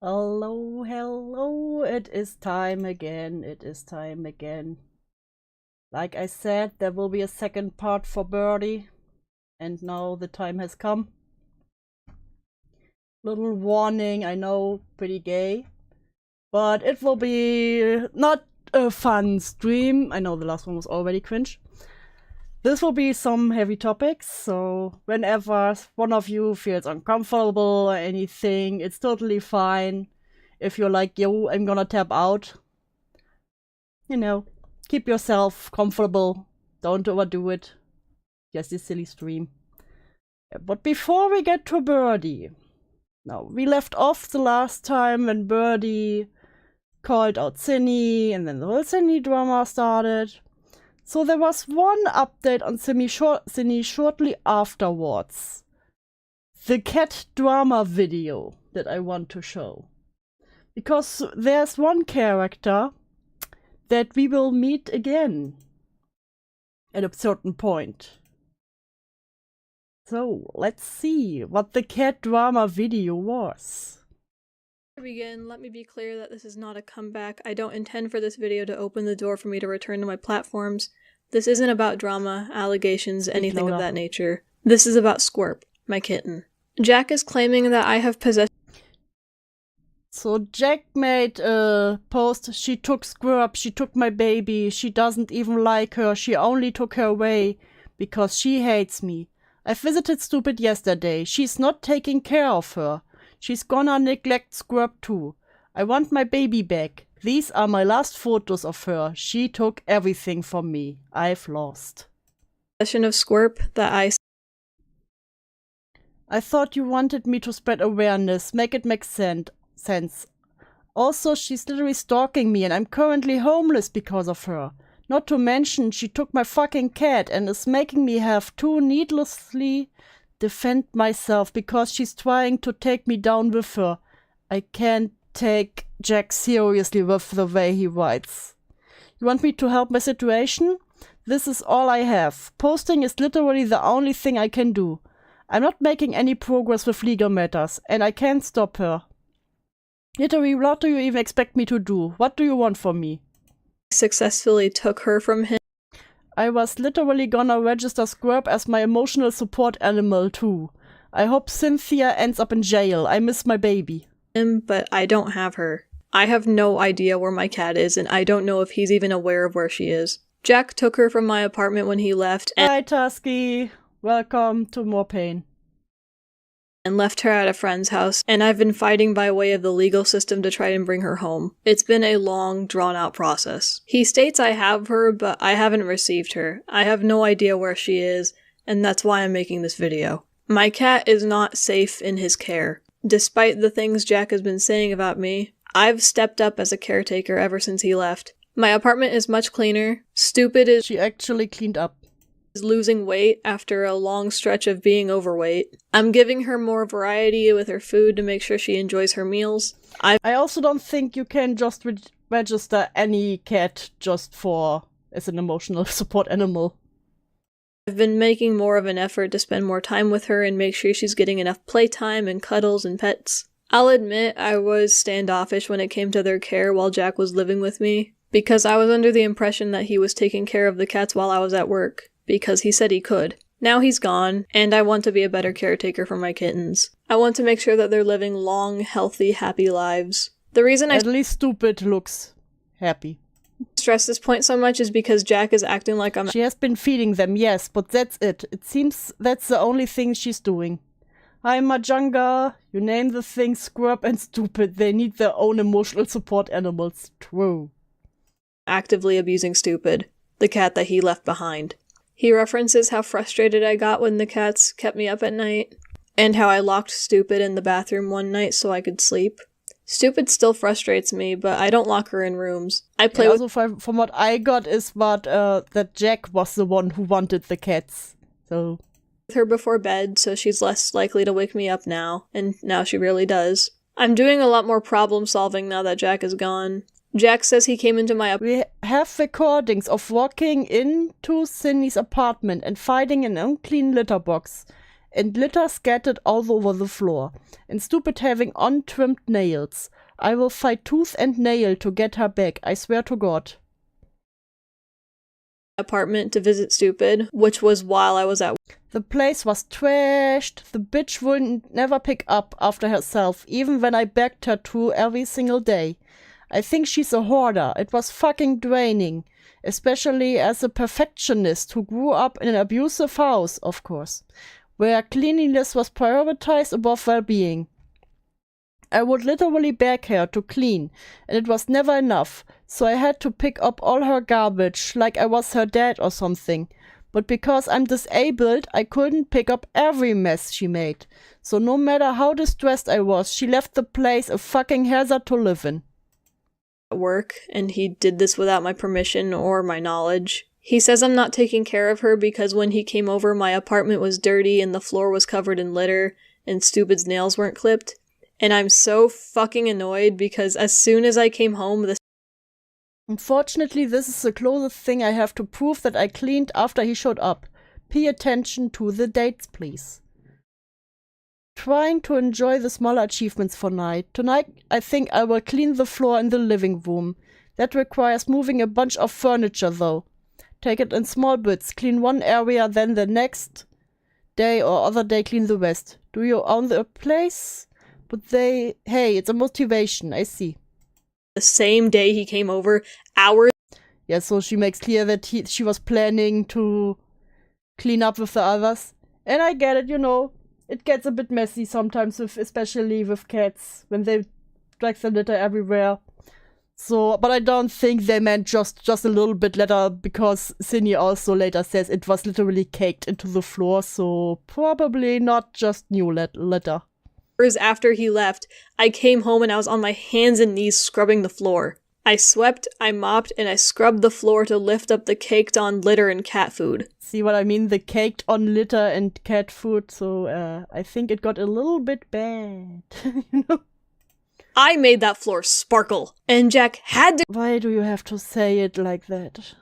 Hello, hello, it is time again, Like I said, there will be a second part for Birdie, and now the time has come. Little warning, I know, pretty gay, but it will be not a fun stream. I know the last one was already cringe. This will be some heavy topics, so whenever one of you feels uncomfortable or anything, it's totally fine. If you're like, yo, I'm gonna tap out, you know, keep yourself comfortable, don't overdo it. Just a silly stream. But before we get to Birdie, now we left off the last time when Birdie called out Cindy, and then the whole Cindy drama started. So there was one update on Cindy shortly afterwards. The cat drama video that I want to show. Because there's one character that we will meet again at a certain point. So let's see what the cat drama video was. To begin, let me be clear that this is not a comeback. I don't intend for this video to open the door for me to return to my platforms. This isn't about drama, allegations, anything of that nature. This is about Squirp, my kitten. Jack is claiming that I have possessed. So Jack made a post, she took Squirp, she took my baby, she doesn't even like her, she only took her away because she hates me. I visited Stupid yesterday, she's not taking care of her. She's gonna neglect Squirp too. I want my baby back. These are my last photos of her. She took everything from me. I've lost. Possession of Squirp that I thought you wanted me to spread awareness, make it make sense. Also, she's literally stalking me and I'm currently homeless because of her. Not to mention, she took my fucking cat and is making me have to needlessly defend myself because she's trying to take me down with her. I can't take Jack seriously with the way he writes. You want me to help my situation? This is all I have. Posting is literally the only thing I can do. I'm not making any progress with legal matters, and I can't stop her. Literally, what do you even expect me to do? What do you want from me? Successfully took her from him. I was literally gonna register Scrub as my emotional support animal too. I hope Cynthia ends up in jail. I miss my baby. But I don't have her. I have no idea where my cat is, and I don't know if he's even aware of where she is. Jack took her from my apartment when he left, and hi, Tusky. Welcome to more pain. And left her at a friend's house, and I've been fighting by way of the legal system to try and bring her home. It's been a long, drawn-out process. He states I have her, but I haven't received her. I have no idea where she is, and that's why I'm making this video. My cat is not safe in his care. Despite the things Jack has been saying about me, I've stepped up as a caretaker ever since he left. My apartment is much cleaner. Stupid is she actually cleaned up. Is losing weight after a long stretch of being overweight. I'm giving her more variety with her food to make sure she enjoys her meals. I also don't think you can just register any cat just as an emotional support animal. I've been making more of an effort to spend more time with her and make sure she's getting enough playtime and cuddles and pets. I'll admit I was standoffish when it came to their care while Jack was living with me, because I was under the impression that he was taking care of the cats while I was at work, because he said he could. Now he's gone, and I want to be a better caretaker for my kittens. I want to make sure that they're living long, healthy, happy lives. The reason At least Stupid looks happy. Stress this point so much is because Jack is acting like She has been feeding them, yes, but that's it. It seems that's the only thing she's doing. Hi, Majanga. You name the things Scrub and Stupid. They need their own emotional support animals. True. Actively abusing Stupid, the cat that he left behind. He references how frustrated I got when the cats kept me up at night, and how I locked Stupid in the bathroom one night so I could sleep. Stupid still frustrates me, but I don't lock her in rooms. I play with- Also, from what I got is that Jack was the one who wanted the cats. So with her before bed, so she's less likely to wake me up now, and now she really does. I'm doing a lot more problem solving now that Jack is gone. Jack says he came into my We have recordings of walking into Cindy's apartment and finding an unclean litter box, and litter scattered all over the floor, and Stupid having untrimmed nails. I will fight tooth and nail to get her back, I swear to God. Apartment to visit Stupid, which was while I was at work. The place was trashed. The bitch wouldn't never pick up after herself, even when I begged her to every single day. I think she's a hoarder. It was fucking draining, especially as a perfectionist who grew up in an abusive house, of course, where cleanliness was prioritized above well-being. I would literally beg her to clean, and it was never enough, so I had to pick up all her garbage like I was her dad or something. But because I'm disabled, I couldn't pick up every mess she made. So no matter how distressed I was, she left the place a fucking hazard to live in. Work, and he did this without my permission or my knowledge. He says I'm not taking care of her because when he came over, my apartment was dirty and the floor was covered in litter and Stupid's nails weren't clipped. And I'm so fucking annoyed because as soon as I came home, Unfortunately, this is the closest thing I have to prove that I cleaned after he showed up. Pay attention to the dates, please. Trying to enjoy the smaller achievements for night. Tonight, I think I will clean the floor in the living room. That requires moving a bunch of furniture, though. Take it in small bits. Clean one area, then the next day or other day clean the rest. Do you own the place? But hey, it's a motivation, I see. The same day he came over, hours. Yeah, so she makes clear that she was planning to clean up with the others. And I get it, it gets a bit messy sometimes, especially with cats, when they drag the litter everywhere. So, but I don't think they meant just a little bit litter, because Cindy also later says it was literally caked into the floor, so probably not just new litter. After he left, I came home and I was on my hands and knees scrubbing the floor. I swept, I mopped, and I scrubbed the floor to lift up the caked-on litter and cat food. See what I mean? The caked-on litter and cat food, so I think it got a little bit bad. You know? I made that floor sparkle, and Jack had to— Why do you have to say it like that?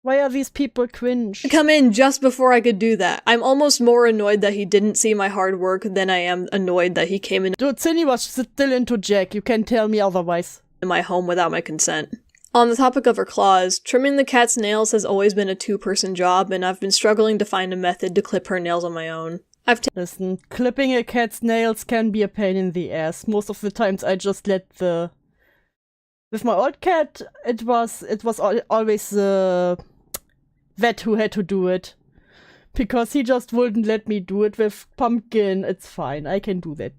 Why are these people cringe? come in just before I could do that. I'm almost more annoyed that he didn't see my hard work than I am annoyed that he came in Dude, Cindy was still into Jack. You can't tell me otherwise. my home without my consent. On the topic of her claws, trimming the cat's nails has always been a two-person job, and I've been struggling to find a method to clip her nails on my own. Listen, clipping a cat's nails can be a pain in the ass. Most of the times I just let the... With my old cat, it was always the vet who had to do it. Because he just wouldn't let me do it. With Pumpkin, it's fine. I can do that.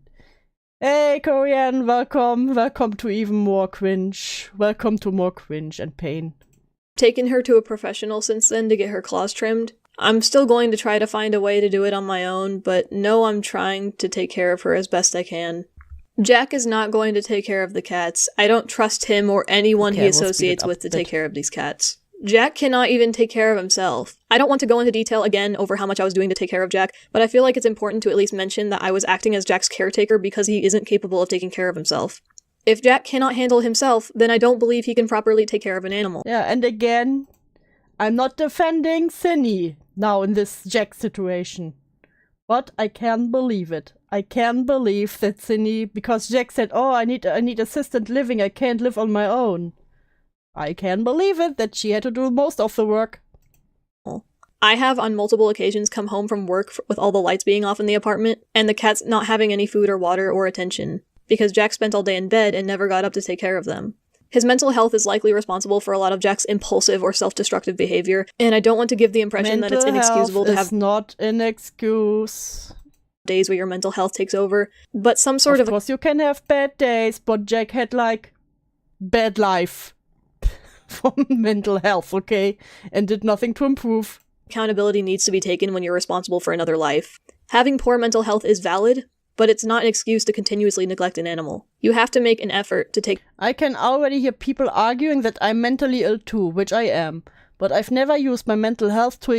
Hey, Korean, welcome. Welcome to even more cringe. Welcome to more cringe and pain. Taken her to a professional since then to get her claws trimmed. I'm still going to try to find a way to do it on my own, but no, I'm trying to take care of her as best I can. Jack is not going to take care of the cats. I don't trust him or anyone he associates with to take care of these cats. Jack cannot even take care of himself. I don't want to go into detail again over how much I was doing to take care of Jack, but I feel like it's important to at least mention that I was acting as Jack's caretaker because he isn't capable of taking care of himself. If Jack cannot handle himself, then I don't believe he can properly take care of an animal. Yeah, and again, I'm not defending Cindy now in this Jack situation. But I can believe it. I can believe that Cindy, because Jack said, oh, I need assisted living, I can't live on my own. I can believe it that she had to do most of the work. I have on multiple occasions come home from work with all the lights being off in the apartment, and the cats not having any food or water or attention, because Jack spent all day in bed and never got up to take care of them. His mental health is likely responsible for a lot of Jack's impulsive or self-destructive behavior, and I don't want to give the impression that it's inexcusable to have— It's not an excuse. Days where your mental health takes over, but some sort of— Of course you can have bad days, but Jack had, like, bad life from mental health, okay? And did nothing to improve. Accountability needs to be taken when you're responsible for another life. Having poor mental health is valid, but it's not an excuse to continuously neglect an animal. You have to make an effort to take— I can already hear people arguing that I'm mentally ill too, which I am, but I've never used my mental health to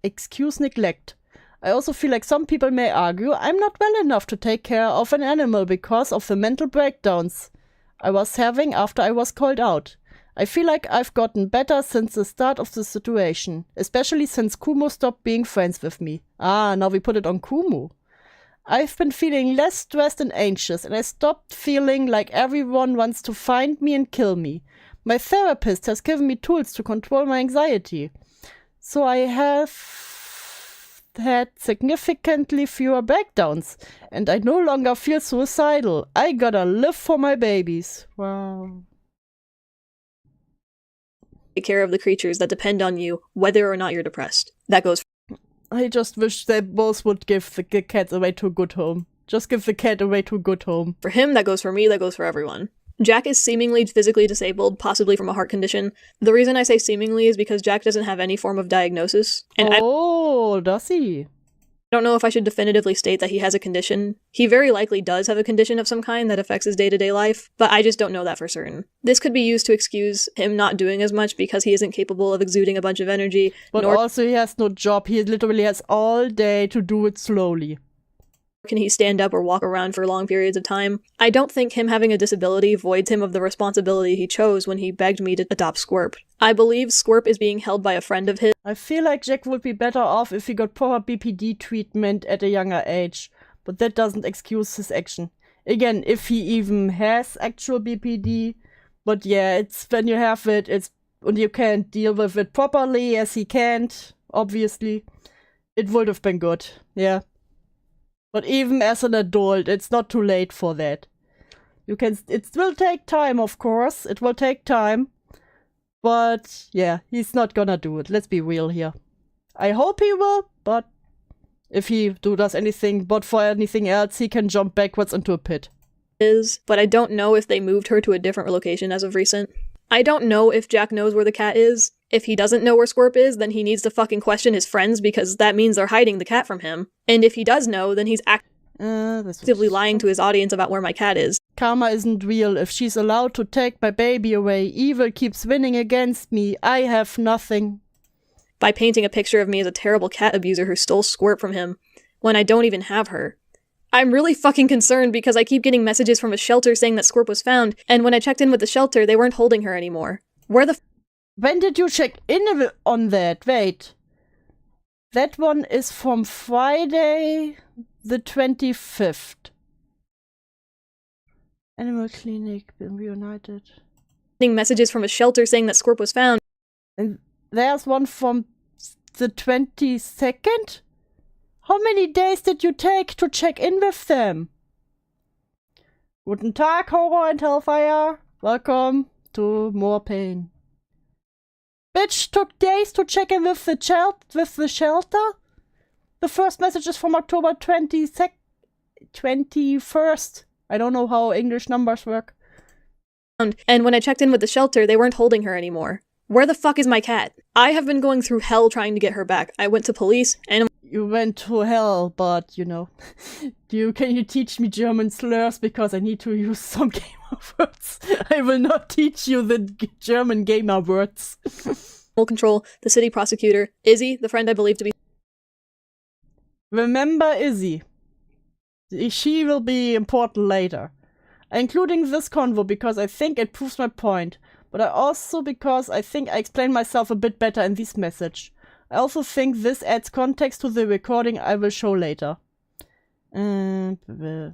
excuse neglect. I also feel like some people may argue I'm not well enough to take care of an animal because of the mental breakdowns I was having after I was called out. I feel like I've gotten better since the start of the situation, especially since Kumu stopped being friends with me. Ah, now we put it on Kumu. I've been feeling less stressed and anxious, and I stopped feeling like everyone wants to find me and kill me. My therapist has given me tools to control my anxiety. So I have had significantly fewer breakdowns, and I no longer feel suicidal. I gotta live for my babies. Wow. take care of the creatures that depend on you, whether or not you're depressed. That goes I just wish they both would give the cat away to a good home. Just give the cat away to a good home. for him, that goes for me, that goes for everyone. Jack is seemingly physically disabled, possibly from a heart condition. The reason I say seemingly is because Jack doesn't have any form of diagnosis, and I does he? don't know if I should definitively state that he has a condition. He very likely does have a condition of some kind that affects his day-to-day life, but I just don't know that for certain. This could be used to excuse him not doing as much because he isn't capable of exuding a bunch of energy, But nor also he has no job. He literally has all day to do it slowly. can he stand up or walk around for long periods of time. I don't think him having a disability voids him of the responsibility he chose when he begged me to adopt Squirp. I believe Squirp is being held by a friend of his. I feel like Jack would be better off if he got proper BPD treatment at a younger age, but that doesn't excuse his action. Again, if he even has actual BPD, but yeah, it's when you have it, and you can't deal with it properly, as he can't, obviously, it would have been good, yeah. But even as an adult, it's not too late for that. It will take time, of course, it will take time. But, yeah, he's not gonna do it. Let's be real here. I hope he will, but if he does anything but for anything else, he can jump backwards into a pit. But I don't know if they moved her to a different location as of recent. I don't know if Jack knows where the cat is. If he doesn't know where Squirp is, then he needs to fucking question his friends because that means they're hiding the cat from him. And if he does know, then he's actively lying to his audience about where my cat is. Karma isn't real. If she's allowed to take my baby away, evil keeps winning against me. I have nothing. By painting a picture of me as a terrible cat abuser who stole Squirt from him, when I don't even have her. I'm really fucking concerned because I keep getting messages from a shelter saying that Squirt was found, and when I checked in with the shelter, they weren't holding her anymore. Where the When did you check in on that? Wait. That one is from Friday the 25th. Animal Clinic, been reunited. Getting messages from a shelter saying that Squirt was found. And there's one from the 22nd? How many days did you take to check in with them? Guten Tag, Horror and Hellfire. Welcome to more pain. Bitch took days to check in with the shelter? The first message is from October 21st. I don't know how English numbers work. And when I checked in with the shelter, they weren't holding her anymore. Where the fuck is my cat? I have been going through hell trying to get her back. I went to police and... You went to hell, but, you know. Can you teach me German slurs? Because I need to use some gamer words. I will not teach you the German gamer words. Control, the city prosecutor, Izzy, the friend I believe to be... Remember Izzy. She will be important later. Including this convo because I think it proves my point. But also because I think I explain myself a bit better in this message. I also think this adds context to the recording I will show later. Okay,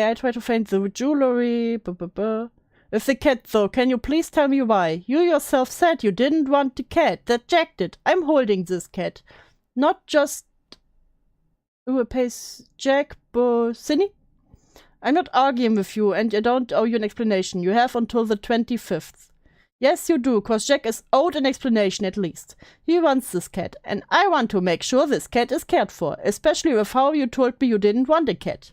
I try to find the jewelry. With the cat though, can you please tell me why? You yourself said you didn't want the cat. That Jack did. I'm holding this cat. Not just... Who pays Jack, Cindy? I'm not arguing with you, and I don't owe you an explanation. You have until the 25th. Yes, you do, cause Jack is owed an explanation at least. He wants this cat, and I want to make sure this cat is cared for, especially with how you told me you didn't want a cat.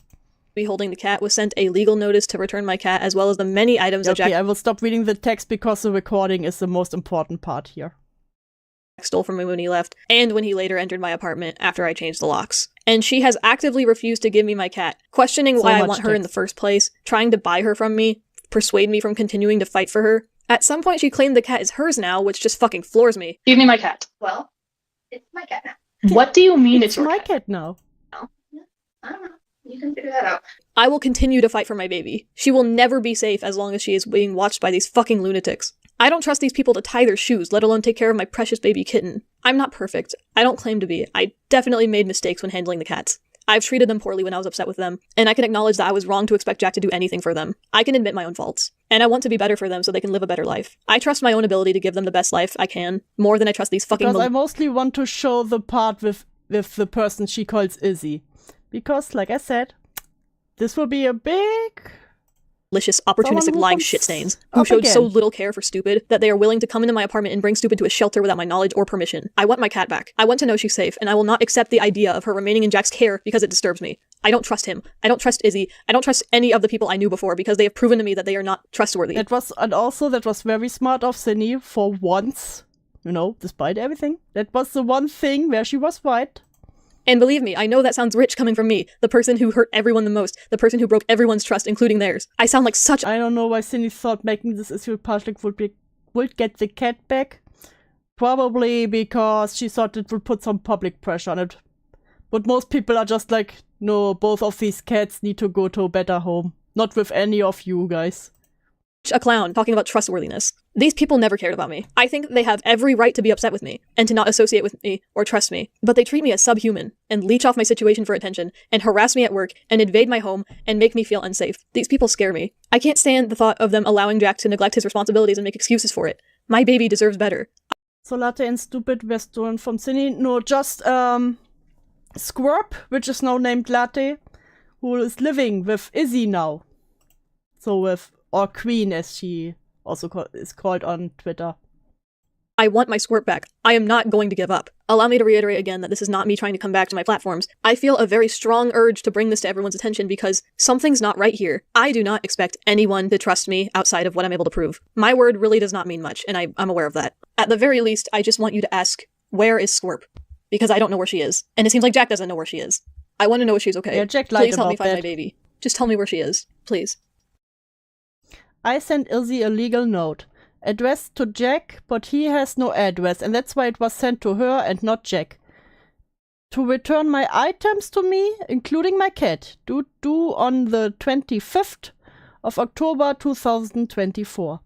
Holding the cat was sent a legal notice to return my cat, as well as the many items that Jack... I will stop reading the text because the recording is the most important part here. Stole from me when he left, and when he later entered my apartment after I changed the locks. And she has actively refused to give me my cat, questioning why I want her in the first place, trying to buy her from me, persuade me from continuing to fight for her. At some point she claimed the cat is hers now, which just fucking floors me. Give me my cat. Well, it's my cat now. What do you mean it's your my cat? cat now? Oh, I don't know. You can figure that out. I will continue to fight for my baby. She will never be safe as long as she is being watched by these fucking lunatics. I don't trust these people to tie their shoes, let alone take care of my precious baby kitten. I'm not perfect. I don't claim to be. I definitely made mistakes when handling the cats. I've treated them poorly when I was upset with them, and I can acknowledge that I was wrong to expect Jack to do anything for them. I can admit my own faults, and I want to be better for them so they can live a better life. I trust my own ability to give them the best life I can, more than I trust these fucking... Because I mostly want to show the part with the person she calls Izzy. Because, like I said, this will be a big... malicious, opportunistic, lying shit stains who showed so little care for Stupid that they are willing to come into my apartment and bring Stupid to a shelter without my knowledge or permission. I want my cat back. I want to know she's safe, and I will not accept the idea of her remaining in Jack's care because it disturbs me. I don't trust him. I don't trust Izzy. I don't trust any of the people I knew before because they have proven to me that they are not trustworthy. That was very smart of Cindy for once, you know, despite everything. That was the one thing where she was right. And believe me, I know that sounds rich coming from me, the person who hurt everyone the most, the person who broke everyone's trust, including theirs. I sound like such... I don't know why Cindy thought making this issue public would get the cat back. Probably because she thought it would put some public pressure on it. But most people are just like, no, both of these cats need to go to a better home. Not with any of you guys. A clown talking about trustworthiness. These people never cared about me. I think they have every right to be upset with me, and to not associate with me or trust me, but they treat me as subhuman, and leech off my situation for attention, and harass me at work, and invade my home, and make me feel unsafe. These people scare me. I can't stand the thought of them allowing Jack to neglect his responsibilities and make excuses for it. My baby deserves better. So Latte and Stupid were stolen from Cindy. No, just Squirp, which is now named Latte, who is living with Izzy now. So with... or Queen, as she also is called on Twitter. I want my Squirt back. I am not going to give up. Allow me to reiterate again that this is not me trying to come back to my platforms. I feel a very strong urge to bring this to everyone's attention because something's not right here. I do not expect anyone to trust me outside of what I'm able to prove. My word really does not mean much, and I'm aware of that. At the very least, I just want you to ask, where is Squirt? Because I don't know where she is. And it seems like Jack doesn't know where she is. I want to know if she's okay. Yeah, Jack lied Please help me about find my that. baby. Just tell me where she is, please. I sent Izzy a legal note addressed to Jack, but he has no address, and that's why it was sent to her and not Jack. To return my items to me, including my cat, due on the 25th of October 2024.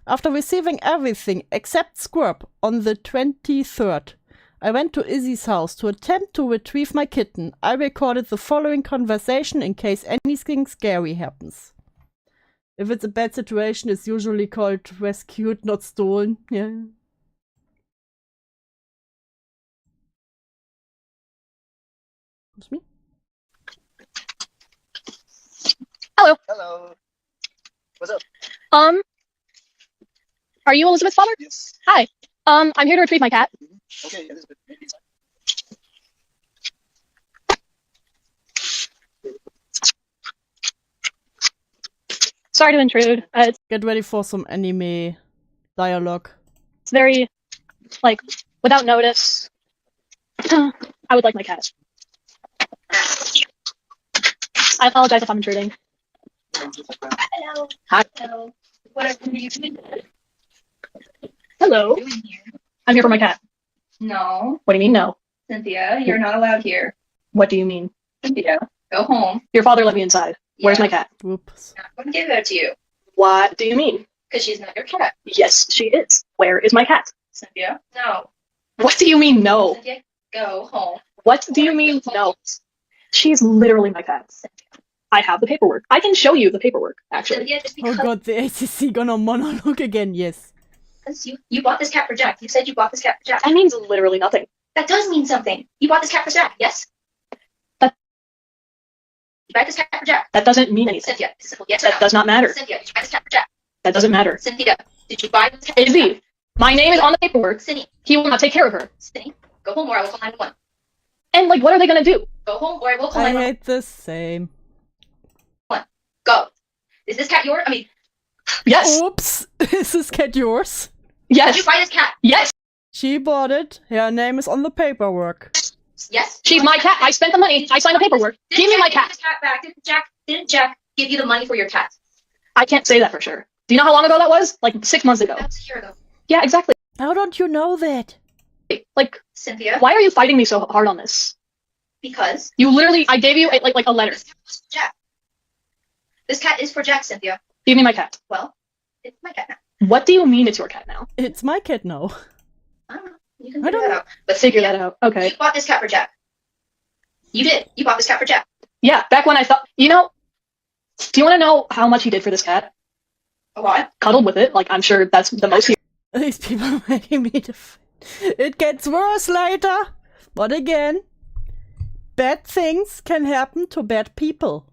After receiving everything except Squirp on the 23rd, I went to Izzy's house to attempt to retrieve my kitten. I recorded the following conversation in case anything scary happens. If it's a bad situation, it's usually called rescued, not stolen. Yeah. That's me. Hello. Hello. What's up? Are you Elizabeth's father? Yes. Hi. I'm here to retrieve my cat. Okay, Elizabeth. Inside. Sorry to intrude. Get ready for some anime dialogue. It's very, like, without notice. I would like my cat. I apologize if I'm intruding. Hello. Hi. Hello. What are you doing Hello. here? I'm here for my cat. No, What do you mean, no? Cynthia, you're not allowed here. What do you mean? Cynthia, go home. Your father let me inside. Where's Yeah. my cat? Whoops. I'm not going to give her to you What do you mean? because she's not your cat. Yes, she is. Where is my cat? Cynthia, no. What do you mean, no? Cynthia, go home. What do you mean, no? She's literally my cat. I have the paperwork. I can show you the paperwork, actually. Cynthia, just Oh because god, the ACC gonna monologue again, yes. you bought this cat for Jack. You said you bought this cat for Jack. That means literally nothing. That does mean something. You bought this cat for Jack, yes? That- You buy this cat for Jack. That doesn't mean anything. Cynthia, it's simple. Yes or That no? does not matter. Cynthia, did you buy this cat for Jack? That doesn't matter. Cynthia, did you buy this cat for Jack? Izzy, my name is on the paperwork. Cindy, He will not take care of her. Cindy, go home or I will call 911. And, like, what are they gonna do? Go home or I will call I 911. hate the same. Go. Is this cat yours? I mean, Yes. Oops! Is this cat yours? did you Yes. buy this cat? Yes. She bought it. Her name is on the paperwork. Yes. She's my cat. I spent the money. I signed the paperwork. Did Give me my Jack cat. give this cat back? Didn't Jack give you the money for your cat? I can't say that for sure. Do you know how long ago that was? Like 6 months ago. That was a year ago. Yeah, exactly. How don't you know that? Like, Cynthia, why are you fighting me so hard on this? because You literally, I gave you like a letter. this cat was for Jack. This cat is for Jack, Cynthia. Give me my cat. Well, it's my cat now. What do you mean it's your cat now? It's my cat now. I don't know. You can I figure don't that out. But Figure Cynthia, that out. Okay. you bought this cat for Jack. You did. You bought this cat for Jack. Yeah, back when I thought, do you want to know how much he did for this cat? A lot. Cuddled with it. Like, I'm sure that's the most he These people are making me It gets worse later. But again, bad things can happen to bad people.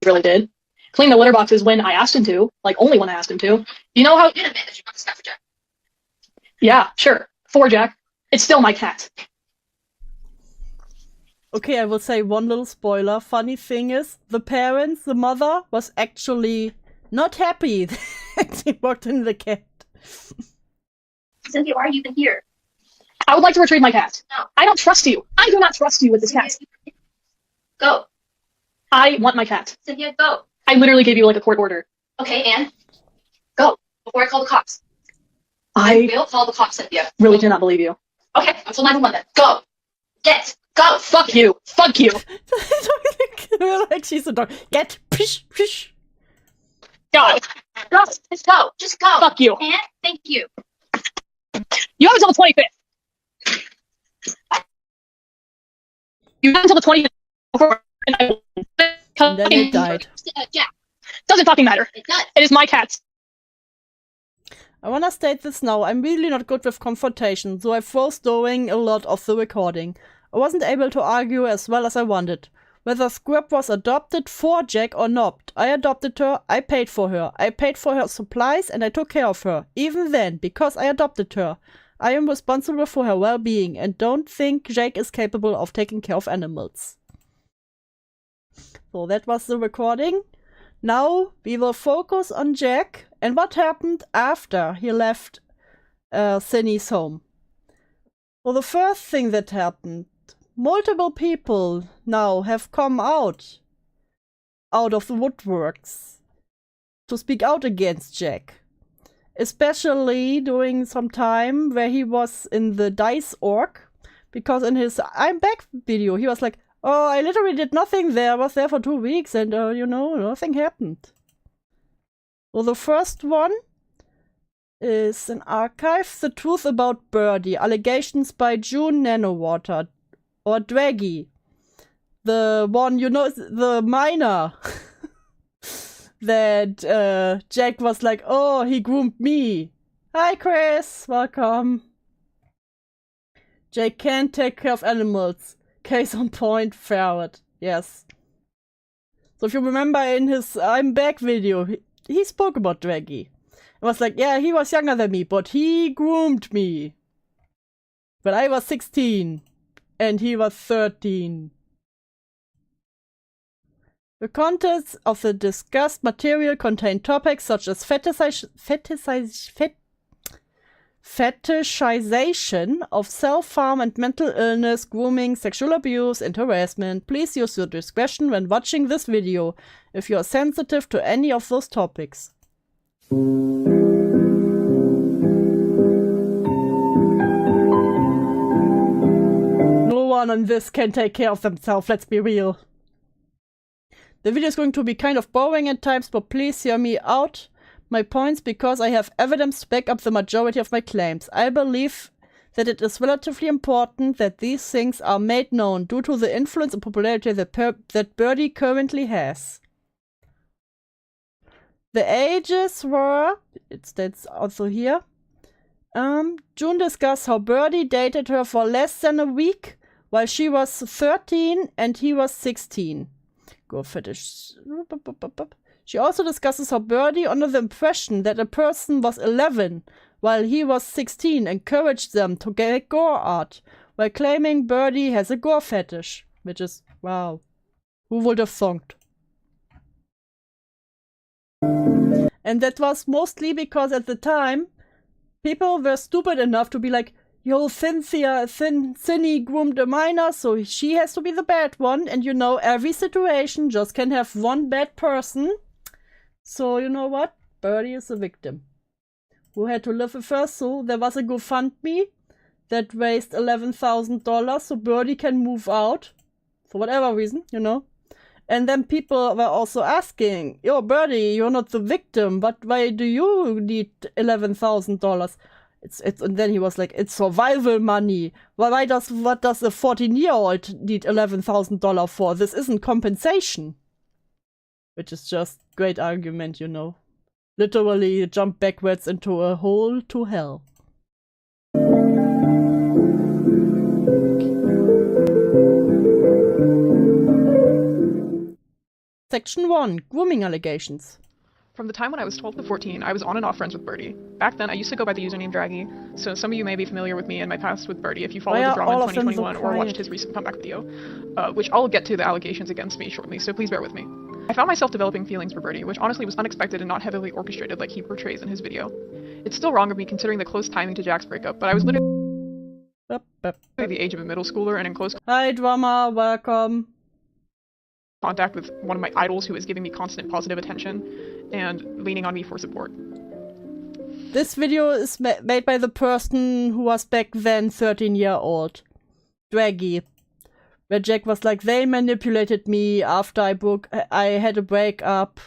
really did. Clean the litter boxes when I asked him to. Like, only when I asked him to. You know how... You did admit that you bought this cat for Jack. Yeah, sure. For Jack. It's still my cat. Okay, I will say one little spoiler. Funny thing is, the mother, was actually not happy that he brought in the cat. Cynthia, why are you even here? I would like to retrieve my cat. No. I don't trust you. I do not trust you with this cat. Go. I want my cat. Cynthia, go. I literally gave you like a court order. Okay, and go. Before I call the cops. I will call the cops, Cynthia. really do not believe you. Okay, I'm told 911 then. Go. Get. Go. Fuck you. Fuck you. Like she's a dog. Get pish pish. God. Go. Just go. Just go. Fuck you. And thank you. You have until the 25th. You have until the 25th before and I will... And then it died. Jack, Doesn't fucking matter. it does. It is my cat. I wanna state this now. I'm really not good with confrontation, so I froze during a lot of the recording. I wasn't able to argue as well as I wanted. Whether Squirp was adopted for Jack or not. I adopted her, I paid for her. I paid for her supplies and I took care of her. Even then, because I adopted her. I am responsible for her well-being and don't think Jake is capable of taking care of animals. So that was the recording. Now we will focus on Jack and what happened after he left Cindy's home. Well, the first thing that happened multiple people now have come out of the woodworks to speak out against Jack. Especially during some time where he was in the DICE org, because in his I'm Back video, he was like, oh, I literally did nothing there. I was there for 2 weeks and, you know, nothing happened. So the first one is an archive, The Truth About Birdie, allegations by June Nanowater, or Draggy. The one, you know, the miner. That Jack was like, oh, he groomed me. Hi, Chris. Welcome. Jack can't take care of animals. Case on point, ferret. Yes. So if you remember in his I'm Back video, he spoke about Draggy. It was like, yeah, he was younger than me, but he groomed me. But I was 16. And he was 13. The contents of the discussed material contain topics such as fetishization of self-harm and mental illness, grooming, sexual abuse, and harassment. Please use your discretion when watching this video if you are sensitive to any of those topics. No one on this can take care of themselves, let's be real. The video is going to be kind of boring at times, but please hear me out my points because I have evidence to back up the majority of my claims. I believe that it is relatively important that these things are made known due to the influence and popularity that Birdie currently has. The ages were, it states also here, June discussed how Birdie dated her for less than a week while she was 13 and he was 16. Go fetish. She also discusses how Birdie, under the impression that a person was 11 while he was 16, encouraged them to get gore art, while claiming Birdie has a gore fetish. Which is, wow. Who would have thought? And that was mostly because at the time, people were stupid enough to be like, yo, Cindy groomed a minor, so she has to be the bad one. And you know, every situation just can have one bad person. So you know what? Birdie is the victim who had to live with her. So there was a GoFundMe that raised $11,000 so Birdie can move out. For whatever reason, you know. And then people were also asking, yo, Birdie, you're not the victim, but why do you need $11,000? And then he was like, it's survival money. Well, what does a 14-year-old need $11,000 for? This isn't compensation. Which is just great argument, you know. Literally jump backwards into a hole to hell. Section 1. Grooming allegations. From the time when I was 12 to 14, I was on and off friends with Birdie. Back then, I used to go by the username Draggy, so some of you may be familiar with me and my past with Birdie if you followed the drama in 2021 or watched his recent comeback video, which I'll get to the allegations against me shortly, so please bear with me. I found myself developing feelings for Birdie, which honestly was unexpected and not heavily orchestrated like he portrays in his video. It's still wrong of me considering the close timing to Jack's breakup, but I was literally the age of a middle schooler and in close Hi, drama, welcome. Contact with one of my idols who is giving me constant positive attention and leaning on me for support. This video is made by the person who was back then 13-year-old. Draggy. Where Jack was like, they manipulated me after I had a breakup.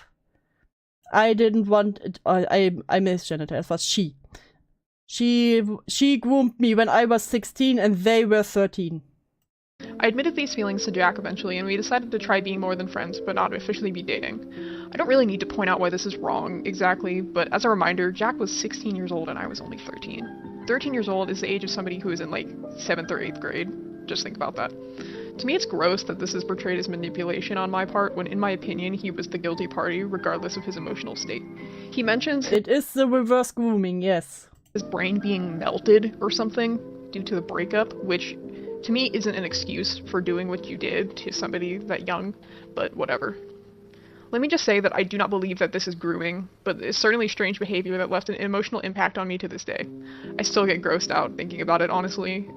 I didn't want it. I misgendered her. It was she. She groomed me when I was 16 and they were 13. I admitted these feelings to Jack eventually, and we decided to try being more than friends, but not officially be dating. I don't really need to point out why this is wrong exactly, but as a reminder, Jack was 16 years old and I was only 13. 13 years old is the age of somebody who is in like 7th or 8th grade. Just think about that. To me, it's gross that this is portrayed as manipulation on my part, when in my opinion, he was the guilty party, regardless of his emotional state. He mentions it is the reverse grooming, yes. His brain being melted or something due to the breakup, which to me isn't an excuse for doing what you did to somebody that young, but whatever. Let me just say that I do not believe that this is grooming, but it's certainly strange behavior that left an emotional impact on me to this day. I still get grossed out thinking about it, honestly.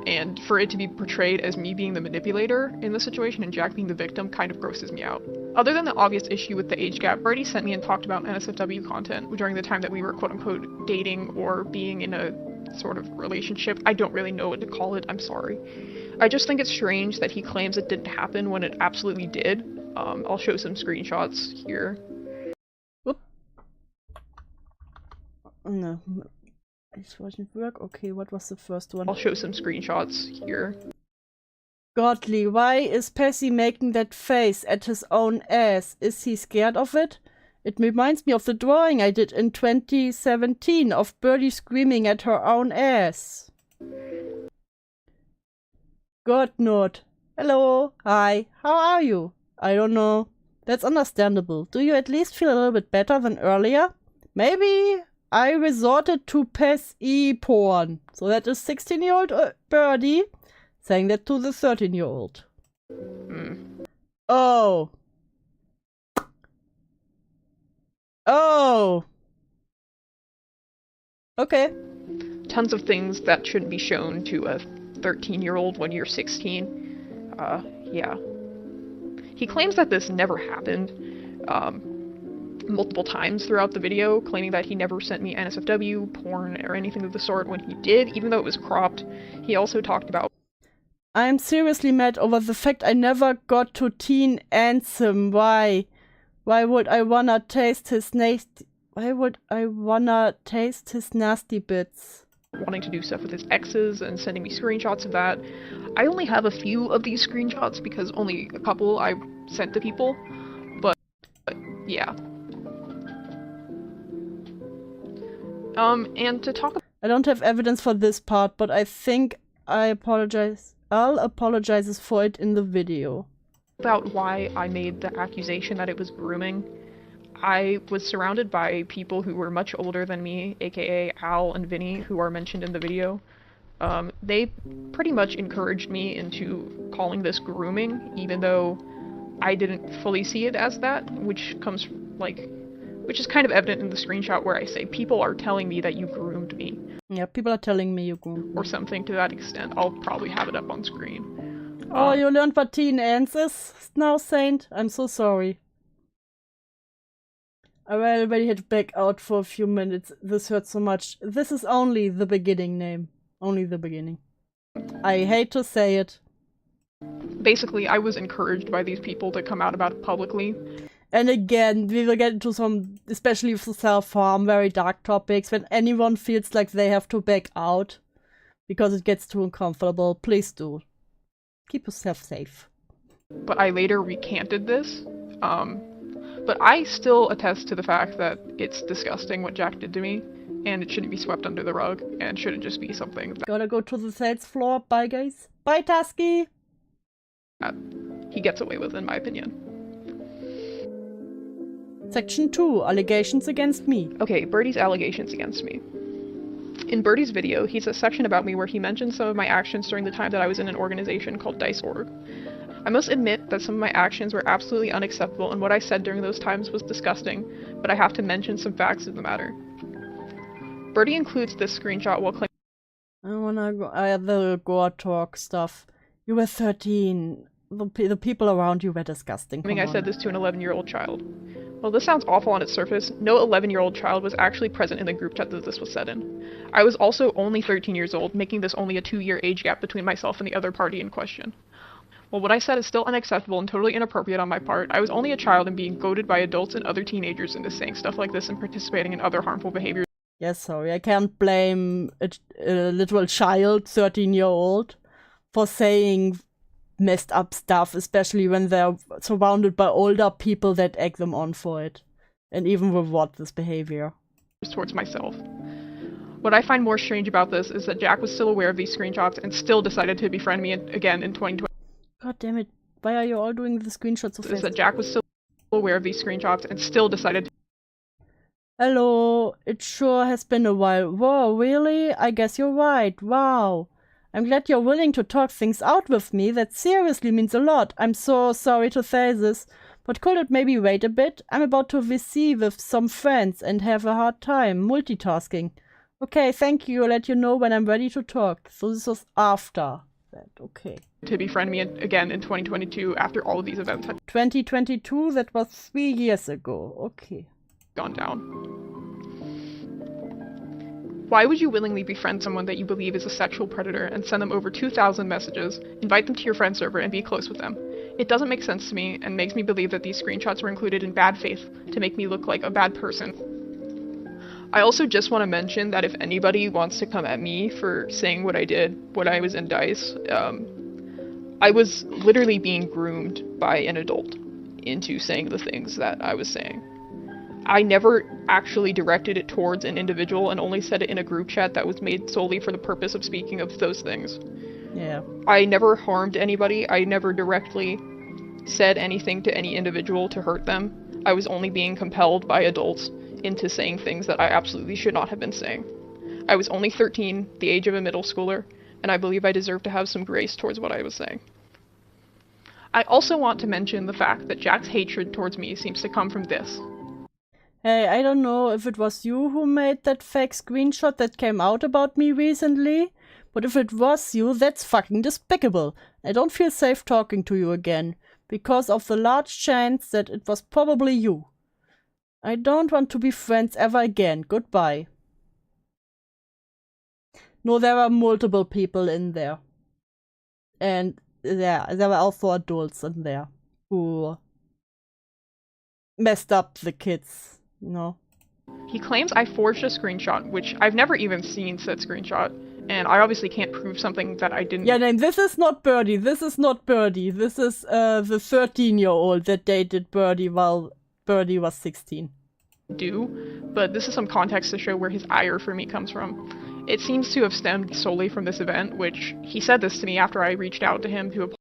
And for it to be portrayed as me being the manipulator in the situation and Jack being the victim kind of grosses me out. Other than the obvious issue with the age gap, Birdie sent me and talked about NSFW content during the time that we were quote-unquote dating or being in a sort of relationship. I don't really know what to call it, I'm sorry. I just think it's strange that he claims it didn't happen when it absolutely did. I'll show some screenshots here. Whoop. No. It wasn't work. Okay, what was the first one? I'll show some screenshots here. Godly, why is Percy making that face at his own ass? Is he scared of it? It reminds me of the drawing I did in 2017 of Birdie screaming at her own ass. God note. Hello. Hi. How are you? I don't know. That's understandable. Do you at least feel a little bit better than earlier? Maybe I resorted to PES-E porn. So that is 16-year-old Birdie saying that to the 13-year-old. Oh. Oh. Okay. Tons of things that shouldn't be shown to a 13-year-old when you're 16. Yeah. He claims that this never happened. Multiple times throughout the video, claiming that he never sent me NSFW, porn, or anything of the sort when he did, even though it was cropped. He also talked about I'm seriously mad over the fact I never got to teen anthem. Why? Why would I wanna taste his nasty... Why would I wanna taste his nasty bits? wanting to do stuff with his exes and sending me screenshots of that. I only have a few of these screenshots because only a couple I sent to people, but yeah. And to talk about... I don't have evidence for this part, but I think I'll apologize for it in the video. About why I made the accusation that it was grooming. I was surrounded by people who were much older than me, aka Al and Vinny, who are mentioned in the video. They pretty much encouraged me into calling this grooming, even though I didn't fully see it as that, which is kind of evident in the screenshot where I say, people are telling me that you groomed me. Yeah, people are telling me you groomed me. Or something to that extent. I'll probably have it up on screen. Oh, you learned what teen ants is now, Saint? I'm so sorry. I already had to back out for a few minutes. This hurt so much. This is only the beginning, name. Only the beginning. I hate to say it. Basically, I was encouraged by these people to come out about it publicly. And again, we will get into some, especially for self-harm, very dark topics, when anyone feels like they have to back out because it gets too uncomfortable. Please do. Keep yourself safe. But I later recanted this. But I still attest to the fact that it's disgusting what Jack did to me, and it shouldn't be swept under the rug, and shouldn't just be something that... Gotta go to the sales floor. Bye, guys. Bye, Tusky! He gets away with, in my opinion. Section 2. Allegations against me. Okay, Birdie's allegations against me. In Birdie's video, he has a section about me where he mentions some of my actions during the time that I was in an organization called Dice.org. I must admit that some of my actions were absolutely unacceptable, and what I said during those times was disgusting, but I have to mention some facts of the matter. Birdie includes this screenshot while claiming I wanna go. I had the gore talk stuff. You were 13. The people around you were disgusting. I said this to an 11-year-old child. While this sounds awful on its surface, no 11-year-old child was actually present in the group chat that this was said in. I was also only 13 years old, making this only a 2-year age gap between myself and the other party in question. While what I said is still unacceptable and totally inappropriate on my part, I was only a child and being goaded by adults and other teenagers into saying stuff like this and participating in other harmful behaviors. Yes, sorry, I can't blame a literal child, 13-year-old, for saying messed up stuff, especially when they're surrounded by older people that egg them on for it, and even reward this behavior. Towards myself. What I find more strange about this is that Jack was still aware of these screenshots and still decided to befriend me again in 2020. God damn it, why are you all doing the screenshots so fast? Is that Jack was still aware of these screenshots and still decided to... Hello, it sure has been a while. Whoa, really? I guess you're right. Wow. I'm glad you're willing to talk things out with me. That seriously means a lot. I'm so sorry to say this, but could it maybe wait a bit? I'm about to VC with some friends and have a hard time multitasking. Okay, thank you. I'll let you know when I'm ready to talk. So this was after that. Okay. To befriend me again in 2022 after all of these events had 2022, that was 3 years ago. Okay. gone down. Why would you willingly befriend someone that you believe is a sexual predator and send them over 2,000 messages, invite them to your friend server, and be close with them? It doesn't make sense to me and makes me believe that these screenshots were included in bad faith to make me look like a bad person. I also just want to mention that if anybody wants to come at me for saying what I did when I was in DICE, I was literally being groomed by an adult into saying the things that I was saying. I never actually directed it towards an individual and only said it in a group chat that was made solely for the purpose of speaking of those things. Yeah. I never harmed anybody. I never directly said anything to any individual to hurt them. I was only being compelled by adults into saying things that I absolutely should not have been saying. I was only 13, the age of a middle schooler, and I believe I deserve to have some grace towards what I was saying. I also want to mention the fact that Jack's hatred towards me seems to come from this. Hey, I don't know if it was you who made that fake screenshot that came out about me recently, but if it was you, that's fucking despicable. I don't feel safe talking to you again, because of the large chance that it was probably you. I don't want to be friends ever again. Goodbye. No, there were multiple people in there. And there were also adults in there who messed up the kids, you know. He claims I forged a screenshot, which I've never even seen said screenshot, and I obviously can't prove something that I didn't. Yeah, no, this is not Birdie. This is not Birdie. This is the 13-year-old that dated Birdie while Birdie was 16. But this is some context to show where his ire for me comes from. It seems to have stemmed solely from this event, which he said this to me after I reached out to him to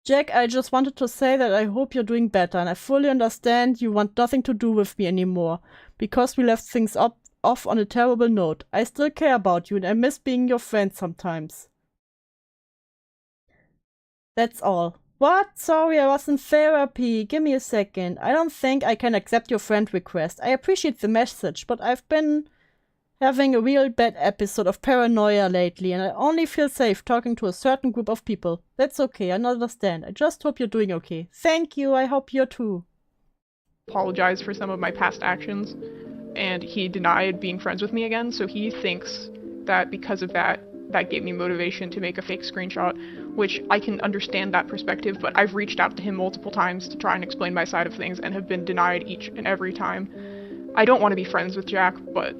Jack, I just wanted to say that I hope you're doing better, and I fully understand you want nothing to do with me anymore, because we left things off on a terrible note. I still care about you, and I miss being your friend sometimes. That's all. What? Sorry, I was in therapy. Give me a second. I don't think I can accept your friend request. I appreciate the message, but I've been having a real bad episode of paranoia lately, and I only feel safe talking to a certain group of people. That's okay, I understand. I just hope you're doing okay. Thank you, I hope you're too. apologize for some of my past actions, and he denied being friends with me again, so he thinks that because of that, that gave me motivation to make a fake screenshot, which I can understand that perspective, but I've reached out to him multiple times to try and explain my side of things and have been denied each and every time. I don't want to be friends with Jack, but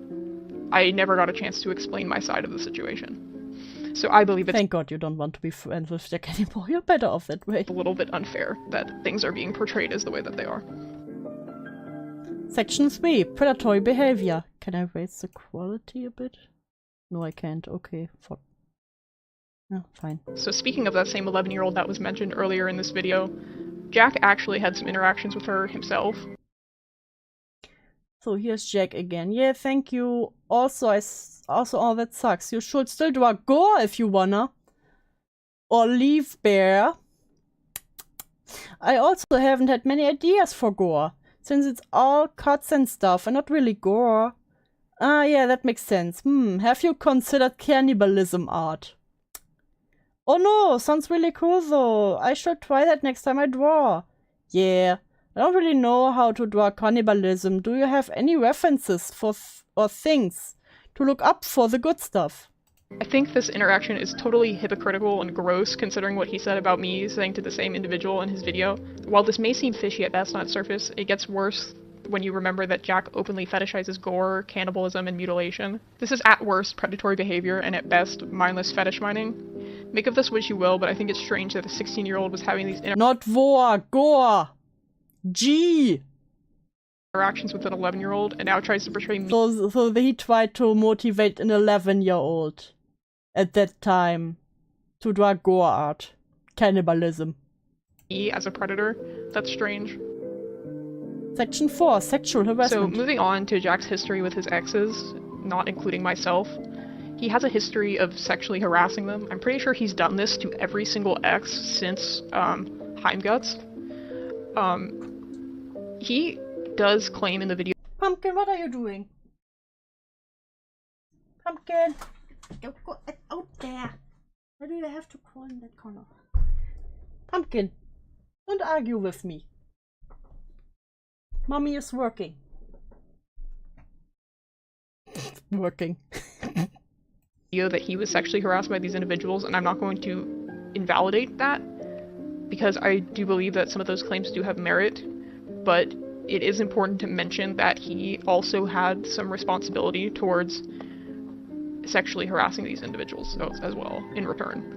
I never got a chance to explain my side of the situation. So I believe it's Thank God you don't want to be friends with Jack anymore. You're better off that way. a little bit unfair that things are being portrayed as the way that they are. Section 3. Predatory behavior. Can I raise the quality a bit? No, I can't. Okay. No, fine. So speaking of that same 11-year-old that was mentioned earlier in this video, Jack actually had some interactions with her himself. So here's Jack again. Yeah, thank you. Also, oh, that sucks. You should still draw gore if you wanna. Or leave bear. I also haven't had many ideas for gore, since it's all cuts and stuff and not really gore. Ah, yeah, that makes sense. Have you considered cannibalism art? Oh no, sounds really cool though. I should try that next time I draw. Yeah. I don't really know how to draw cannibalism. Do you have any references or things to look up for the good stuff? I think this interaction is totally hypocritical and gross considering what he said about me saying to the same individual in his video. While this may seem fishy at best on its surface, it gets worse when you remember that Jack openly fetishizes gore, cannibalism, and mutilation. This is at worst predatory behavior and at best mindless fetish mining. Make of this what you will, but I think it's strange that a 16-year-old was having these Not war, gore! G! interactions with an 11-year-old and now tries to portray me So he tried to motivate an 11-year-old at that time to draw gore art. Cannibalism. as a predator. That's strange. Section 4. Sexual harassment. So moving on to Jack's history with his exes, not including myself. He has a history of sexually harassing them. I'm pretty sure he's done this to every single ex since Heimguts. He does claim in the video Pumpkin, what are you doing? Pumpkin! Go out there! Why do you have to crawl in that corner? Pumpkin! Don't argue with me. Mommy is working. Working. That he was sexually harassed by these individuals, and I'm not going to invalidate that because I do believe that some of those claims do have merit, but it is important to mention that he also had some responsibility towards sexually harassing these individuals as well in return.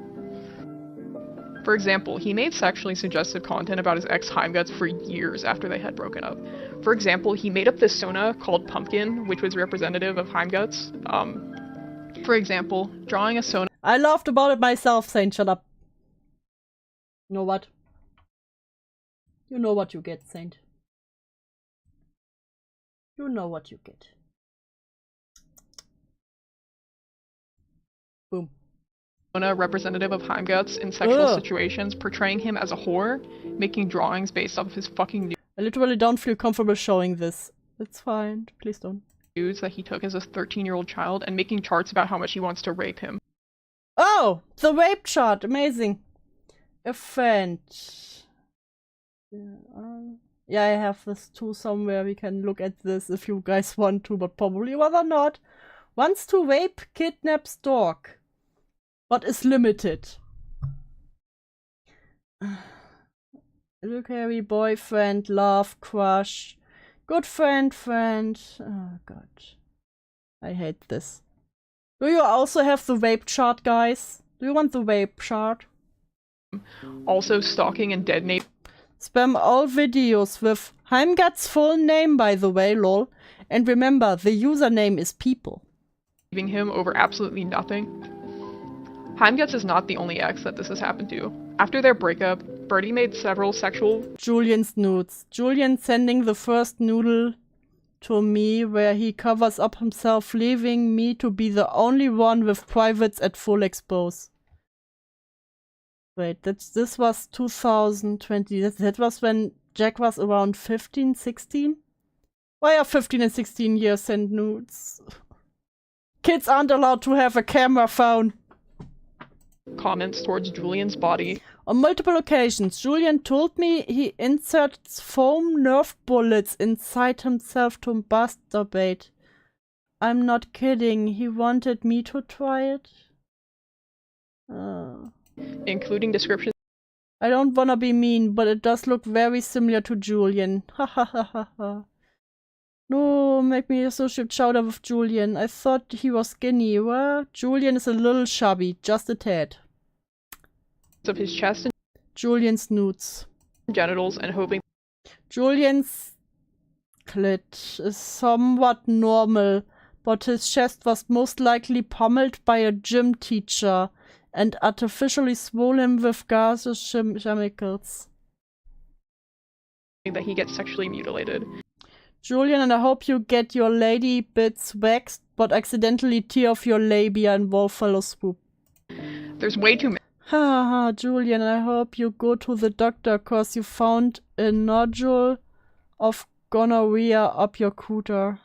For example, he made sexually suggestive content about his ex Heimguts for years after they had broken up. For example, he made up this Sona called Pumpkin, which was representative of Heimguts. For example, drawing a Sona. I laughed about it myself, Saint. Shut up. You know what? You know what you get, Saint. You know what you get. Boom. Sona, representative of Heimguts in sexual situations, portraying him as a whore, making drawings based off of his fucking I literally don't feel comfortable showing this. It's fine. Please don't. Nudes that he took as a 13-year-old child and making charts about how much he wants to rape him. Oh! The rape chart! Amazing! A friend. Yeah, I have this too somewhere. We can look at this if you guys want to, but probably rather not. Wants to rape, kidnap, stalk. But is limited. Look, Harry, boyfriend, love, crush. Good friend, friend. Oh god. I hate this. Do you also have the rape chart, guys? Do you want the rape chart? Also stalking and detonate. Spam all videos with Heimguts' full name, by the way, lol. And remember, the username is people. Leaving him over absolutely nothing. Heimguts is not the only ex that this has happened to. After their breakup, Birdie made several sexual Julian's nudes. Julian sending the first noodle to me where he covers up himself, leaving me to be the only one with privates at full expose. Wait, this was 2020. That was when Jack was around 15, 16? Why are 15 and 16 years send nudes? Kids aren't allowed to have a camera phone. Comments towards Julian's body. On multiple occasions, Julian told me he inserts foam nerve bullets inside himself to masturbate. I'm not kidding, he wanted me to try it. Including descriptions. I don't wanna be mean, but it does look very similar to Julian. Ha ha ha ha ha. No, make me associate Chowder with Julian. I thought he was skinny. Well, Julian is a little chubby, just a tad. Of his chest and Julian's nudes. Genitals and hoping. Julian's clit is somewhat normal, but his chest was most likely pummeled by a gym teacher and artificially swollen with gaseous chemicals. That he gets sexually mutilated. Julian, and I hope you get your lady bits waxed, but accidentally tear off your labia in Wallfellow swoop. There's way too many. Haha, Julian, I hope you go to the doctor cause you found a nodule of gonorrhea up your cooter.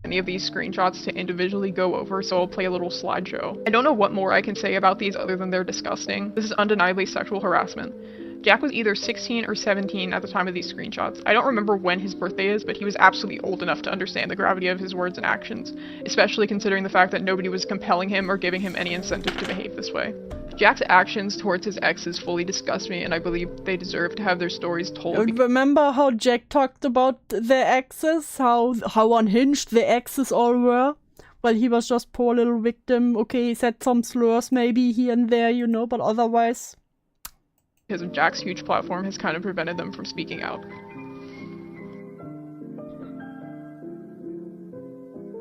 Any of these screenshots to individually go over, so I'll play a little slideshow. I don't know what more I can say about these other than they're disgusting. This is undeniably sexual harassment. Jack was either 16 or 17 at the time of these screenshots. I don't remember when his birthday is, but he was absolutely old enough to understand the gravity of his words and actions, especially considering the fact that nobody was compelling him or giving him any incentive to behave this way. Jack's actions towards his exes fully disgust me, and I believe they deserve to have their stories told. Remember how Jack talked about their exes? How unhinged the exes all were? Well, he was just poor little victim. Okay, he said some slurs maybe here and there, you know, but otherwise... Because of Jack's huge platform has kind of prevented them from speaking out.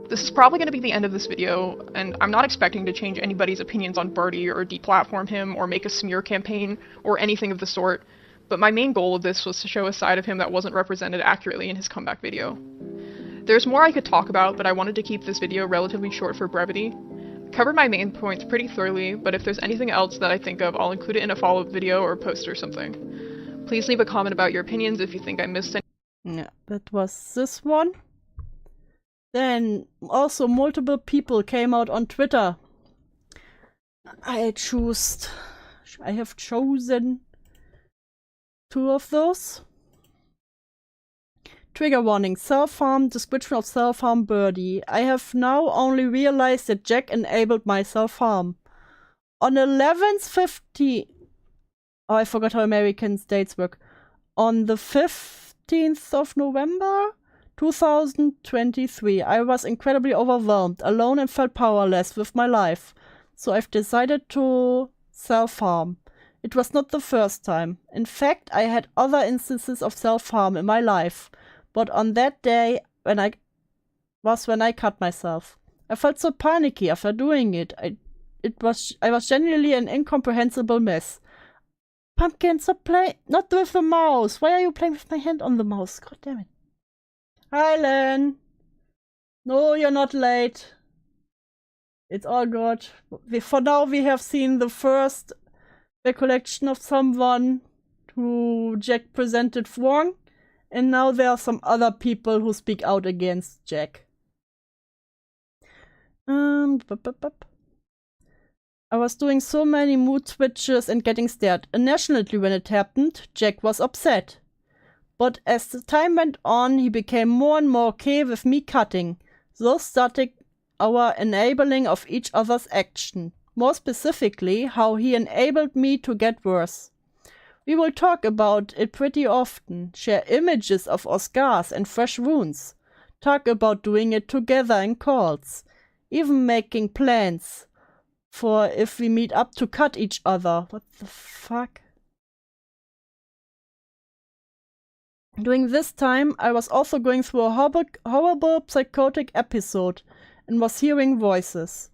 This is probably going to be the end of this video, and I'm not expecting to change anybody's opinions on Birdie or deplatform him or make a smear campaign or anything of the sort, but my main goal of this was to show a side of him that wasn't represented accurately in his comeback video. There's more I could talk about, but I wanted to keep this video relatively short for brevity. I covered my main points pretty thoroughly, but if there's anything else that I think of, I'll include it in a follow-up video or post or something. Please leave a comment about your opinions if you think I missed any. Yeah, that was this one. Then also multiple people came out on Twitter. I have chosen 2 of those. Trigger warning, self-harm, description of self-harm Birdie. I have now only realized that Jack enabled my self-harm. On 11/15... Oh, I forgot how American dates work. On the 15th of November 2023, I was incredibly overwhelmed, alone and felt powerless with my life. So I've decided to self-harm. It was not the first time. In fact, I had other instances of self-harm in my life. But on that day, when I cut myself. I felt so panicky after doing it. I was genuinely an incomprehensible mess. Pumpkin, stop playing. Not with the mouse. Why are you playing with my hand on the mouse? God damn it. Hi, Len. No, you're not late. It's all good. For now, we have seen the first recollection of someone who Jack presented wrong. And now there are some other people who speak out against Jack. I was doing so many mood switches and getting stared. Initially, when it happened, Jack was upset. But as the time went on, he became more and more okay with me cutting, thus starting our enabling of each other's action. More specifically, how he enabled me to get worse. We will talk about it pretty often, share images of our scars and fresh wounds, talk about doing it together in calls, even making plans for if we meet up to cut each other. What the fuck? During this time, I was also going through a horrible psychotic episode and was hearing voices.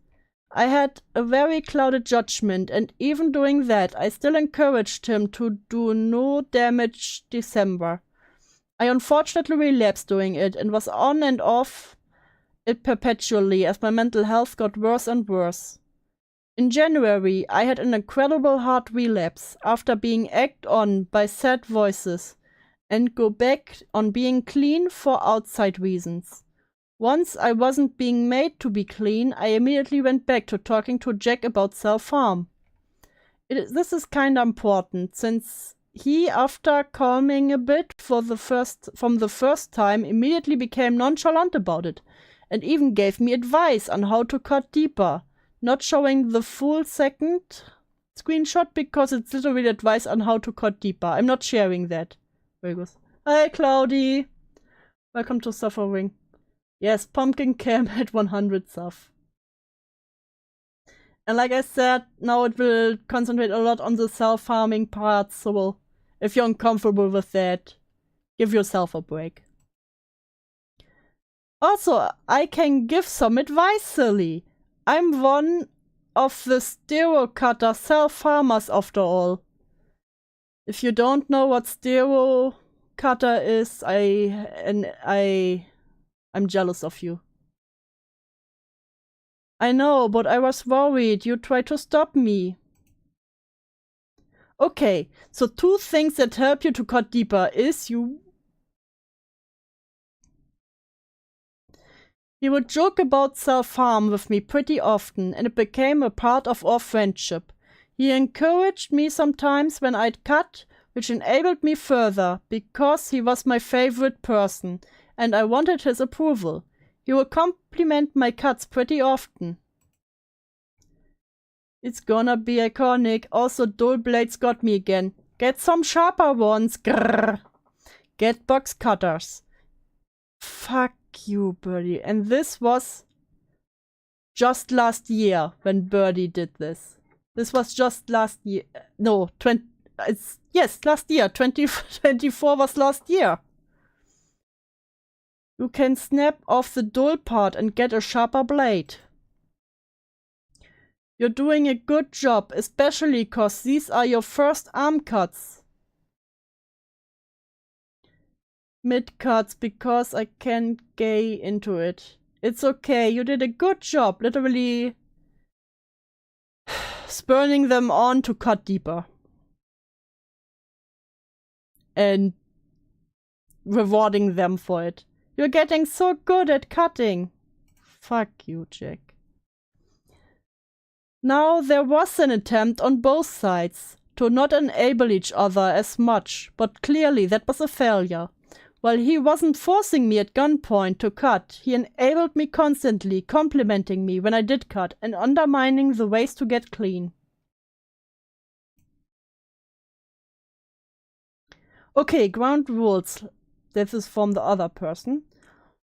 I had a very clouded judgment, and even doing that, I still encouraged him to do no damage December. I unfortunately relapsed doing it and was on and off it perpetually as my mental health got worse and worse. In January, I had an incredible hard relapse after being egged on by sad voices and go back on being clean for outside reasons. Once I wasn't being made to be clean, I immediately went back to talking to Jack about self-harm. This is kinda important, since he, after calming a bit from the first time, immediately became nonchalant about it, and even gave me advice on how to cut deeper, not showing the full second screenshot because it's literally advice on how to cut deeper. I'm not sharing that. Very good. Hi, Cloudy! Welcome to Suffering. Yes, Pumpkin Cam at 100 suf. And like I said, now it will concentrate a lot on the self-harming parts, so if you're uncomfortable with that, give yourself a break. Also, I can give some advice, silly. I'm one of the stero cutter self-harmers after all. If you don't know what stero cutter is, I'm jealous of you. I know, but I was worried. You tried to stop me. Okay, so 2 things that help you to cut deeper is you would joke about self-harm with me pretty often, and it became a part of our friendship. He encouraged me sometimes when I'd cut, which enabled me further, because he was my favorite person, and I wanted his approval. He would compliment my cuts pretty often. It's gonna be iconic. Also, dull blades got me again. Get some sharper ones. Grrr. Get box cutters. Fuck you, Birdie. And this was just last year when Birdie did this. This was just last year. No, last year. 2024 was last year. You can snap off the dull part and get a sharper blade. You're doing a good job, especially cause these are your first arm cuts. Mid cuts, because I can't gay into it. It's okay, you did a good job, literally spurning them on to cut deeper. And rewarding them for it. You're getting so good at cutting. Fuck you, Jack. Now, there was an attempt on both sides to not enable each other as much, but clearly that was a failure. While he wasn't forcing me at gunpoint to cut, he enabled me constantly, complimenting me when I did cut and undermining the ways to get clean. Okay, ground rules. This is from the other person.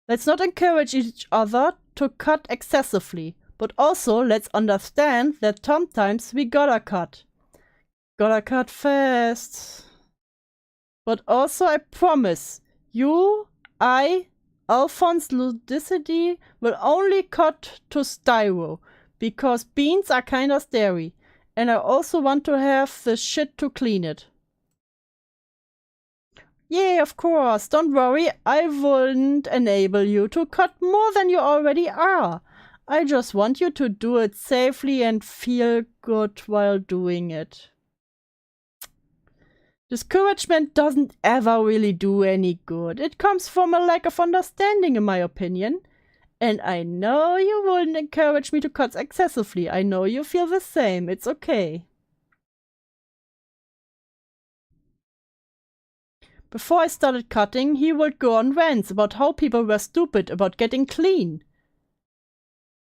Let's not encourage each other to cut excessively, but also let's understand that sometimes we gotta cut. Gotta cut fast. But also I promise, you, I, Alphonse Ludicity will only cut to styro, because beans are kinda stary, and I also want to have the shit to clean it. Yeah, of course, don't worry, I wouldn't enable you to cut more than you already are. I just want you to do it safely and feel good while doing it. Discouragement doesn't ever really do any good. It comes from a lack of understanding, in my opinion. And I know you wouldn't encourage me to cut excessively. I know you feel the same. It's okay. Before I started cutting, he would go on rants about how people were stupid about getting clean.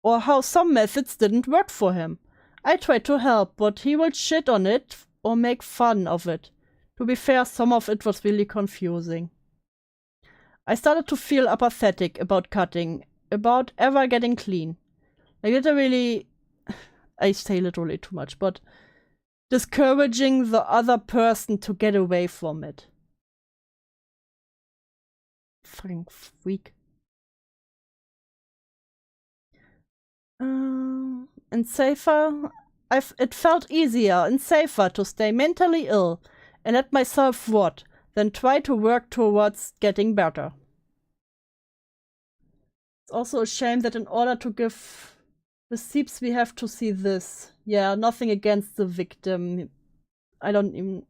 Or how some methods didn't work for him. I tried to help, but he would shit on it or make fun of it. To be fair, some of it was really confusing. I started to feel apathetic about cutting, about ever getting clean. Like literally, I say literally too much, but discouraging the other person to get away from it. Fucking freak. And safer, it felt easier and safer to stay mentally ill and let myself rot than try to work towards getting better. It's also a shame that in order to give receipts we have to see this. Yeah, nothing against the victim. I don't even...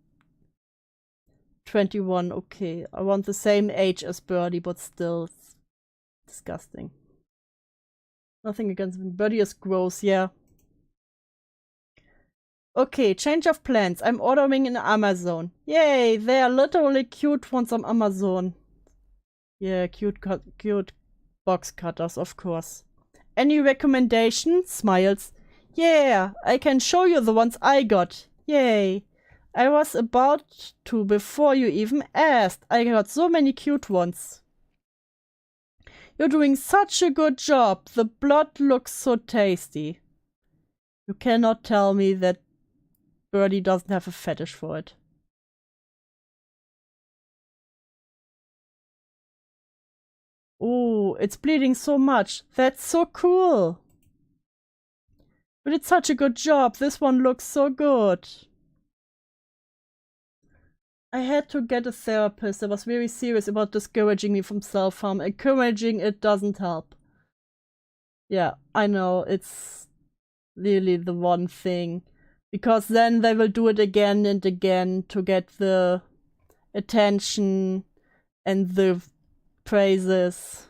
21, okay. I want the same age as Birdie, but still, it's disgusting. Nothing against him. Birdie is gross, yeah. Okay, change of plans. I'm ordering in Amazon. Yay, they are literally cute ones on Amazon. Yeah, cute box cutters, of course. Any recommendations? Smiles. Yeah, I can show you the ones I got. Yay. I was about to before you even asked. I got so many cute ones. You're doing such a good job. The blood looks so tasty. You cannot tell me that Birdie doesn't have a fetish for it. Oh, it's bleeding so much. That's so cool. But it's such a good job. This one looks so good. I had to get a therapist that was very serious about discouraging me from self-harm. Encouraging it doesn't help. Yeah, I know. It's really the one thing. Because then they will do it again and again to get the attention and the praises.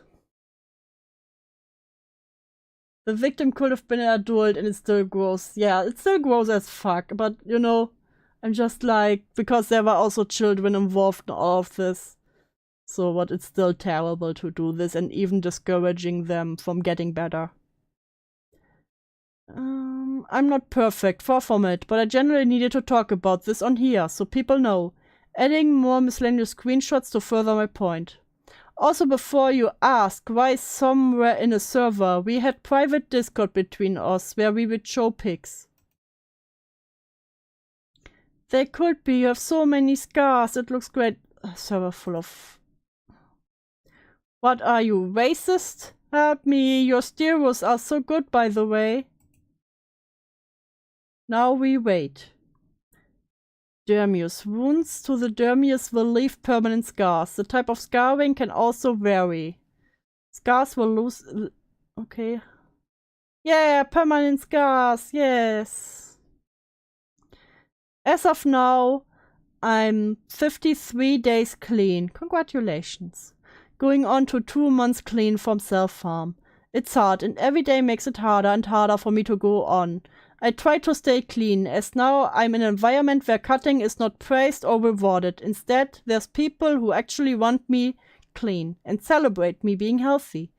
The victim could have been an adult and it's still gross. Yeah, it's still gross as fuck. But, you know, I'm just like, because there were also children involved in all of this. So, but it's still terrible to do this and even discouraging them from getting better. I'm not perfect, far from it, but I generally needed to talk about this on here, so people know. Adding more miscellaneous screenshots to further my point. Also, before you ask why somewhere in a server, we had private Discord between us where we would show pics. They could be, you have so many scars, it looks great. A server full of... What are you, racist? Help me, your steros are so good, by the way. Now we wait. Dermis. Wounds to the dermis will leave permanent scars. The type of scarring can also vary. Scars will lose... Okay. Yeah, permanent scars, yes. As of now, I'm 53 days clean. Congratulations. going on to 2 months clean from self-harm. It's hard, and every day makes it harder and harder for me to go on. I try to stay clean, as now I'm in an environment where cutting is not praised or rewarded. Instead, there's people who actually want me clean and celebrate me being healthy.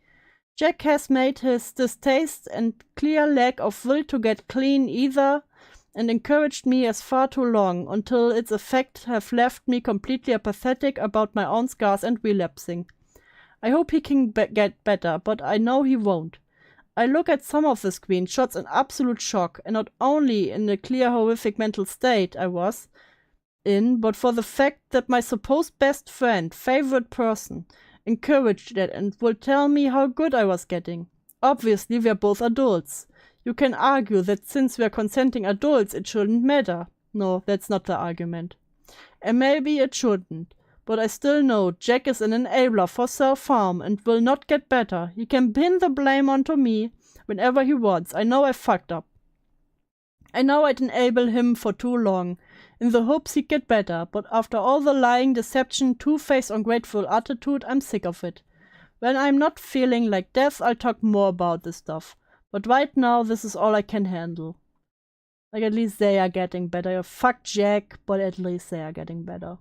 Jack has made his distaste and clear lack of will to get clean either and encouraged me as far too long, until its effects have left me completely apathetic about my own scars and relapsing. I hope he can get better, but I know he won't. I look at some of the screenshots in absolute shock, and not only in the clear horrific mental state I was in, but for the fact that my supposed best friend, favorite person, encouraged it and would tell me how good I was getting. Obviously, we're both adults. You can argue that since we're consenting adults, it shouldn't matter. No, that's not the argument. And maybe it shouldn't. But I still know Jack is an enabler for self-harm and will not get better. He can pin the blame onto me whenever he wants. I know I fucked up. I know I'd enable him for too long, in the hopes he'd get better, but after all the lying, deception, two-faced, ungrateful attitude, I'm sick of it. When I'm not feeling like death, I'll talk more about this stuff. But right now, this is all I can handle. Like, at least they are getting better. Fuck Jack, but at least they are getting better.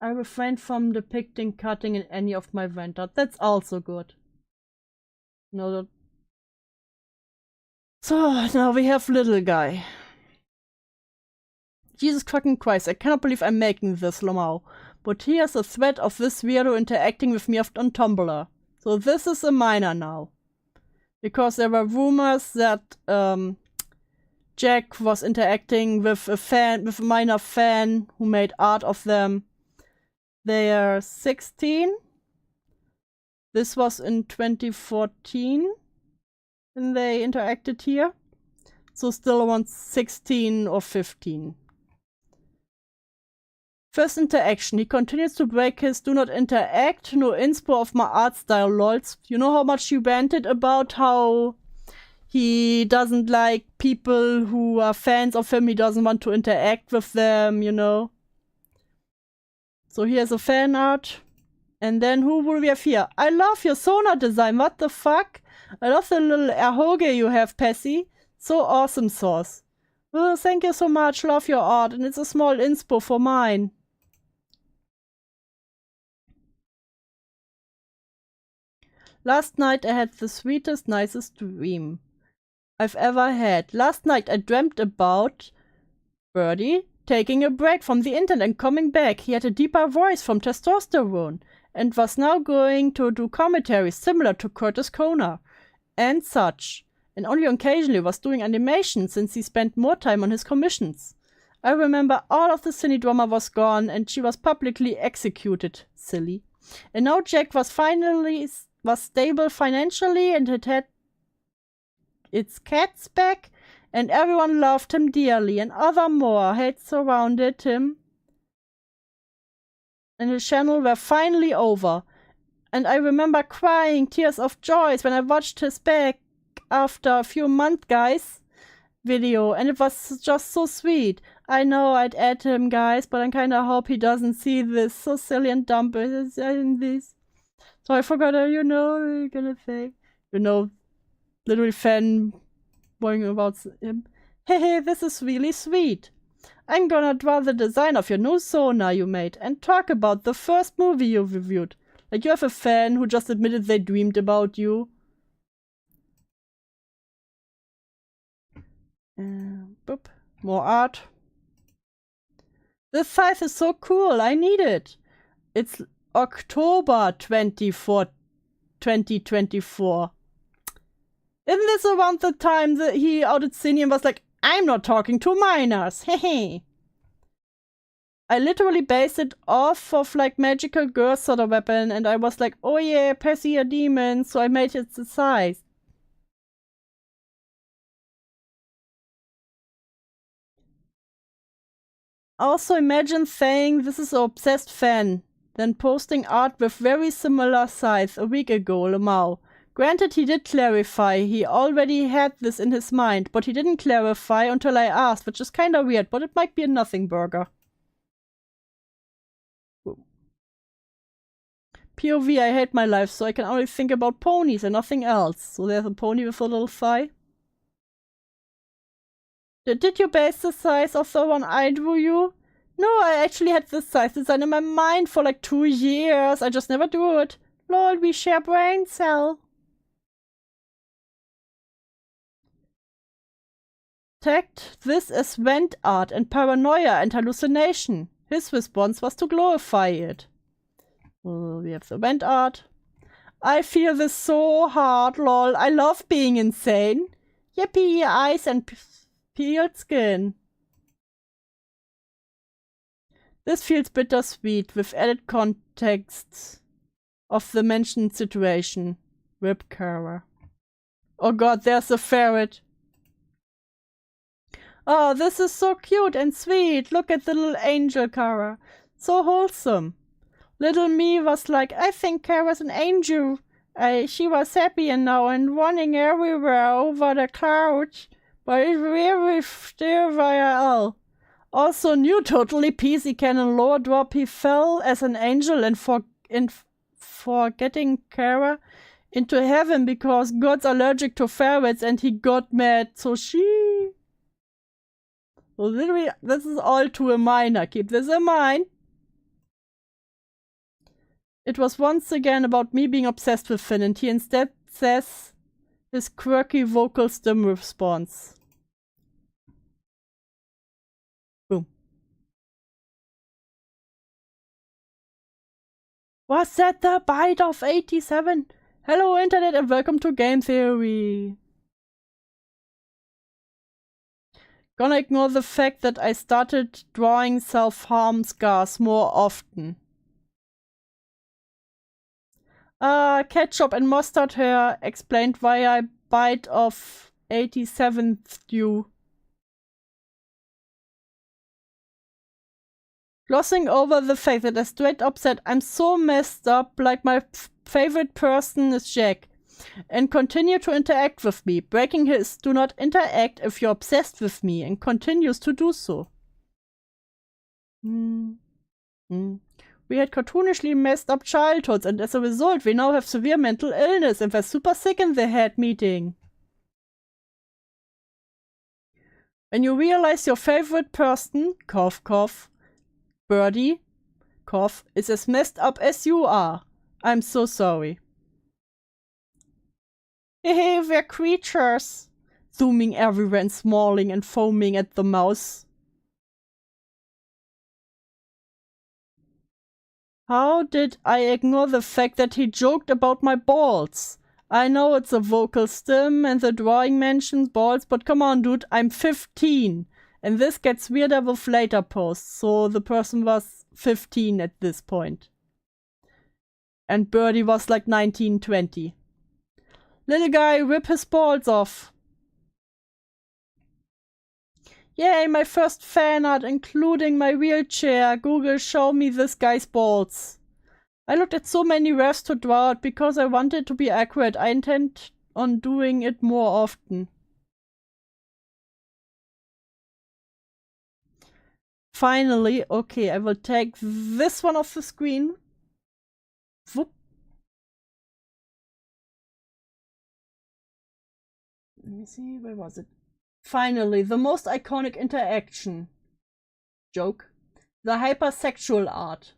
I refrained from depicting cutting in any of my renters. That's also good. No. So, now we have little guy. Jesus fucking Christ, I cannot believe I'm making this, Lomao. But here's a thread of this weirdo interacting with me on Tumblr. So this is a minor now. Because there were rumors that Jack was interacting with a minor fan who made art of them. They are 16. This was in 2014 when they interacted here. So still around 16 or 15. First interaction. He continues to break his do not interact, no inspo of my art style lols. You know how much he ranted about how he doesn't like people who are fans of him, he doesn't want to interact with them, you know. So here's a fan art. And then who will we have here? I love your Sona design, what the fuck? I love the little ahoge you have, Pessy. So awesome sauce. Oh, thank you so much, love your art, and it's a small inspo for mine. Last night I had the sweetest, nicest dream I've ever had. Last night I dreamt about Birdie taking a break from the internet and coming back. He had a deeper voice from testosterone and was now going to do commentary similar to Curtis Kona and such. And only occasionally was doing animation since he spent more time on his commissions. I remember all of the cine drama was gone and she was publicly executed. Silly. And now Jack was stable financially and it had its cats back and everyone loved him dearly and other more hate surrounded him and his channel were finally over. And I remember crying tears of joy when I watched his back after a few months, guys, video, and it was just so sweet. I know I'd add him, guys, but I kinda hope he doesn't see this. So silly and dumb in this. So I forgot, you know, what I'm gonna say. You know, literally fanboying about him. Hey, this is really sweet. I'm gonna draw the design of your new Sona you made and talk about the first movie you reviewed. Like, you have a fan who just admitted they dreamed about you. Boop. More art. This size is so cool. I need it. It's October 24, 2024. Isn't this around the time that he outed Cindy and was like, I'm not talking to minors. Hehe. I literally based it off of like magical girl sort of weapon and I was like, oh yeah, Percy a demon, so I made it the size. Also imagine saying this is an obsessed fan, then posting art with very similar size a week ago, Lamau. Granted, he did clarify he already had this in his mind, but he didn't clarify until I asked, which is kinda weird, but it might be a nothing burger. POV, I hate my life, so I can only think about ponies and nothing else. So there's a pony with a little thigh. Did you base the size of the one I drew you? No, I actually had this size design in my mind for like 2 years. I just never do it. Lol, we share brain cell. Tagged this as vent art and paranoia and hallucination. His response was to glorify it. We have the vent art. I feel this so hard, lol. I love being insane. Yippee, eyes and peeled skin. This feels bittersweet with added context of the mentioned situation. Rip Kara. Oh god, there's a ferret. Oh, this is so cute and sweet. Look at the little angel, Kara. So wholesome. Little me was like, I think Kara's an angel. She was happy and now and running everywhere over the clouds. But it's really still VRL. Also new totally peasy canon lore drop. He fell as an angel and for getting Kara into heaven because God's allergic to ferrets and he got mad. So literally, this is all to a minor. Keep this in mind. It was once again about me being obsessed with Finn, and he instead says his quirky vocal stem response. Boom. Was that the bite of 87? Hello internet and welcome to Game Theory. Gonna ignore the fact that I started drawing self-harm scars more often. Ketchup and mustard hair explained why I bite of 87th due. Glossing over the fact that I straight up said I'm so messed up, like my favorite person is Jack. And continue to interact with me, breaking his do not interact if you're obsessed with me, and continues to do so. We had cartoonishly messed up childhoods, and as a result we now have severe mental illness and we're super sick in the head meeting. When you realize your favorite person, cough cough, Birdie, cough, is as messed up as you are. I'm so sorry. Hey, we're creatures! Zooming everywhere and smiling and foaming at the mouse. How did I ignore the fact that he joked about my balls? I know it's a vocal stim and the drawing mentions balls, but come on dude, I'm 15. And this gets weirder with later posts, so the person was 15 at this point. And Birdie was like 19, 20. Little guy, rip his balls off. Yay, my first fan art, including my wheelchair. Google, show me this guy's balls. I looked at so many refs to draw it because I wanted to be accurate. I intend on doing it more often. Finally, okay, I will take this one off the screen. Whoop. Let me see, where was it? Finally, the most iconic interaction. Joke. The hypersexual art.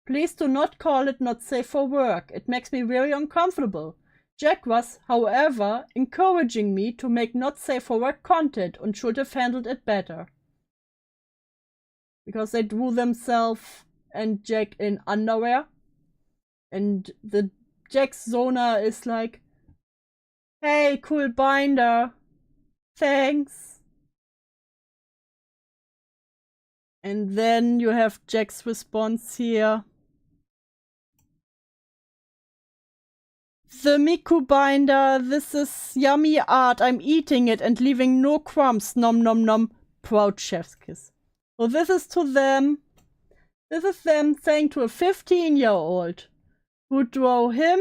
Please do not call it not safe for work. It makes me very uncomfortable. Jack was, however, encouraging me to make not safe for work content and should have handled it better. Because they drew themselves and Jack in underwear. And the Jack's Zona is like, hey, cool binder. Thanks. And then you have Jack's response here. The Miku binder, this is yummy art. I'm eating it and leaving no crumbs. Nom nom nom. Proud chef's kiss. So this is to them. This is them saying to a 15-year-old who drew him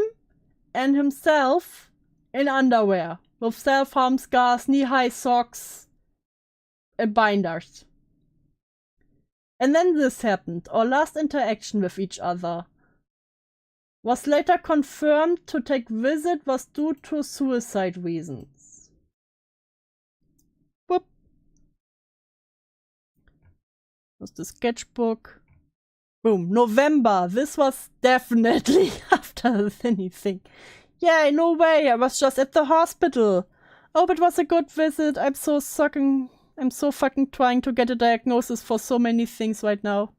and himself in underwear with self-harm scars, knee-high socks, and binders. And then this happened, our last interaction with each other. Was later confirmed to take visit was due to suicide reasons. Whoop. Was the sketchbook. Boom. November. This was definitely after anything. Yay, no way. I was just at the hospital. Oh, but it was a good visit. I'm so fucking trying to get a diagnosis for so many things right now.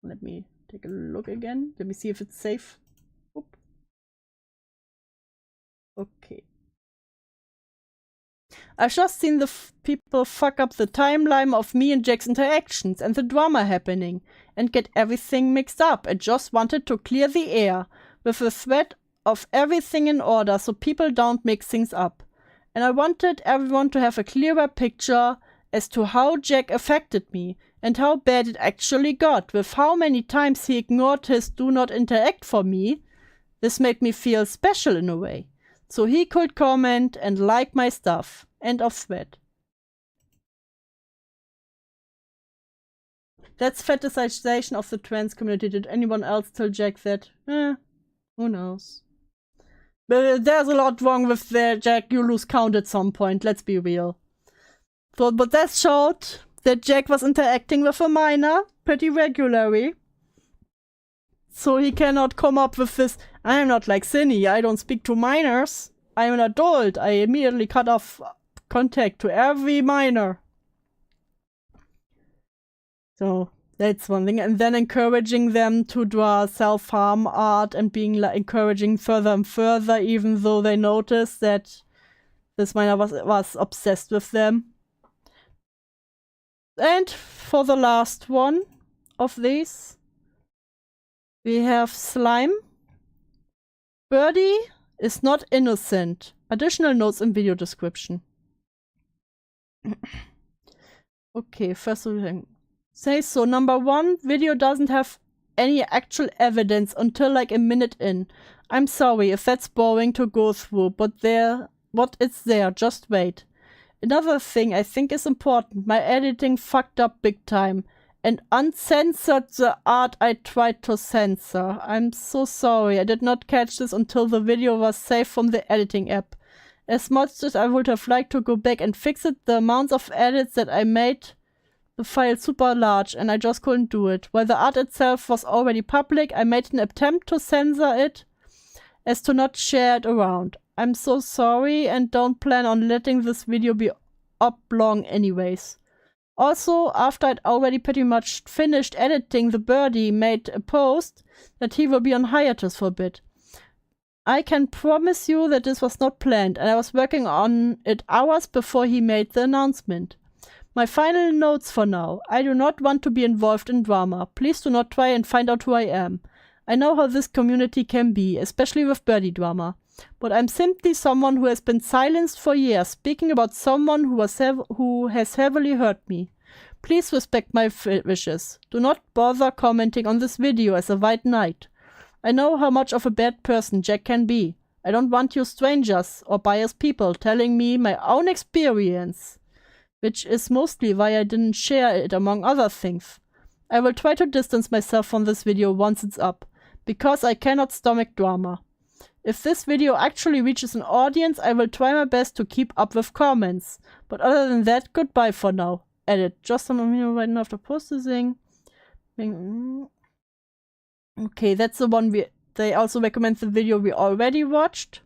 Let me take a look again. Let me see if it's safe. Oop. Okay. I've just seen the people fuck up the timeline of me and Jack's interactions and the drama happening and get everything mixed up. I just wanted to clear the air with the threat of everything in order so people don't mix things up. And I wanted everyone to have a clearer picture as to how Jack affected me and how bad it actually got, with how many times he ignored his do not interact for me. This made me feel special in a way. So he could comment and like my stuff. End of thread. That's fetishization of the trans community. Did anyone else tell Jack that? Who knows? But there's a lot wrong with the Jack. You lose count at some point. Let's be real. So, but that showed that Jack was interacting with a minor pretty regularly. So he cannot come up with this, I'm not like Cindy, I don't speak to minors. I'm an adult. I immediately cut off contact to every minor. So that's one thing. And then encouraging them to draw self-harm art and being like encouraging further and further, even though they noticed that this minor was obsessed with them. And for the last one of these, we have slime. Birdie is not innocent. Additional notes in video description. Okay, first thing. Say so. Number 1, video doesn't have any actual evidence until like a minute in. I'm sorry if that's boring to go through, but it's there, just wait. Another thing I think is important, my editing fucked up big time and uncensored the art I tried to censor. I'm so sorry, I did not catch this until the video was saved from the editing app. As much as I would have liked to go back and fix it, the amounts of edits that I made the file super large and I just couldn't do it. While the art itself was already public, I made an attempt to censor it as to not share it around. I'm so sorry and don't plan on letting this video be up long anyways. Also, after I'd already pretty much finished editing, the Birdie made a post that he will be on hiatus for a bit. I can promise you that this was not planned and I was working on it hours before he made the announcement. My final notes for now. I do not want to be involved in drama. Please do not try and find out who I am. I know how this community can be, especially with Birdie drama. But I'm simply someone who has been silenced for years, speaking about someone who has heavily hurt me. Please respect my wishes. Do not bother commenting on this video as a white knight. I know how much of a bad person Jack can be. I don't want you strangers or biased people telling me my own experience, which is mostly why I didn't share it among other things. I will try to distance myself from this video once it's up, because I cannot stomach drama. If this video actually reaches an audience, I will try my best to keep up with comments. But other than that, goodbye for now. Edit. Just some minute right now after processing. Okay, that's the one they also recommend the video we already watched.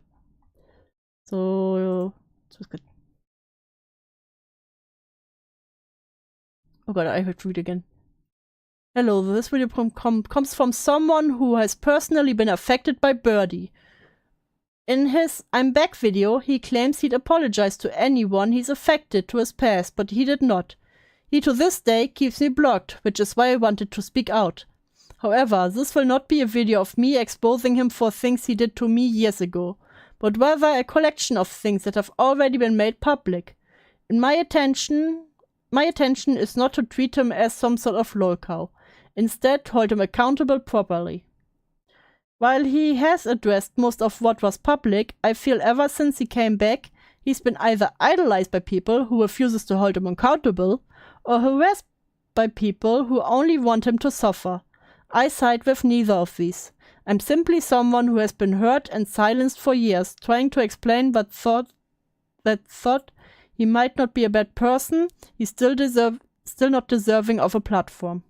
So, that's good. Oh god, I have to read again. Hello, this video comes from someone who has personally been affected by Birdie. In his I'm Back video, he claims he'd apologize to anyone he's affected to his past, but he did not. He to this day keeps me blocked, which is why I wanted to speak out. However, this will not be a video of me exposing him for things he did to me years ago, but rather a collection of things that have already been made public. My attention is not to treat him as some sort of lolcow. Instead, hold him accountable properly. While he has addressed most of what was public, I feel ever since he came back, he's been either idolized by people who refuses to hold him accountable, or harassed by people who only want him to suffer. I side with neither of these. I'm simply someone who has been hurt and silenced for years, trying to explain but thought he might not be a bad person, he's still not deserving of a platform.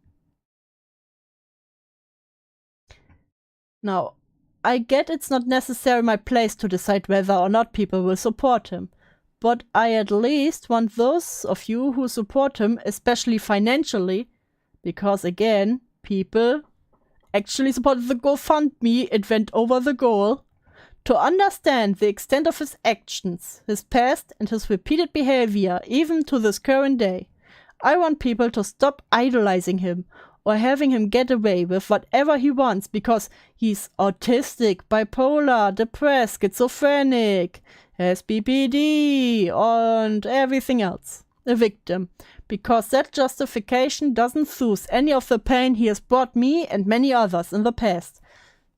Now, I get it's not necessarily my place to decide whether or not people will support him, but I at least want those of you who support him, especially financially, because again, people actually supported the GoFundMe, it went over the goal, to understand the extent of his actions, his past, and his repeated behavior, even to this current day. I want people to stop idolizing him, or having him get away with whatever he wants because he's autistic, bipolar, depressed, schizophrenic, has BPD, and everything else. A victim. Because that justification doesn't soothe any of the pain he has brought me and many others in the past.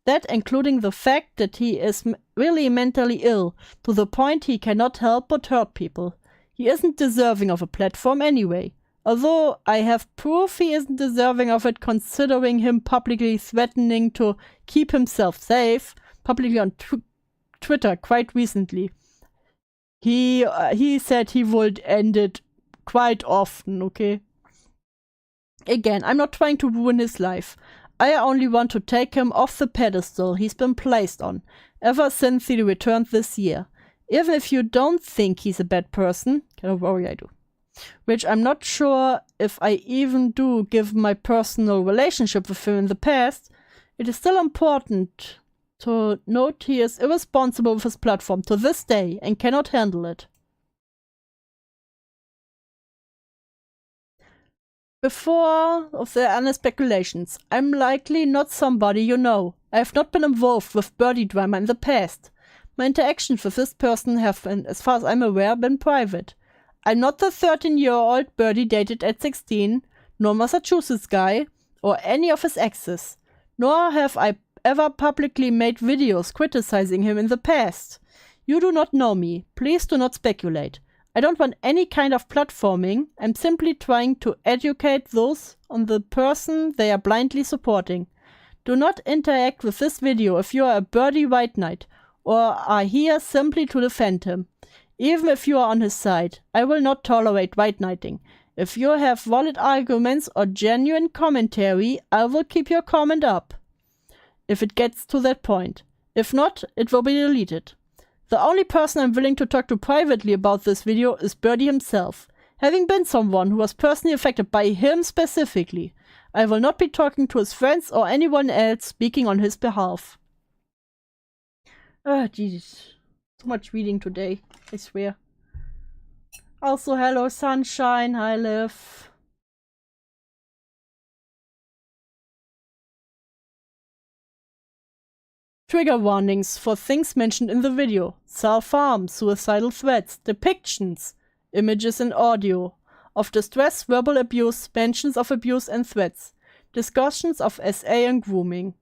That including the fact that he is really mentally ill, to the point he cannot help but hurt people. He isn't deserving of a platform anyway. Although I have proof he isn't deserving of it, considering him publicly threatening to keep himself safe, publicly on Twitter quite recently. He said he would end it quite often, okay? Again, I'm not trying to ruin his life. I only want to take him off the pedestal he's been placed on, ever since he returned this year. Even if you don't think he's a bad person, don't worry, I do. Which I'm not sure if I even do, given my personal relationship with him in the past, it is still important to note he is irresponsible with his platform to this day and cannot handle it. Before of there are any speculations, I'm likely not somebody you know. I have not been involved with Birdie drama in the past. My interactions with this person have, as far as I'm aware, been private. I'm not the 13-year-old Birdie dated at 16, nor Massachusetts guy, or any of his exes. Nor have I ever publicly made videos criticizing him in the past. You do not know me. Please do not speculate. I don't want any kind of platforming. I'm simply trying to educate those on the person they are blindly supporting. Do not interact with this video if you are a Birdie White Knight, or are here simply to defend him. Even if you are on his side, I will not tolerate white knighting. If you have valid arguments or genuine commentary, I will keep your comment up. If it gets to that point. If not, it will be deleted. The only person I'm willing to talk to privately about this video is Birdie himself. Having been someone who was personally affected by him specifically, I will not be talking to his friends or anyone else speaking on his behalf. Ah, Jesus. So much reading today, I swear. Also, hello Sunshine, hi Liv. Trigger warnings for things mentioned in the video. Self-harm, suicidal threats, depictions, images and audio of distress, verbal abuse, mentions of abuse and threats, discussions of SA and grooming,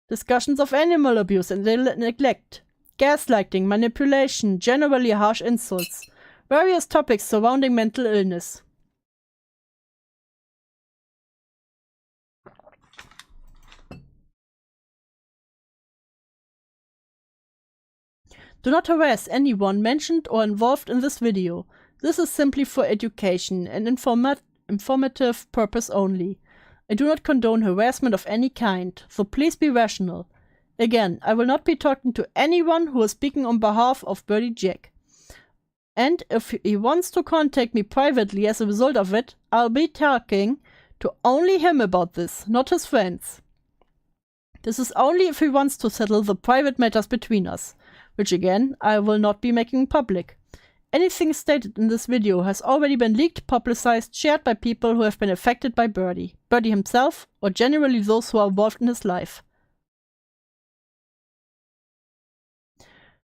discussions of animal abuse and neglect, gaslighting, manipulation, generally harsh insults, various topics surrounding mental illness. Do not harass anyone mentioned or involved in this video. This is simply for education and informative purpose only. I do not condone harassment of any kind, so please be rational. Again, I will not be talking to anyone who is speaking on behalf of Birdie Jack. And if he wants to contact me privately as a result of it, I'll be talking to only him about this, not his friends. This is only if he wants to settle the private matters between us, which again, I will not be making public. Anything stated in this video has already been leaked, publicized, shared by people who have been affected by Birdie himself, or generally those who are involved in his life.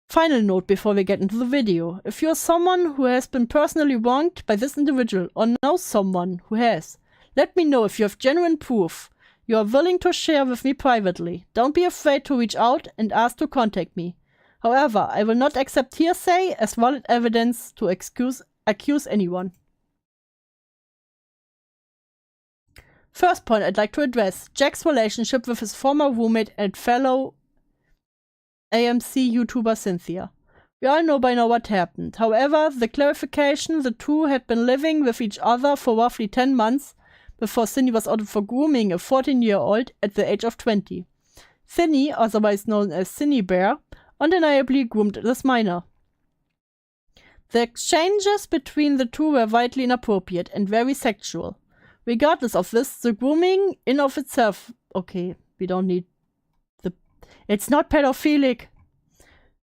Final note before we get into the video. If you are someone who has been personally wronged by this individual or knows someone who has, let me know if you have genuine proof you are willing to share with me privately. Don't be afraid to reach out and ask to contact me. However, I will not accept hearsay as valid evidence to accuse anyone. First point I'd like to address, Jack's relationship with his former roommate and fellow AMC YouTuber Cynthia. We all know by now what happened. However, the clarification, the two had been living with each other for roughly 10 months before Cindy was outed for grooming a 14-year-old at the age of 20. Cindy, otherwise known as Cindy Bear, undeniably groomed this minor. The exchanges between the two were widely inappropriate and very sexual. Regardless of this, the grooming in of itself... Okay, we don't need the... It's not pedophilic!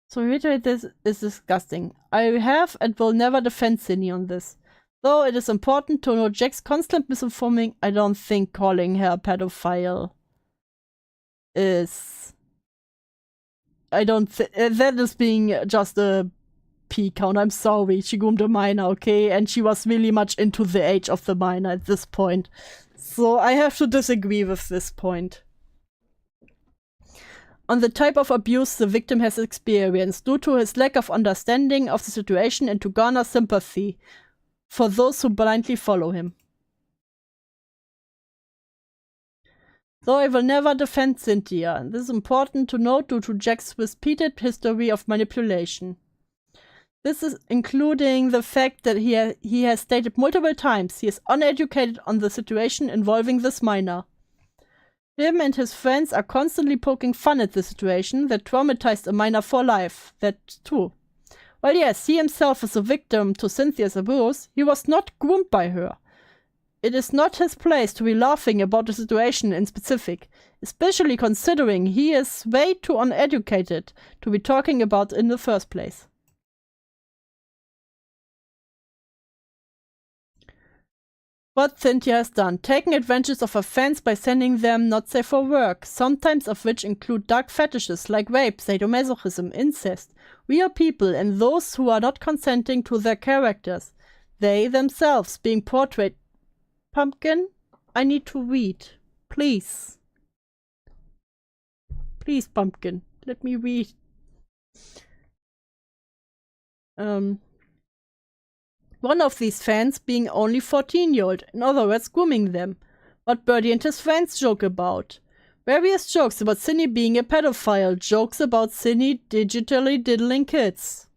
So reiterate this is disgusting. I have and will never defend Cindy on this. Though it is important to note Jack's constant misinforming, I don't think calling her a pedophile is... I don't think... that is being just a P count. I'm sorry. She groomed a minor, okay? And she was really much into the age of the minor at this point. So I have to disagree with this point. On the type of abuse the victim has experienced due to his lack of understanding of the situation and to garner sympathy for those who blindly follow him. Though I will never defend Cynthia, this is important to note due to Jack's repeated history of manipulation. This is including the fact that he has stated multiple times he is uneducated on the situation involving this minor. Him and his friends are constantly poking fun at the situation that traumatized a minor for life. That's true. While yes, he himself is a victim to Cynthia's abuse, he was not groomed by her. It is not his place to be laughing about the situation in specific, especially considering he is way too uneducated to be talking about in the first place. What Cynthia has done, taking advantage of her fans by sending them not safe for work, sometimes of which include dark fetishes like rape, sadomasochism, incest, real people and those who are not consenting to their characters, they themselves being portrayed. Pumpkin, I need to read. Please. Please, Pumpkin, let me read. One of these fans being only 14-year-old, in other words, grooming them. What Birdie and his friends joke about. Various jokes about Cindy being a pedophile, jokes about Cindy digitally diddling kids.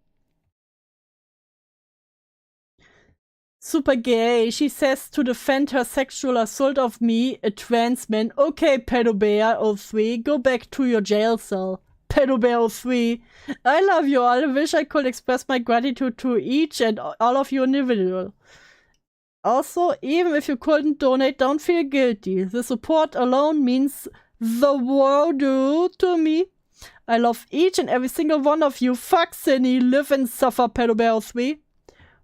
Super gay, she says to defend her sexual assault of me, a trans man. Okay, Pedobear 03, go back to your jail cell. Pedobear 03, I love you all. I wish I could express my gratitude to each and all of you individual. Also, even if you couldn't donate, don't feel guilty. The support alone means the world to me. I love each and every single one of you. Fuck Cindy, live and suffer, Pedobear 03.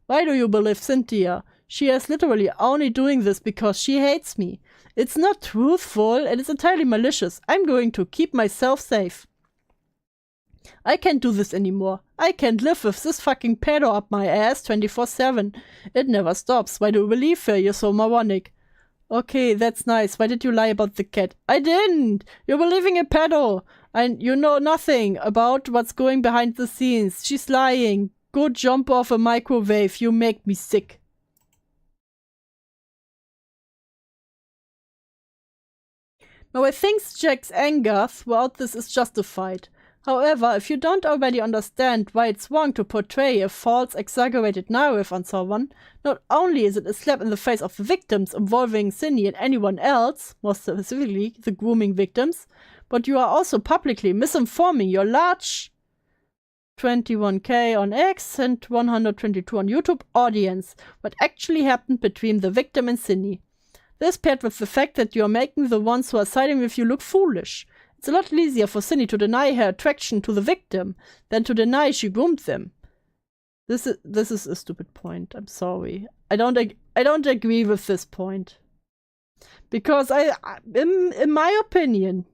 Why do you believe Cynthia? She is literally only doing this because she hates me. It's not truthful and it's entirely malicious. I'm going to keep myself safe. I can't do this anymore. I can't live with this fucking pedo up my ass 24/7. It never stops. Why do you believe her? You're so moronic. Okay, that's nice. Why did you lie about the cat? I didn't! You're believing a pedo! And you know nothing about what's going behind the scenes. She's lying. Go jump off a microwave. You make me sick. Now I think Jack's anger throughout this is justified. However, if you don't already understand why it's wrong to portray a false, exaggerated narrative on someone, not only is it a slap in the face of the victims involving Cindy and anyone else, more specifically the grooming victims, but you are also publicly misinforming your large 21k on X and 122 on YouTube audience what actually happened between the victim and Cindy. This paired with the fact that you are making the ones who are siding with you look foolish. It's a lot easier for Cindy to deny her attraction to the victim than to deny she groomed them. This is a stupid point. I'm sorry. I don't agree with this point. Because in my opinion,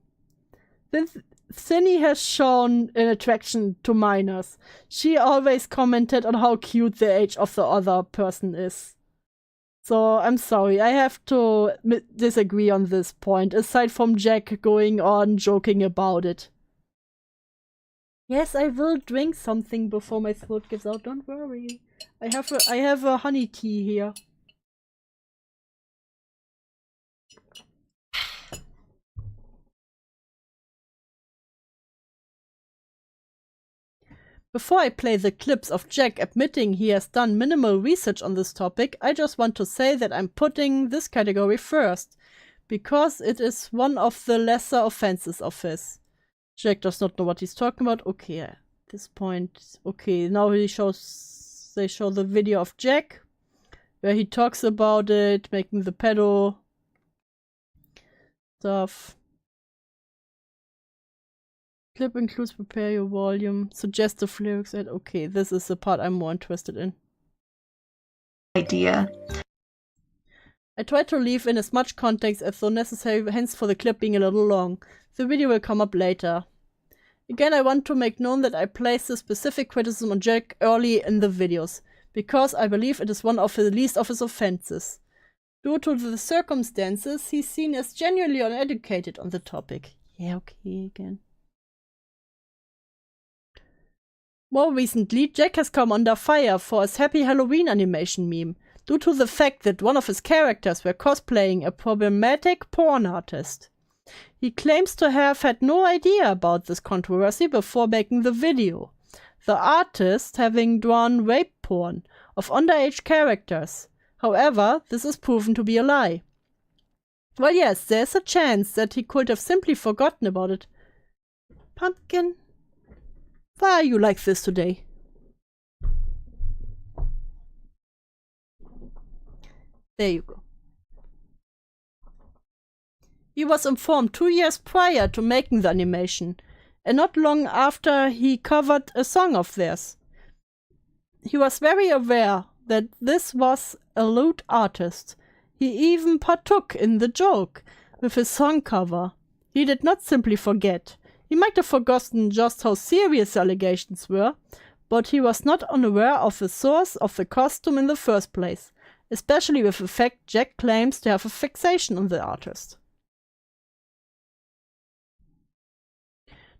Cindy has shown an attraction to minors. She always commented on how cute the age of the other person is. So, I'm sorry, I have to disagree on this point, aside from Jack going on joking about it. Yes, I will drink something before my throat gives out, don't worry. I have a honey tea here. Before I play the clips of Jack admitting he has done minimal research on this topic, I just want to say that I'm putting this category first, because it is one of the lesser offenses of his. Jack does not know what he's talking about. Okay, at this point, okay, now they show the video of Jack, where he talks about it, making the pedo stuff. Clip includes prepare your volume, suggestive lyrics, and okay, this is the part I'm more interested in. Idea. I try to leave in as much context as though necessary, hence for the clip being a little long. The video will come up later. Again, I want to make known that I place the specific criticism on Jack early in the videos, because I believe it is one of the least of his offenses. Due to the circumstances, he's seen as genuinely uneducated on the topic. Yeah, okay, again. More recently, Jack has come under fire for his Happy Halloween animation meme, due to the fact that one of his characters were cosplaying a problematic porn artist. He claims to have had no idea about this controversy before making the video, the artist having drawn rape porn of underage characters. However, this is proven to be a lie. Well, yes, there's a chance that he could have simply forgotten about it. Pumpkin, why are you like this today? There you go. He was informed 2 years prior to making the animation, and not long after he covered a song of theirs. He was very aware that this was a lewd artist. He even partook in the joke with his song cover. He did not simply forget. He might have forgotten just how serious the allegations were, but he was not unaware of the source of the costume in the first place, especially with the fact Jack claims to have a fixation on the artist.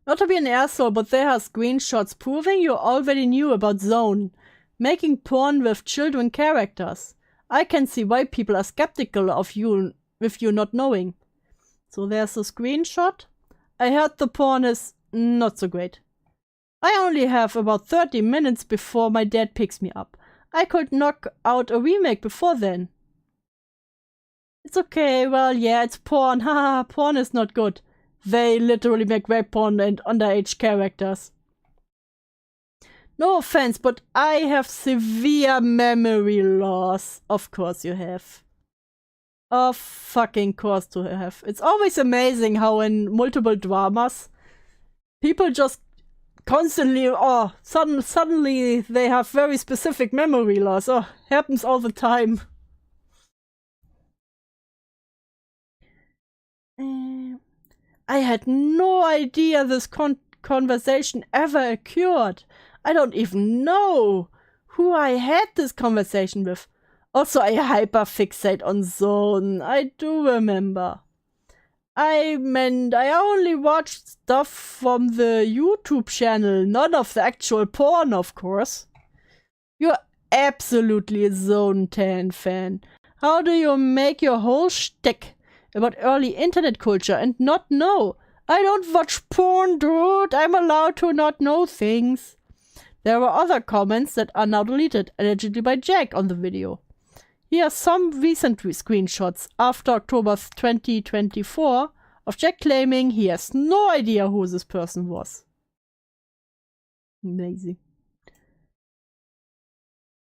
Not to be an asshole, but there are screenshots proving you already knew about Zone, making porn with children characters. I can see why people are skeptical of you with you not knowing. So there's a screenshot. I heard the porn is not so great. I only have about 30 minutes before my dad picks me up. I could knock out a remake before then. It's okay, well yeah, it's porn. Haha, porn is not good. They literally make rape porn and underage characters. No offense, but I have severe memory loss. Of course you have. Of fucking course to have. It's always amazing how in multiple dramas, people just constantly, suddenly they have very specific memory loss. Oh, happens all the time. I had no idea this conversation ever occurred. I don't even know who I had this conversation with. Also, I hyperfixate on Zone. I do remember. I meant I only watched stuff from the YouTube channel, not of the actual porn, of course. You're absolutely a Zone 10 fan. How do you make your whole shtick about early internet culture and not know? I don't watch porn, dude. I'm allowed to not know things. There were other comments that are now deleted, allegedly by Jack, on the video. Here are some recent screenshots after October 2024 of Jack claiming he has no idea who this person was. Amazing.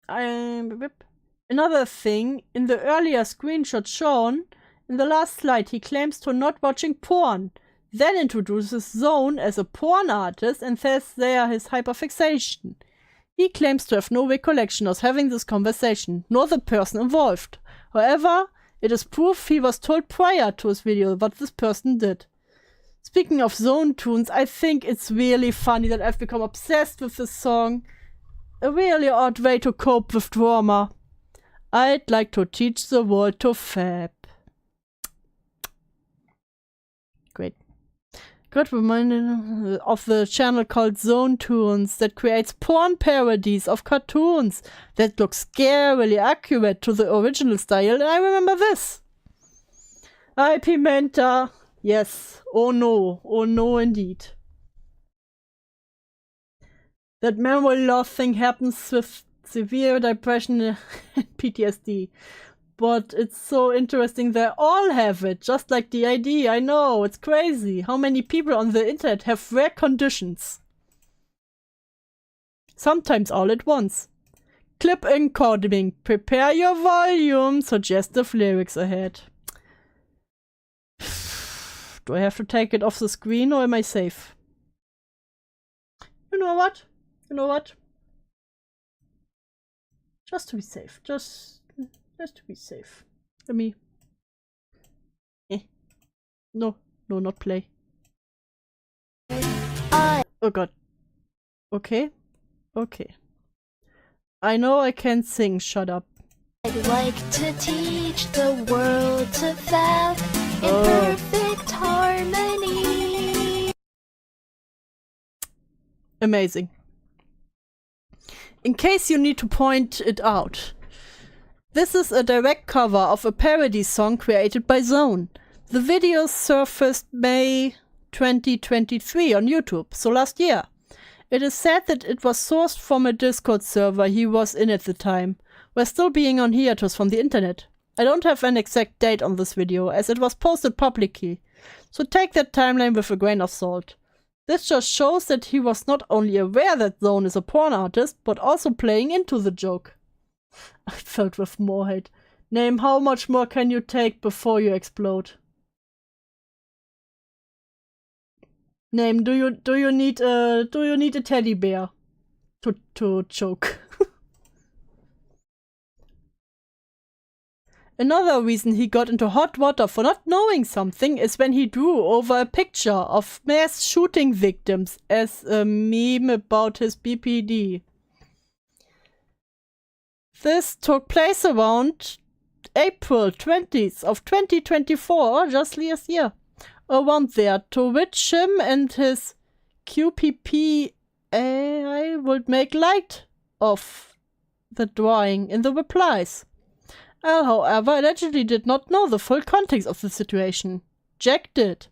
Another thing, in the earlier screenshot shown, in the last slide he claims to not watching porn, then introduces Zone as a porn artist and says they are his hyperfixation. He claims to have no recollection of having this conversation, nor the person involved. However, it is proof he was told prior to his video what this person did. Speaking of Zone tunes, I think it's really funny that I've become obsessed with this song. A really odd way to cope with trauma. I'd like to teach the world to fap. Great. Got reminded of the channel called Zone Tunes that creates porn parodies of cartoons that look scarily accurate to the original style, and I remember this. Hi, Pimenta. Yes. Oh no indeed. That memory loss thing happens with severe depression and PTSD. But it's so interesting they all have it, just like the ID. I know, it's crazy how many people on the internet have rare conditions. Sometimes all at once. Clip encoding. Prepare your volume. Suggestive lyrics ahead. Do I have to take it off the screen or am I safe? You know what? You know what? Just to be safe. Just to be safe. Let me... No, not play. Oh god. Okay. I know I can't sing, shut up. I'd like to teach the world to laugh in perfect harmony. Amazing. In case you need to point it out, this is a direct cover of a parody song created by Zone. The video surfaced May 2023 on YouTube, so last year. It is said that it was sourced from a Discord server he was in at the time. We're still being on hiatus from the internet. I don't have an exact date on this video, as it was posted publicly, so take that timeline with a grain of salt. This just shows that he was not only aware that Zone is a porn artist, but also playing into the joke. I felt with more hate. Name, how much more can you take before you explode? Name, do you need a teddy bear to choke? Another reason he got into hot water for not knowing something is when he drew over a picture of mass shooting victims as a meme about his BPD. This took place around April 20th of 2024, just last year. Around there, to which him and his QPP AI would make light of the drawing in the replies. Al, however, allegedly did not know the full context of the situation. Jack did.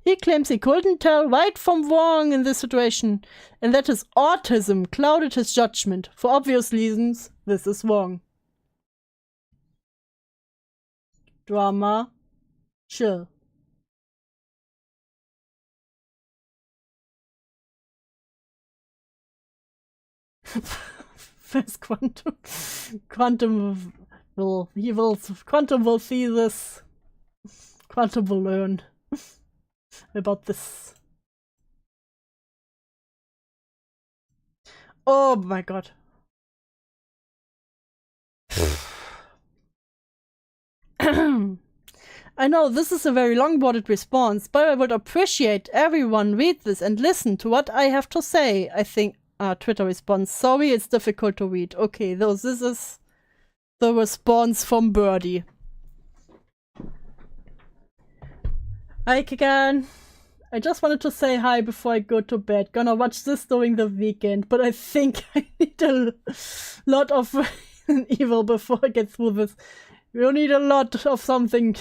He claims he couldn't tell right from wrong in this situation, and that his autism clouded his judgment. For obvious reasons, this is wrong. Drama. Chill. First Quantum will see this. Quantum will learn about this. Oh my god. I know this is a very long-worded response, but I would appreciate everyone read this and listen to what I have to say. I think Twitter response. Sorry, it's difficult to read. Okay, this is the response from Birdie. Hi, Kitten. I just wanted to say hi before I go to bed. Gonna watch this during the weekend, but I think I need a lot of evil before I get through this. You need a lot of something.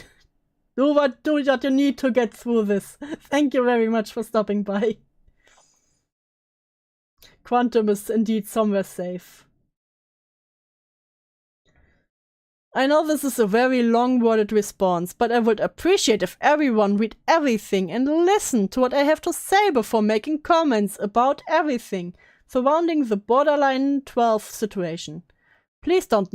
Do what you need to get through this. Thank you very much for stopping by. Quantum is indeed somewhere safe. I know this is a very long-worded response, but I would appreciate if everyone read everything and listen to what I have to say before making comments about everything surrounding the borderline 12 situation. Please don't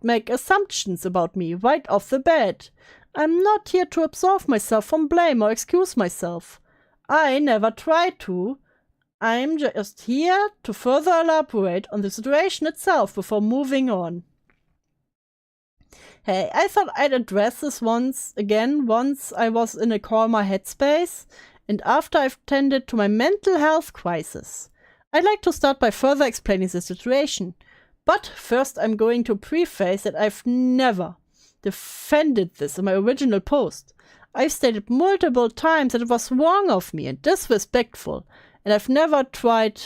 make assumptions about me right off the bat. I'm not here to absolve myself from blame or excuse myself. I never tried to. I'm just here to further elaborate on the situation itself before moving on. Hey, I thought I'd address this once I was in a calmer headspace and after I've tended to my mental health crisis. I'd like to start by further explaining the situation. But first I'm going to preface that I've never defended this in my original post. I've stated multiple times that it was wrong of me and disrespectful, and I've never tried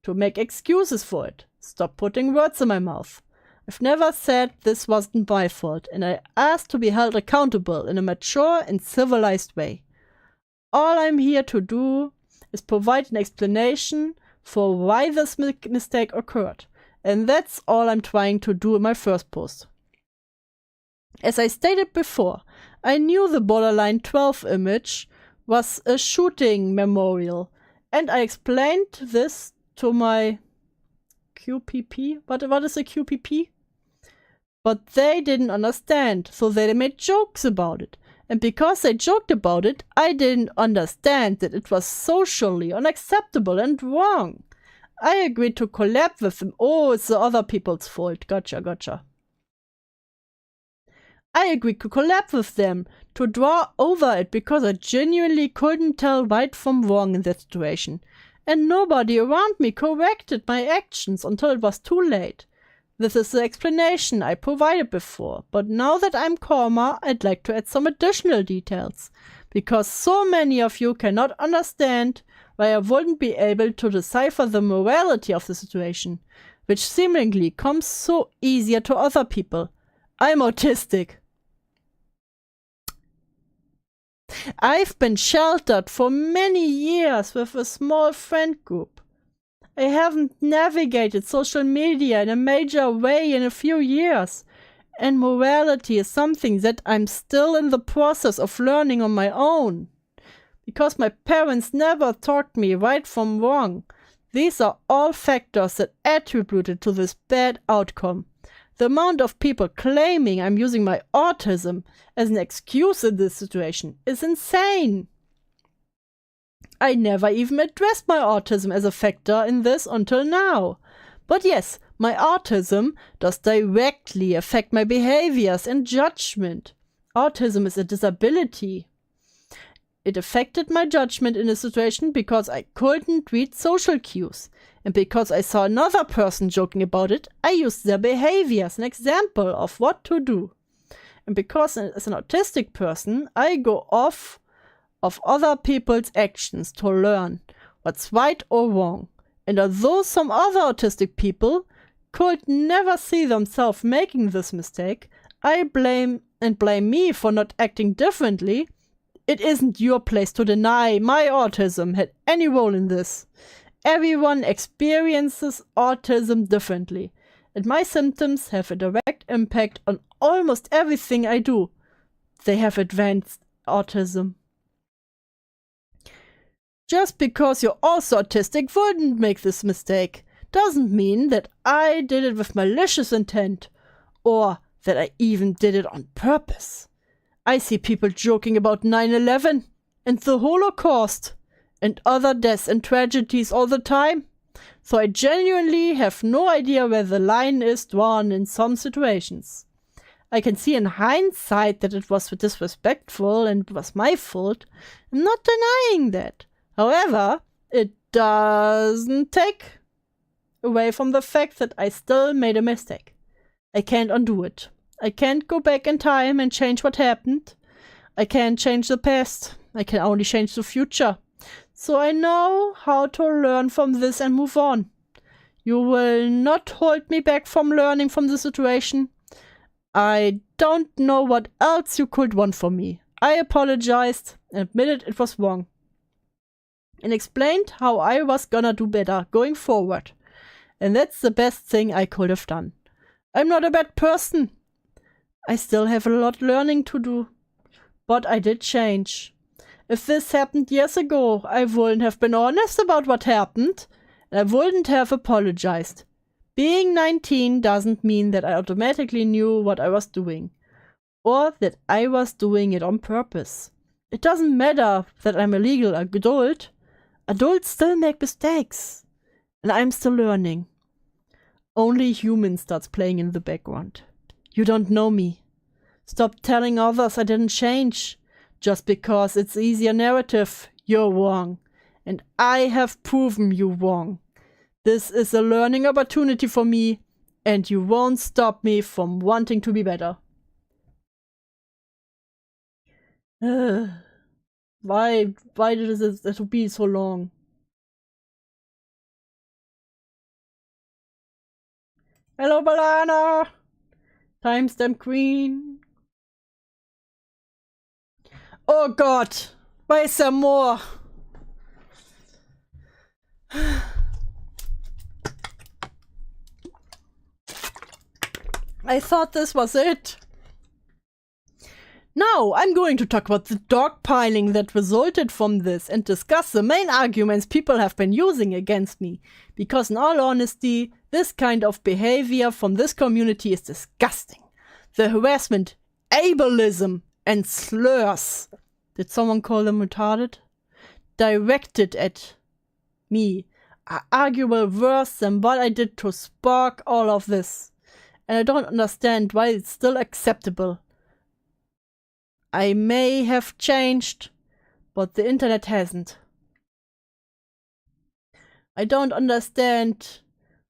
to make excuses for it. Stop putting words in my mouth. I've never said this wasn't my fault, and I asked to be held accountable in a mature and civilized way. All I'm here to do is provide an explanation for why this mistake occurred. And that's all I'm trying to do in my first post. As I stated before, I knew the borderline 12 image was a shooting memorial, and I explained this to my QPP. What is a QPP? But they didn't understand, so they made jokes about it. And because they joked about it, I didn't understand that it was socially unacceptable and wrong. I agreed to collab with them. Oh, it's the other people's fault. Gotcha. I agreed to collab with them, to draw over it, because I genuinely couldn't tell right from wrong in that situation. And nobody around me corrected my actions until it was too late. This is the explanation I provided before, but now that I'm calmer, I'd like to add some additional details, because so many of you cannot understand why I wouldn't be able to decipher the morality of the situation, which seemingly comes so easier to other people. I'm autistic. I've been sheltered for many years with a small friend group. I haven't navigated social media in a major way in a few years, and morality is something that I'm still in the process of learning on my own. Because my parents never taught me right from wrong. These are all factors that attributed to this bad outcome. The amount of people claiming I'm using my autism as an excuse in this situation is insane. I never even addressed my autism as a factor in this until now. But yes, my autism does directly affect my behaviors and judgment. Autism is a disability. It affected my judgment in a situation because I couldn't read social cues. And because I saw another person joking about it, I used their behavior as an example of what to do. And because as an autistic person, I go off of other people's actions to learn what's right or wrong. And although some other autistic people could never see themselves making this mistake, I blame me for not acting differently. It isn't your place to deny my autism had any role in this. Everyone experiences autism differently, and my symptoms have a direct impact on almost everything I do. They have advanced autism. Just because you're also autistic wouldn't make this mistake. Doesn't mean that I did it with malicious intent, or that I even did it on purpose. I see people joking about 9/11 and the Holocaust and other deaths and tragedies all the time. So I genuinely have no idea where the line is drawn in some situations. I can see in hindsight that it was disrespectful and it was my fault. I'm not denying that. However, it doesn't take away from the fact that I still made a mistake. I can't undo it. I can't go back in time and change what happened. I can't change the past. I can only change the future. So I know how to learn from this and move on. You will not hold me back from learning from the situation. I don't know what else you could want from me. I apologized and admitted it was wrong. And explained how I was gonna do better going forward. And that's the best thing I could have done. I'm not a bad person. I still have a lot learning to do. But I did change. If this happened years ago, I wouldn't have been honest about what happened, and I wouldn't have apologized. Being 19 doesn't mean that I automatically knew what I was doing, or that I was doing it on purpose. It doesn't matter that I'm a legal adult. Adults still make mistakes, and I'm still learning. Only human starts playing in the background. You don't know me. Stop telling others I didn't change. Just because it's easier narrative, you're wrong. And I have proven you wrong. This is a learning opportunity for me, and you won't stop me from wanting to be better. Why did this be so long? Hello, Balana! Timestamp Queen. Oh God, why is there more? I thought this was it. Now, I'm going to talk about the dogpiling that resulted from this and discuss the main arguments people have been using against me. Because in all honesty, this kind of behavior from this community is disgusting. The harassment, ableism, and slurs, did someone call them retarded? Directed at me are arguable worse than what I did to spark all of this. And I don't understand why it's still acceptable. I may have changed, but the internet hasn't. I don't understand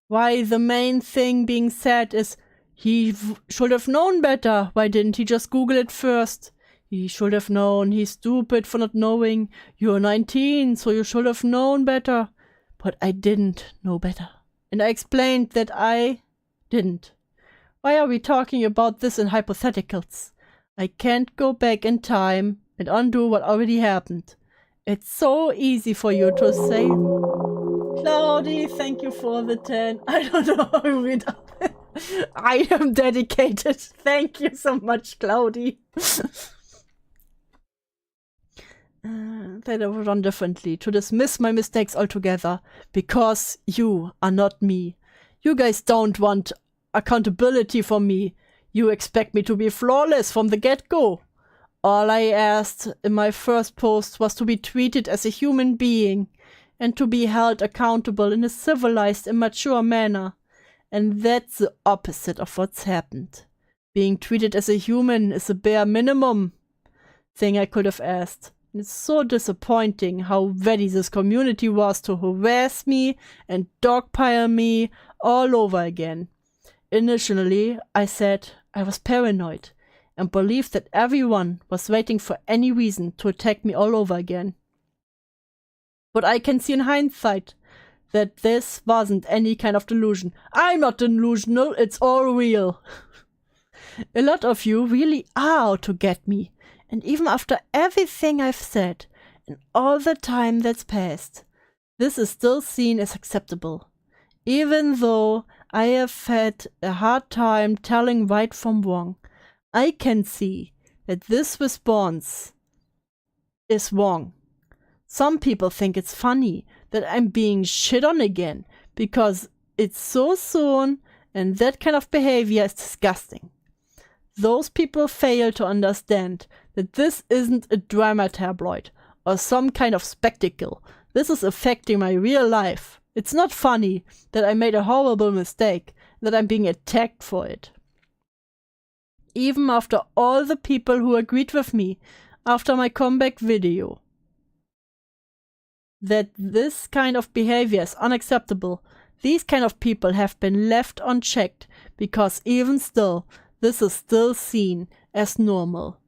why the main thing being said is he should have known better. Why didn't he just Google it first? He should have known. He's stupid for not knowing. You're 19, so you should have known better. But I didn't know better. And I explained that I didn't. Why are we talking about this in hypotheticals? I can't go back in time and undo what already happened. It's so easy for you to say. Cloudy, thank you for the 10. I don't know how to read up. I am dedicated. Thank you so much, Cloudy. That I would run differently, to dismiss my mistakes altogether, because you are not me. You guys don't want accountability from me. You expect me to be flawless from the get-go. All I asked in my first post was to be treated as a human being and to be held accountable in a civilized and mature manner. And that's the opposite of what's happened. Being treated as a human is a bare minimum thing I could have asked. And it's so disappointing how ready this community was to harass me and dogpile me all over again. Initially, I said I was paranoid and believed that everyone was waiting for any reason to attack me all over again. But I can see in hindsight that this wasn't any kind of delusion. I'm not delusional, it's all real. A lot of you really are out to get me, and even after everything I've said and all the time that's passed, this is still seen as acceptable. Even though I have had a hard time telling right from wrong, I can see that this response is wrong. Some people think it's funny that I'm being shit on again because it's so soon and that kind of behavior is disgusting. Those people fail to understand that this isn't a drama tabloid or some kind of spectacle. This is affecting my real life. It's not funny that I made a horrible mistake, that I'm being attacked for it. Even after all the people who agreed with me after my comeback video, that this kind of behavior is unacceptable, these kind of people have been left unchecked because even still, this is still seen as normal.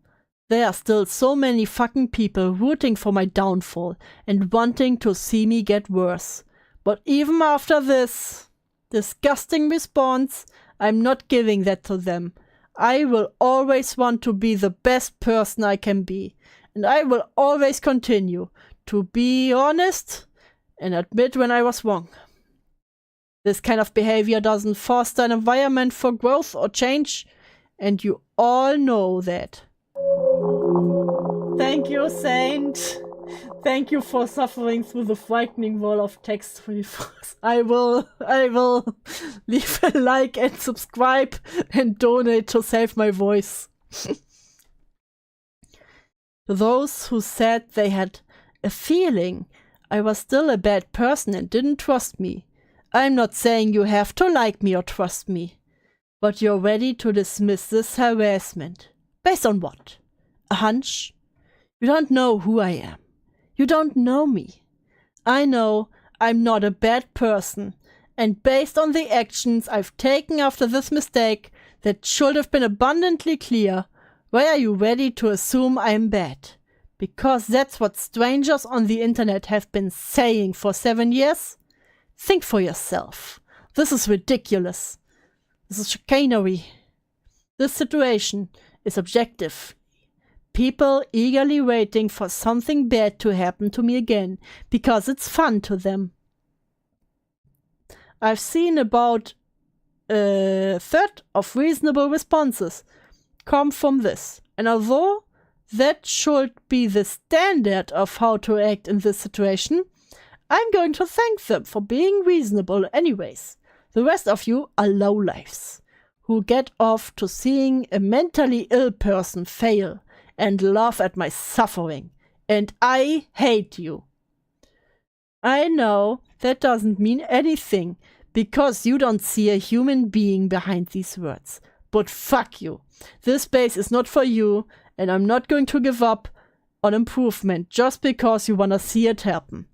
There are still so many fucking people rooting for my downfall and wanting to see me get worse. But even after this disgusting response, I'm not giving that to them. I will always want to be the best person I can be. And I will always continue to be honest and admit when I was wrong. This kind of behavior doesn't foster an environment for growth or change, and you all know that. Thank you, Saint. Thank you for suffering through the frightening wall of text 24. I will leave a like and subscribe and donate to save my voice. To those who said they had a feeling I was still a bad person and didn't trust me, I'm not saying you have to like me or trust me, but you're ready to dismiss this harassment. Based on what? A hunch? You don't know who I am. You don't know me. I know I'm not a bad person, and based on the actions I've taken after this mistake that should have been abundantly clear, why are you ready to assume I'm bad? Because that's what strangers on the internet have been saying for 7 years? Think for yourself. This is ridiculous. This is chicanery. This situation is objective. People eagerly waiting for something bad to happen to me again, because it's fun to them. I've seen about a third of reasonable responses come from this. And although that should be the standard of how to act in this situation, I'm going to thank them for being reasonable anyways. The rest of you are lowlifes who get off to seeing a mentally ill person fail and laugh at my suffering. And I hate you. I know that doesn't mean anything because you don't see a human being behind these words. But fuck you. This space is not for you, and I'm not going to give up on improvement just because you wanna see it happen.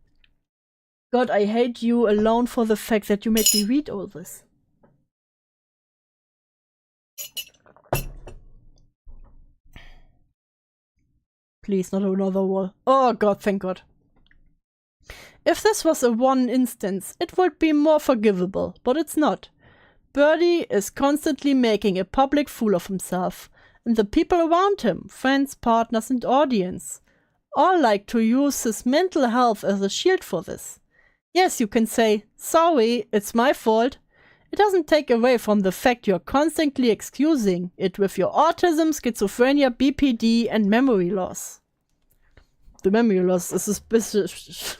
God, I hate you alone for the fact that you made me read all this. Please, not another wall. Oh God, thank God. If this was a one instance, it would be more forgivable, but it's not. Birdie is constantly making a public fool of himself, and the people around him, friends, partners, and audience, all like to use his mental health as a shield for this. Yes, you can say, sorry, it's my fault. It doesn't take away from the fact you're constantly excusing it with your autism, schizophrenia, BPD, and memory loss. The memory loss is suspicious.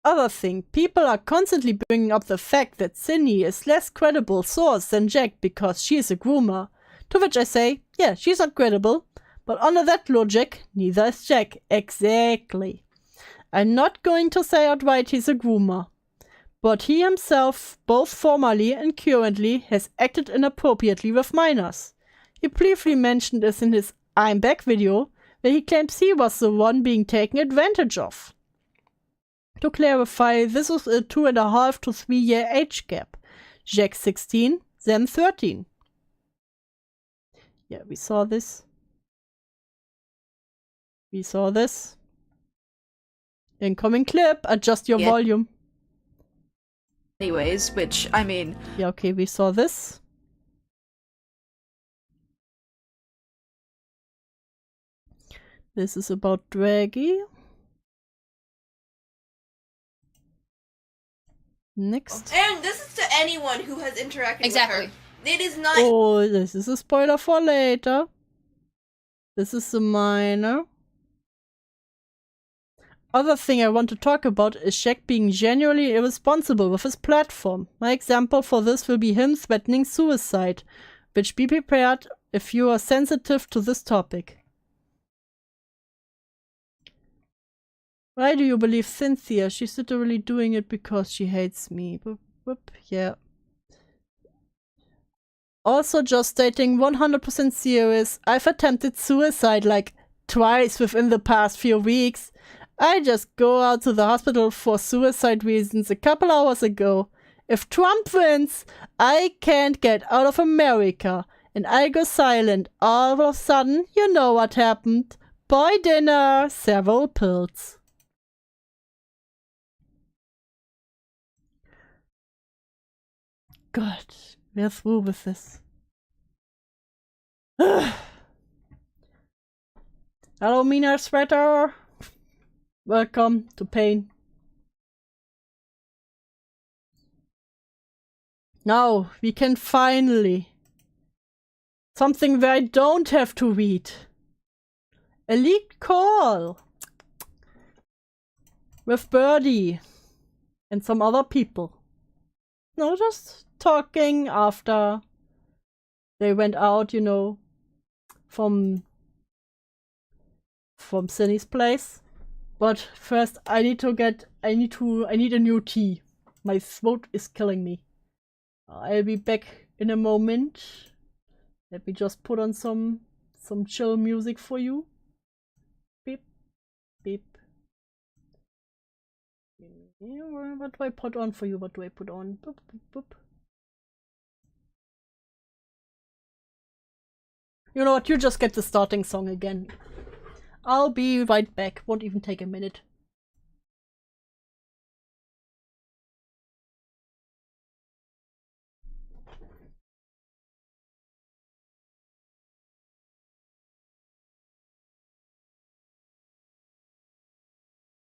Other thing, people are constantly bringing up the fact that Cindy is less credible source than Jack because she is a groomer. To which I say, yeah, she's not credible, but under that logic, neither is Jack. Exactly. I'm not going to say outright he's a groomer, but he himself, both formerly and currently, has acted inappropriately with minors. He briefly mentioned this in his I'm Back video, where he claims he was the one being taken advantage of. To clarify, this was a 2.5 to 3 year age gap. Jack 16, them 13. Yeah, we saw this. We saw this. Incoming clip, adjust your volume. Anyways, which, I mean... Yeah, okay, we saw this. This is about Draggy. Next. And this is to anyone who has interacted with her. It is not... Oh, this is a spoiler for later. This is a minor. Other thing I want to talk about is Shaq being genuinely irresponsible with his platform. My example for this will be him threatening suicide, which be prepared if you are sensitive to this topic. Why do you believe Cynthia? She's literally doing it because she hates me. Whoop, whoop, yeah. Also, just stating 100% serious, I've attempted suicide like twice within the past few weeks. I just go out to the hospital for suicide reasons a couple hours ago. If Trump wins, I can't get out of America and I go silent. All of a sudden, you know what happened. Boy dinner, several pills. God, we're through with this. Hello, Mina Sweater. Welcome to pain. Now we can finally something where I don't have to read. A leaked call with Birdie and some other people. No, just talking after they went out, you know, from Cindy's place. But first, I need a new tea. My throat is killing me. I'll be back in a moment. Let me just put on some chill music for you. Beep, beep. What do I put on for you? What do I put on? Boop, boop, boop. You know what? You just get the starting song again. I'll be right back. Won't even take a minute.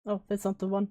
Oh, that's not the one.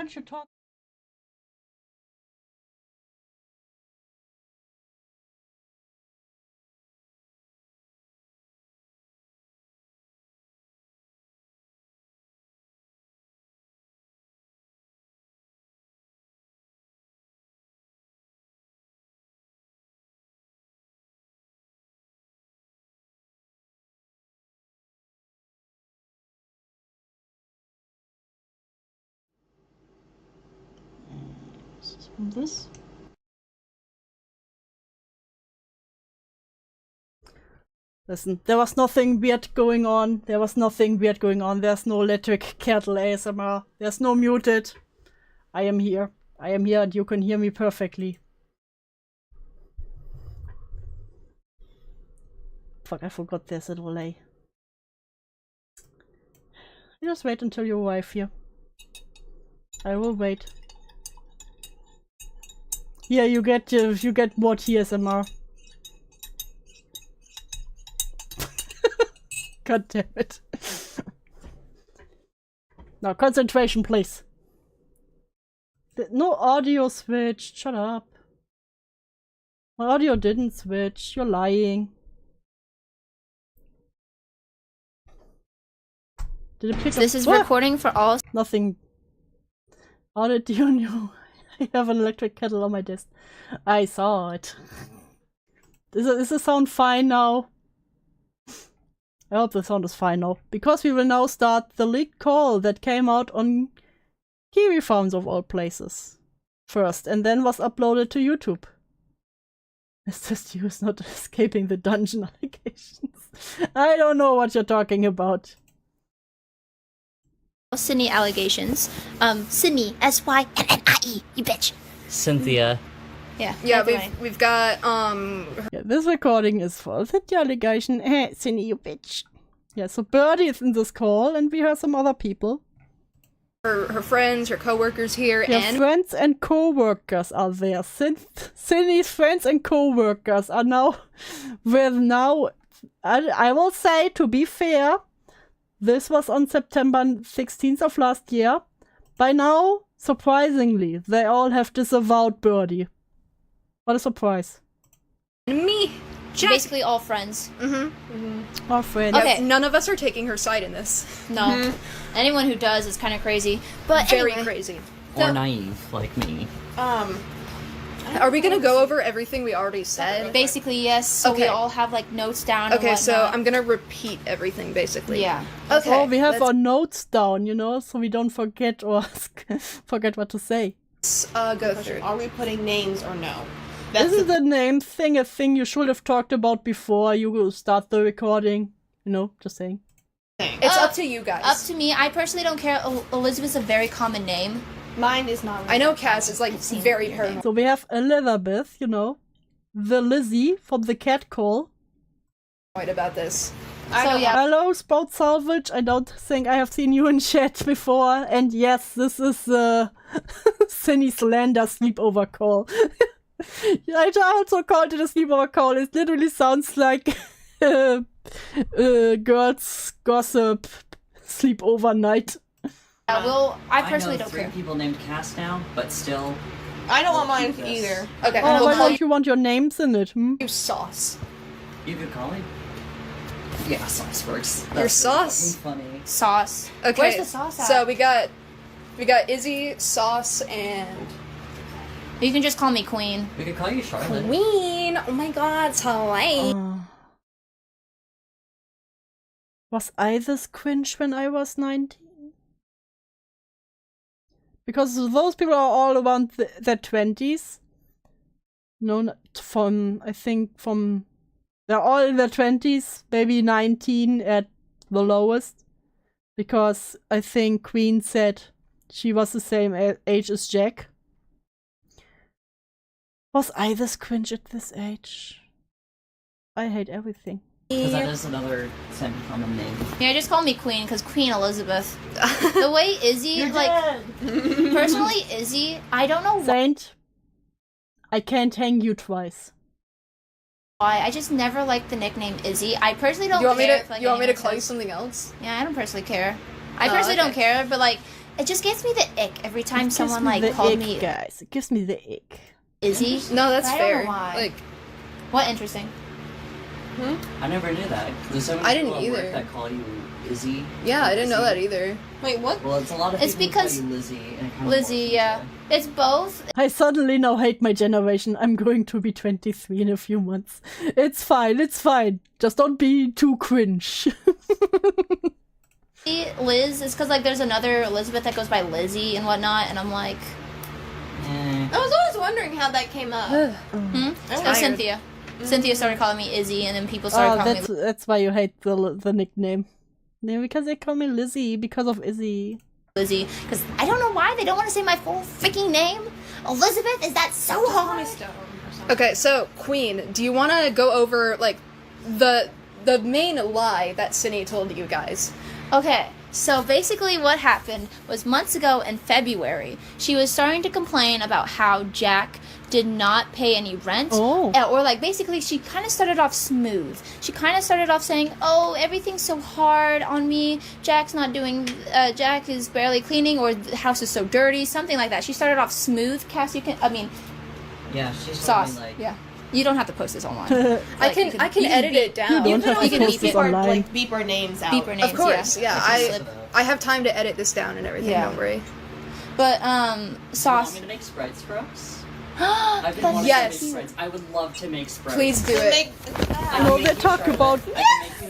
can't you talk? This. Listen, there was nothing weird going on. There was nothing weird going on. There's no electric kettle ASMR. There's no muted. I am here. I am here and you can hear me perfectly. Fuck, I forgot there's a delay. You just wait until you arrive here. I will wait. Here you get more TSMR. God damn it. Now concentration, please. No audio switched. Shut up. My audio didn't switch. You're lying. Did it pick up? This is recording for all. Nothing. How did you know? I have an electric kettle on my desk. I saw it. Is the sound fine now? I hope the sound is fine now. Because we will now start the leaked call that came out on Kiwi Farms of all places. First, and then was uploaded to YouTube. Mr. Stew is not escaping the dungeon allegations. I don't know what you're talking about. Sydney allegations. Sydney, S-Y-N-N-I-E, you bitch. Cynthia. Yeah, we've got Yeah, this recording is for the allegation. Hey, Sydney, you bitch. Yeah, so Birdie is in this call, and we have some other people. her friends, her co-workers here, Yeah, and friends and co-workers are there. Sydney's friends and co-workers are now I will say, to be fair, this was on September 16th of last year. By now, surprisingly, they all have disavowed Birdie. What a surprise. me. Jack. Basically all friends. Our friends. Okay. None of us are taking her side in this. No. Anyone who does is kind of crazy. But Very anyway, crazy. Or naive, like me. Are we gonna go over everything we already said? basically, yes. So we Okay. all have like notes down. Okay, and so whatnot. I'm gonna repeat everything basically. Yeah. Okay. Oh, we have let's- our notes down, you know, so we don't forget or forget what to say. go through. Are we putting names or no? Isn't the name thing a thing you should have talked about before you will start the recording? You know, just saying. It's up to you guys. Up to me. I personally don't care. Elizabeth's a very common name. Mine is not. I know Cass is like seen very it. paranoid. So we have Elizabeth, you know, the Lizzie from the cat call. About this. So yeah. Hello, Spout Salvage. I don't think I have seen you in chat before. And yes, this is Cindy Slander sleepover call. I also called it a sleepover call. It literally sounds like girls gossip sleepover night. I personally know don't three care. people named Cass now, but still. I don't want we'll mine keep this. either. Okay, Oh, we'll why call don't you want your names in it? you Sauce. You could call me. Yeah, sauce works. Your sauce? Funny. Sauce. Okay. Where's the sauce at? So we got Izzy, Sauce, and You can just call me Queen. We could call you Charlotte. Queen. Oh my God, so late. Was I this cringe when I was 19? Because those people are all around their 20s. No, they're all in their 20s, maybe 19 at the lowest. Because I think Queen said she was the same age as Jack. Was I this cringe at this age? I hate everything. Because that is another semi-common name. Yeah, just call me Queen, because Queen Elizabeth. The way Izzy, personally, Izzy, I don't know Saint, I can't hang you twice. why. I just never liked the nickname Izzy. I personally don't You want me care. to? if, like, You want me to anyone call you says- something else? Yeah, I don't personally care. I Oh, personally don't okay. care, but like, It just gives me the ick every time It someone gives me like the called ick, me guys. It gives me the ick. Izzy. No, that's I don't know fair. why. Like, what interesting? I never knew that. There's so many I didn't people at work either. that call you Izzy. yeah, I didn't know that Lizzie. either. Wait, what? Well, it's a lot of It's people because- who call you Lizzie. And it kind of Lizzie, morphs yeah. into- It's both. I suddenly now hate my generation. I'm going to be 23 in a few months. It's fine, it's fine. Just don't be too cringe. Liz is because like there's another Elizabeth that goes by Lizzie and whatnot, and I'm like, Eh. I was always wondering how that came up. Cynthia. Cynthia started calling me Izzy, and then people started Oh, calling me that's why you hate the nickname. Yeah, because they call me Lizzie because of Izzy. Lizzie, because I don't know why they don't want to say my full freaking name. Elizabeth, is that so hard? Okay, so Queen, do you want to go over like the main lie that Cindy told you guys? Okay, so basically what happened was months ago in February, she was starting to complain about how Jack did not pay any rent. Oh. Or like basically she kind of started off smooth. She kind of started off saying, oh, everything's so hard on me. Jack is barely cleaning, or the house is so dirty, something like that. She started off smooth. Cass, Yeah, she's Sauce. like, Yeah. You don't have to post this online. I can edit it down. You don't have to can post beep this it. online. Like beep our names out. Beep her names, Of course, yeah. It's just I have time to edit this down and everything. Yeah. Don't worry. But You want Sauce. me to make sprites for us? I've been wanting Yes. to make sprites. I would love to make sprites. Please do it. No, they talk about.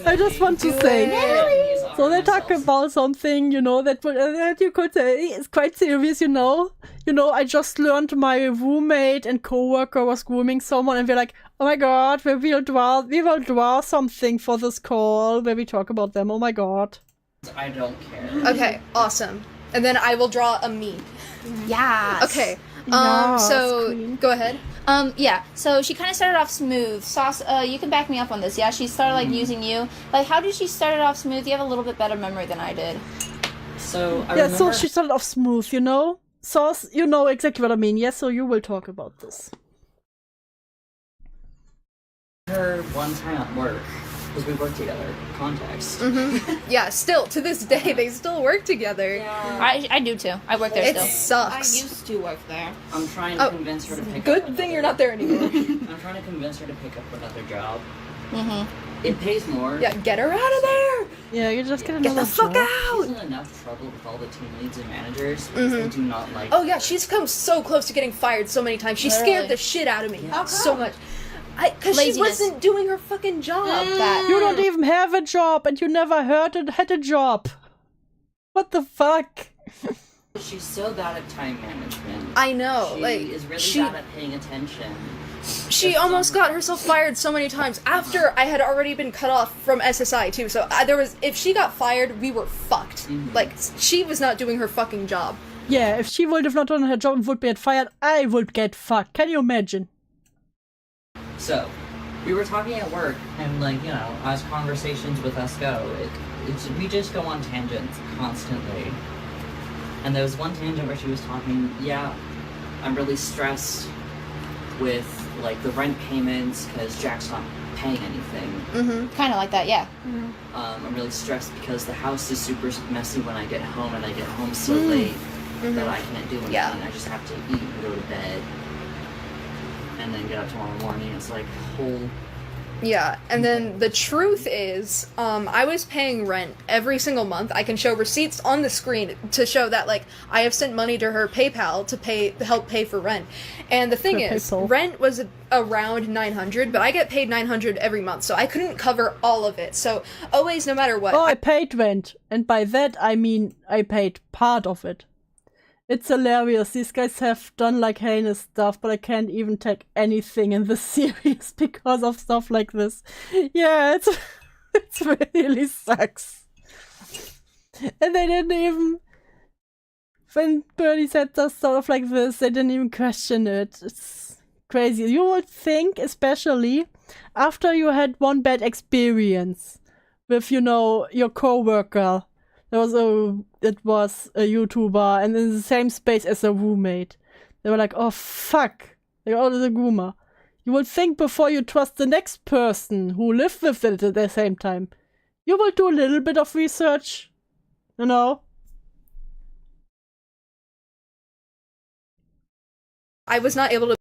I just want to say. So they talk about something, that you could say is quite serious, I just learned my roommate and coworker was grooming someone, and we're like, oh my god, we will draw something for this call where we talk about them. Oh my god. I don't care. Okay, awesome. And then I will draw a meme. Yeah. Okay. Yes, So queen. go ahead. Yeah, so she kind of started off smooth. Sauce, you can back me up on this, yeah? She started, like, using you. Like, how did she start it off smooth? You have a little bit better memory than I did. So, I Yeah, remember so she started off smooth, Sauce, you know exactly what I mean, yes? So you will talk about this. her one time at work, because we work together, context. Yeah, still to this day they still work together. I do too. I work there It still. sucks. used to work there. I'm trying to convince her to pick up Good thing you're not there anymore. I'm trying to convince her to pick up another job. Mm-hmm. It pays more. Yeah, get her out of there. Yeah, you just get Get another the fuck job. out. She's in enough trouble with all the team leads and managers because they do not like Oh yeah, she's come so close to getting fired so many times. She Really? scared the shit out of me so much. Because she Laziness. wasn't doing her fucking job. You don't even have a job, and you never had a job. What the fuck? She's so bad at time management. I know, She like is really bad at paying attention. she almost got herself fired so many times after I had already been cut off from SSI too. So if she got fired, we were fucked. Like she was not doing her fucking job. Yeah, if she would have not done her job and would get fired, I would get fucked. Can you imagine? So, we were talking at work, and as conversations with us go, we just go on tangents constantly. And there was one tangent where she was talking, I'm really stressed with the rent payments because Jack's not paying anything. Kind of like that, yeah. I'm really stressed because the house is super messy when I get home, and I get home so late that I can't do anything. Yeah. I just have to eat and go to bed. And then get up tomorrow morning. It's like whole. Yeah, and then the truth is, I was paying rent every single month. I can show receipts on the screen to show that, I have sent money to her PayPal to help pay for rent. And the thing Her is, PayPal. rent was around $900, but I get paid $900 every month, so I couldn't cover all of it. So always, no matter what. Oh, I paid rent, and by that I mean I paid part of it. It's hilarious. These guys have done heinous stuff, but I can't even take anything in this series because of stuff like this. Yeah, it really sucks. And they didn't even, when Birdie said stuff like this, they didn't even question it. It's crazy. You would think, especially after you had one bad experience with, your coworker. It was a YouTuber and in the same space as a roommate. They were like, oh fuck, they're out of the groomer. You would think before you trust the next person who lived with it at the same time. You will do a little bit of research, I was not able to.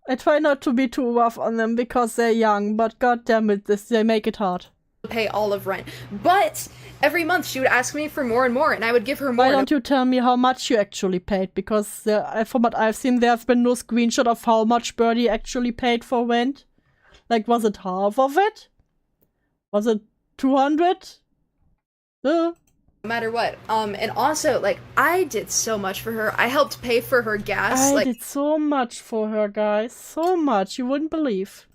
I try not to be too rough on them because they're young, but god damn it, they make it hard. Pay all of rent. But every month she would ask me for more and more, and I would give her more. Why don't you tell me how much you actually paid? Because from what I've seen, there have been no screenshot of how much Birdie actually paid for rent. Like, was it half of it? Was it 200? No matter what. And also, like, I did so much for her. I helped pay for her gas. I did so much for her, guys. So much. You wouldn't believe.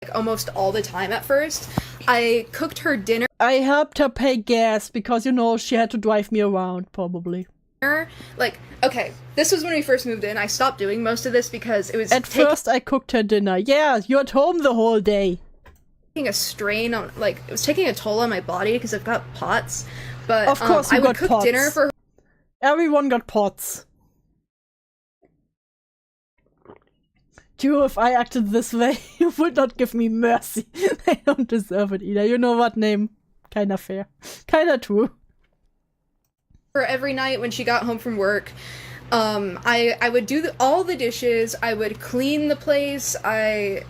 Like, almost all the time at first. I cooked her dinner. I helped her pay gas because, you know, she had to drive me around, probably. Like, okay, this was when we first moved in. I stopped doing most of this because it was At first, I cooked her dinner. Yeah, you're at home the whole day. Taking a strain on, like, it was taking a toll on my body because I've got POTS. But of course I would cook dinner for her. Everyone got POTS. If I acted this way, you would not give me mercy. I don't deserve it either. You know what, name? Kinda fair. Kinda true. For every night when she got home from work, I would do all the dishes. I would clean the place. I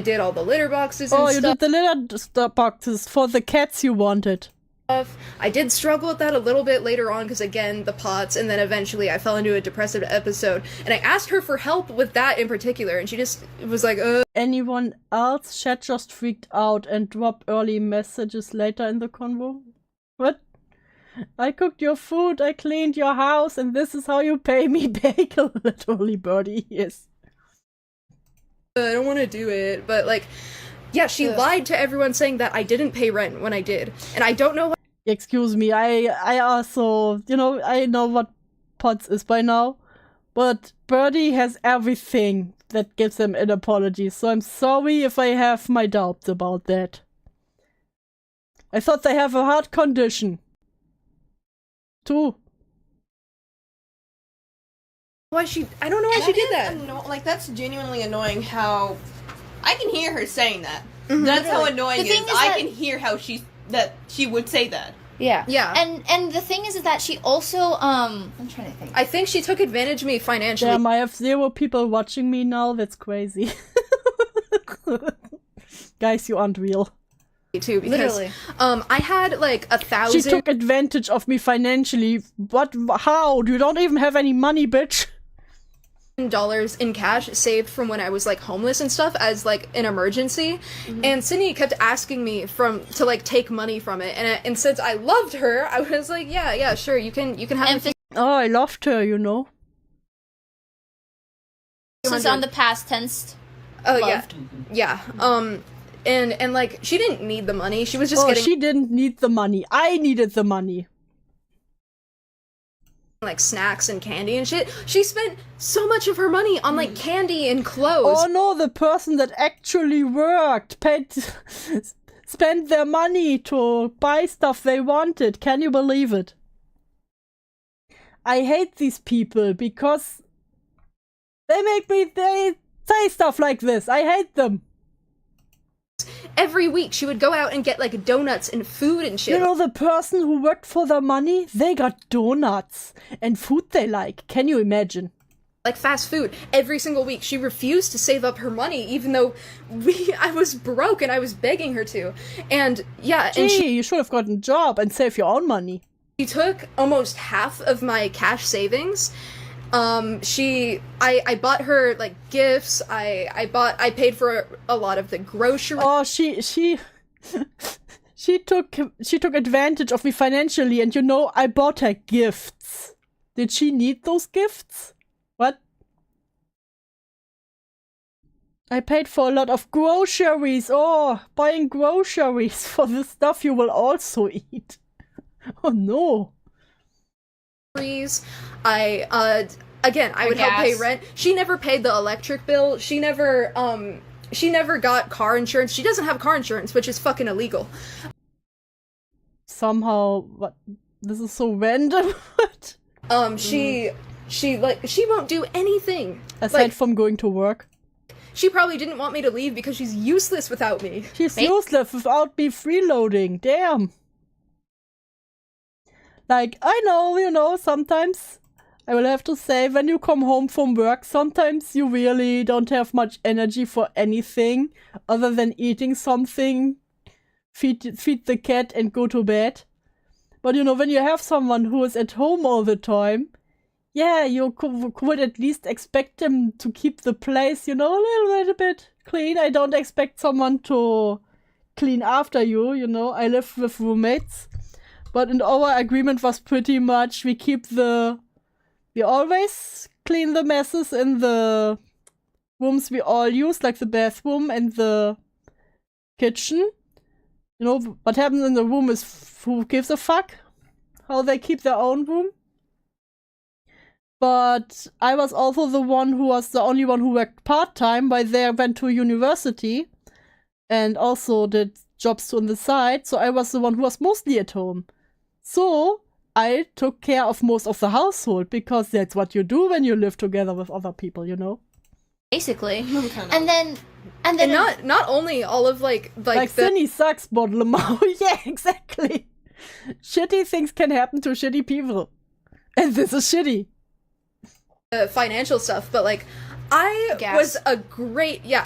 did all the litter boxes and stuff. Oh, you did the litter boxes for the cats you wanted. I did struggle with that a little bit later on because, again, the POTS, and then eventually I fell into a depressive episode, and I asked her for help with that in particular, and she just was like, Anyone else? Chat just freaked out and dropped early messages later in the convo. What? I cooked your food, I cleaned your house, and this is how you pay me back. Literally, Birdie, yes. I don't want to do it, but, like, yeah, she lied to everyone saying that I didn't pay rent when I did, and I don't know what. Excuse me, I also, you know, I know what POTS is by now, but Birdie has everything that gives him an apology, so I'm sorry if I have my doubts about that. I thought they have a heart condition. Too. Why I don't know why she did that. Like, that's genuinely annoying how. I can hear her saying that. Mm-hmm. That's how annoying it is. I can hear how she would say that. Yeah. Yeah. And the thing is that she also, I'm trying to think. I think she took advantage of me financially. Damn, I have 0 people watching me now. That's crazy. Guys, you aren't real. Too, because, literally. I had like 1,000. She took advantage of me financially. What? How? You don't even have any money, bitch. $dollars in cash saved from when I was like homeless and stuff as like an emergency, and Sydney kept asking me to like take money from it, and since I loved her, I was like, yeah, sure, you can have it. Oh, I loved her, you know. This is on the past tense. Oh, loved. yeah. And like, she didn't need the money. She was just getting. She didn't need the money. I needed the money. Like spnacks and candy and shit. She spent so much of her money on like candy and clothes. Oh no, the person that actually worked spent their money to buy stuff they wanted. Can you believe it? I hate these people because they say stuff like this. I hate them. Every week she would go out and get like donuts and food and shit. You know, the person who worked for their money, they got donuts and food they like. Can you imagine? Like fast food every single week. She refused to save up her money, even though I was broke and I was begging her to. And yeah, you should have gotten a job and save your own money. She took almost half of my cash savings. I bought her like gifts. I paid for a lot of the groceries. Oh, she took advantage of me financially, and you know, I bought her gifts. Did she need those gifts? What? I paid for a lot of groceries. Oh, buying groceries for the stuff you will also eat. Oh no. Again, I would help pay rent. She never paid the electric bill. She never got car insurance. She doesn't have car insurance, which is fucking illegal. Somehow, what? This is so random. She won't do anything. Aside from going to work. She probably didn't want me to leave because she's useless without me. She's useless without me freeloading. Damn. Like, I know, you know, sometimes I will have to say, when you come home from work, sometimes you really don't have much energy for anything other than eating something, feed the cat and go to bed. But you know, when you have someone who is at home all the time, yeah, you could at least expect them to keep the place, you know, a little bit clean. I don't expect someone to clean after you, you know. I live with roommates. But in our agreement was pretty much we always clean the messes in the rooms we all use, like the bathroom and the kitchen. You know, what happens in the room is who gives a fuck how they keep their own room. But I was also the only one who worked part-time while they went to university and also did jobs on the side. So I was the one who was mostly at home. So I took care of most of the household because that's what you do when you live together with other people, you know? Basically. And then not only all of like Cindy sucks, bottle mouth. Yeah, exactly. Shitty things can happen to shitty people. And this is shitty. Financial stuff, but like I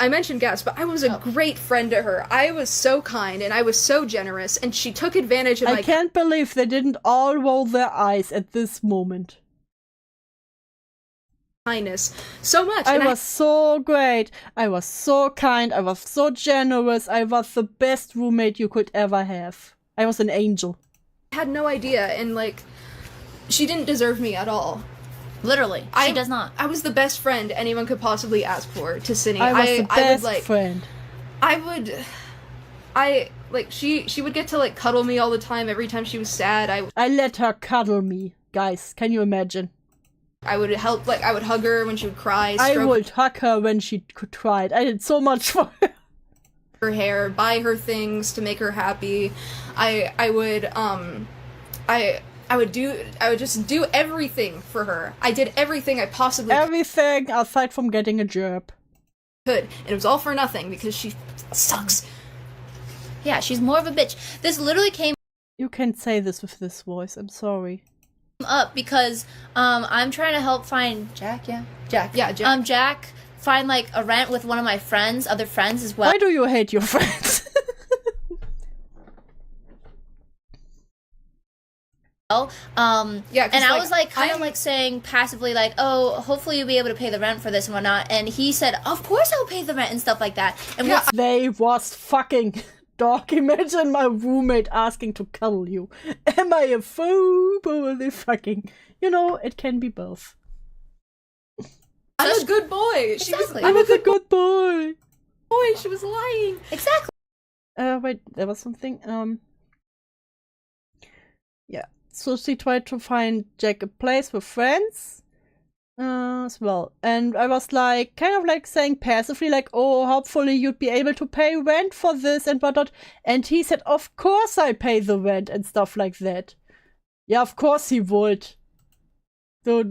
mentioned gas, but I was a great friend to her. I was so kind and I was so generous, and she took advantage of my... I can't believe they didn't all roll their eyes at this moment. Kindness so much. I was so great. I was so kind. I was so generous. I was the best roommate you could ever have. I was an angel. I had no idea, and like, she didn't deserve me at all. Literally, she does not. I was the best friend anyone could possibly ask for to Cindy. I was the best friend. She would get to like cuddle me all the time every time she was sad. I let her cuddle me. Guys, can you imagine? I would help, like, I would hug her when she would cry. I would hug her when she cried. I did so much for her. Her hair, buy her things to make her happy. I would just do everything for her. I did everything I possibly could. Everything aside from getting a job. And it was all for nothing because she sucks. Yeah, she's more of a bitch. This literally came... You can't say this with this voice. I'm sorry. ...up because I'm trying to help find... Jack. Jack find, like, a rent with one of my friends, other friends as well. Why do you hate your friends? And I was like kind of like saying passively like, oh, hopefully you'll be able to pay the rent for this and whatnot, and he said, of course I'll pay the rent and stuff like that. And they was fucking dog. Imagine my roommate asking to cuddle you. Am I a fool? Probably fucking. You know, it can be both. I'm a good boy. Exactly. I was a good boy. Boy, she was lying. Exactly. Wait, there was something. Yeah. So she tried to find Jack a place with friends as well. And I was like, kind of like saying passively, like, oh, hopefully you'd be able to pay rent for this and whatnot. And he said, of course I pay the rent and stuff like that. Yeah, of course he would. So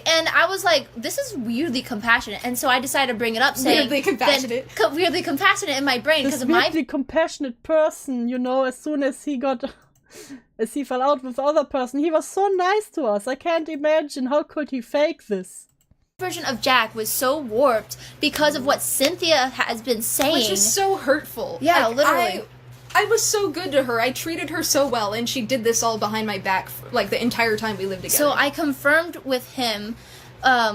and I was like, this is weirdly compassionate, and so I decided to bring it up, saying weirdly compassionate, weirdly compassionate in my brain because of my weirdly compassionate person. You know, as soon as he fell out with the other person, he was so nice to us. I can't imagine how could he fake this. Version of Jack was so warped because of what Cynthia has been saying, which is so hurtful. Yeah, like, literally. I was so good to her. I treated her so well, and she did this all behind my back, like, the entire time we lived together. So I confirmed with him,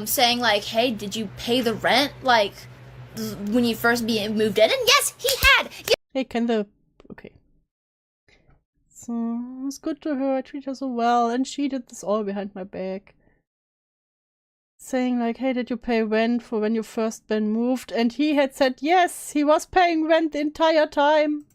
saying, like, hey, did you pay the rent, like, when you first moved in? And yes, he had! Hey, okay. So, I was good to her, I treated her so well, and she did this all behind my back. Saying, like, hey, did you pay rent for when you first been moved? And he had said, yes, he was paying rent the entire time.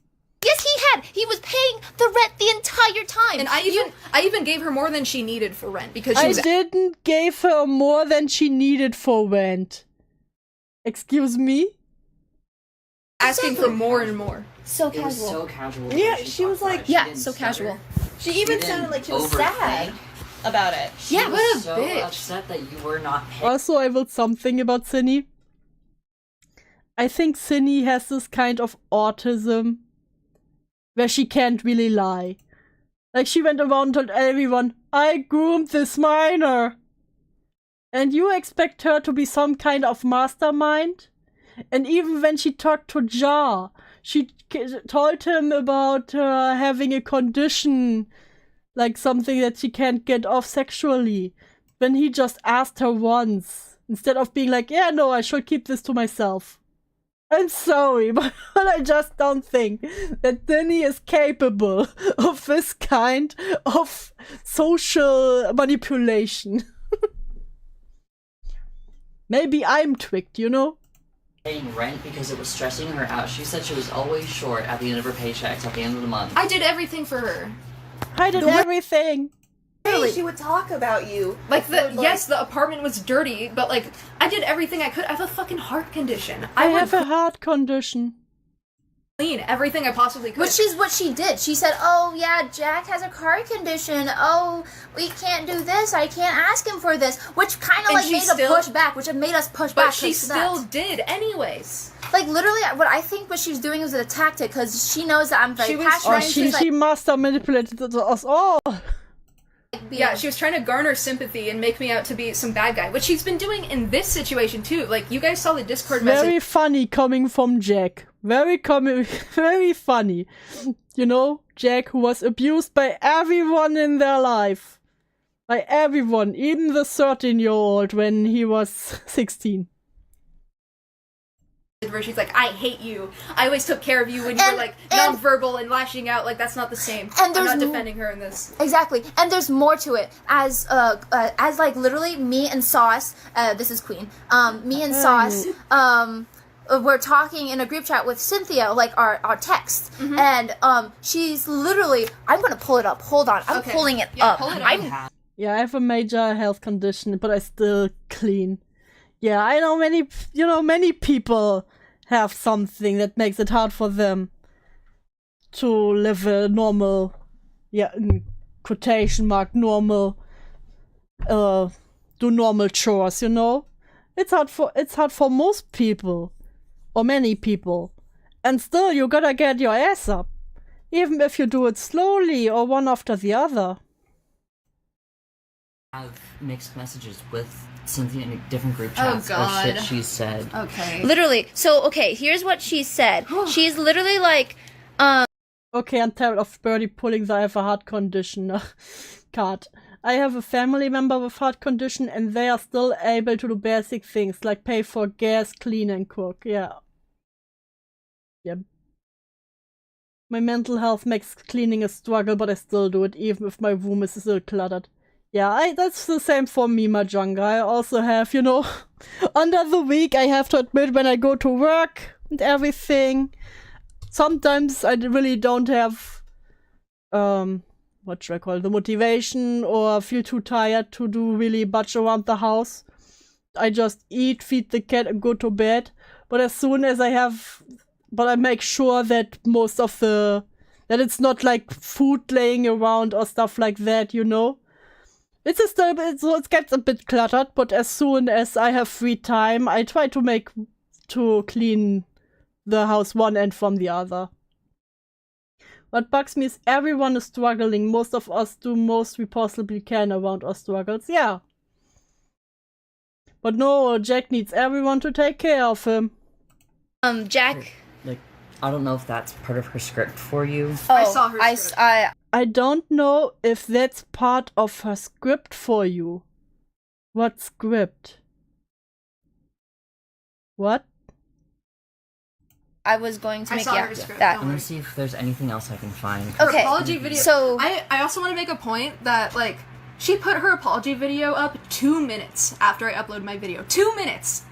Yes, he had. He was paying the rent the entire time. And I even gave her more than she needed for rent because I didn't give her more than she needed for rent. Excuse me? Asking for more and more. So casual. It was so casual. Yeah, she was like, yeah, so casual. She even sounded like she was sad about it. She was so upset that you were not paying. Also, I will something about Cindy. I think Cindy has this kind of autism where she can't really lie. Like, she went around and told everyone, I groomed this minor. And you expect her to be some kind of mastermind? And even when she talked to Jar, she told him about having a condition, like something that she can't get off sexually, when he just asked her once, instead of being like, yeah, no, I should keep this to myself. I'm sorry, but I just don't think that Denny is capable of this kind of social manipulation. Maybe I'm twigged, you know? Paying rent because it was stressing her out. She said she was always short at the end of her paychecks at the end of the month. I did everything for her. I did everything. Really? She would talk about you. Like, yes, the apartment was dirty, but, like, I did everything I could. I have a fucking heart condition. I have a heart condition. Clean everything I possibly could. Which is what she did. She said, oh, yeah, Jack has a heart condition. Oh, we can't do this. I can't ask him for this. Which kind of, like, made us push back. Which made us push back. But she still did anyways. Like, literally, what I think what she's doing is a tactic, because she knows that I'm very passionate. She must have manipulated us all. Yeah, she was trying to garner sympathy and make me out to be some bad guy, which she's been doing in this situation too. Like, you guys saw the Discord message. Very funny coming from Jack. Very funny. You know, Jack, who was abused by everyone in their life. By everyone, even the 13-year-old when he was 16. Where she's like, I hate you. I always took care of you when you were like non-verbal and lashing out. Like, that's not the same. And I'm not defending her in this. Exactly. And there's more to it. As like literally me and Sauce, this is Queen. Me and Sauce, we're talking in a group chat with Cynthia, like our text, and she's literally. I'm gonna pull it up. Hold on. I'm pulling it up. Pull it up. Yeah, I have a major health condition, but I still clean. Yeah, I know many people have something that makes it hard for them to live a normal, in quotation mark, normal, do normal chores, you know? It's hard for most people, or many people. And still, you gotta get your ass up. Even if you do it slowly, or one after the other. I have mixed messages with Cynthia in different group chats of shit she said. Okay. Literally. So, okay, here's what she said. She's literally like, Okay, I'm tired of Birdie pulling the I have a heart condition card. I have a family member with heart condition and they are still able to do basic things like pay for gas, clean and cook. Yeah. Yep. My mental health makes cleaning a struggle, but I still do it even if my room is still cluttered. Yeah, that's the same for me, Majanga. I also have, under the week, I have to admit, when I go to work and everything, sometimes I really don't have, what should I call it, the motivation or feel too tired to do really much around the house. I just eat, feed the cat and go to bed. But as soon as I make sure that that it's not like food laying around or stuff like that, It gets a bit cluttered, but as soon as I have free time, I try to clean the house one end from the other. What bugs me is everyone is struggling. Most of us do most we possibly can around our struggles, yeah. But no, Jack needs everyone to take care of him. Jack. Like, I don't know if that's part of her script for you. Oh, I saw her script. I don't know if that's part of her script for you. What script? What? I was going to make her script. that. I'm gonna see if there's anything else I can find. Okay. Her apology video. So I also want to make a point that, like, she put her apology video up 2 minutes after I uploaded my video. 2 minutes.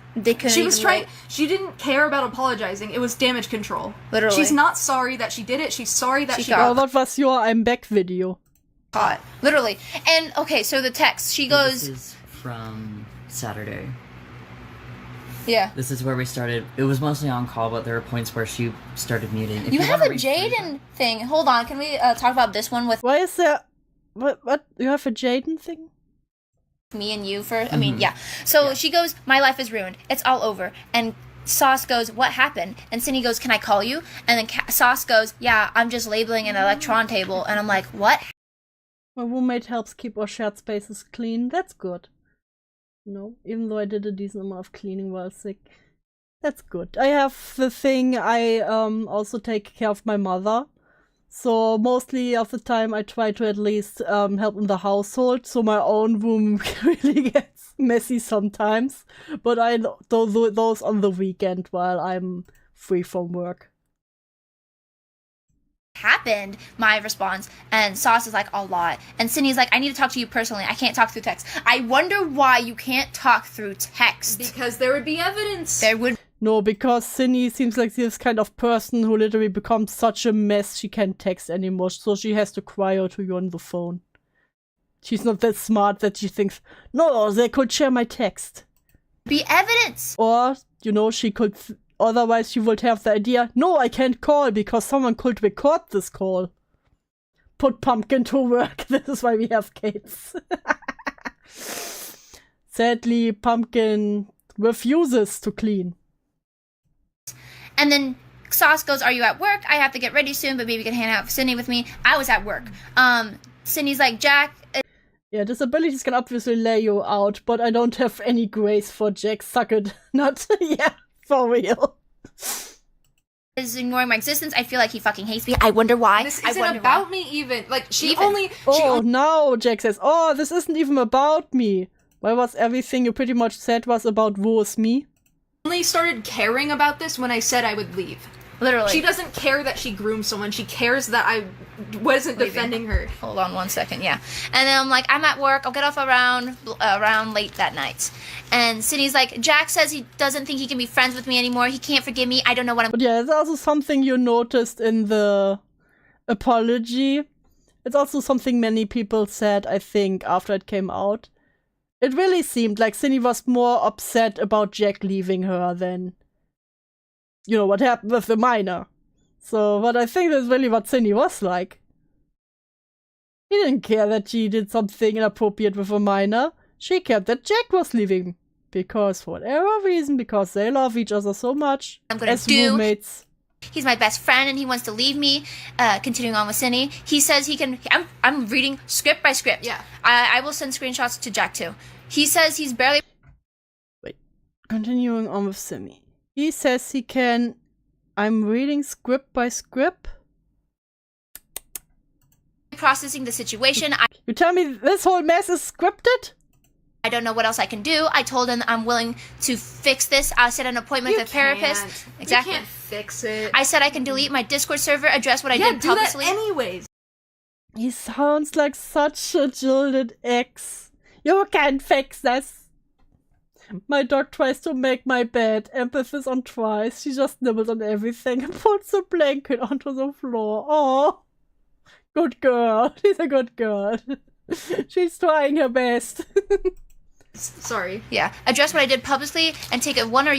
She didn't care about apologizing. It was damage control. Literally. She's not sorry that she did it. She's sorry that she got. What was your I'm back video? Caught. Literally. And okay, so the text, she goes. This is from Saturday. Yeah. This is where we started. It was mostly on call, but there were points where she started muting. You have a Jaden thing. Hold on, can we talk about this one with? Why is there? What? You have a Jaden thing? Me and you for yeah. So she goes, my life is ruined, it's all over. And Sauce goes, what happened? And Cindy goes, can I call you? And then Sauce goes, yeah, I'm just labeling an electron table. And I'm like, what? My roommate helps keep our shared spaces clean. That's good. No, even though I did a decent amount of cleaning while sick. That's good. I have the thing, I also take care of my mother. So mostly of the time I try to at least help in the household. So my own room really gets messy sometimes. But I do those on the weekend while I'm free from work. Happened, my response, and Sauce is like, a lot. And Sydney's like, I need to talk to you personally. I can't talk through text. I wonder why you can't talk through text. Because there would be evidence. There would. No, because Sydney seems like this kind of person who literally becomes such a mess she can't text anymore, so she has to cry out to you on the phone. She's not that smart that she thinks, no, they could share my text. Be evidence! Or, you know, she could... Otherwise, she would have the idea, no, I can't call because someone could record this call. Put Pumpkin to work. This is why we have kids. Sadly, Pumpkin refuses to clean. And then Sauce goes, are you at work? I have to get ready soon, but maybe you can hang out with Sydney with me. I was at work. Sydney's like, Jack... Yeah, disabilities can obviously lay you out, but I don't have any grace for Jack. Suck it. Not... yeah. For real. Is ignoring my existence. I feel like he fucking hates me. I wonder why. This isn't about me even. Like, she only... now Jack says, oh, this isn't even about me. Why was everything you pretty much said was about woe me? Only started caring about this when I said I would leave. Literally. She doesn't care that she groomed someone. She cares that I wasn't defending her. Hold on 1 second, yeah. And then I'm like, I'm at work. I'll get off around late that night. And Sydney's like, Jack says he doesn't think he can be friends with me anymore. He can't forgive me. I don't know what I'm... But yeah, it's also something you noticed in the apology. It's also something many people said, I think, after it came out. It really seemed like Sydney was more upset about Jack leaving her than... you know, what happened with the minor. So, but I think that's really what Sydney was like. He didn't care that she did something inappropriate with a minor. She cared that Jack was leaving. Because for whatever reason, because they love each other so much. I'm gonna as roommates. He's my best friend and he wants to leave me. Continuing on with Sydney. He says he can... I'm reading script by script. Yeah. I will send screenshots to Jack too. He says he's barely... Wait. Continuing on with Sydney. He says he can... I'm reading script by script. Processing the situation. You tell me this whole mess is scripted? I don't know what else I can do. I told him I'm willing to fix this. I set an appointment with a therapist. Exactly. You can't fix it. I said I can delete my Discord server, address what I did publicly. Yeah, do that anyways. He sounds like such a jilted ex. You can't fix this. My dog tries to make my bed. Emphasis on twice. She just nibbles on everything and puts a blanket onto the floor. Oh, good girl. She's a good girl. She's trying her best. Sorry. Yeah. Address what I did publicly and take a 1 or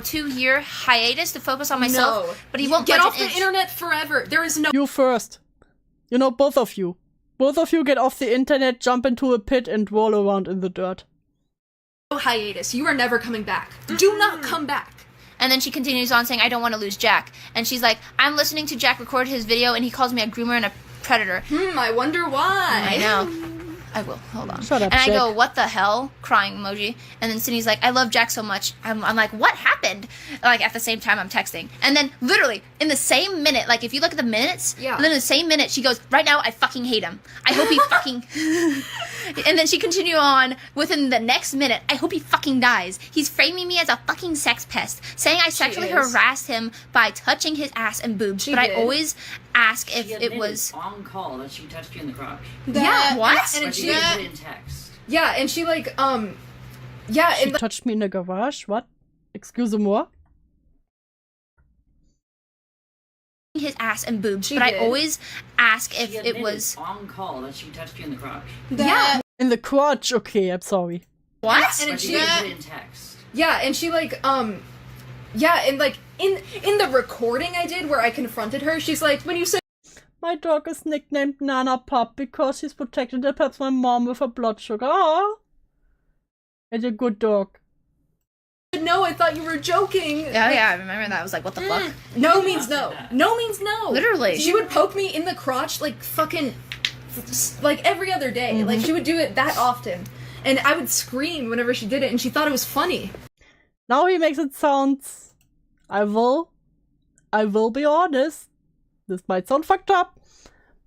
2 year hiatus to focus on myself. No. But he won't get budge off an the inch. internet forever. There is no... You first. You know, both of you. Both of you get off the internet, jump into a pit, and roll around in the dirt. No hiatus. You are never coming back. Do not come back. And then she continues on saying, I don't want to lose Jack. And she's like, I'm listening to Jack record his video and he calls me a groomer and a predator. I wonder why. I know. I will. Hold on. Shut up, and Jack. I go, what the hell? Crying emoji. And then Sydney's like, I love Jack so much. I'm like, what happened? Like, at the same time I'm texting. And then, literally, in the same minute, like, if you look at the minutes, yeah. And then in the same minute, she goes, right now, I fucking hate him. I hope he fucking... And then she continued on, within the next minute, I hope he fucking dies. He's framing me as a fucking sex pest, saying I sexually harassed him by touching his ass and boobs. I always ask if it was... on call that she touched you in the crotch. Yeah, what? And she put it in text. Yeah, and she like, yeah, She touched me in the garage? What? Excuse-moi? His ass and boobs, I always ask if it was on call that she touched you in the crotch. Yeah, in the crotch. Okay, I'm sorry. What? And she put it in text. Yeah, and she like, yeah, and like in the recording I did where I confronted her, she's like, when you say my dog is nicknamed Nana Pup because she's protected and helps my mom with her blood sugar. Aww. It's a good dog. No, I thought you were joking. Yeah, I remember that. I was like, what the fuck? No means no. No means no. Literally. She would poke me in the crotch like fucking like every other day. Like she would do it that often. And I would scream whenever she did it, and she thought it was funny. Now he makes it sound... I will be honest. This might sound fucked up.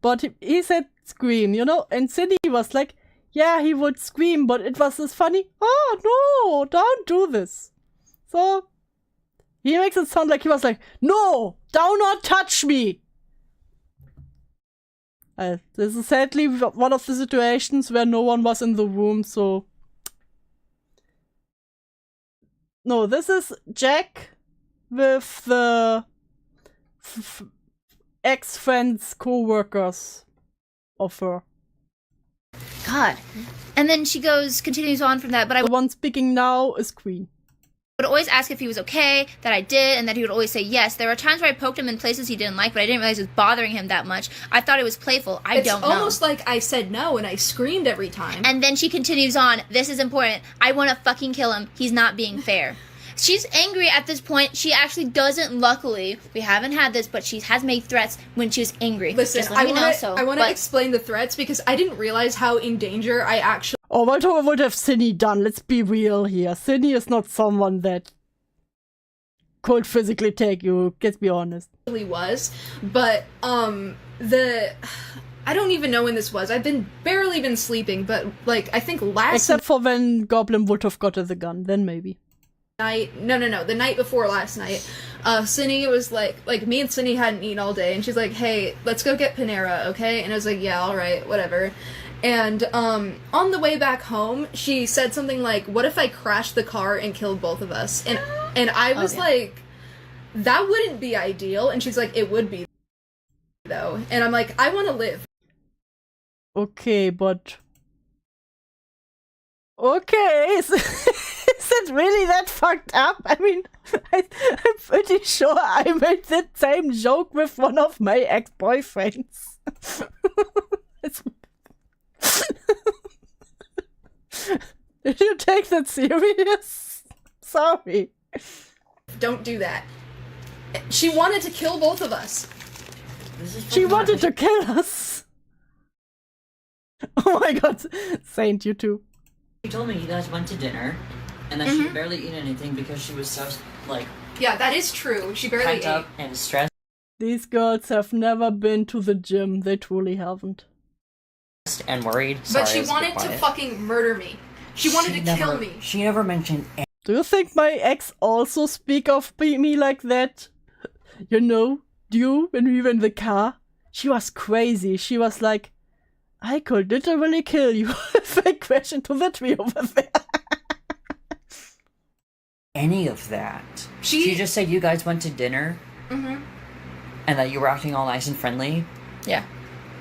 But he said scream, you know? And Cindy was like, yeah, he would scream, but it was this funny. Oh, no, don't do this. So, he makes it sound like he was like, no, do not touch me. This is sadly one of the situations where no one was in the room, so... No, this is Jack with the ex-friends, co-workers of her. God. And then she continues on from that, but The one speaking now is Queen. would always ask if he was okay, that I did, and that he would always say yes. There were times where I poked him in places he didn't like, but I didn't realize it was bothering him that much. I thought it was playful. I don't know. It's almost like I said no and I screamed every time. And then she continues on, this is important. I want to fucking kill him. He's not being fair. She's angry at this point. She actually doesn't, luckily, we haven't had this, but she has made threats when she was angry. Listen, Just let me know, I want to explain the threats because I didn't realize how in danger I actually Oh, what would have Cindy done? Let's be real here. Cindy is not someone that could physically take you. Let's be honest. was. But, I don't even know when this was. I've barely been sleeping, but, like, I think Except for when Goblin would have gotten the gun, then maybe. No, the night before last night, Cindy was like me and Cindy hadn't eaten all day, and she's like, hey, let's go get Panera, okay? And I was like, yeah, alright, whatever. And, on the way back home, she said something like, what if I crashed the car and killed both of us? And I was like, that wouldn't be ideal. And she's like, it would be, though. And I'm like, I want to live. Okay, but... Okay, is it really that fucked up? I mean, I'm pretty sure I made the same joke with one of my ex-boyfriends. Did you take that serious? Sorry. Don't do that. She wanted to kill both of us. She wanted to kill us. Oh my god. Saint, you too. She told me you guys went to dinner, and that she could barely eat anything because she was so, like... Yeah, that is true. She barely ate. Up and stressed. These girls have never been to the gym. They truly haven't. And worried. But she wanted to fucking murder me. She wanted to kill me. She never mentioned... Do you think my ex also speak of me like that? You know, when we were in the car, she was crazy. She was like, I could literally kill you if I crash into the tree over there. Any of that. She just said you guys went to dinner. And that you were acting all nice and friendly. Yeah.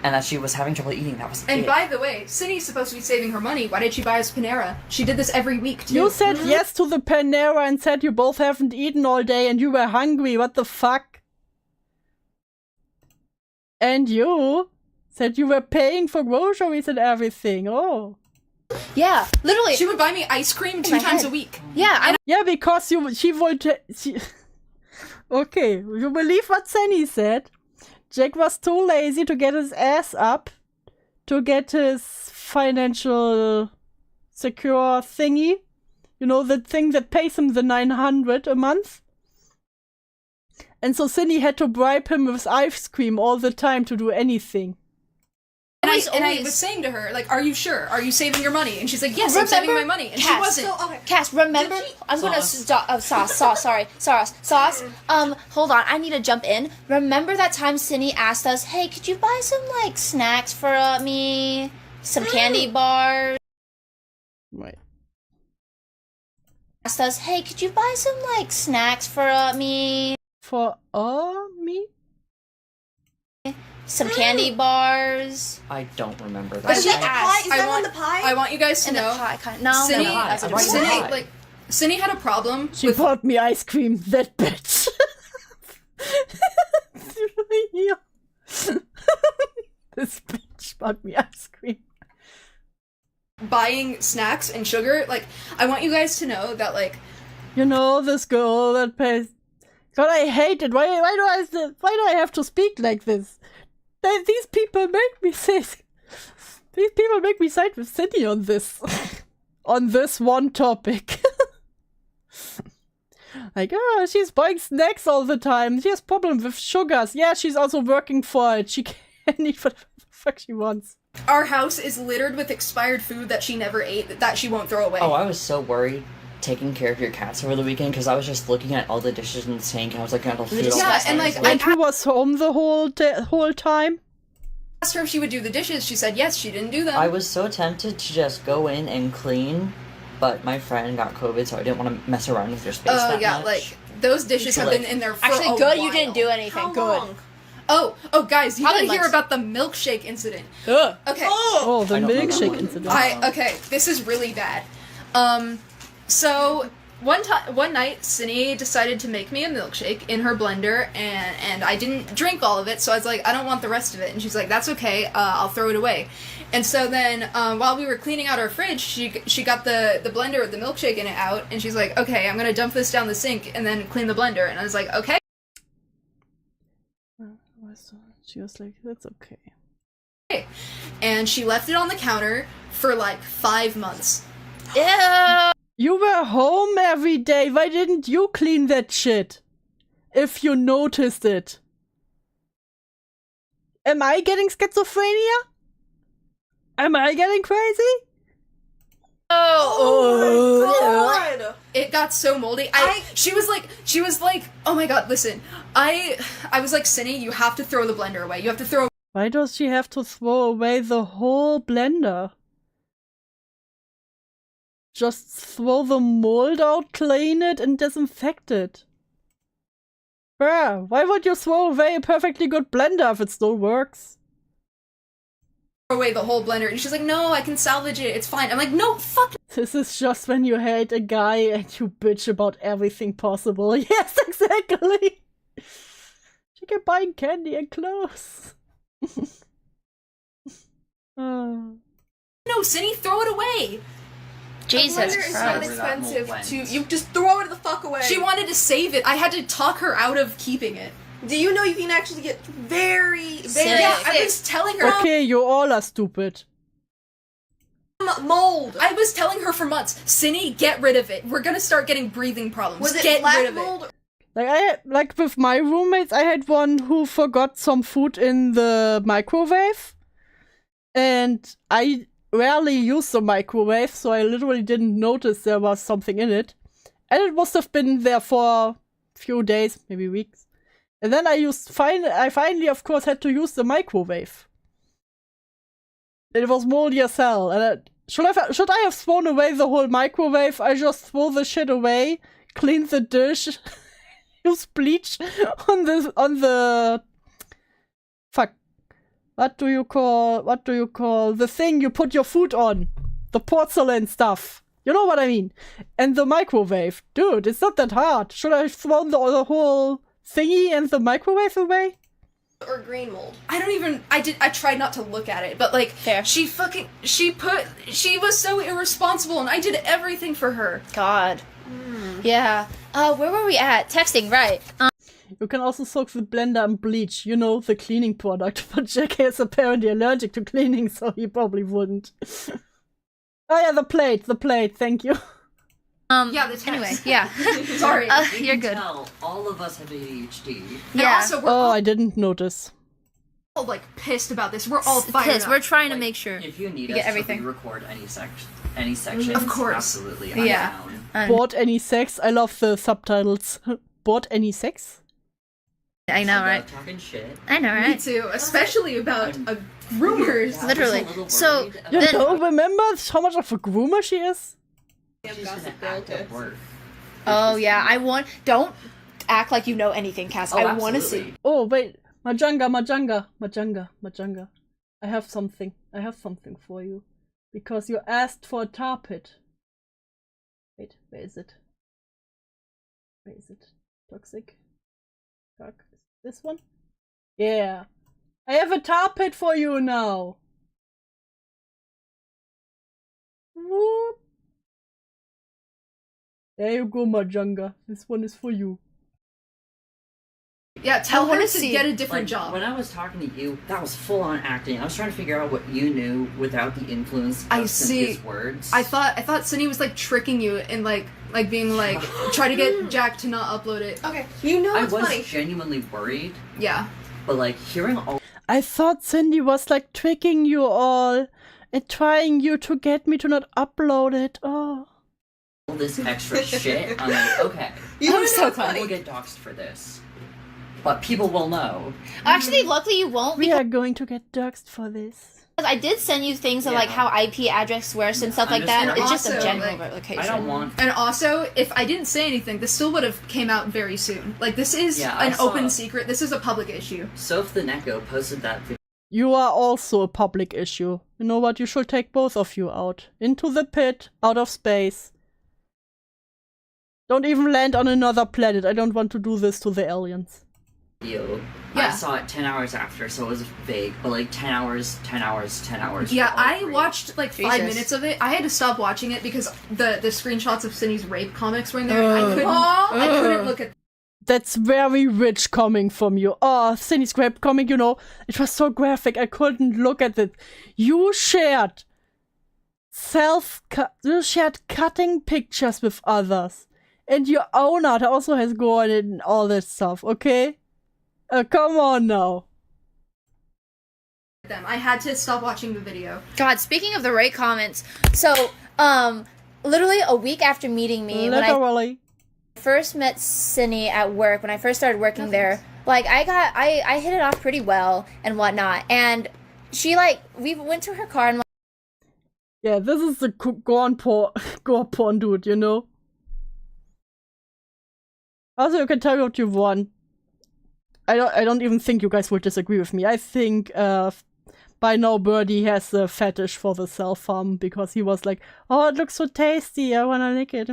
And that she was having trouble eating. That was And by the way, Cindy's supposed to be saving her money. Why did she buy us Panera? She did this every week, too. You said yes to the Panera and said you both haven't eaten all day and you were hungry. What the fuck? And you said you were paying for groceries and everything. Oh. Yeah, literally. She would buy me ice cream 2 times a week. Yeah, yeah, because she would... Okay, you believe what Sunny said? Jack was too lazy to get his ass up to get his financial secure thingy. You know, the thing that pays him the $900 a month. And so Cindy had to bribe him with ice cream all the time to do anything. And I was saying to her, like, are you sure? Are you saving your money? And she's like, yes, I'm saving my money. And Cass, she wasn't. Cass, remember? I'm gonna sauce. Hold on, I need to jump in. Remember that time Cindy asked us, hey, could you buy some, like, snacks for me? Some candy bars? Right. Asked us, hey, could you buy some, like, snacks for me? For me? Some candy bars. I don't remember that. But she asked. asked. Is that on the pie? I want you guys to know. No, Cindy, no, Cindy had a problem. She bought me ice cream. That bitch. This bitch bought me ice cream. Buying snacks and sugar. Like, I want you guys to know that, like, you know, this girl that pays. God, I hate it. Why do I have to speak like this? These people make me sick. These people make me side with Cindy on this. On this one topic. Like, oh, she's buying snacks all the time. She has problems with sugars. Yeah, she's also working for it. She can eat whatever the fuck she wants. Our house is littered with expired food that she never ate that she won't throw away. Oh, I was so worried taking care of your cats over the weekend because I was just looking at all the dishes in the sink and I was like, all food. Yeah, and like, and who was home the whole time? I asked her if she would do the dishes. She said yes. She didn't do them. I was so tempted to just go in and clean, but my friend got COVID, so I didn't want to mess around with their space that yeah, much. like those dishes have been in there for Actually, a good while. you didn't do anything. How Good. long? Oh, guys, you Probably didn't hear months. about the milkshake incident. Ugh. Okay. Oh, the I don't know that milkshake one. incident. Okay, this is really bad. So one night, Cindy decided to make me a milkshake in her blender, and I didn't drink all of it, so I was like, I don't want the rest of it, and she's like, that's okay, I'll throw it away. And so then, while we were cleaning out our fridge, she got the blender with the milkshake in it out, and she's like, okay, I'm gonna dump this down the sink and then clean the blender, and I was like, okay. She was like, that's okay. And she left it on the counter for like 5 months. Ew. You were home every day. Why didn't you clean that shit? If you noticed it. Am I getting schizophrenia? Am I getting crazy? Oh my god! It got so moldy. She was like, oh my god, listen. I was like, Cindy, you have to throw the blender away. You have to throw. Why does she have to throw away the whole blender? Just throw the mold out, clean it, and disinfect it. Bruh, why would you throw away a perfectly good blender if it still works? Away the whole blender, and she's like, no, I can salvage it, it's fine. I'm like, no, fuck. This is just when you hate a guy and you bitch about everything possible. Yes, exactly. She kept buying candy and clothes. No, Cindy, throw it away. Jesus The blender is not Christ. expensive to you. Just throw it the fuck away. She wanted to save it. I had to talk her out of keeping it. Do you know you can actually get very Sick. Yeah, I was telling her. Okay, you all are stupid. Mold. I was telling her for months, Cindy, get rid of it. We're gonna start getting breathing problems. Was it get black rid of mold? it. Like with my roommates, I had one who forgot some food in the microwave. And I rarely use the microwave, so I literally didn't notice there was something in it. And it must have been there for a few days, maybe weeks. And then I finally, of course, had to use the microwave. It was moldy as hell. And should I have thrown away the whole microwave? I just throw the shit away, clean the dish, use bleach on the fuck. What do you call the thing you put your food on? The porcelain stuff. You know what I mean? And the microwave. Dude, it's not that hard. Should I have thrown the whole thingy and the microwave away? Or green mold. I tried not to look at it, but like, Fair. she was so irresponsible, and I did everything for her. God. Yeah. Where were we at? Texting, right. You can also soak the blender in bleach, you know, the cleaning product. But Jack is apparently allergic to cleaning, so he probably wouldn't. Oh yeah, the plate, thank you. Yeah, the text. Anyway, yeah. Sorry. You're good. Tell, all of us have ADHD. And Yeah. also, we're Oh, I didn't notice. all like pissed about this. We're all fired Because up. we're trying to Like, make sure. If you need We us get everything. to re-record any section, Of course. absolutely. Yeah. I'm down. Bought any sex? I love the subtitles. Bought any sex? I know, I right? love talking shit. I know, Me right? too, especially about rumors. Yeah, I was a Literally. little So, worried You Then- don't remember how much of a groomer she is? She's gonna act at work. Oh yeah, don't act like you know anything, Cass. Oh, I want to absolutely. see. Oh, wait. Majanga. I have something for you. Because you asked for a tar pit. Wait, where is it? Toxic? Dark? This one? Yeah. I have a tar pit for you now. Whoop. There you go, Majanga. This one is for you. Yeah, tell I wanna her to see- get a different Like, job. when I was talking to you, that was full on acting. I was trying to figure out what you knew without the influence I of see. Cynthia's words. I thought Cindy was like tricking you and like being like try to get Jack to not upload it. Okay, you know I what's was funny? genuinely worried, Yeah. but like hearing all I thought Cindy was like tricking you all and trying you to get me to not upload it. Oh. this extra shit, I'm like, okay, You wanna know so what's I funny? will get doxxed for this. But people will know. Actually, luckily you won't, We because are going to get doxxed for this. I did send you things of Yeah. like how IP address works and stuff I'm like just that. gonna- It's just a Also, general like, location. I don't want. And also, if I didn't say anything, this still would have came out very soon. Like, this is Yeah, I an saw open it. secret. This is a public issue. Soph the Neko posted that video. You are also a public issue. You know what? You should take both of you out. Into the pit, out of space. Don't even land on another planet. I don't want to do this to the aliens. I Yeah. saw it 10 hours after, so it was vague, but like 10 hours, 10 hours, 10 hours. Yeah, for all I three. watched like 5 Jesus. minutes of it. I had to stop watching it because the screenshots of Cindy's rape comics were in there. And I couldn't look at. That's very rich coming from you. Oh, Cindy's grab comic, you know, it was so graphic. I couldn't look at it. You shared cutting pictures with others. And your own art also has gone in all that stuff, okay? Come on now. them. I had to stop watching the video. God, speaking of the rape comments, so literally a week after meeting me, when I Literally. first met Cindy at work, when I first started working there, like I hit it off pretty well and whatnot, and she like we went to her car and Yeah, this is the gore porn dude, you know? Also, you can tell me what you want. I don't even think you guys would disagree with me. I think by now Birdie has a fetish for the self-harm because he was like, oh, it looks so tasty, I wanna lick it.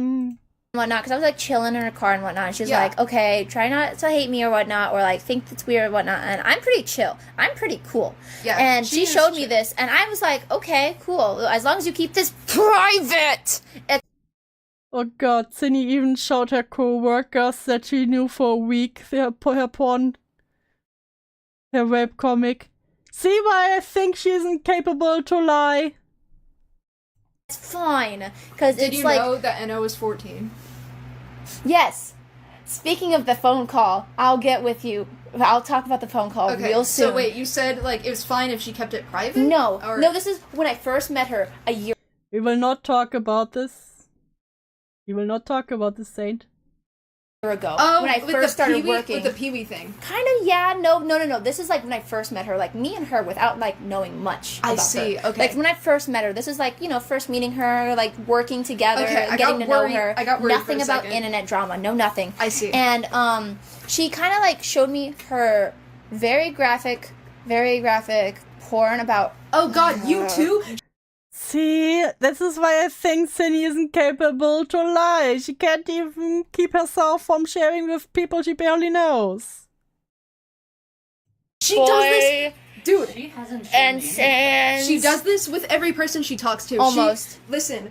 whatnot, because I was like chilling in her car and whatnot, and she was Yeah. like, okay, try not to hate me or whatnot, or like think it's weird or whatnot, and I'm pretty chill, I'm pretty cool. Yeah, And she she is showed me chill. this, and I was like, okay, cool, as long as you keep this private. Oh god, Cindy even showed her co-workers that she knew for a week her porn, her web comic. See why I think she isn't capable to lie? It's fine, because Did it's you like, know that NO is 14? yes. Speaking of the phone call, I'll get with you. I'll talk about the phone call Okay, real soon. so wait, you said like it was fine if she kept it private? No, Or- no, this is when I first met her a year We will not talk about this. We will not talk about the saint. ago. Oh, when I with first the started Pee-wee- working. with the Pee-wee thing. Kind of, yeah. No. This is like when I first met her, like me and her without like knowing much I about see, her. okay. Like when I first met her, this is like, you know, first meeting her, like working together, Okay, I getting got to know worried- her. I got worried nothing for a about second. internet drama, no nothing. I see. And she kind of like showed me her very graphic porn about Oh god, you too? See, this is why I think Cindy isn't capable to lie. She can't even keep herself from sharing with people she barely knows. She does this, dude. She hasn't shown and me since She does this with every person she talks to. Almost. Listen,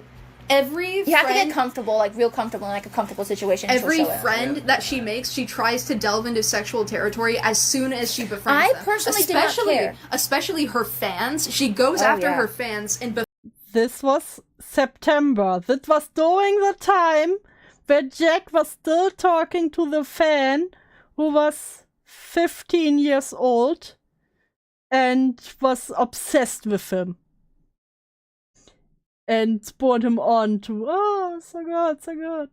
every you have to friend, get comfortable, like real comfortable in like a comfortable situation. and she'll every show it. friend that she makes, she tries to delve into sexual territory as soon as she befriends I them. personally do not care. Especially her fans. She goes after yeah. her fans and This was September. That was during the time where Jack was still talking to the fan who was 15 years old and was obsessed with him. And spurred him on to, oh, so good, so good.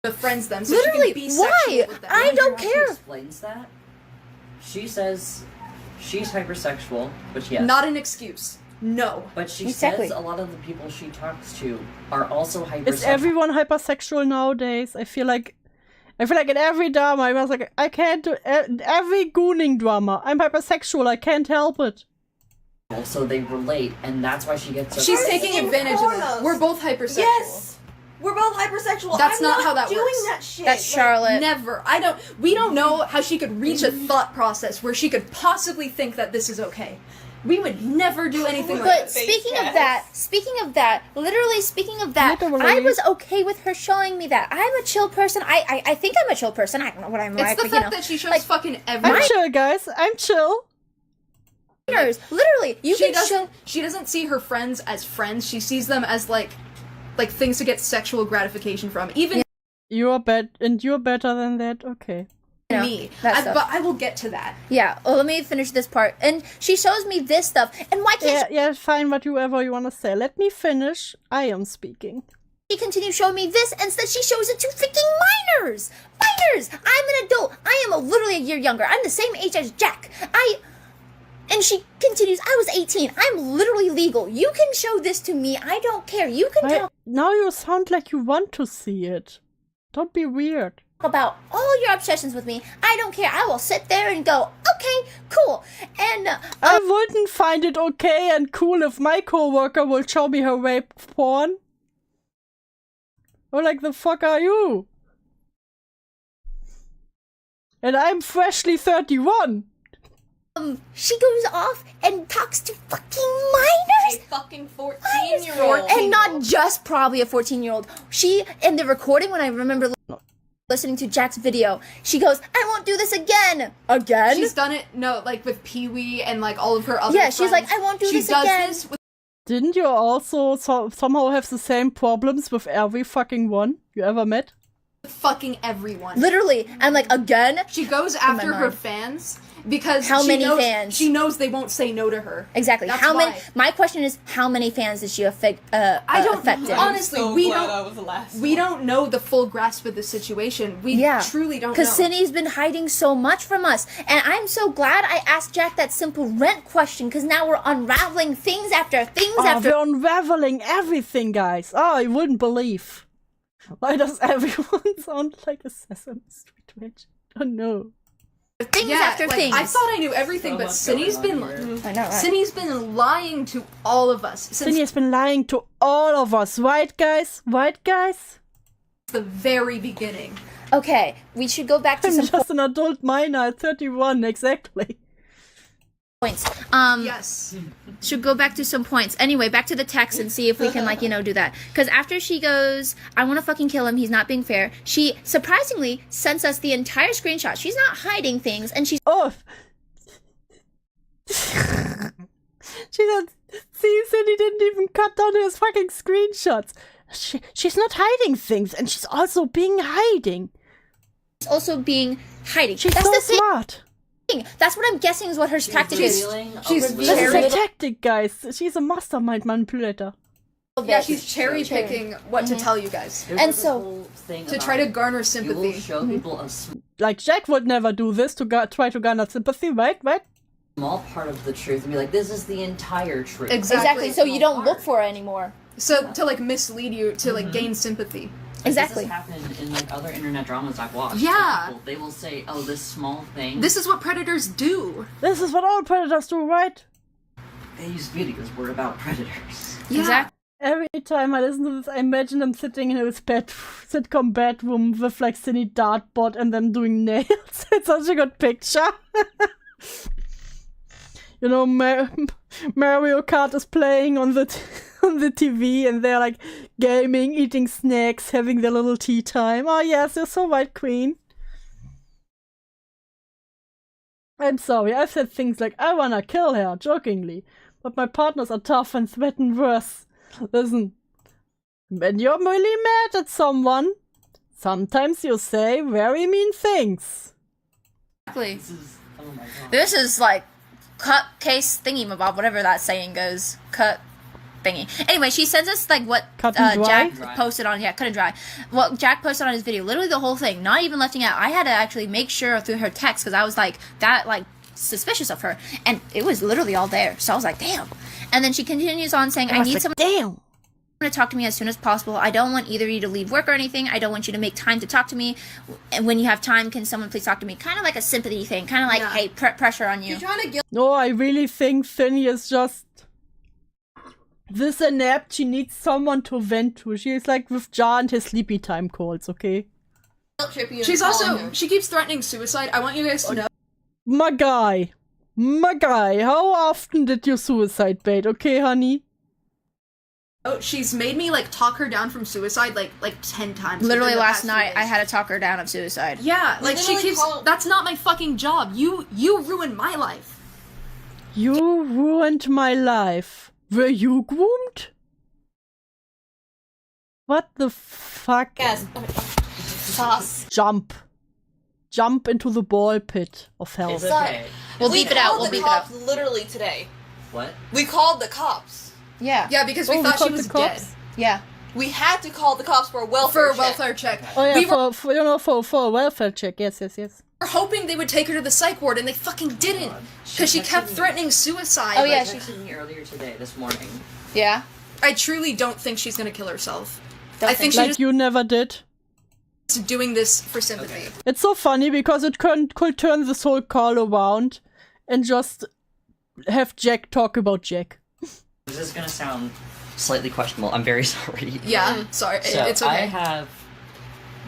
befriends them so Literally, she can be why? sexual with them. I don't how she care. explains that. She says she's hypersexual, which yes. Not an excuse. No. But she Exactly. says a lot of the people she talks to are also hypersexual. Is everyone hypersexual nowadays? I feel like in every drama I was like, I can't do every gooning drama. I'm hypersexual. I can't help it. So they relate, and that's why she gets so She's First taking and advantage of them. foremost. We're both hypersexual. Yes, we're both hypersexual. That's I'm not how that doing works. that shit. That's Like, Charlotte. Never. We don't know how she could reach a thought process where she could possibly think that this is okay. We would never do anything like But that. speaking of that, literally speaking of that, I was okay with her showing me that. I'm a chill person. I think I'm a chill person. I don't know what I'm like. It's the but, fact you know, that she shows like, fucking everyone. I'm chill, guys. I'm chill. Literally, She doesn't see her friends as friends. She sees them as like things to get sexual gratification from. Even You're better than that. Okay. me. But I will get to that. Yeah. Well, let me finish this part. And she shows me this stuff. And why can't Yeah, fine. Whatever you wanna say. Let me finish. I am speaking. she continue showing me this? Instead, she shows it to freaking minors. Minors. I'm an adult. I am literally a year younger. I'm the same age as Jack. And she continues, I was 18. I'm literally legal. You can show this to me. I don't care. You can talk Now you sound like you want to see it. Don't be weird. about all your obsessions with me. I don't care. I will sit there and go, okay, cool. And I wouldn't find it okay and cool if my coworker will show me her rape porn. Or like, the fuck are you? And I'm freshly 31. she goes off and talks to fucking minors. A fucking 14-year-old. And not just probably a 14-year-old. She, in the recording, when I remember listening to Jack's video, she goes, I won't do this again. Again? She's done it, like with Pee-wee and like all of her other friends. she's like, I won't do this again. This with Didn't you also somehow have the same problems with every fucking one you ever met? fucking everyone. Literally. I'm like, again? She goes after her fans because How she many knows, fans? She knows they won't say no to her. Exactly. That's how many? why. My question is, how many fans did she affect? I don't affected? honestly. We don't know the full grasp of the situation. We truly don't know. Because Cindy's been hiding so much from us, and I'm so glad I asked Jack that simple rent question. Because now we're unraveling things after things after. We're unraveling everything, guys. Oh, you wouldn't believe. Why does everyone sound like a Sesame Street witch? Oh no. Things after things. I thought I knew everything, but Cindy's been I know, right? Cindy's been lying to all of us since Cindy has been lying to all of us, right, guys? Right, guys? the very beginning. Okay, we should go back to I'm some just an adult minor at 31, exactly. points. Yes. Should go back to some points. Anyway, back to the text and see if we can, like, do that. Because after she goes, I want to fucking kill him, he's not being fair, she surprisingly sends us the entire screenshot. She's not hiding things, and she's... Oh! She said, see, Cindy didn't even cut down his fucking screenshots. She's not hiding things, and she's also being hiding. She's also being hiding. She's That's so the same smart. thing. That's what I'm guessing is what her tactic is. She's This is a tactic, guys. She's a mastermind manipulator. Yeah, she's cherry picking what to tell you guys. And so, to try to garner sympathy. You will show people a Like, Jack would never do this to try to garner sympathy, right? small part of the truth and be like, this is the entire truth. exactly. So you don't look for it anymore. So to like mislead you to like gain sympathy. Exactly. This has happened in like other internet dramas I've watched. Yeah. People, they will say, oh, this small thing. This is what predators do. This is what all predators do, right? These videos were about predators. Yeah. Exactly. Every time I listen to this, I imagine him sitting in his sitcom bedroom with like Cindy dartboard and then doing nails. It's such a good picture. Mario Kart is playing on the TV, and they're like gaming, eating snacks, having their little tea time. Oh yes, you're so right, Queen. I'm sorry, I've said things like, I wanna kill her, jokingly. But my partners are tough and threaten worse. Listen, when you're really mad at someone, sometimes you say very mean things. Exactly. This is like cut case thingy-mabob, whatever that saying goes. Cut thingy. Anyway, she sends us like what Jack posted on, cut and dry. What Jack posted on his video, literally the whole thing, not even lefting out. I had to actually make sure through her text because I was like suspicious of her, and it was literally all there. So I was like, damn. And then she continues on saying, I need someone to talk to me as soon as possible. I don't want either of you to leave work or anything. I don't want you to make time to talk to me. And when you have time, can someone please talk to me? Kind of like a sympathy thing. Kind of like, hey, pressure on you. You're trying to guilt. No, I really think Finny is just this inept. She needs someone to vent to. She is like with Jar and his sleepy time calls, okay? She's also, she keeps threatening suicide. I want you guys to know. My guy. My guy, how often did you suicide bait? Okay, honey? Oh, she's made me, like, talk her down from suicide, like 10 times. Literally within the last past 2 night, days. I had to talk her down of suicide. Yeah, like, she literally keeps... called- That's not my fucking job. You ruined my life. You ruined my life. Were you groomed? What the fuck? Yes. Sauce. Jump. Jump into the ball pit of hell. It's okay. We'll beep it out. We'll We beep it called up. the cops literally today. What? We called the cops. Yeah. Yeah, because we Oh, we thought she called was the dead. cops? Yeah. We had to call the cops for a For welfare a welfare check. Oh yeah, We were for a welfare check. Yes. hoping they would take her to the psych ward, and they fucking didn't. Because she kept threatening suicide. Oh, yeah, She texted me earlier today, this morning. Yeah. I truly don't think she's gonna kill herself. Don't I think Like she's you never did. just doing this for sympathy. Okay. It's so funny because it could turn this whole call around and just have Jack talk about Jack. This is gonna sound slightly questionable. I'm very sorry. Yeah, sorry, So it's okay. I have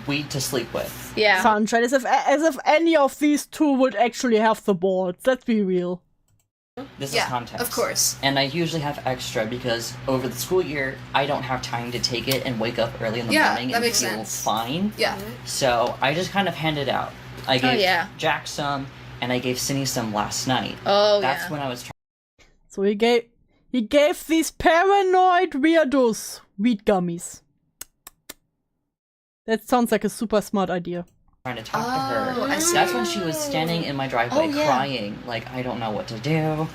weed to sleep with. Yeah. Sunshine, as if any of these two would actually have the balls. Let's be real. This Yeah, is context. of course. And I usually have extra because over the school year, I don't have time to take it and wake up early in the Yeah, morning that and makes feel sense. fine. Yeah. So I just kind of handed out. I gave yeah. Jack some, and I gave Cindy some last night. Oh, That's yeah. when I was trying. So he gave these paranoid weirdos weed gummies. That sounds like a super smart idea. Trying to talk to her. I see. That's when she was standing in my driveway Oh, yeah. crying, like, I don't know what to do.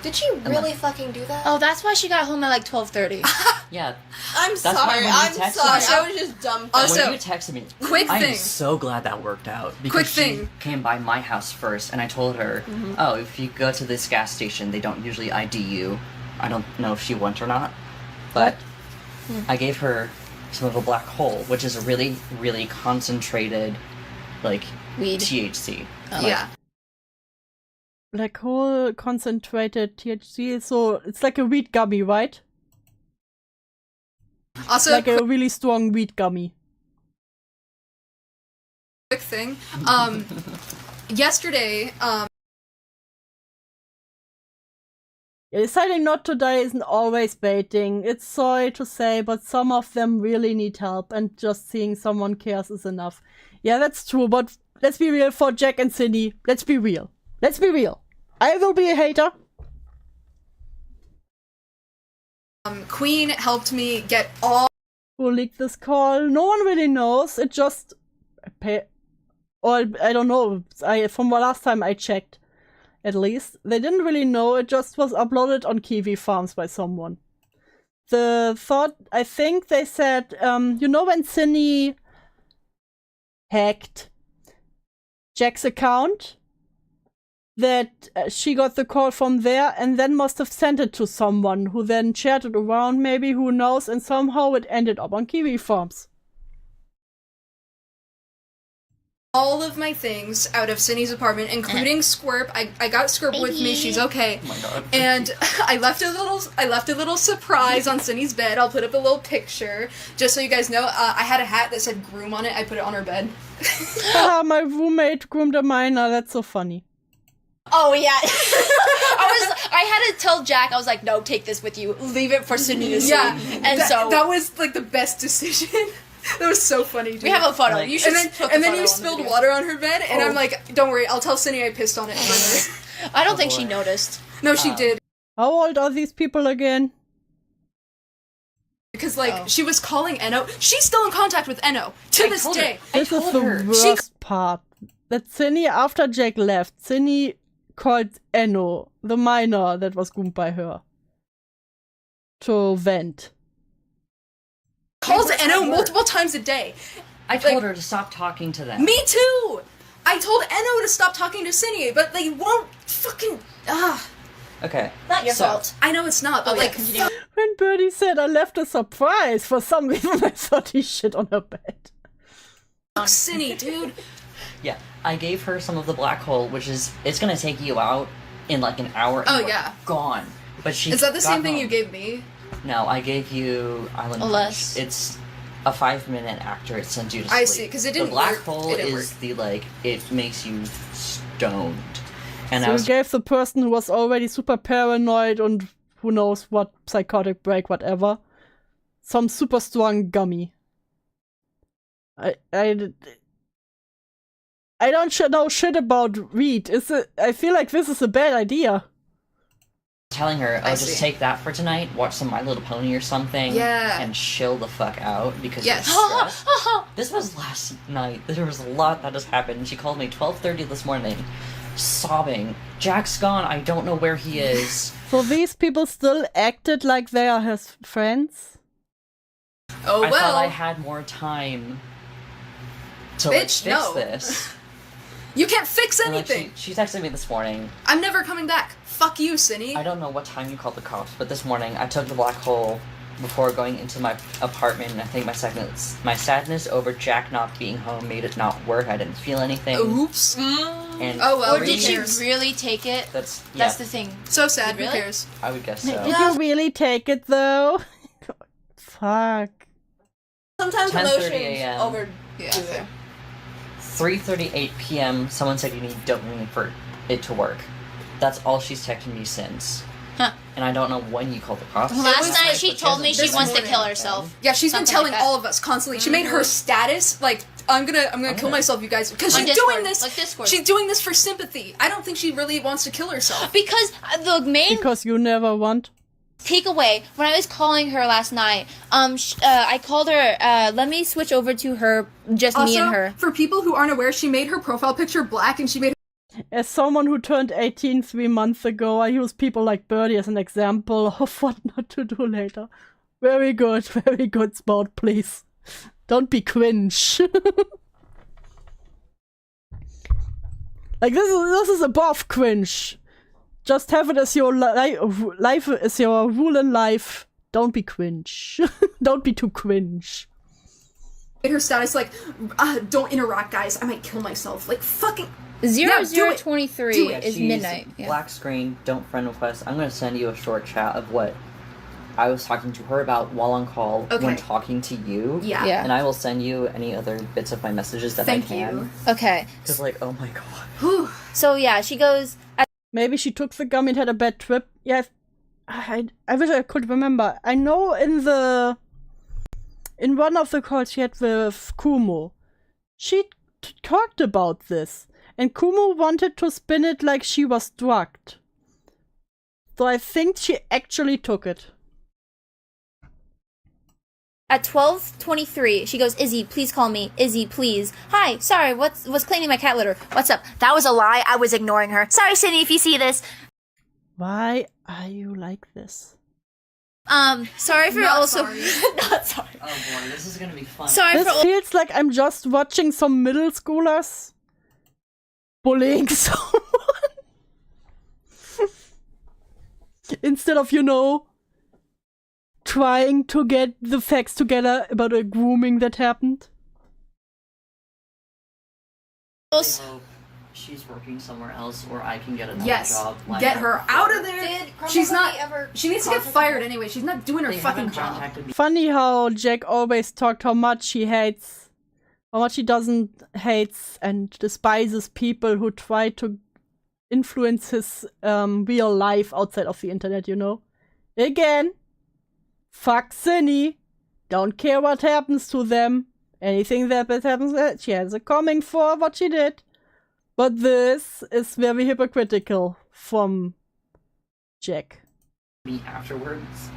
Did she really fucking do that? Oh, that's why she got home at like 12:30. Yeah. I'm why sorry. when you I'm texted sorry. me- I was just dumb. Also- When you texted me, Quick I am thing. so glad that worked out. Because Quick she thing. came by my house first, and I told her, oh, if you go to this gas station, they don't usually ID you. I don't know if she went or not. But I gave her some of a black hole, which is a really, really concentrated, like, Weed. THC. Yeah. Black hole concentrated THC, so it's like a weed gummy, right? Also, Like a really strong weed gummy. quick thing. Yesterday, Deciding not to die isn't always baiting. It's sorry to say, but some of them really need help, and just seeing someone cares is enough. Yeah, that's true, but let's be real for Jack and Cindy. Let's be real. Let's be real. I will be a hater. Queen helped me get all Who leaked this call? No one really knows. It just... Or, I don't know. From the last time I checked, at least. They didn't really know. It just was uploaded on Kiwi Farms by someone. The thought... I think they said... you know when Cindy hacked Jack's account? That she got the call from there and then must have sent it to someone who then shared it around, maybe, who knows, and somehow it ended up on Kiwi Farms. all of my things out of Cindy's apartment, including Squirp. I got Squirp with me. She's okay. Oh my god. And I left a little surprise on Cindy's bed. I'll put up a little picture just so you guys know. I had a hat that said groom on it. I put it on her bed. My roommate groomed a minor. That's so funny. Oh yeah. I had to tell Jack, I was like, no, take this with you. Leave it for Cindy to see. Yeah. And that was like the best decision. That was so funny, dude. We have a photo. Like, You should and then you spilled water on her bed, and I'm like, don't worry, I'll tell Cindy I pissed on it for her. I don't think she noticed. No, she did. How old are these people again? Because, she was calling Enno. She's still in contact with Enno to this day. This is the worst part. That Cindy, after Jack left, Cindy called Enno, the minor that was groomed by her, to vent. Calls Enno multiple times a day. I told her to stop talking to them. Me too! I told Enno to stop talking to Cindy, but they won't fucking... Okay. Not your fault. I know it's not, but continue. When Birdie said I left a surprise, for some reason I thought he shit on her bed. Fuck Cindy, dude. Yeah, I gave her some of the black hole, which is, it's gonna take you out in like an hour. Oh, and yeah. Gone. But she Is that the got same thing home. you gave me? No, I gave you Island Punch. Less. It's a 5-minute after it sends you to sleep. I see, 'cause it didn't The black work. hole It didn't is the, like, it makes you stoned. And So you gave the person who was already super paranoid and who knows what psychotic break, whatever, some super strong gummy. I don't know shit about weed. I feel like this is a bad idea. telling her, oh, just take that for tonight, watch some My Little Pony or something, and chill the fuck out, because you're stressed. This was last night. There was a lot that has happened. She called me 12:30 this morning, sobbing, Jack's gone, I don't know where he is. So these people still acted like they are his friends? I thought I had more time to fix this. You can't fix anything! Like, she texted me this morning. I'm never coming back. Fuck you, Cindy. I don't know what time you called the cops, but this morning I took the black hole before going into my apartment, and I think my sadness over Jack not being home made it not work. I didn't feel anything. Oops. And or did she really take it? That's the thing. So sad. Really? Who cares? I would guess so. Did you really take it though? Fuck. Sometimes 10:30 emotions a.m. over. 3:38 p.m. Someone said you need dopamine for it to work. That's all she's texted me since. Huh. And I don't know when you called the cops. Last night she told me she wants to kill herself. Yeah, she's been telling like that. all of us constantly. She made her status like, I'm gonna kill myself, you guys, because she's doing this. Like Discord. She's doing this for sympathy. I don't think she really wants to kill herself. Because the main Because you never want. takeaway, when I was calling her last night, I called her, let me switch over to her, just Also, me and her. For people who aren't aware, she made her profile picture black and she made As someone who turned 18 3 months ago, I use people like Birdie as an example of what not to do later. Very good, Spout, please. Don't be cringe. Like, this is above cringe. Just have it as your life is your rule in life. Don't be cringe. Don't be too cringe. her status like, don't interact, guys. I might kill myself. Like, fucking... 0023 is she's midnight. Yeah. Black screen, don't friend request. I'm going to send you a short chat of what I was talking to her about while on call when talking to you. Yeah. And I will send you any other bits of my messages that I can. Okay. Because, like, oh my god. So, yeah, she goes... Maybe she took the gum and had a bad trip. Yeah, I wish I could remember. I know in one of the calls she had with Kumo, she talked about this. And Kumo wanted to spin it like she was drugged. So I think she actually took it. At 12:23, she goes, Izzy, please call me. Izzy, please. Hi, sorry, was cleaning my cat litter. What's up? That was a lie. I was ignoring her. Sorry, Sydney, if you see this. Why are you like this? Sorry for Not also... sorry. Not sorry. Oh boy, this is gonna be fun. Sorry This for... feels like I'm just watching some middle schoolers bullying someone. Instead of, trying to get the facts together about a grooming that happened. I hope she's working somewhere else, or I can get another job. Get her out of there. She's not. Ever She needs to get fired anyway. She's not doing her fucking job. Funny how Jack always talked how much he hates, how much he doesn't hates and despises people who try to influence his real life outside of the internet, Again, fuck Cindy. Don't care what happens to them. Anything that happens, she has a coming for what she did. But this is very hypocritical from Jack. Me afterwards,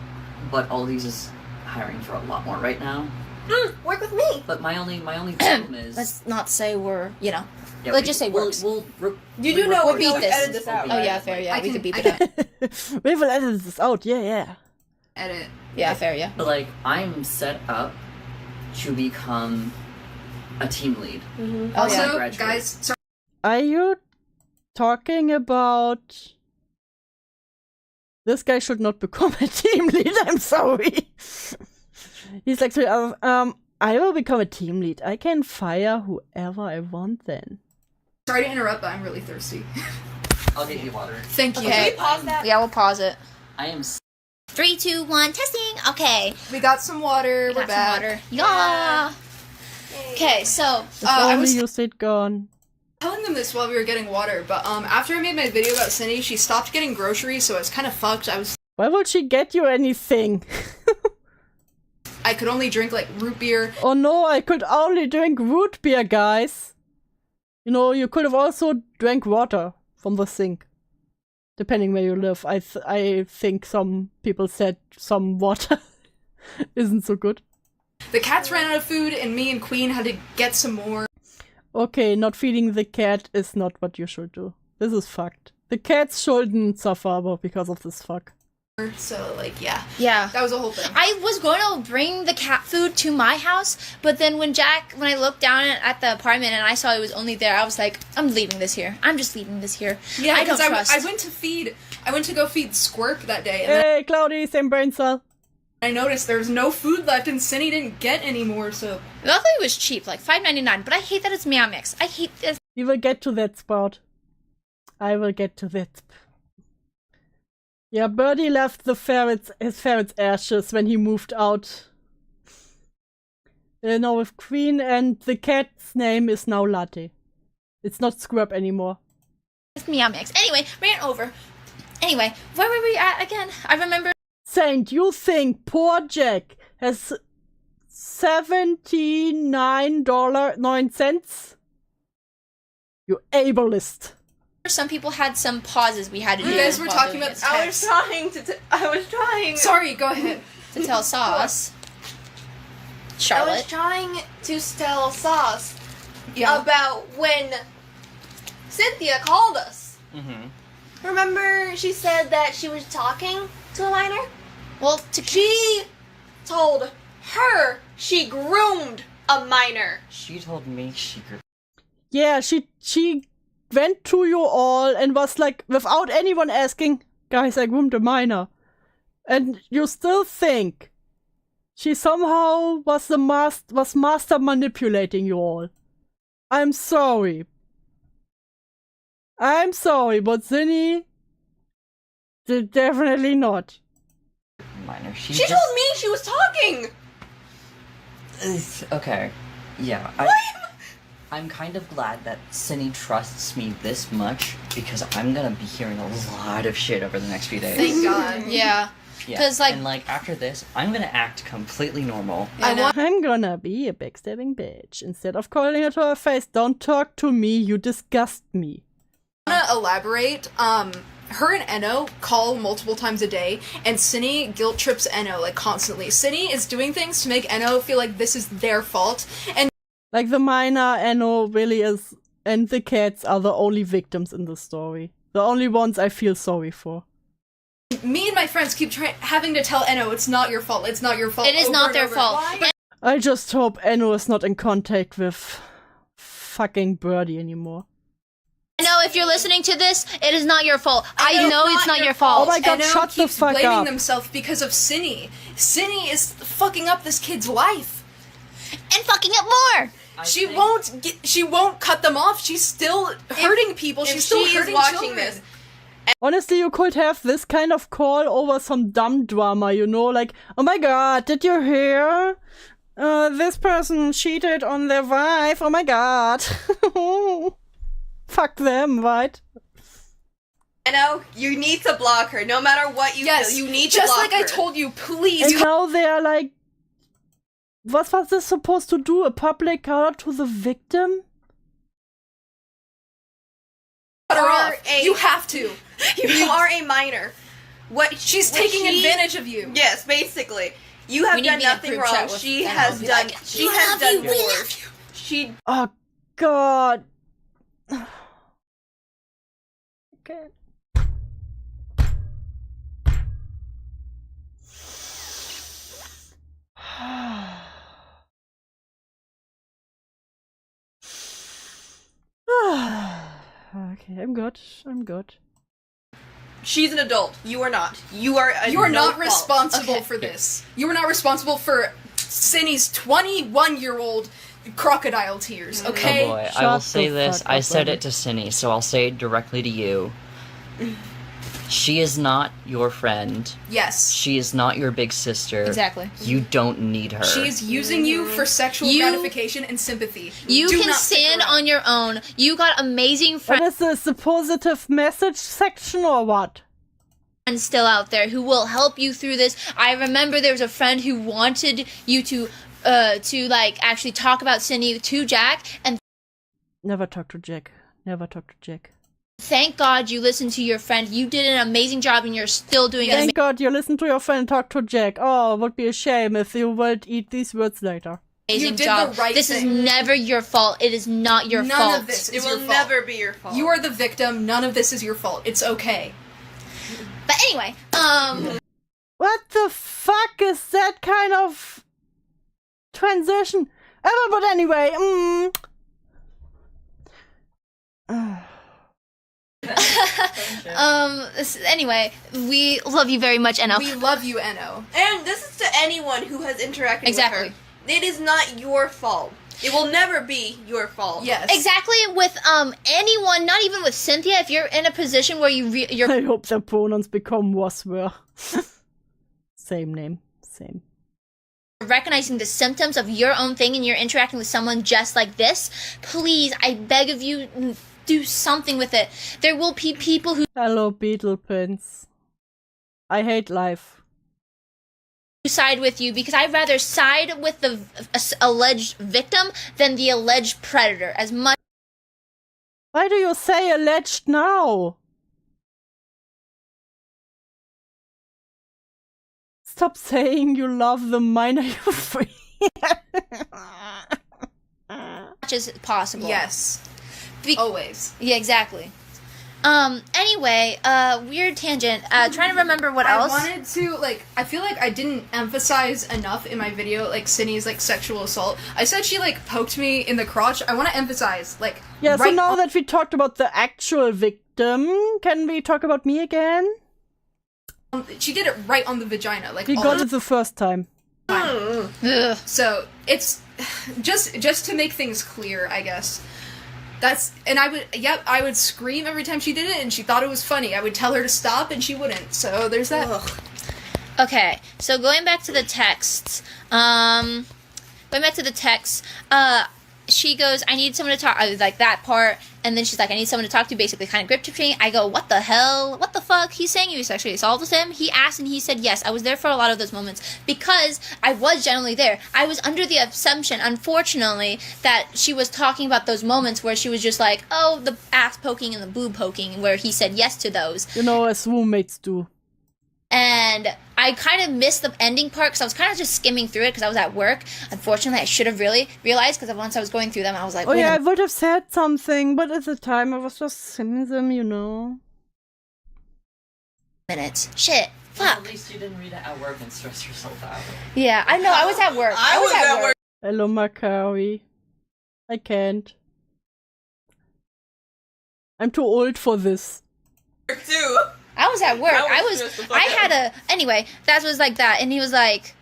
but all these is hiring for a lot more right now. Work with me. But my only problem is... Let's not say we're, Yeah, let's just say works. You do know we'll we beat don't this. edit this out, Oh, right? yeah, fair, yeah. We could beat I it can out. We will edit this out, yeah. edit. Yeah, fair, yeah. But, like, I'm set up to become a team lead. Also, When I graduate. guys, sorry. Are you talking about... This guy should not become a team lead, I'm sorry. He's like, I will become a team lead. I can fire whoever I want then. Sorry to interrupt, but I'm really thirsty. I'll get you water. Thank you. Okay. Can we pause that? Yeah, we'll pause it. I am 3, 2, 1, testing. Okay. We got some water. We're Got some back. water. Yeah. Okay, so If only you stayed gone. telling them this while we were getting water, but after I made my video about Cindy, she stopped getting groceries, so I was kind of fucked. Why would she get you anything? I could only drink like root beer. Oh no, I could only drink root beer, guys. You know, you could have also drank water from the sink. Depending where you live. I think some people said some water isn't so good. The cats ran out of food and me and Queen had to get some more. Okay, not feeding the cat is not what you should do. This is fucked. The cats shouldn't suffer because of this fuck. So, like, yeah. Yeah. That was a whole thing. I was going to bring the cat food to my house, but then when I looked down at the apartment and I saw it was only there, I was like, I'm leaving this here. I'm just leaving this here. Yeah, I don't trust. I went to go feed Squirp that day. And hey, Cloudy, same brain cell. I noticed there was no food left and Cindy didn't get any more, so... Luckily it was cheap, like $5.99, but I hate that it's Meow Mix. I hate this. We will get to that spot. I will get to that. Yeah, Birdie left his ferret's ashes when he moved out. You know, with Queen, and the cat's name is now Latte. It's not Scrub anymore. It's Meow Mix. Anyway, ran over. Anyway, where were we at again? I remember... Saint, you think poor Jack has $79.09? You ableist. Some people had some pauses we had to do. You guys were talking about... I was trying. Sorry, go ahead. To tell Sauce. Charlotte. I was trying to tell Sauce Yeah. about when Cynthia called us. Mm-hmm. Remember she said that she was talking to a minor? Well, she told her she groomed a minor. She told me she grew. Yeah, she went to you all and was like, without anyone asking, guys, I groomed a minor. And you still think she somehow was master manipulating you all. I'm sorry. But Zinni did definitely not. Minor. She told me she was talking! Okay. Yeah. I'm kind of glad that Cindy trusts me this much because I'm gonna be hearing a lot of shit over the next few days. Thank God. Yeah. Yeah. 'Cause, like- And like after this, I'm gonna act completely normal. I'm gonna be a backstabbing bitch. Instead of calling her to her face, don't talk to me, you disgust me. I want to elaborate. Her and Enno call multiple times a day, and Cindy guilt trips Enno, like, constantly. Cindy is doing things to make Enno feel like this is their fault, and Like the minor, Enno really is, and the cats are the only victims in the story. The only ones I feel sorry for. me and my friends keep having to tell Enno, it's not your fault, it's not your fault. It is not their fault. I just hope Enno is not in contact with fucking Birdie anymore. No, if you're listening to this, it is not your fault. I know it's not your fault. Oh my God, Enno shut the keeps fuck blaming up. themselves because of Cindy. Cindy is fucking up this kid's life. And fucking up more! She won't cut them off. She's still hurting people. She's still hurting watching children. this. Honestly, you could have this kind of call over some dumb drama, you know? Like, oh my God, did you hear? This person cheated on their wife. Oh my God. Fuck them, right? Enno, you need to block her. No matter what you feel, you need to just block like her. I told you, please. And now they're like, what was this supposed to do? A public call to the victim? Cut her off. You have to. You are a minor. She's taking advantage of you. Yes, basically. You have done nothing wrong. She has done. She has done more. She. Oh God. Okay. Okay, I'm good. She's an adult. You are not. You are. You are not fault. responsible Okay. for this. You are not responsible for Cindy's 21-year-old crocodile tears. Okay. Oh boy, I will say this. I said it to Cindy, so I'll say it directly to you. She is not your friend. Yes. She is not your big sister. Exactly. You don't need her. She is using you for sexual gratification and sympathy. You can stand on your own. You got amazing friends. What is this, the positive message section or what? And still out there who will help you through this. I remember there was a friend who wanted you to like actually talk about Cindy to Jack, and never talk to Jack. Never talk to Jack. Thank God you listened to your friend. You did an amazing job, and you're still doing it. Thank God you listened to your friend and talk to Jack. Oh, it would be a shame if you would eat these words later. Amazing you did job. The right this thing. is never your fault. It is not your fault. None of this is your fault. It will never be your fault. You are the victim. None of this is your fault. It's okay. But anyway, what the fuck is that kind of transition? But anyway, anyway, we love you very much, Enno. We love you, Enno. And this is to anyone who has interacted with Exactly. her. It is not your fault. It will never be your fault. Yes. Exactly with anyone, not even with Cynthia. If you're in a position where you're I hope the pronouns become was were. Same name, same. recognizing the symptoms of your own thing and you're interacting with someone just like this, please, I beg of you, do something with it. There will be people who Hello, Beetle Prince. I hate life. side with you because I'd rather side with the alleged victim than the alleged predator as much. Why do you say alleged now? Stop saying you love the minor you're free. Much as possible. Yes. Always. Yeah, exactly. Anyway, weird tangent. Trying to remember what else. I wanted to, I feel like I didn't emphasize enough in my video, Cindy's, sexual assault. I said she, poked me in the crotch. I want to emphasize, Yeah, so now that we talked about the actual victim, can we talk about me again? She did it right on the vagina, We got it the first time. So, it's, just to make things clear, I guess. I would scream every time she did it, and she thought it was funny. I would tell her to stop, and she wouldn't. So there's that. Ugh. Okay, so going back to the texts. She goes, I need someone to talk. I was like, that part. And then she's like, I need someone to talk to, basically kind of grip tripping. I go, what the hell? What the fuck? He's saying you sexually assaulted him? He asked and he said yes. I was there for a lot of those moments because I was generally there. I was under the assumption, unfortunately, that she was talking about those moments where she was just like, oh, the ass poking and the boob poking, where he said yes to those. You know, as roommates do. And I kind of missed the ending part because I was kind of just skimming through it because I was at work. Unfortunately, I should have really realized because once I was going through them, I was like, oh yeah, I would have said something, but at the time I was just skimming them, you know. Minutes. Shit. Fuck. Well, at least you didn't read it at work and stress yourself out. Yeah, I know. I was at work. I was at work. Hello, Macari. I can't. I'm too old for this. Too. I was at work. Anyway, that was like that. And he was like,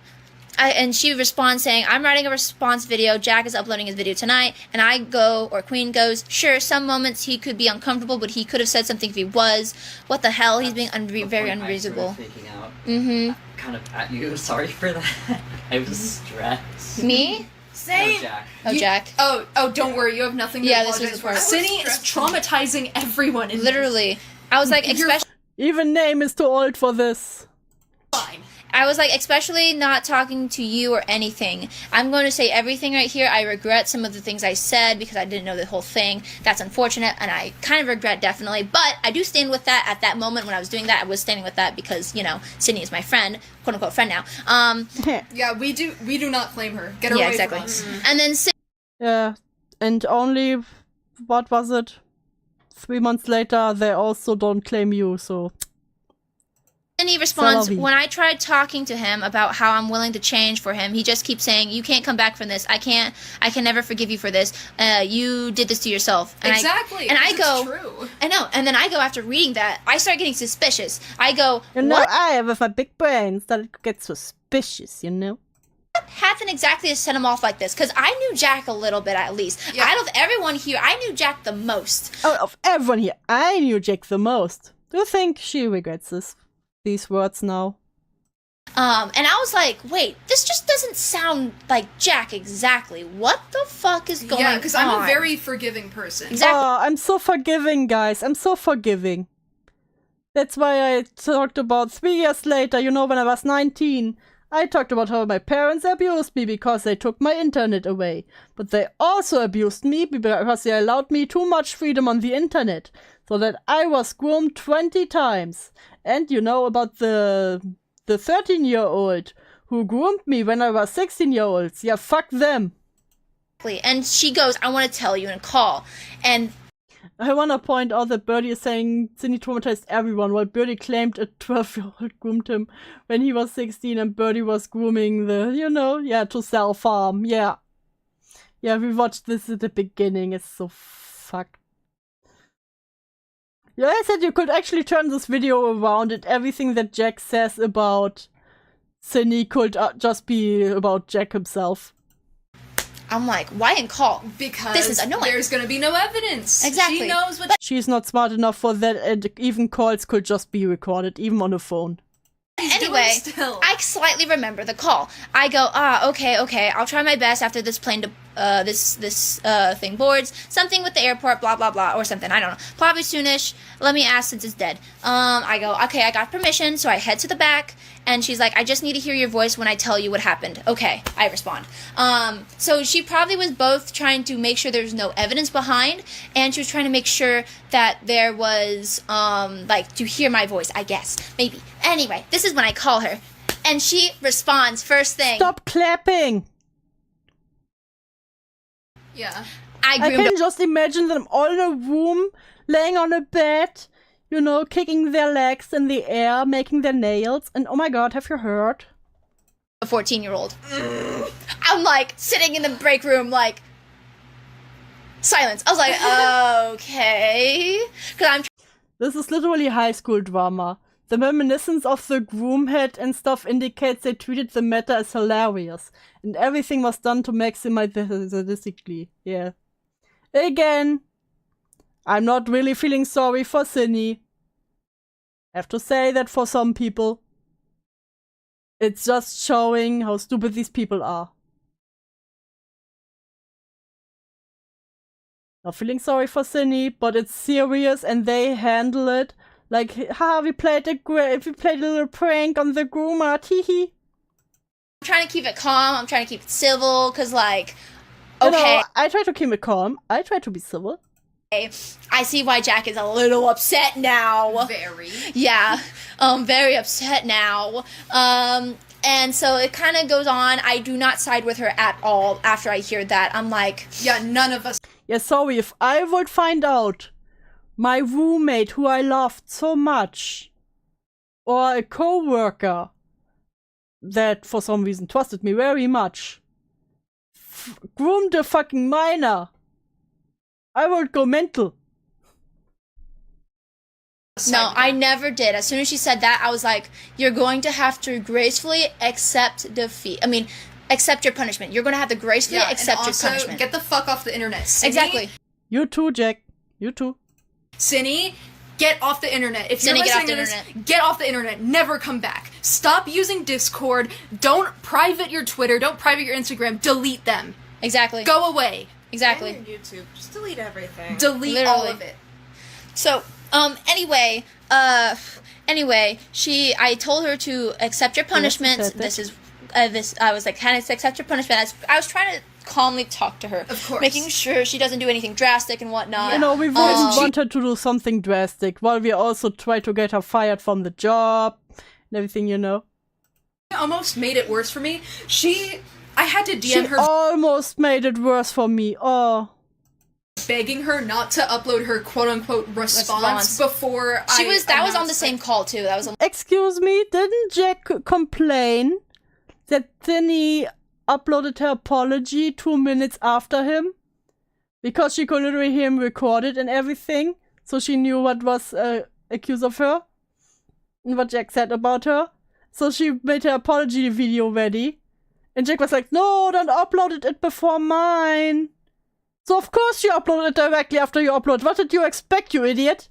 and she responds saying, I'm writing a response video. Jack is uploading his video tonight. And I go, or Queen goes, sure, some moments he could be uncomfortable, but he could have said something if he was. What the hell? He's being very unreasonable. Mm-hmm. Kind of at you. Sorry for that. I was stressed. Me? Same. Jack. Oh, don't worry. You have nothing to apologize this was the part. Cindy is traumatizing everyone. Literally. I was like, especially. Even name is too old for this. Fine. I was like, especially not talking to you or anything. I'm going to say everything right here. I regret some of the things I said because I didn't know the whole thing. That's unfortunate, and I kind of regret definitely. But I do stand with that. At that moment when I was doing that, I was standing with that because, you know, Sydney is my friend, quote unquote friend now. Yeah, we do not claim her. Get her away from us. And then yeah, and only what was it? 3 months later, they also don't claim you, so. And he responds, when I tried talking to him about how I'm willing to change for him, he just keeps saying, you can't come back from this. I can never forgive you for this. You did this to yourself. And exactly. I go, true. I know. And then I go, after reading that, I start getting suspicious. I go, you know, what? I, with my big brain, started to get suspicious, you know? What happened exactly to set him off like this? Because I knew Jack a little bit, at least. Yeah. Out of everyone here, I knew Jack the most. Out of everyone here, I knew Jack the most. Do you think she regrets these words now? And I was like, wait, this just doesn't sound like Jack exactly. What the fuck is going on? Yeah, because I'm a very forgiving person. Exactly. Oh, I'm so forgiving, guys. I'm so forgiving. That's why I talked about 3 years later, you know, when I was 19. I talked about how my parents abused me because they took my internet away. But they also abused me because they allowed me too much freedom on the internet. So that I was groomed 20 times. And you know about the 13-year-old who groomed me when I was 16-year-olds. Yeah, fuck them. And she goes, I want to tell you in a call. And I want to point out that Birdie is saying Cindy traumatized everyone, while Birdie claimed a 12-year-old groomed him when he was 16 and Birdie was grooming to self-harm. Yeah. Yeah, we watched this at the beginning. It's so fucked. Yeah, I said you could actually turn this video around and everything that Jack says about Cindy could just be about Jack himself. I'm like, why in call? Because this is annoying. There's gonna be no evidence. Exactly. She knows what. She's not smart enough for that, and even calls could just be recorded, even on a phone. Anyway, I slightly remember the call. I go, okay, I'll try my best after this plane this thing boards. Something with the airport, blah blah blah, or something. I don't know. Probably soonish. Let me ask since it's dead. I go, okay, I got permission, so I head to the back, and she's like, I just need to hear your voice when I tell you what happened. Okay, I respond. So she probably was both trying to make sure there's no evidence behind, and she was trying to make sure that there was to hear my voice, I guess. Maybe. Anyway, this is when I call her, and she responds first thing. Stop clapping! Yeah. I can just imagine them all in a room, laying on a bed, you know, kicking their legs in the air, making their nails, and oh my god, have you heard? A 14-year-old. I'm like, sitting in the break room, like, silence. I was like, okay. This is literally high school drama. The reminiscence of the groom head and stuff indicates they treated the matter as hilarious, and everything was done to maximize the statistically. Yeah. Again, I'm not really feeling sorry for Cindy. I have to say that for some people, it's just showing how stupid these people are. Not feeling sorry for Cindy, but it's serious and they handle it. Like, we played a little prank on the groomer, teehee. I'm trying to keep it calm, I'm trying to keep it civil, because, like, okay. You know, I try to keep it calm, I try to be civil. I see why Jack is a little upset now. Very. Yeah, very upset now. And so it kind of goes on. I do not side with her at all after I hear that. I'm like... Yeah, none of us... Yeah, sorry, if I would find out my roommate who I loved so much, or a co-worker that for some reason trusted me very much, groomed a fucking minor, I would go mental. No, I never did. As soon as she said that, I was like, you're going to have to gracefully accept defeat. I mean, accept your punishment. You're going to have to gracefully accept and also your punishment. Get the fuck off the internet. Cindy, exactly. You too, Jack. You too. Cindy, get off the internet. If Cindy, you're listening to this, get off the internet. Never come back. Stop using Discord. Don't private your Twitter. Don't private your Instagram. Delete them. Exactly. Go away. Exactly. And your YouTube. Just delete everything. Delete Literally. all of it. So, anyway, I told her to accept your punishment. I was like, kind of accept your punishment. I was trying to calmly talk to her. Of course. Making sure she doesn't do anything drastic and whatnot. You know, we wouldn't want her to do something drastic, while we also try to get her fired from the job and everything, you know. Almost made it worse for me. I had to DM she her. Almost made it worse for me. Oh. Begging her not to upload her quote-unquote response before that was on the same call, too. That was. Excuse me, didn't Jack complain that Cindy uploaded her apology 2 minutes after him? Because she could literally hear him record it and everything, so she knew what was accused of her and what Jack said about her. So she made her apology video ready. And Jack was like, no, don't upload it before mine. So of course you uploaded it directly after you upload. What did you expect, you idiot?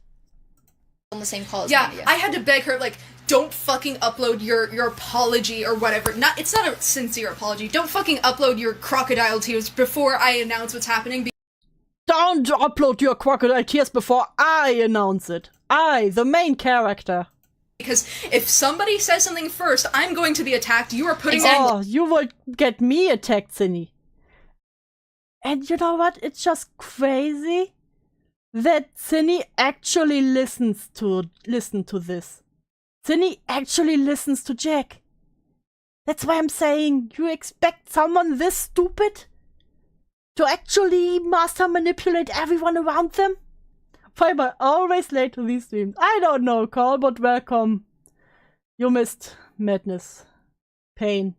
on the same call as Yeah, me. I had to beg her, like, don't fucking upload your apology or whatever. It's not a sincere apology. Don't fucking upload your crocodile tears before I announce what's happening. Don't upload your crocodile tears before I announce it. I, the main character. Because if somebody says something first, I'm going to be attacked. You are putting Oh, you will get me attacked, Cindy. And you know what? It's just crazy that Cindy actually listens to this. Cindy actually listens to Jack. That's why I'm saying, you expect someone this stupid to actually master manipulate everyone around them? Why am I always late to these streams? I don't know, Carl, but welcome. You missed madness. Pain.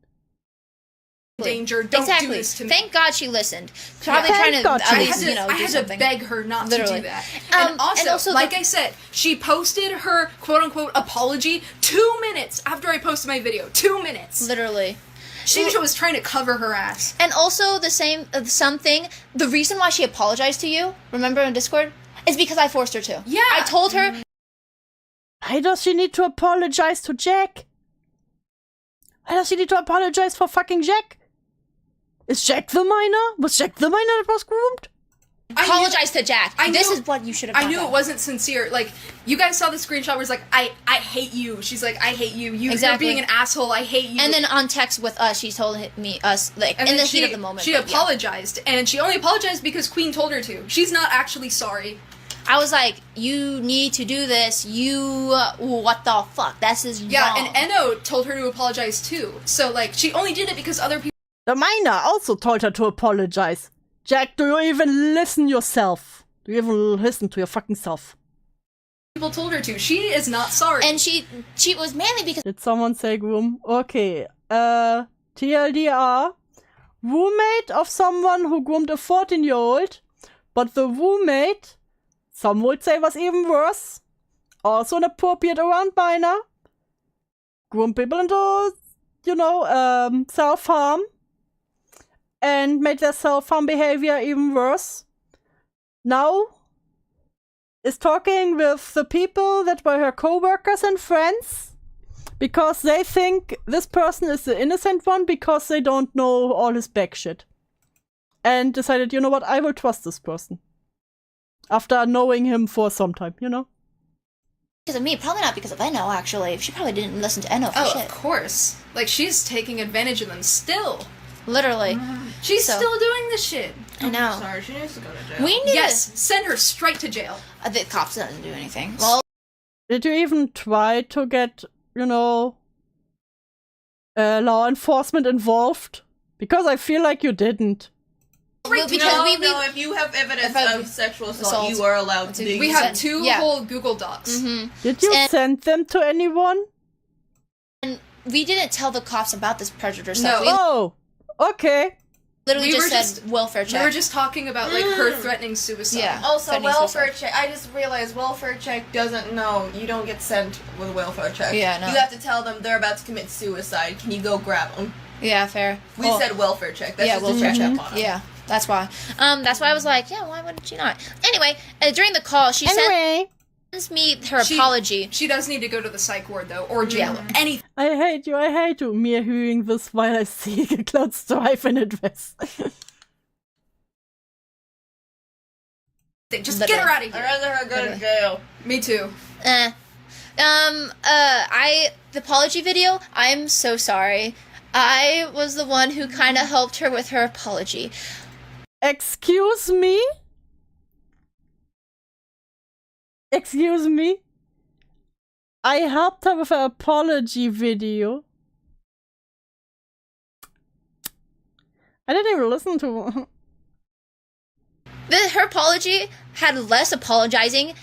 Danger, don't do this to me. Thank God she listened. Probably trying to at least, I had to beg her not to do that. And also, like I said, she posted her quote-unquote apology 2 minutes after I posted my video. 2 minutes. Literally. She was trying to cover her ass. And also the the reason why she apologized to you, remember in Discord, is because I forced her to. Yeah. I told her. Why does she need to apologize to Jack? Why does she need to apologize for fucking Jack? Is Jack the minor? Was Jack the minor that was groomed? Apologize to Jack. This is what you should have done. I knew it wasn't sincere. Like, you guys saw the screenshot where it's like, I hate you. She's like, I hate you. You're being an asshole. I hate you. And then on text with us, she told us, like, in the heat of the moment. She apologized. And she only apologized because Queen told her to. She's not actually sorry. I was like, you need to do this. What the fuck? This is wrong. Yeah, and Eno told her to apologize too. So, like, she only did it because other people... The minor also told her to apologize. Jack, do you even listen yourself? Do you even listen to your fucking self? People told her to. She is not sorry. And she was mainly because... Did someone say groom? Okay. TLDR. Roommate of someone who groomed a 14-year-old. But the roommate, some would say, was even worse. Also inappropriate around minor. Groomed people into, self-harm. And made their self-harm behavior even worse. Now is talking with the people that were her co-workers and friends because they think this person is the innocent one because they don't know all his back shit. And decided, you know what, I will trust this person. After knowing him for some time, Because of me, probably not because of Eno, actually. She probably didn't listen to Eno for shit. Oh, of course. Like, she's taking advantage of them still. Literally. She's still doing this shit. I know. I'm sorry, she needs to go to jail. Yes, send her straight to jail. The cops didn't do anything. Well, did you even try to get, law enforcement involved? Because I feel like you didn't. Because if you have evidence of sexual assault, you are allowed to do. We have two whole Google Docs. Mm-hmm. Did you send them to anyone? And we didn't tell the cops about this predator stuff. No. Okay. Literally just said welfare check. We were just talking about, like, her threatening suicide. Yeah. Also, welfare check. I just realized welfare check doesn't know. You don't get sent with a welfare check. Yeah, no. You have to tell them they're about to commit suicide. Can you go grab them? Yeah, fair. We said welfare check. That's just welfare a check. Yeah, that's why. That's why I was like, yeah, why wouldn't she not? Anyway, during the call, she sends me her apology. She does need to go to the psych ward, though, or jail. Anything. I hate you. Me hearing this while I see Cloud's drive in a dress. Just get her out of here. I'd rather her go to jail. Me too. The apology video, I'm so sorry. I was the one who kind of helped her with her apology. Excuse me? Excuse me? I helped her with her apology video. I didn't even listen to her apology had less apologizing.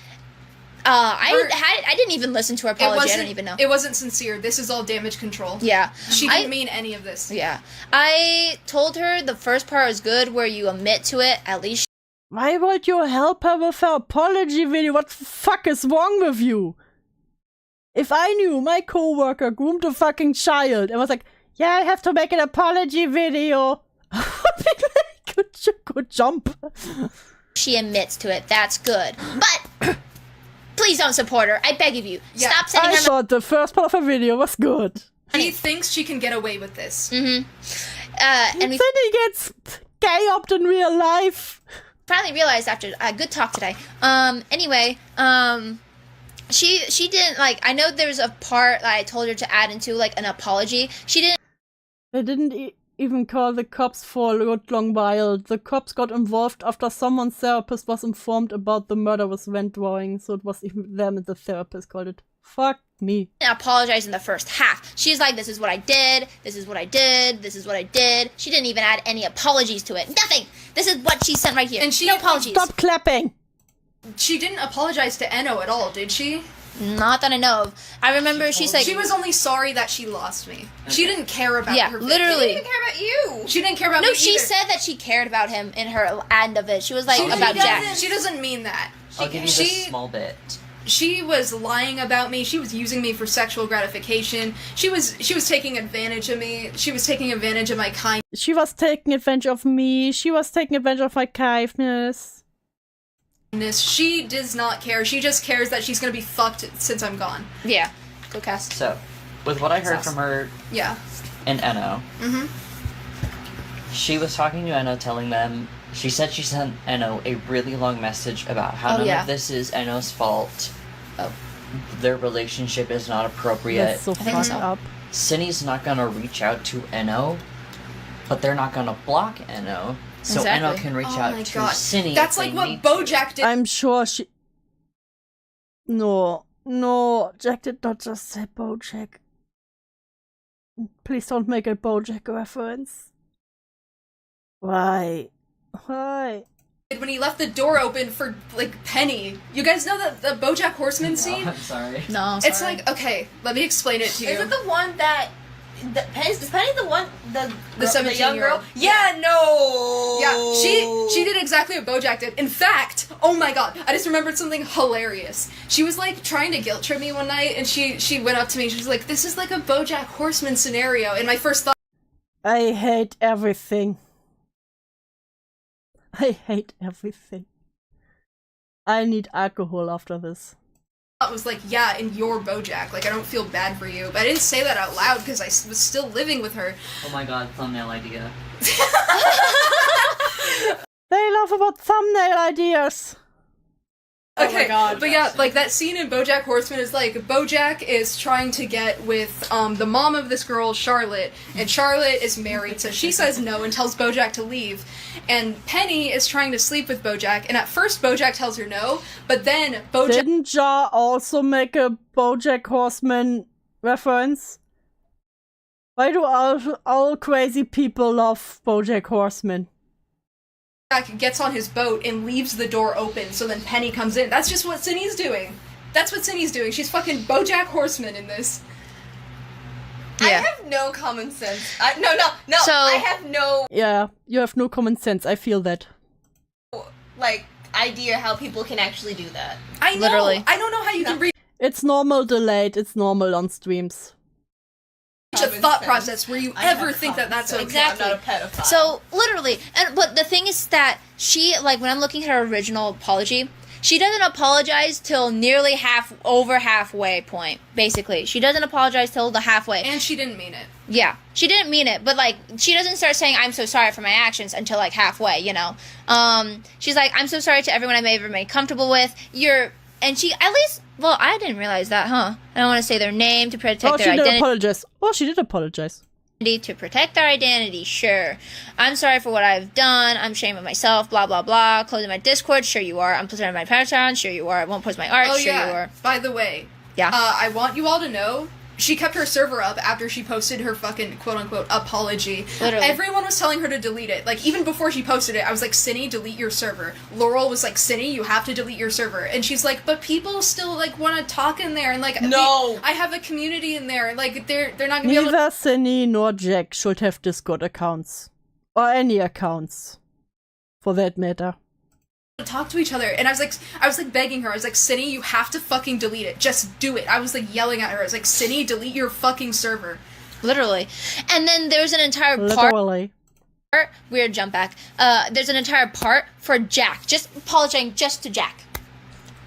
I didn't even listen to her apology. I don't even know. It wasn't sincere. This is all damage control. Yeah. She didn't mean any of this. Yeah. I told her the first part was good where you admit to it, at least. Why would you help her with her apology video? What the fuck is wrong with you? If I knew my coworker groomed a fucking child and was like, yeah, I have to make an apology video. Good jump. She admits to it. That's good. But please don't support her. I beg of you. Yeah. Stop sending I her thought the first part of her video was good. She thinks she can get away with this. and we Cindy gets gay-upped in real life. finally realized after a good talk today. Anyway, she didn't, like, I know there's a part that I told her to add into, like, an apology. She didn't. They didn't even call the cops for a good long while. The cops got involved after someone's therapist was informed about the murder with vent drawing, so it was even them and the therapist called it. Fuck me. Apologize in the first half. She's like, this is what I did, this is what I did, this is what I did. She didn't even add any apologies to it. Nothing. This is what she sent right here. And she no apologies. Stop clapping. She didn't apologize to Eno at all, did she? Not that I know of. I remember she's like, she was only sorry that she lost me. She didn't care about her. Literally. She didn't care about you. She didn't care about me. No, she either. said that she cared about him in her end of it. She was like She about Jack. She doesn't mean that. I'll give you this small bit. She was lying about me. She was using me for sexual gratification. She was taking advantage of me. She was taking advantage of my kindness. She was taking advantage of me. She was taking advantage of my kindness. She does not care. She just cares that she's gonna be fucked since I'm gone. Yeah. Go cast. So, with what I heard from her and Eno, she was talking to Eno, telling them, she said she sent Eno a really long message about how none of this is Eno's fault. Their relationship is not appropriate. That's so fucked up. Cindy's not gonna reach out to Eno, but they're not gonna block Eno. So Eno can reach out to Cindy. That's like what BoJack did. I'm sure she... No, Jack did not just say BoJack. Please don't make a BoJack reference. Why? When he left the door open for, like, Penny. You guys know the BoJack Horseman scene? I'm sorry. No, I'm sorry. It's like, okay, let me explain it to you. Is it the one that... Is Penny the one... The young girl? Yeah, no! Yeah, she did exactly what BoJack did. In fact, oh my god, I just remembered something hilarious. She was, like, trying to guilt trip me one night, and she went up to me, and she was like, this is like a BoJack Horseman scenario. And my first thought... I hate everything. I hate everything. I need alcohol after this. I was like, yeah, and you're BoJack. Like, I don't feel bad for you. But I didn't say that out loud because I was still living with her. Oh my god, thumbnail idea. They laugh about thumbnail ideas. Okay, oh my god. But yeah, like that scene in BoJack Horseman is like BoJack is trying to get with the mom of this girl, Charlotte, and Charlotte is married, so she says no and tells BoJack to leave. And Penny is trying to sleep with BoJack, and at first BoJack tells her no, but then BoJack... Didn't Ja also make a BoJack Horseman reference? Why do all crazy people love BoJack Horseman? gets on his boat and leaves the door open, so then Penny comes in. That's just what Cindy's doing. That's what Cindy's doing. She's fucking BoJack Horseman in this. Yeah. I have no common sense. No. So, I have no... Yeah, you have no common sense. I feel that. Like, idea how people can actually do that. I know. Literally. I don't know how you can reach It's normal delayed. It's normal on streams. a thought process where you ever think that that's okay. Exactly. I'm not a pedophile. So, literally. But the thing is that she, like, when I'm looking at her original apology, she doesn't apologize till nearly halfway point, basically. She doesn't apologize till the halfway. And she didn't mean it. Yeah, she didn't mean it, but, like, she doesn't start saying, I'm so sorry for my actions until, like, halfway, you know? She's like, I'm so sorry to everyone I may have been made comfortable with. And she, at least, well, I didn't realize that, huh? I don't want to say their name to protect their identity. She did apologize. Oh, she did apologize. To protect their identity, sure. I'm sorry for what I've done. I'm ashamed of myself, blah, blah, blah. Closing my Discord, sure you are. I'm posting my Patreon, sure you are. I won't post my art, sure you are. By the way, yeah. I want you all to know, she kept her server up after she posted her fucking quote-unquote apology. Literally. Everyone was telling her to delete it. Like, even before she posted it, I was like, Cindy, delete your server. Laurel was like, Cindy, you have to delete your server. And she's like, but people still, like, want to talk in there. And, like, no. I have a community in there. Like, they're not going to be able to... Neither Cindy nor Jack should have Discord accounts. Or any accounts. For that matter. talk to each other, and I was like begging her. I was like, Cindy, you have to fucking delete it. Just do it. I was like yelling at her. I was like, Cindy, delete your fucking server. Literally. And then there's an entire part. Weird jump back. There's an entire part for Jack. Just apologizing just to Jack.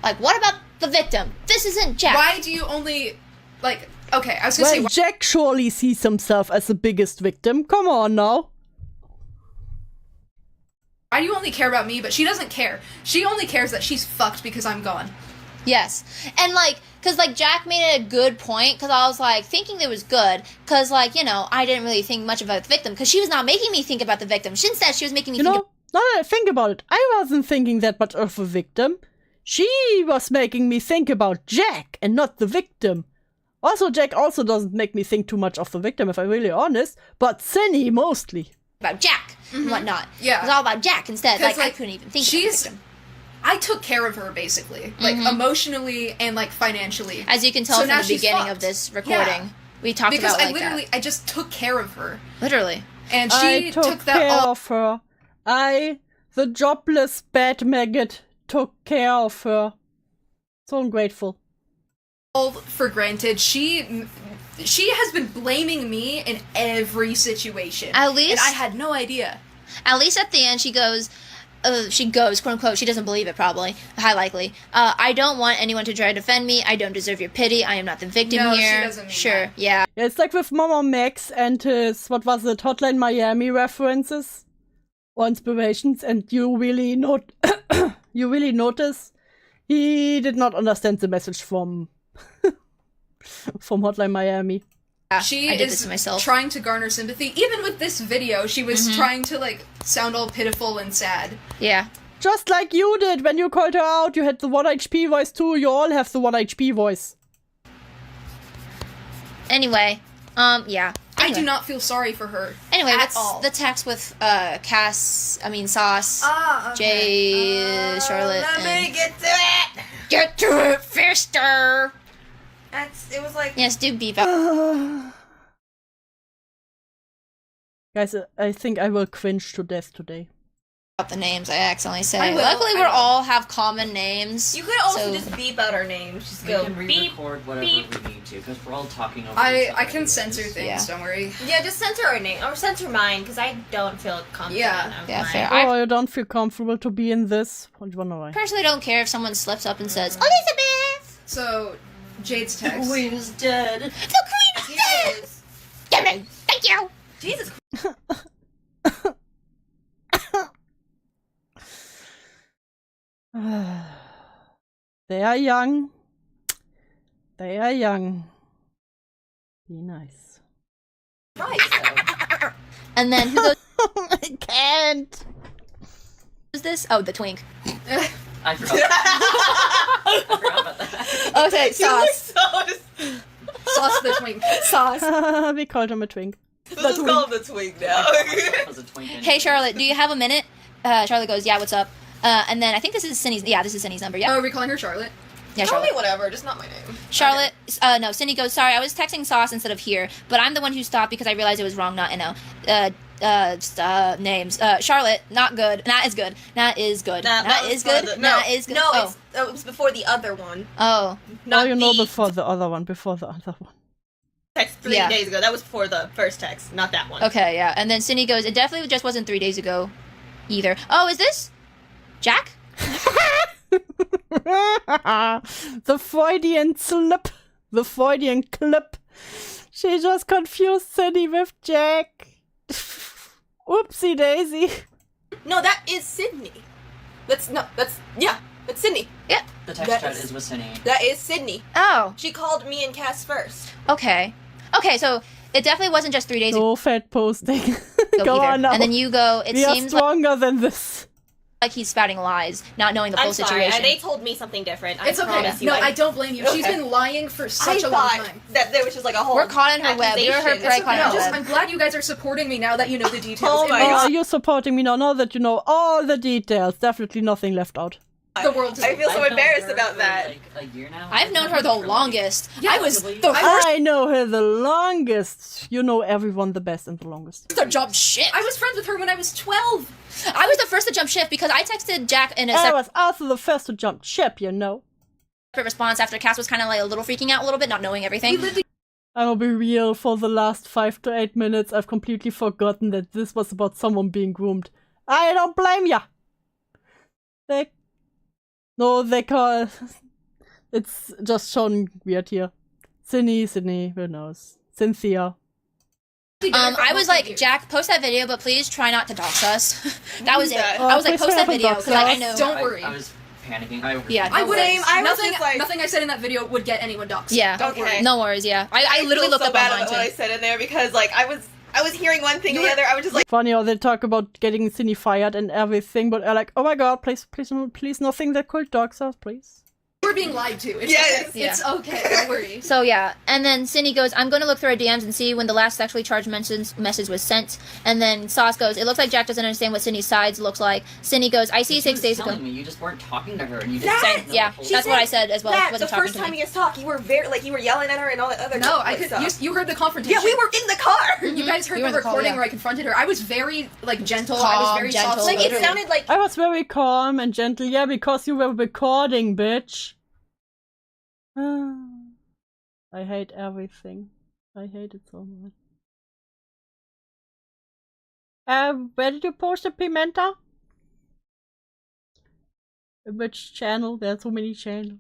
Like, what about the victim? this isn't Jack. Why do you only, like, okay, I was gonna say... Well, Jack surely sees himself as the biggest victim. Come on now. Why do you only care about me? But she doesn't care. She only cares that she's fucked because I'm gone. Yes. And, like, because, like, Jack made a good point, because I was, like, thinking it was good, because, like, you know, I didn't really think much about the victim, because she was not making me think about the victim. Instead, she was making me think... Now that I think about it, I wasn't thinking that much of a victim. She was making me think about Jack, and not the victim. Also, Jack also doesn't make me think too much of the victim, if I'm really honest, but Cindy mostly. About Jack and whatnot. Yeah. It was all about Jack instead. Like, I couldn't even think about the victim. I took care of her, basically. Like, emotionally and, like, financially. As you can tell from the beginning of this recording. We talked about, like, because I just took care of her. Literally. And she took that care of her. The jobless bad maggot, took care of her. So ungrateful. All for granted. She has been blaming me in every situation. At least... And I had no idea. At least at the end, she goes, quote unquote, she doesn't believe it probably, high likely. I don't want anyone to try to defend me. I don't deserve your pity. I am not the victim here. She doesn't mean that. Yeah. It's like with Mama Max and his, what was it, Hotline Miami references or inspirations, and you really notice he did not understand the message from Hotline Miami. She is trying to garner sympathy. Even with this video, she was trying to, like, sound all pitiful and sad. Yeah. Just like you did when you called her out. You had the 1 HP voice too. You all have the 1 HP voice. Anyway, yeah. Anyway. I do not feel sorry for her. Anyway, that's the text with Sauce, Jay, Charlotte, let me get to it! Get to it, Fister! It was like... Yes, do beep out. Guys, I think I will cringe to death today. About the names I accidentally say. Luckily, we all have common names. You could also just beep out our names. Just go we can re-record whatever we need to, because we're all talking over I can censor things, don't worry. Yeah, just censor our name. Or censor mine, because I don't feel confident. Yeah, fair. Oh, you don't feel comfortable to be in this? I personally don't care if someone slips up and says, Elizabeth! So... Jade's text. The queen is dead. The queen is dead! Damn it! Thank you! Jesus They are young. They are young. Be nice. Right, so. And then who goes... I can't! Who's this? Oh, the twink. I forgot. I forgot about that. Okay, Sauce. Sauce the twink. Sauce. We called him a twink. Let's call him the twink now. Hey, Charlotte, do you have a minute? Charlotte goes, yeah, what's up? And then I think this is Cindy's... Yeah, this is Cindy's number, yeah. Oh, are we calling her Charlotte? Yeah, Call Charlotte. me whatever, just not my name. Charlotte, no, Cindy goes, sorry, I was texting Sauce instead of here, but I'm the one who stopped because I realized it was wrong, not, names. Charlotte, not good. Not is good. Not is good. Not is good. Not is good. No, it was before the other one. Oh. Not before the other one, before the other one. Text 3 days ago. That was before the first text, not that one. Okay, yeah. And then Cindy goes, it definitely just wasn't 3 days ago either. Oh, is this Jack? The Freudian slip. The Freudian clip. She just confused Cindy with Jack. Oopsie daisy. No, that is Sydney. That's Sydney. Yeah. The text thread is with Sydney. That is Sydney. Oh. She called me and Cass first. Okay. Okay, so it definitely wasn't just 3 days ago. No fat posting. Go on now. And then you go, it we seems are stronger than this. Like he's spouting lies, not knowing the full situation. situation. They told me something different. It's okay. No, I don't blame you. She's been lying for such a long time. That there was just like a whole. We're caught in her web. You're her prey caught in her web. I'm glad you guys are supporting me now that you know the details. Oh my god. You're supporting me now that you know all the details. Definitely nothing left out. The world I feel so embarrassed about that. Like a year now. I've known her the longest. Yeah, I was the first I know her the longest. You know everyone the best and the longest. to jump ship. I was friends with her when I was 12. I was the first to jump ship because I texted Jack in a I separate was also the first to jump ship, you know. response after Cass was kind of like a little freaking out a little bit, not knowing everything. I'll be real, for the last 5 to 8 minutes I've completely forgotten that this was about someone being groomed. I don't blame ya! They It's just shown weird here. Sydney, who knows? Cynthia. I was like, Jack, post that video, but please try not to dox us. That was it. I was like, post that video, because I know. Don't worry. I was panicking. I wouldn't. Nothing I said in that video would get anyone doxxed. Yeah. Okay. No worries. Yeah. I literally looked so up bad online about what I too. said in there because like I was hearing one thing and the other. I was just like, Funny how they talk about getting Cindy fired and everything, but are like, oh my god, please nothing that could dox us, please. We're being lied to. It's okay. Don't worry. So yeah, and then Cindy goes, I'm going to look through our DMs and see when the last sexually charged message was sent. And then Sauce goes, it looks like Jack doesn't understand what Cindy's sides looks like. Cindy goes, I see 6 days ago. Me, you just weren't talking to her, and you just Yeah, that's what I said as well. the first time you guys talked, you were you were yelling at her and all that other. No, I could. You heard the confrontation. Yeah, we were in the car. You guys heard the recording where I confronted her. I was very like gentle. Calm, I was very gentle, soft. Like it sounded like I was very calm and gentle, yeah, because you were recording, bitch. I hate everything. I hate it so much. Where did you post it, Pimenta? Which channel? There are so many channels.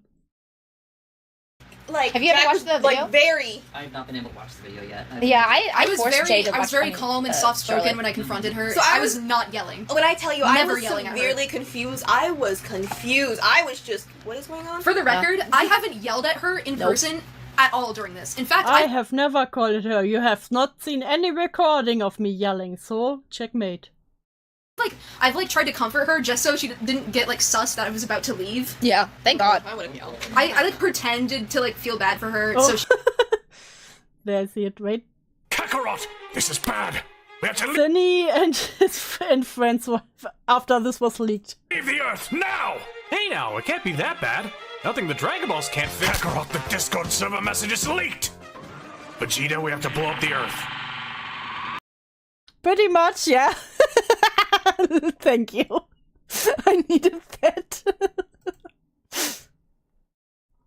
like. Have you ever Jack watched the was, video? Like very. I've not been able to watch the video yet. Yeah, I was very calm and soft spoken when I confronted her. So I was not yelling. When I tell you, Never I was yelling at her. severely confused. I was confused. I was just, what is going on? For the record, I haven't yelled at her in person at all during this. In fact, I have never called her. You have not seen any recording of me yelling, so checkmate. I've tried to comfort her just so she didn't get sus that I was about to leave. Yeah, thank God. I would have yelled. I pretended to feel bad for her. Oh. So she There I see it. Wait. Kakarot! This is bad. We have to Zinni and his friends were, after this was leaked. leave the Earth now. Hey now, it can't be that bad. Nothing the Dragon Balls can't fix. Kakarot, the Discord server message is leaked. Vegeta, we have to blow up the Earth. Pretty much, yeah. Thank you. I needed that.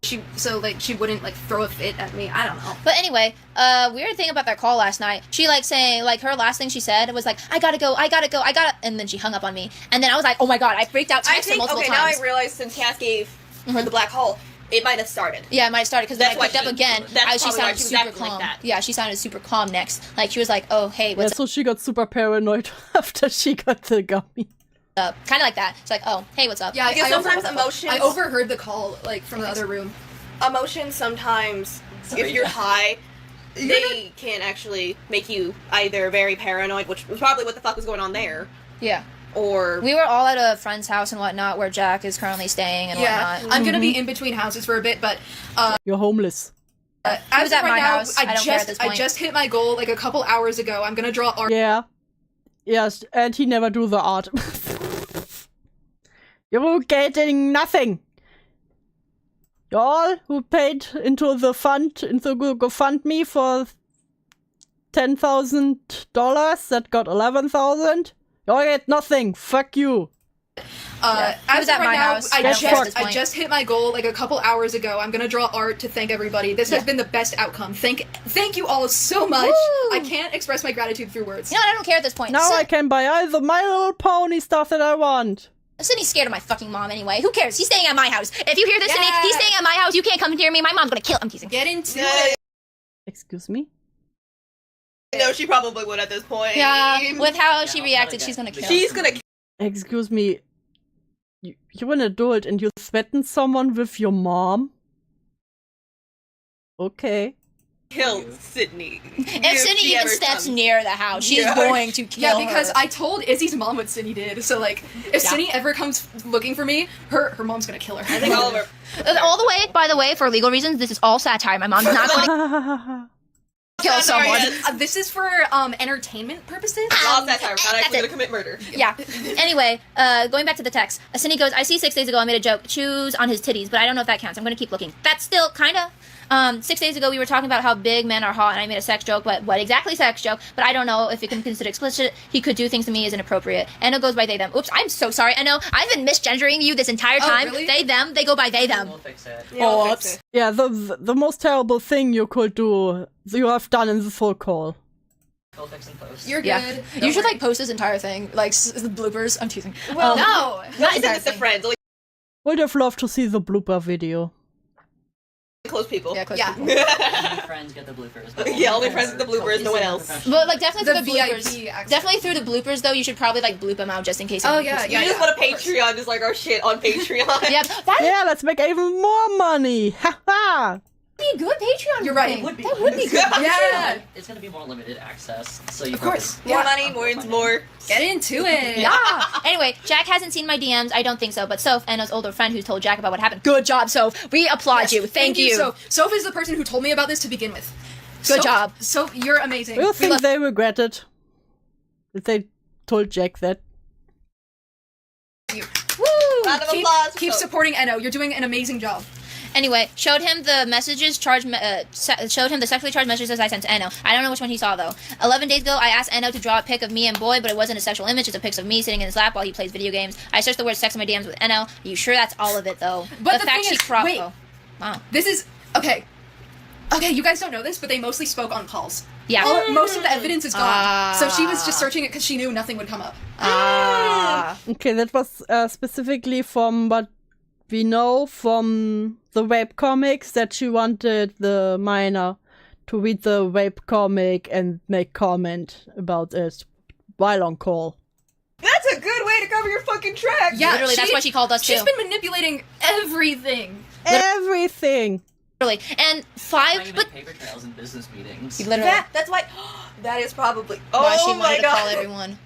she wouldn't throw a fit at me. I don't know. But anyway, weird thing about that call last night. She saying her last thing she said was I gotta go, and then she hung up on me. And then I was like, oh my god, I freaked out, texted her multiple times. Now I realized since Cass gave her the black hole, it might have started. Yeah, it might have started because then I picked up again. She sounded super acting calm. like that. Yeah, she sounded super calm next. She was like, oh hey, what's so she got super paranoid after she got the gummy. up? Kind of like that. She's like, oh hey, what's up? Yeah, Because sometimes emotions. I overheard the call from the other room. Emotions sometimes, if you're high, they can actually make you either very paranoid, which was probably what the fuck was going on there. Yeah. Or we were all at a friend's house and whatnot where Jack is currently staying and whatnot. I'm gonna be in between houses for a bit, but you're homeless. As was at of right my now, house. I don't care at this point. I just hit my goal a couple hours ago. I'm gonna draw art. Yeah. Yes, and he never do the art. You're getting nothing. Y'all who paid into the GoFundMe for $10,000 that got 11,000. Y'all get nothing. Fuck you. As of right now, house. I just hit my goal a couple hours ago. I'm gonna draw art to thank everybody. This has been the best outcome. Thank you all so much. Woo! I can't express my gratitude through words. You know what? I don't care at this point. Now I can buy all the My Little Pony stuff that I want. Cindy's scared of my fucking mom anyway. Who cares? He's staying at my house. If you hear this, Cindy, he's staying at my house. You can't come near me. My mom's gonna kill him. I'm teasing. Get into it. Excuse me? no, she probably would at this point. Yeah, with how she reacted, she's gonna kill him. She's gonna. Excuse me. You're an adult and you threaten someone with your mom? Okay. Kill Sydney. If Sydney even steps near the house, she's going to kill her. Yeah, because I told Izzy's mom what Sydney did. So if Sydney ever comes looking for me, her mom's gonna kill her. I think all of her. All the way, by the way, for legal reasons, this is all satire. My mom's not going to kill someone. This is for entertainment purposes. All satire. Not actually gonna commit murder. Yeah. Anyway, going back to the text. Cindy goes, I see 6 days ago I made a joke. Choose on his titties, but I don't know if that counts. I'm going to keep looking. That's still kind of... 6 days ago we were talking about how big men are hot and I made a sex joke, but what exactly sex joke? But I don't know if it can be considered explicit. He could do things to me as inappropriate. And it goes by they, them. Oops, I'm so sorry. I know, I've been misgendering you this entire time. Really? They, them, they go by they, them. We'll fix it. Yeah, oops. Yeah, the most terrible thing you could do, you have done in this whole call. We'll fix and post. You're good. Yeah. You should post this entire thing, the bloopers. I'm teasing. Well, no, not send it to friends. Would have loved to see the blooper video. Close people. Yeah, close people. Only friends get the bloopers. Yeah, only friends get the bloopers, no one else. But like definitely The through the bloopers. VIP access. Definitely through the bloopers though, you should probably like bloop them out just in case. Oh, anyone yeah, keeps- yeah. You just want a Patreon, just like our shit on Patreon. Yeah, that Yeah, let's make even more money. Haha. would be a good Patreon. You're right. thing. It would be. That would be good. Yeah. It's gonna be more limited access, so you Of course. More Yeah. money, more wins more. Get into it. Yeah. Anyway, Jack hasn't seen my DMs. I don't think so. But Soph, Anna's older friend, who's told Jack about what happened. Good job, Soph. We applaud Yes, you. Thank you. Soph is the person who told me about this to begin with. Good job. Soph, you're amazing. I don't We think love- they regret it. That they told Jack that. you. Woo! Round of applause. Keep supporting Enno. You're doing an amazing job. Anyway, showed him the messages showed him the sexually charged messages I sent to Enno. I don't know which one he saw though. 11 days ago, I asked Enno to draw a pic of me and Boy, but it wasn't a sexual image. It's a pic of me sitting in his lap while he plays video games. I searched the word sex in my DMs with Enno. Are you sure that's all of it though? But the fact thing she is, cropped. wait. Oh, wow. This is okay. Okay, you guys don't know this, but they mostly spoke on calls. Yeah. Most of the evidence is gone. So she was just searching it because she knew nothing would come up. Okay, that was specifically from what we know from the webcomics, that she wanted the minor to read the webcomic and make comment about it while on call. That's a good way to cover your fucking tracks. Yeah, Literally, that's what she called us She's too. been manipulating everything. Everything! Literally. And Why five, you but make paper trails in business meetings. literally. That's why. That is probably. why she Oh wanted my to call god. everyone.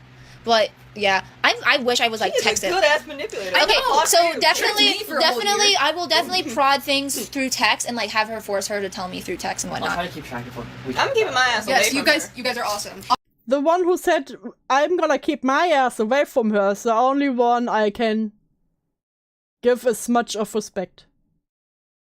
But yeah, I wish I was like She's a texted. good ass manipulator. I Okay, know. so It's definitely, me for a whole year. I will definitely prod things through text and like have her force her to tell me through text and I'll whatnot. try to keep track of what we I'm keeping my ass away Yes, from you guys her. are awesome. The one who said, I'm gonna keep my ass away from her is the only one I can give as much of respect.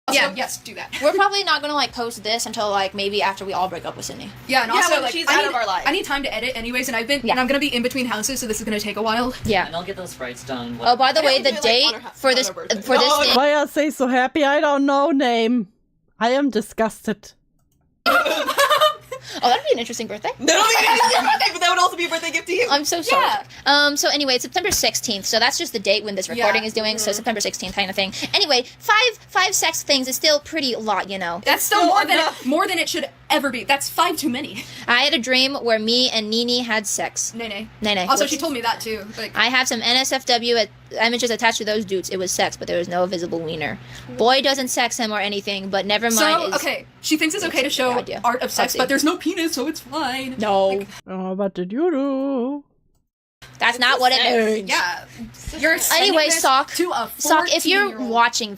Yeah, yes, do that. We're probably not gonna like post this until like maybe after we all break up with Sydney. Yeah, and Yeah, also when like she's I out need, of our life. I need time to edit anyways, and Yeah. and I'm gonna be in between houses, so this is gonna take a while. Yeah. And I'll get those sprites done. Oh, by the I way, have the to do it, like, date on her- for on this her birthday. for this No, thing. Why are they so happy? I don't know name. I am disgusted. Oh, that'd be an interesting birthday. That would be your birthday, but that would also be a birthday gift to you. I'm so sorry. Yeah. So anyway, it's September 16th, so that's just the date when this recording Yeah. is doing. So September 16th kind of thing. Anyway, five sex things is still pretty a lot, you know. That's still more than it should ever be. That's 5 too many. I had a dream where me and Nini had sex. Nay. Nay. Also, she told me that too. Like, I have some NSFW images attached to those dudes. It was sex, but there was no visible wiener. Boy doesn't sex him or anything, but never mind. so okay, she thinks it's okay to show idea. art of sex, Sexy. but there's no penis, so it's fine. No, Oh, what did you do? that's not what it means. Yeah. You're sending Anyway, this Sock, to a Sock, if you're 14-year-old. watching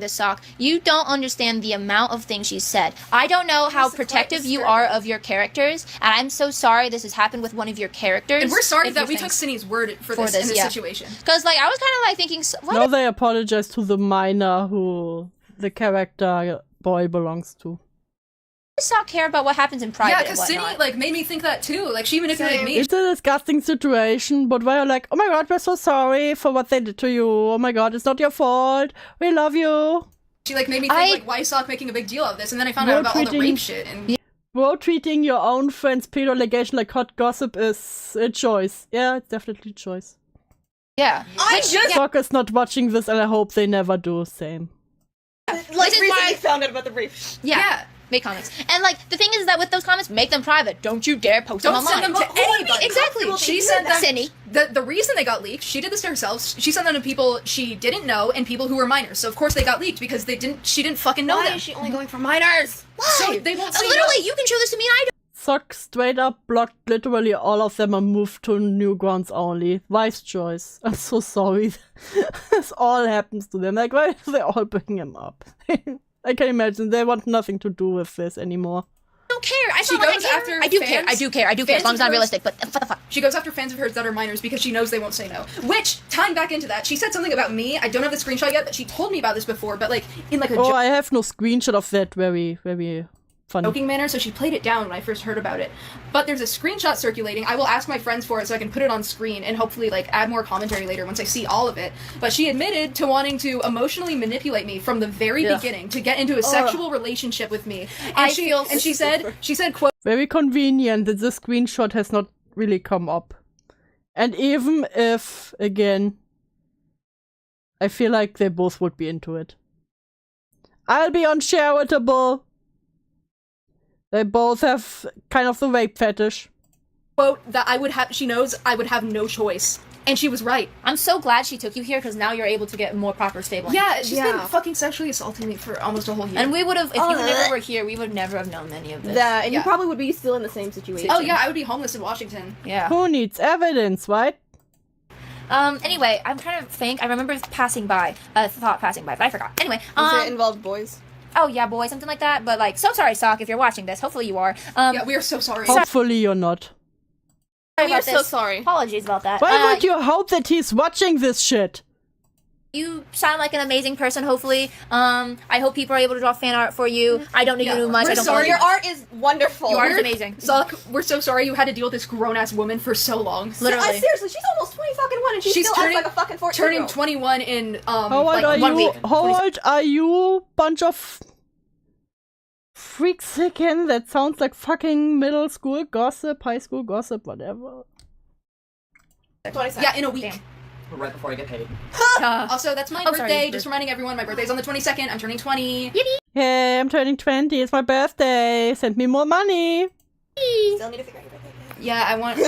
this, Sock, you don't understand the amount of things she said. I don't know how protective you are of your characters, and I'm so sorry this has happened with one of your characters. And we're sorry if that you we think- took Cindy's word for For this this, in this yeah. situation. Because, like, I was kind of, like, thinking, what Now they apologize to the minor who the character boy belongs to. does Sock care about what happens in private Yeah, and because Cindy whatnot? like made me think that too. Like she manipulated me. It's a disgusting situation, but we're like, oh my god, we're so sorry for what they did to you. Oh my god, it's not your fault. We love you. She like made me think like, why is Sock making a big deal of this? And then I found We're out about all the treating- rape shit. And Bro, treating your own friend's pedo allegation like hot gossip is a choice. Yeah, it's definitely a choice. Yeah. Sock is not watching this, and I hope they never do. Same. Like This is recently why- found out about the rape. Yeah. Make comments. And, like, the thing is that with those comments, make them private. Don't you dare post them don't online. send them to anybody. Exactly. She sent them. Cindy. The reason they got leaked, she did this to herself. She sent them to people she didn't know and people who were minors. So of course they got leaked because she didn't fucking know them. Why is she only going for minors? Why? So they won't say Literally, no. you can show this to me and I don't. Sock straight up blocked literally all of them and moved to new grounds only. Wise choice. I'm so sorry. This all happens to them. Like, why do they all bring him up? I can imagine they want nothing to do with this anymore. I don't care. I She feel like goes I care. after I do fans- care. I do care. I do care. As fans long as it's of not hers- realistic. But what the fuck? She goes after fans of hers that are minors because she knows they won't say no. Which, tying back into that, she said something about me. I don't have the screenshot yet, but she told me about this before, but like in like a Oh, I have no screenshot of that. Very, very funny. joking manner, so she played it down when I first heard about it. But there's a screenshot circulating. I will ask my friends for it so I can put it on screen and hopefully like add more commentary later once I see all of it. But she admitted to wanting to emotionally manipulate me from the very Yeah. beginning to get into a sexual relationship with me. And she said quote Very convenient that the screenshot has not really come up. And even if, again, I feel like they both would be into it. I'll be uncharitable. They both have kind of the rape fetish. Quote that she knows I would have no choice. And she was right. I'm so glad she took you here because now you're able to get more proper stable. Yeah, she's been fucking sexually assaulting me for almost a whole year. And we would have, if you never were here, we would never have known any of this. And you probably would be still in the same situation. Oh yeah, I would be homeless in Washington. Yeah. Who needs evidence, right? Anyway, I'm trying to think. I remember passing by, but I forgot. Anyway, Does it involve boys? Oh yeah, boy, something like that. But like, so sorry, Sock, if you're watching this. Hopefully you are. Yeah, we are so sorry. Hopefully you're not. We are so sorry. Apologies about that. Why would you hope that he's watching this shit? You sound like an amazing person, hopefully. I hope people are able to draw fan art for you. I don't know you much. We're sorry. Your art is wonderful. Your art is amazing. Zuck, we're so sorry you had to deal with this grown-ass woman for so long. Literally. Seriously, she's almost 20-fucking-1 and she's still turning, acts like a fucking 14 turning 21 in, How old like are 1 you? week. How old are you, bunch of freaks again? That sounds like fucking middle school gossip, high school gossip, whatever. 27. Yeah, in a week. Damn. Right before I get paid. Also, that's my birthday. Just reminding everyone, my birthday's on the 22nd. I'm turning 20. Yippee! Hey, I'm turning 20. It's my birthday. Send me more money. Still need to figure out your birthday. Yeah, I want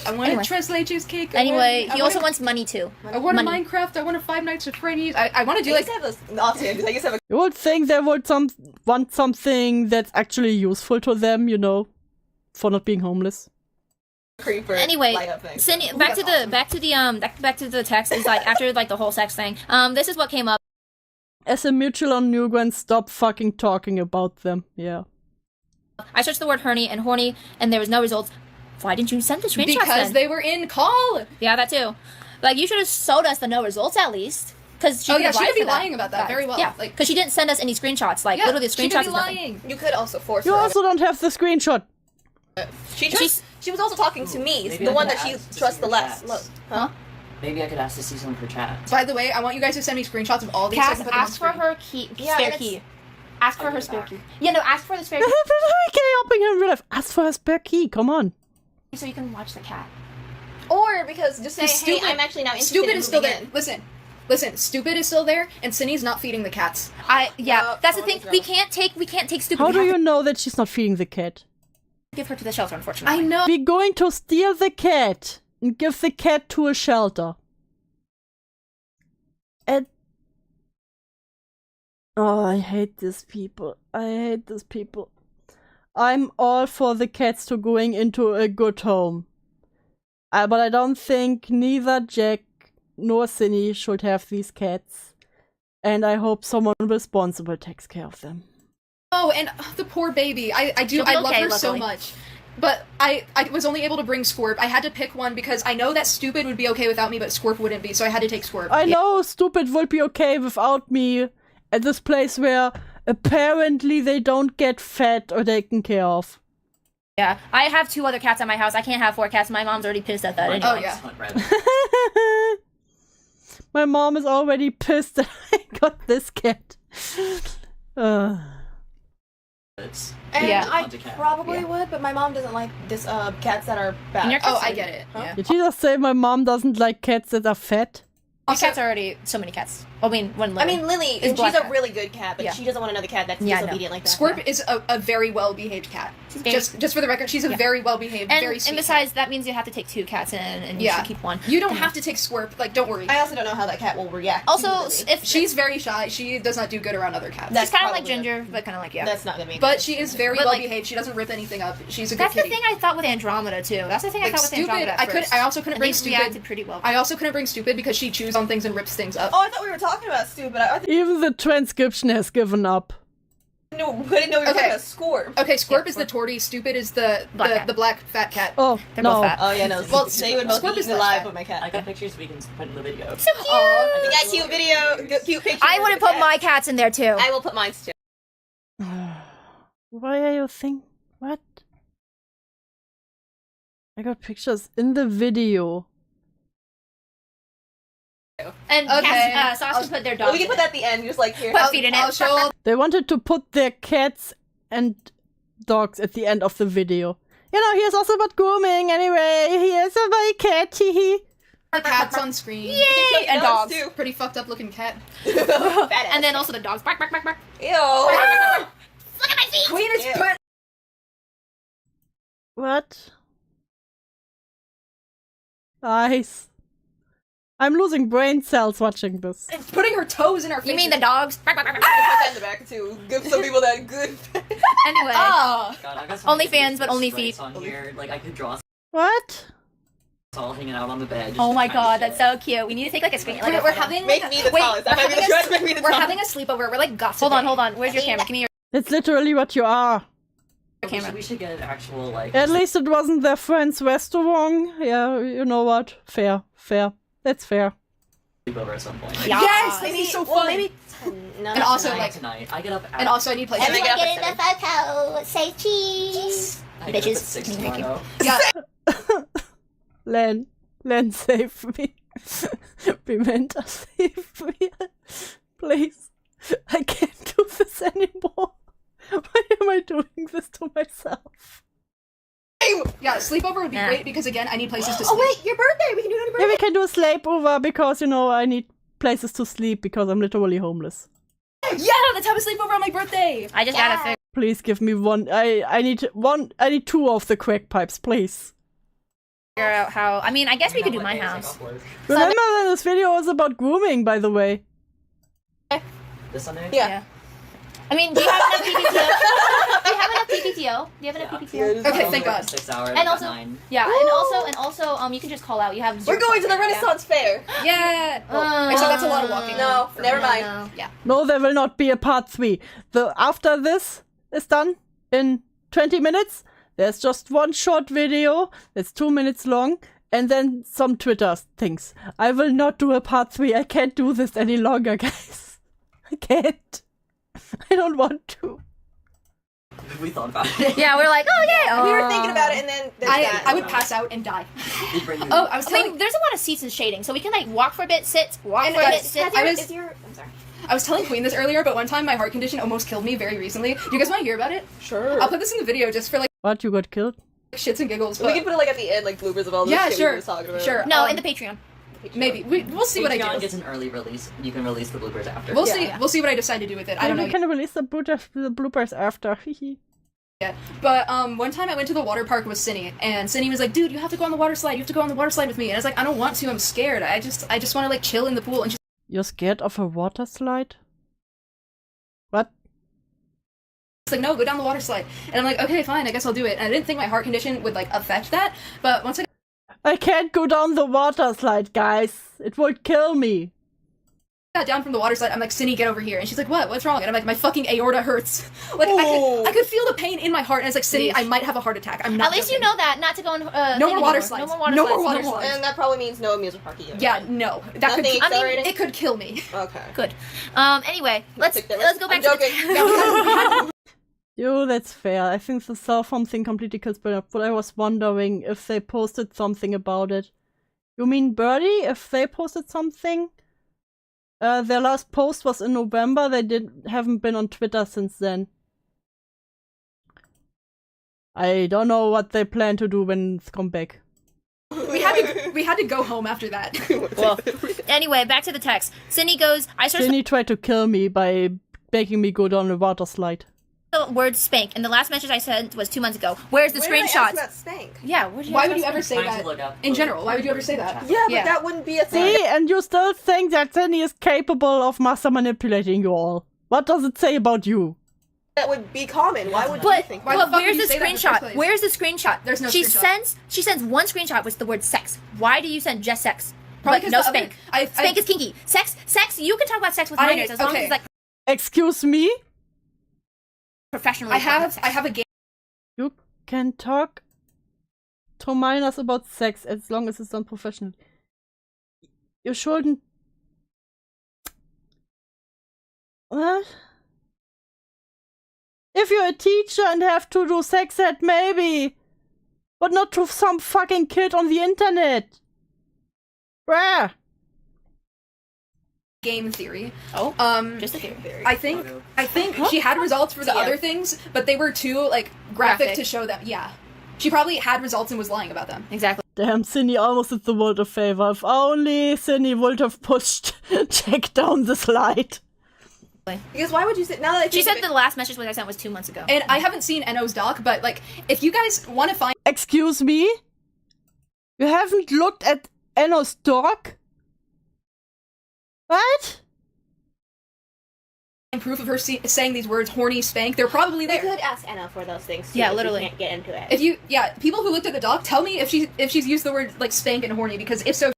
Anyway. a Tres Leches cake. Anyway, he also wants money too. I want a Minecraft. I want a Five Nights at Freddy's. I want to do like. You would think they would want something that's actually useful to them, you know, for not being homeless. Creeper. Anyway, Cindy, back to the text is like after like the whole sex thing. This is what came up. As a mutual on Newground, stop fucking talking about them. Yeah. I searched the word horny, and there was no results. Why didn't you send the screenshots Because then? they were in call. Yeah, that too. Like you should have showed us the no results at least. Because she she could be for lying about that very well. Yeah, like because she didn't send us any screenshots. Like literally, the she screenshots could be is nothing. lying. You could also force You her. also don't have the screenshot. She was also talking to me, Maybe the I one could that she ask trusts the to see less. some Look, chats. huh? Maybe I could ask to see someone for chat. By the way, I want you guys to send me screenshots of all these. Cass, so I can put them on ask for screen. her key, Yeah, spare and key. Ask for her spare key. Yeah, no, ask for the spare key Okay, helping him in real life. Ask for a spare key. Come on. so you can watch the cat. Or because just say, Stupid- hey, I'm actually now interested Stupid in is still moving there. in. Listen. Stupid is still there, and Cindy's not feeding the cats. That's the thing. We can't take stupid. How We do have you know that she's not feeding the cat? to give her to the shelter? Unfortunately, I know. We're going to steal the cat and give the cat to a shelter. And oh, I hate these people. I'm all for the cats to going into a good home. But I don't think neither Jack nor Cindy should have these cats. And I hope someone responsible takes care of them. Oh, and the poor baby. I She'll be love okay, her so luckily. much. But I was only able to bring Squirp. I had to pick one because I know that Stupid would be okay without me, but Squirp wouldn't be, so I had to take Squirp. I know Stupid would be okay without me at this place where apparently they don't get fed or taken care of. Yeah, I have 2 other cats at my house. I can't have 4 cats. My mom's already pissed at that. Right, Anyway. Oh, yeah. My mom is already pissed that I got this cat. And Yeah. I probably would, but my mom doesn't like this cats that are bad. And your cats I are- get it. Yeah. Did you just say my mom doesn't like cats that are fat? Your cats are already so many cats. I mean, one I Lily. mean, Lily, is she's black a cat. really good cat, but Yeah. she doesn't want another cat that's Yeah, I know. disobedient like that. Squirp is a very well-behaved cat. very- Just for the record, she's a very well-behaved, very sweet and besides, that means you have to take 2 cats in, and you Yeah. should keep one. cat. You don't have to take Squirp. Like, don't worry. I also don't know how that cat will react. Also, to Lily. if She's very shy. She does not do good around other cats. she's kind of like probably Ginger, but kind of like that's not gonna be. But she is very But, like- well-behaved. She doesn't rip anything up. She's a good that's the kitty. thing I thought with Andromeda too. That's the thing I Like, thought with Stupid, Andromeda. At first. I also couldn't And bring they Stupid. reacted pretty well. I also couldn't bring Stupid because she chews on things and rips things up. Oh, I thought we were talking about Stupid. I Even the transcription has given up. didn't know we were talking about Squirp. Okay, Squirp is the tortie. Stupid is the black fat cat. Oh, They're no. both fat. Oh yeah, no. Well, they would both Squirp be is eaten less alive fat. with my cat. I got pictures we can put in the video. So cute. We got cute video, cute picture. I want to put my cats in there too. I will put mine too. Why are you think? What? I got pictures in the video. And Okay. Sauce can put their Well, dogs. we can put that at the end, just like here. Put feet in I'll it. show all They wanted to put their cats and dogs at the end of the video. You know, here's also about grooming anyway. Here's my cat, hee. Cats on screen. Yay! And dogs. Too. Pretty fucked up looking cat. And then also the dogs. Bark, bark, bark, bark. Ew. Look at my feet! Queen is put. What? Nice. I'm losing brain cells watching this. It's putting her toes in our face. You mean the dogs? Bark, bark, bark, bark. Put that in the back too. Give some people that good. Anyway. Oh. God, I got some OnlyFans, but only feet. on here. Like I could draw What? all hanging out on the bed. Oh my god, that's so cute. We need to take like a screen. Like We're having Make me the tallest. I'm having the make me the We're tallest. having a sleepover. We're like gossiping. Hold on. Where's your camera? Give me your It's literally what you are. camera. We should get actual like. At least it wasn't their friend's restaurant. Yeah, you know what? Fair. That's fair. Sleepover at some point. Yeah. Yes, that'd be so fun. maybe. And also Tonight, like tonight. I get up. and also I need places. Everyone get in the photo. Say cheese. I get up at Bitches. 6 Thank you. tomorrow. Yeah. Len, save me. Pimenta, save me. Please. I can't do this anymore. Why am I doing this to myself? Yeah, sleepover would be Yeah. great because again I need places to sleep. Oh wait, your birthday. We can do it on your Yeah, birthday. we can do a sleepover because, you know, I need places to sleep because I'm literally homeless. Yeah, let's have a sleepover on my birthday. I just gotta figure. Please give me one. I need two of the crack pipes, please. Out how. I mean, I guess we could do my house. Remember that this video was about grooming, by the way. This Sunday? Yeah. I mean, do you have enough PPTO? Do you have enough PPTO? Do you have enough PPTO? Okay, thank God. 6 hours. And at also, 9. yeah, and also, you can just call out. You have. We're going to the Renaissance Fair. Yeah. Except that's a lot of walking. No, never mind. Yeah. No, there will not be a part 3. After this is done in 20 minutes, there's just one short video that's 2 minutes long, and then some Twitter things. I will not do a part 3. I can't do this any longer, guys. I can't. I don't want to. We thought about it. Yeah, we're like, oh yeah. We were thinking about it, and then there's that. I would pass out and die. Oh, I was I telling mean, there's a lot of seats and shading, so we can like walk for a bit, sit, walk And for a guys, bit, sit. I'm sorry. I was telling Queen this earlier, but one time my heart condition almost killed me very recently. Do you guys want to hear about it? Sure. I'll put this in the video just for like What, you got killed? shits and giggles. We But can put it like at the end, like bloopers of all this yeah, shit sure, we were talking about. sure. No, in the Patreon. Maybe we'll see what I Patreon do. gets an early release. You can release the bloopers after. We'll see. We'll see what I decide to do with it. I don't know We can release the bloopers after. yet. But one time I went to the water park with Cindy, and Cindy was like, "Dude, you have to go on the water slide. You have to go on the water slide with me." And I was like, "I don't want to. I'm scared. I just want to like chill in the pool." And she's You're scared of a water slide? What? like, "No, go down the water slide." And I'm like, "Okay, fine. I guess I'll do it." And I didn't think my heart condition would like affect that. But once I can't go down the water slide, guys. It would kill me. got down from the water slide, I'm like, "Cindy, get over here." And she's like, "What? What's wrong?" And I'm like, "My fucking aorta hurts." Like I could feel the pain in my heart, and it's like, "Cindy, I might have a heart attack." I'm not. At least you joking. know that, not to go on. No more water slides. No more water No slides. more water slides. And that probably means no amusement park either. Yeah, no. That Nothing could. accelerating? It could kill me. Okay. Good. Anyway, let's go back I'm to joking. Yo, that's fair. I think the cell phone thing completely kills Bird, but I was wondering if they posted something about it. You mean Birdie? If they posted something? Their last post was in November. They haven't been on Twitter since then. I don't know what they plan to do when it's come back. We had to go home after that. Well, anyway, back to the text. Cindy goes, I searched Jenny tried to kill me by making me go down a water slide. the word spank, and the last message I sent was 2 months ago. Where's the screenshots? Spank? Yeah, why would you ever say that? In general, why would you ever say that? Yeah, but that wouldn't be a thing. See, and you still think that Jenny is capable of master manipulating you all. What does it say about you? That would be common. Why would you But, think Why that? the fuck where's would you the say that in the first screenshot? place? Where's the screenshot? There's no she screenshot. She sends one screenshot with the word sex. Why do you send just sex? Probably But 'cause no the other- spank. Spank is kinky. Sex, you can talk about sex with minors as long as it's like Excuse me? professionally. I have a game. You can talk to minors about sex as long as it's done professionally. You shouldn't. What? If you're a teacher and have to do sex ed, maybe. But not to some fucking kid on the internet. Bruh. Game theory. Oh, just a theory. I think she had results for the other things, but they were too like graphic to show them. Yeah, she probably had results and was lying about them. Exactly. Damn, Cindy almost did the world a favor. If only Cindy would have pushed Jack down the slide. Because why would you say, now that I think She said of it, the last message I sent was 2 months ago. and I haven't seen Enno's doc, but like, if you guys want to find Excuse me? You haven't looked at Enno's doc? What? proof of her saying these words, horny spank, they're probably there. We could ask Enna for those things too. Yeah, if literally. We can't get into it. If you, people who looked at the doc, tell me if she's used the word like spank and horny, because if so,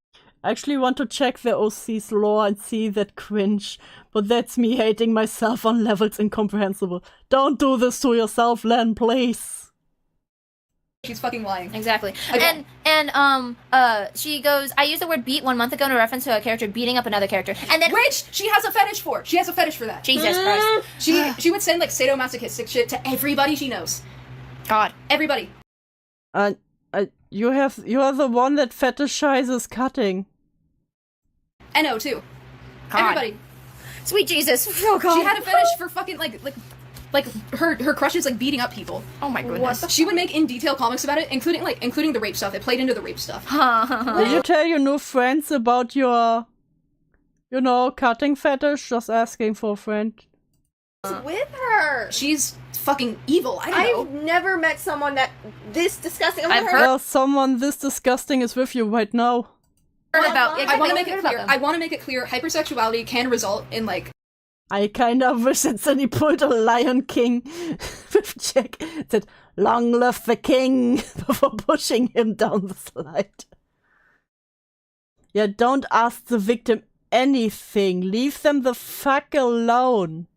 I actually want to check the OC's lore and see that cringe, but that's me hating myself on levels incomprehensible. Don't do this to yourself, Len, please. she's fucking lying. Exactly. Okay. And she goes, I used the word beat 1 month ago in a reference to a character beating up another character. And then Which she has a fetish for. She has a fetish for that. Jesus Christ. She would send like sadomasochistic shit to everybody she knows. God. Everybody. You are the one that fetishizes cutting. Enno too. God. Everybody. Sweet Jesus. Oh God. She had a fetish for fucking like her crushes like beating up people. Oh my goodness. She would make in detail comics about it, including the rape stuff. It played into the rape stuff. Did you tell your new friends about your, cutting fetish? Just asking for a friend. With her. She's fucking evil. I don't I've know. never met someone that this disgusting. I've heard- Well, someone this disgusting is with you right now. About, I want to make it clear. I want to make it clear. Hypersexuality can result in like. I kind of wish that Cindy pulled a Lion King with Jack. It said, "Long live the king," before pushing him down the slide. Yeah, don't ask the victim anything. Leave them the fuck alone.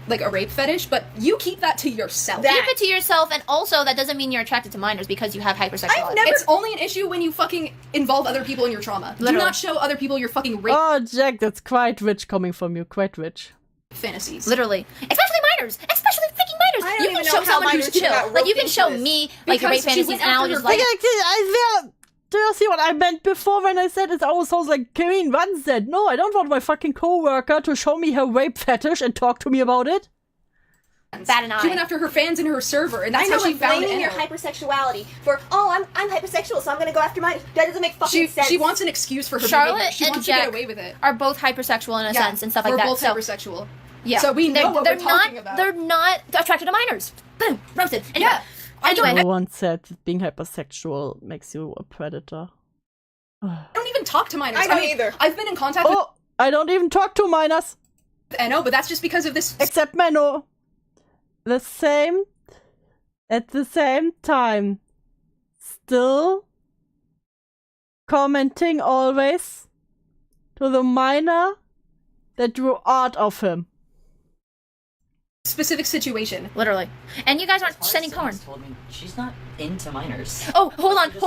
Like a rape fetish, but you keep that to yourself. Keep it to yourself, and also that doesn't mean you're attracted to minors because you have hypersexuality. It's only an issue when you fucking involve other people in your trauma. Literally. Do not show other people your fucking rape Oh, Jack, that's quite rich coming from you. Quite rich. fantasies. Literally. Especially minors! Especially freaking minors! I don't You even can know show how someone minors who's even chill. got Like, you roped can show into this. me, like, your rape Because she fantasies, went and I'll after just her like... Do you see what I meant before when I said it always sounds like Karine once said? No, I don't want my fucking coworker to show me her rape fetish and talk to me about it. Bat an eye. She went after her fans in her server, and that's I know, how she but found blaming your Enno. hypersexuality for, I'm hypersexual, so I'm gonna go after my. That doesn't make fucking sense. She wants an excuse for her Charlotte behavior. She and wants Jack to get away with it. are both hypersexual in a sense and stuff like we're that. both So, hypersexual. yeah. So we know what they're we're talking about. They're not attracted to minors. Boom. Roasted. Anyway. Yeah. Anyway. No one said that being hypersexual makes you a predator. I don't even talk to minors. I don't either. I've been in contact Oh, I don't even talk to minors. with Enno, but that's just because of this. Except Menno. At the same time. Still commenting always to the minor that drew art of him. Specific situation. Literally. And you guys aren't sending porn. Told me she's not into minors. Oh, hold on. She was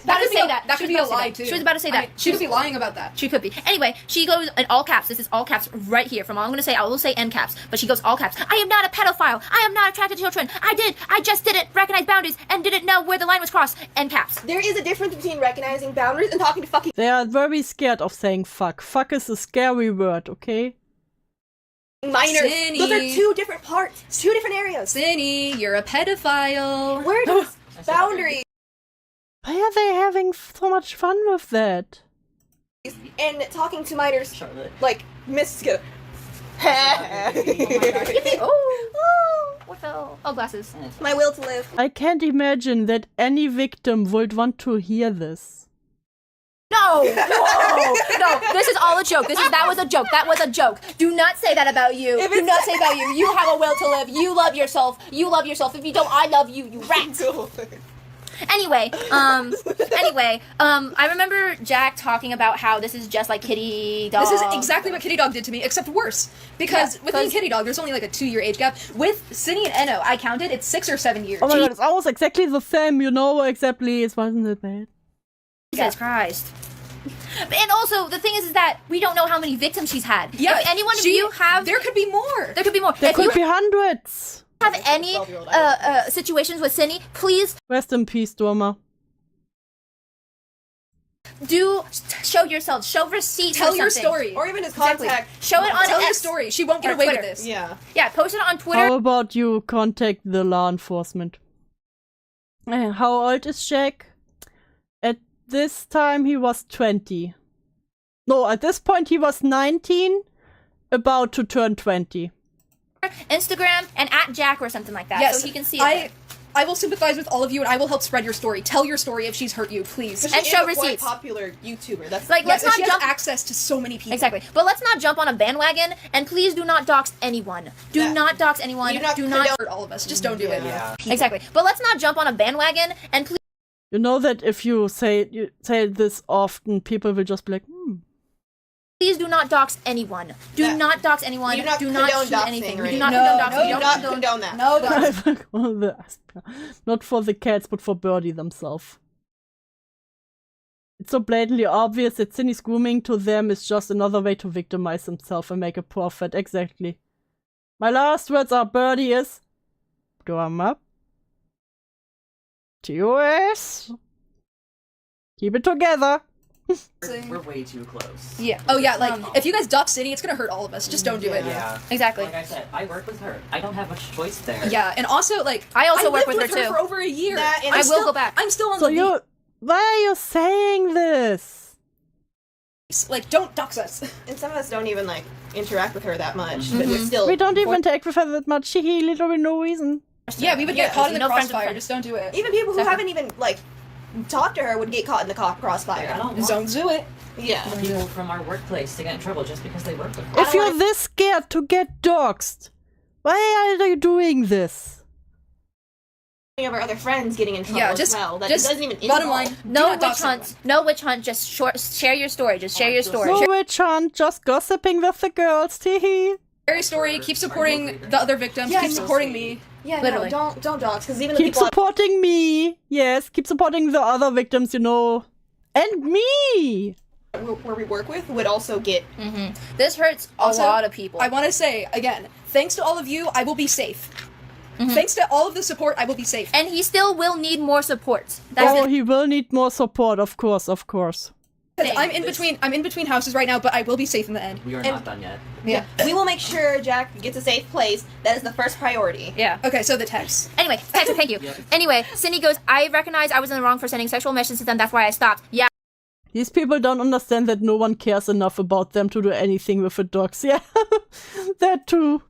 about to say that. That She could was be about a to say lie that. too. She was about to say that. She could be lying about that. She could be. Anyway, she goes in all caps. This is all caps right here. From all I'm going to say, I will say end caps. But she goes all caps. I am not a pedophile. I am not attracted to children. I just didn't recognize boundaries and didn't know where the line was crossed. End caps. There is a difference between recognizing boundaries and talking to fucking. They are very scared of saying fuck. Fuck is a scary word, okay? Minors. Cindy. Those are two different parts. Two different areas. Cindy, you're a pedophile. Where does boundaries Why are they having so much fun with that? and talking to minors Charlotte. like Miss Skip? Oh, what fell? Oh, glasses. My will to live. I can't imagine that any victim would want to hear this. No! No, this is all a joke. That was a joke. That was a joke. Do not say that about you. Do not say about you. You have a will to live. You love yourself. You love yourself. If you don't, I love you, you rat. Anyway, I remember Jack talking about how this is just like Kitty Dog. This is exactly what Kitty Dog did to me, except worse. Because with me and Kitty Dog, there's only like a 2-year age gap. With Cindy and Enno, I counted, it's 6 or 7 years. Oh my god, it's almost exactly the same, exactly. It wasn't that bad. Jesus Christ. And also, the thing is that we don't know how many victims she's had. Yeah, if anyone of you have... There could be more. There could be more. There If could you be hundreds. have any situations with Cindy, please Rest in peace, Dorma. do show yourself. Show receipts. Tell or your something. story. Or even his Exactly. contact. Show it on Tell your X story. She won't get or away with Twitter. this. Yeah. Yeah, post it on Twitter. How about you contact the law enforcement? How old is Jack? At this time he was 20. No, at this point he was 19, about to turn 20. Instagram and @Jack or something like that, Yes, so he can see it. I will sympathize with all of you, and I will help spread your story. Tell your story if she's hurt you, please. And show receipts. A popular YouTuber. That's like, let's not she jump has access to so many people. Exactly, but let's not jump on a bandwagon. And please do not dox anyone. Do not dox anyone. Do not hurt all of us. Just don't do it. Yeah. Exactly, but let's not jump on a bandwagon. And please. You know that if you say this often, people will just be like, Please do not dox anyone. Do not dox anyone. You do do not not condone shoot anything. doxing, We do right? not No, condone doxing. no, We do don't not condone that. No, not for the cats, but for Birdie themselves. It's so blatantly obvious that Cindy's grooming to them is just another way to victimize himself and make a profit. Exactly. My last words are Birdie is drama. TOS. Keep it together. We're way too close. Yeah. Oh yeah, like if you guys dox City, it's gonna hurt all of us. Just don't do it. Yeah. Exactly. Like I said, I work with her. I don't have much choice there. Yeah, and also like I also work lived with her too. for over a year. I will go back. I'm still on So the lead. why are you saying this? Like, don't dox us. And some of us don't even like interact with her that much, but we're still. We don't even interact with her that much. She literally no reason. Yeah, we would get caught in the no friends with crossfire. friends. Just don't do it. Even people who haven't even like talked to her would get caught in the crossfire. I don't want Don't do it. Yeah. people from our workplace to get in trouble just because they work with her. If you're this scared to get doxxed, why are you doing this? Of our other friends getting in trouble Yeah, as just well. That just doesn't even bottom involve. line. No do not witch dox hunts. No witch hunt. Just share your story. Just share your story. No witch hunt, just gossiping with the girls. Teehee. Share your story. Keep supporting the other victims. Yeah, keep so supporting me. Yeah, Literally. no, don't dox, because even the Keep people. supporting me. Yes, keep supporting the other victims, you know. And me. Where we work with would also get. This hurts Also, a lot of people. I want to say again, thanks to all of you, I will be safe. Thanks to all of the support, I will be safe. And he still will need more support. That's Oh, he will need more support, of course, of course. I'm in between houses right now, but I will be safe in the end. We are not done yet. Yeah. We will make sure Jack gets a safe place. That is the first priority. Yeah. Okay, so the text. Anyway, thank you. Yep. Anyway, Cindy goes, I recognize I was in the wrong for sending sexual messages to them. That's why I stopped. Yeah. These people don't understand that no one cares enough about them to do anything with the dogs. Yeah, that too.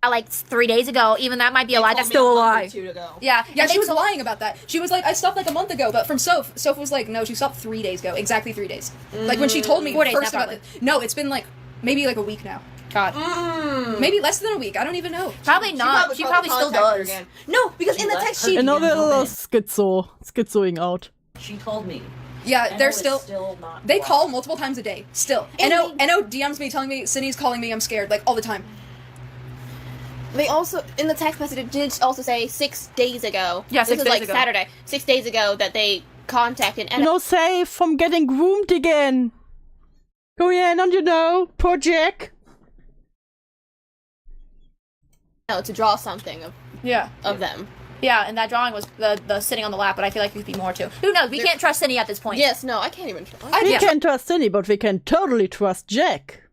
Like 3 days ago. Even that might be a lie. That's still a lie. Yeah. Yeah, And she they was told- lying about that. She was like, I stopped like a month ago, but from Soph was like, no, she stopped 3 days ago. Exactly 3 days. Like when she told me 4 days, first not about it. No, it's been like maybe like a week now. God. Maybe less than a week. I don't even know. Probably not. She probably still contacted her does. again. No, because in the let text her she. Another begin little helping. schizoing out. She told me. Yeah, And I they're was still not they blocked. call multiple times a day. Still. And NO DMs me telling me Cindy's calling me, I'm scared, like all the time. They also in the text message it did also say 6 days ago. Yeah, 6 this was days like ago. Saturday. 6 days ago that they contacted and You know, safe from getting groomed again. Go in and poor Jack. to draw something Yeah. of them. Yeah, and that drawing was the sitting on the lap, but I feel like there could be more too. Who knows? We can't trust Cindy at this point. Yes, no, I can't even. We can't trust Cindy, but we can totally trust Jack.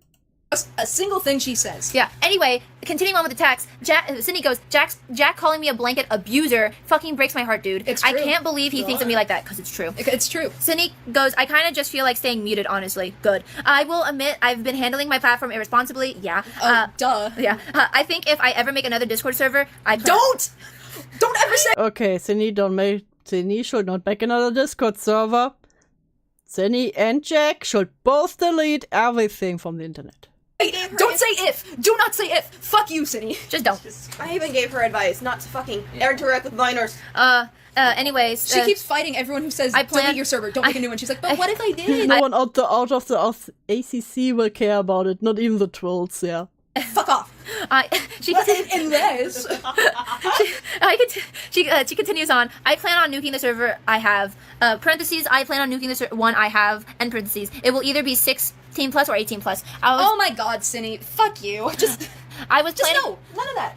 A single thing she says. Yeah. Anyway, continuing on with the text, Cindy goes, Jack calling me a blanket abuser fucking breaks my heart, dude. It's I true. can't believe he thinks of me like that, because it's true. It's true. Cindy goes, I kind of just feel like staying muted, honestly. Good. I will admit I've been handling my platform irresponsibly. Yeah. Duh. Yeah. I think if I ever make another Discord server, Don't ever say. Okay, Cindy should not make another Discord server. Cindy and Jack should both delete everything from the internet. Don't say if. Do not say if. Fuck you, Cindy. Just don't. I even gave her advice not to fucking interact with minors. Anyways. She keeps fighting everyone who saes delete your server, don't make a new one. She's like, but what if I did? No one out of the ACC will care about it. Not even the trolls. Yeah. Fuck off. She unless she continues on. I plan on nuking the server I have. Parentheses. I plan on nuking the one I have. End parentheses. It will either be 16 plus or 18 plus. Oh my god, Cindy. Fuck you. I was planning. No, none of that.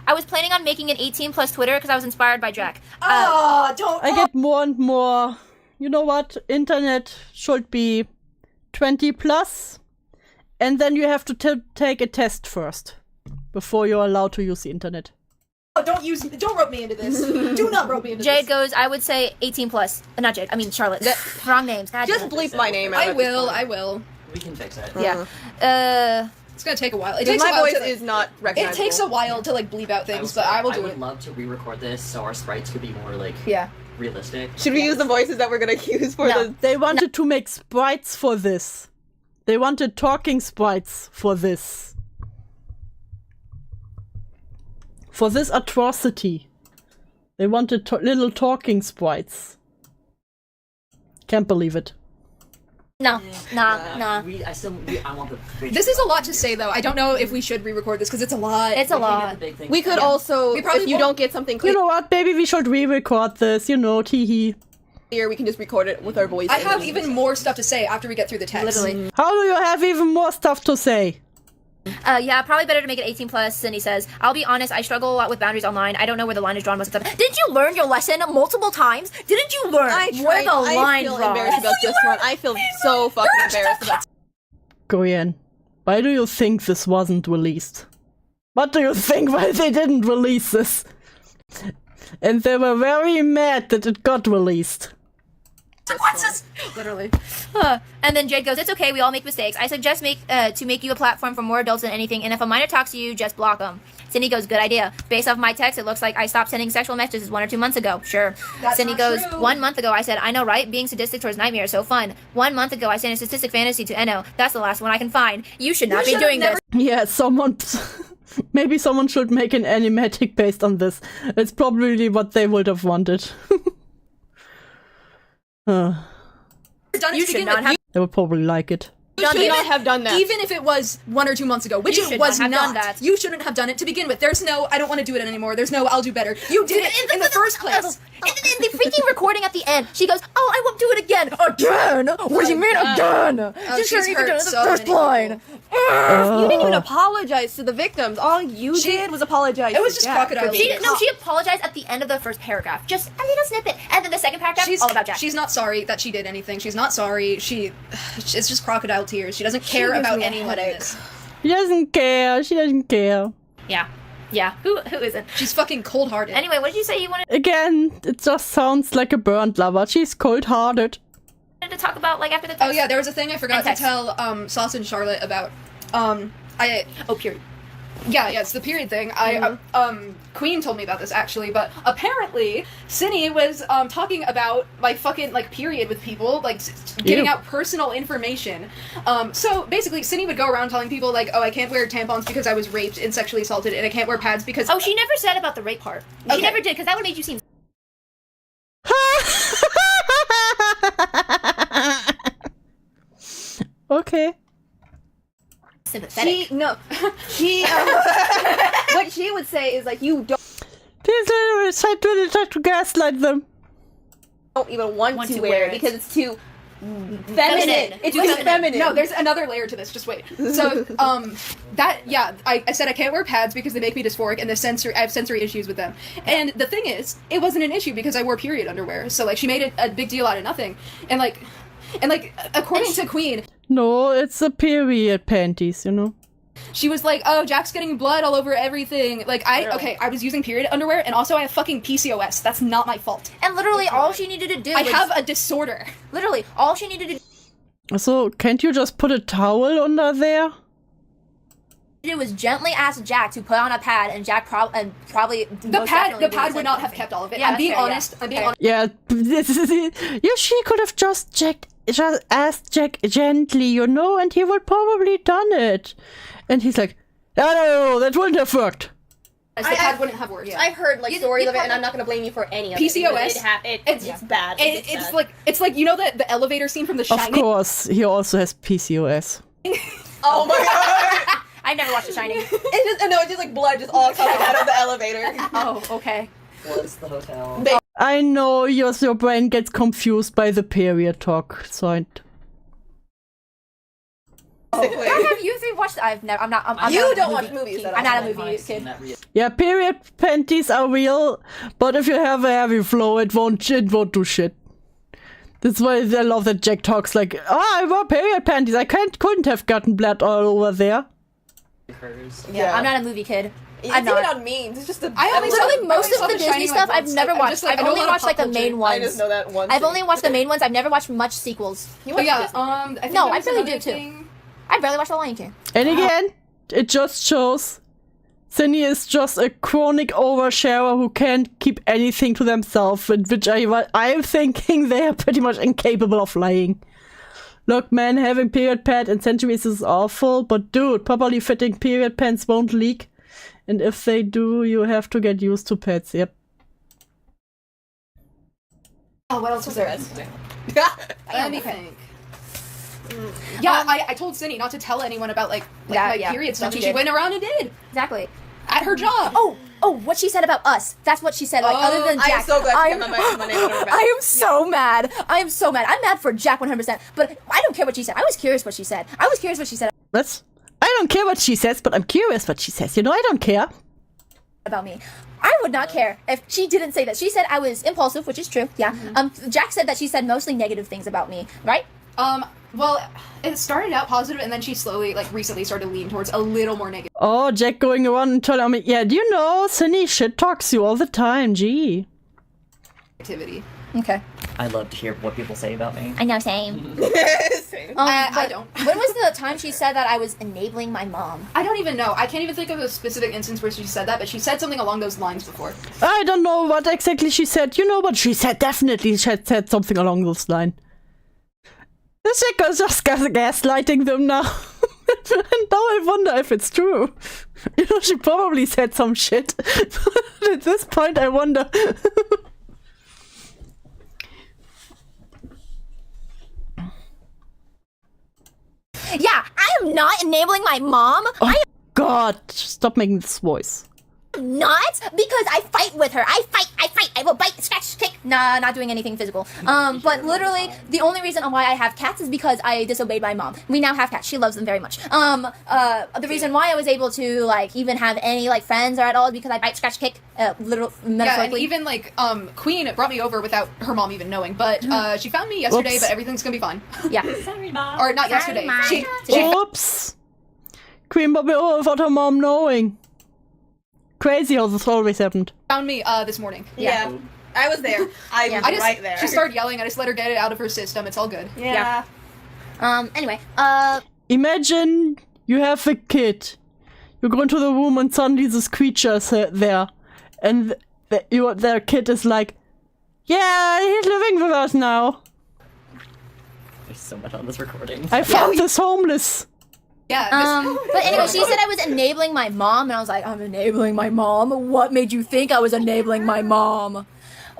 I was planning on making an 18 plus Twitter because I was inspired by Jack. Don't. I get more and more. You know what? Internet should be 20 plus. And then you have to take a test first before you're allowed to use the internet. Oh, don't rope me into this. Do not rope me into Jade this. goes, I would say 18 plus. Not Jade, I mean Charlotte. Wrong names. God Just damn it. bleep my name out. I will. We can fix it. Yeah. It's gonna take a while. My voice is not recognizable. It takes a while to like bleep out things, but I will do it. I would love to re-record this so our sprites could be more like realistic. Should we use the voices that we're gonna use for the? They wanted to make sprites for this. They wanted talking sprites for this. For this atrocity. They wanted little talking sprites. Can't believe it. No. Nah. I want the. This is a lot to say, though. I don't know if we should re-record this because it's a lot. It's a lot. We could also, if you don't get something clear, You know what? Maybe we should re-record this. You know, teehee. we can just record it with our voices. I have even more stuff to say after we get through the text. Literally. How do you have even more stuff to say? Yeah, probably better to make it 18 plus. Cindy says, I'll be honest, I struggle a lot with boundaries online. I don't know where the line is drawn most of the time. Didn't you learn your lesson multiple times? Didn't you learn where the line I feel drawn? embarrassed about this one. I feel so fucking embarrassed about. Goyen, why do you think this wasn't released? What do you think why they didn't release this? And they were very mad that it got released. Consequences! Literally. And then Jade goes, it's okay, we all make mistakes. I suggest to make you a platform for more adults than anything, and if a minor talks to you, just block them. Cindy goes, good idea. Based off my text, it looks like I stopped sending sexual messages 1 or 2 months ago. Sure. Cindy goes, 1 month ago I said, I know, right? Being sadistic towards nightmare is so fun. 1 month ago I sent a statistic fantasy to Eno. That's the last one I can find. You should not be doing this. Yeah, someone... Maybe someone should make an animatic based on this. It's probably what they would have wanted. You should not have. They would probably like it. You should not have done that. Even if it was 1 or 2 months ago, which You it should was not have not. done that. You shouldn't have done it to begin with. There's no, I don't want to do it anymore. There's no, I'll do better. You did it in the first place. And the freaking recording at the end, she goes, oh, I won't do it again. Again? What do you mean again? Just she's sure you hurt did it in so the first many line. You didn't even apologize to the victims. All you did was apologize. It was to just Jack crocodile for being- tears. She apologized at the end of the first paragraph. Just a little snippet. And then the second paragraph, all about Jack. She's not sorry that she did anything. She's not sorry. It's just crocodile tears. She doesn't care gives about me a anyone in headache. this. She doesn't care. She doesn't care. Yeah. Who isn't? She's fucking cold-hearted. Anyway, what did you say you wanted Again, it just sounds like a burnt lover. She's cold-hearted. to talk about, like, after the text? Oh yeah, there was a thing I forgot to tell Sauce and Charlotte about. Period. Yeah, it's the period thing. Queen told me about this actually, but apparently Cindy was talking about my fucking like period with people, like giving out personal information. So basically, Cindy would go around telling people like, oh, I can't wear tampons because I was raped and sexually assaulted, and I can't wear pads because. Oh, she never said about the rape part. She never did, because that would make you seem. Okay. Sympathetic. What she would say is like, you don't Really try to gaslight them. even want to wear it because it's too feminine. It's Too too feminine. No, there's another layer to this. Just wait. So, I said I can't wear pads because they make me dysphoric, and I have sensory issues with them. And the thing is, it wasn't an issue because I wore period underwear. So like, she made it a big deal out of nothing. And according to Queen, no, it's a period panties, you know. she was like, "Oh, Jack's getting blood all over everything." Like, I was using period underwear, and also I have fucking PCOS. That's not my fault. And literally, all she needed to do I have a disorder. Literally, all she needed to So, can't you just put a towel under there? do was gently ask Jack to put on a pad, and Jack probably The pad would not have kept all of it. Yeah, I'm being fair, honest. yeah. I'm being honest. Yeah, she could have just asked Jack gently, you know, and he would probably done it. And he's like, no, that wouldn't have worked. The pad wouldn't have worked. I've heard like stories of it, and I'm not going to blame you for any of PCOS. it. It's bad. It's like you know the elevator scene from The Shining. Of course, he also has PCOS. Oh my god! I never watched The Shining. It's just like blood just all coming out of the elevator. Oh, okay. What's the hotel? I know your brain gets confused by the period talk, so Have you three watched? I'm not You a don't movie watch movies kid. at all. I'm not a movie kid. yeah, period panties are real, but if you have a heavy flow, it won't do shit. That's why I love that Jack talks like, I wore period panties. I couldn't have gotten blood all over there. Yeah, I'm not a movie kid. I'm not. It on memes. It's just a. Literally most of the Disney stuff I've never watched. I've only watched like the main ones. I just know that one. I've only watched the main ones. I've never watched much sequels. But yeah, I think no, I barely do too. I barely watched The Lion King. And again, it just shows Cindy is just a chronic oversharer who can't keep anything to themselves, which I'm thinking they are pretty much incapable of lying. Look, man, having period pad and centuries is awful, but dude, properly fitting period pants won't leak. And if they do, you have to get used to pads, yep. Oh, what else was there? Let me think. Yeah, I told Cindy not to tell anyone about like my period stuff, and she went around and did. Exactly. At her job. Oh, what she said about us. That's what she said. Like, other than Jack. I'm so glad she got my name on her back. I am so mad. I am so mad. I'm mad for Jack 100%. But I don't care what she said. I was curious what she said. What? I don't care what she says, but I'm curious what she says. You know, I don't care. About me. I would not care if she didn't say that. She said I was impulsive, which is true. Yeah. Jack said that she said mostly negative things about me, right? Well, it started out positive, and then she slowly, like, recently started to lean towards a little more negative. Oh, Jack going around and telling me, yeah, do you know, Cindy shit talks you all the time, gee. Activity. Okay. I love to hear what people say about me. I know, same. Same. I don't. When was the time she said that I was enabling my mom? I don't even know. I can't even think of a specific instance where she said that, but she said something along those lines before. I don't know what exactly she said. You know what she said? Definitely she said something along those lines. This chick is just gaslighting them now. And now I wonder if it's true. You know, she probably said some shit. But at this point, I wonder. Yeah, I am not enabling my mom. Oh, God, stop making this voice. Not because I fight with her. I fight. I will bite, scratch, kick. Nah, not doing anything physical. But literally, the only reason why I have cats is because I disobeyed my mom. We now have cats. She loves them very much. The reason why I was able to like even have any like friends or at all is because I bite, scratch, kick. Literal, metaphorically. Yeah, and even like Queen brought me over without her mom even knowing. But she found me yesterday. Oops. But everything's gonna be fine. Yeah. Sorry, Mom. Or not yesterday. Mom. Oops. Queen brought me over without her mom knowing. Crazy how this always happened. Found me this morning. Yeah. I was there. I was right there. She started yelling. I just let her get it out of her system. It's all good. Yeah. Anyway, Imagine you have a kid. You go into the room and suddenly this creature is there. And their kid is like, yeah, he's living with us now. There's so much on this recording. I found this homeless. Yeah. but anyway, she said I was enabling my mom, and I was like, I'm enabling my mom? What made you think I was enabling my mom?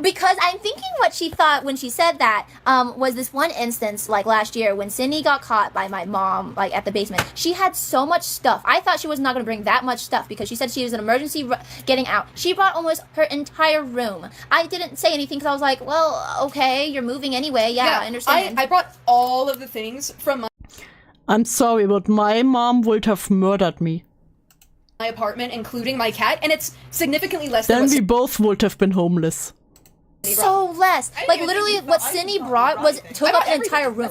Because I'm thinking what she thought when she said that was this one instance, like last year, when Cindy got caught by my mom, like at the basement. She had so much stuff. I thought she was not going to bring that much stuff because she said she was an emergency getting out. She brought almost her entire room. I didn't say anything because I was like, well, okay, you're moving anyway. Yeah, I understand. I brought all of the things from I'm sorry, but my mom would have murdered me. my apartment, including my cat, and it's significantly less Then than we both would have been homeless. So less. Like literally what Cindy brought was took up an entire room.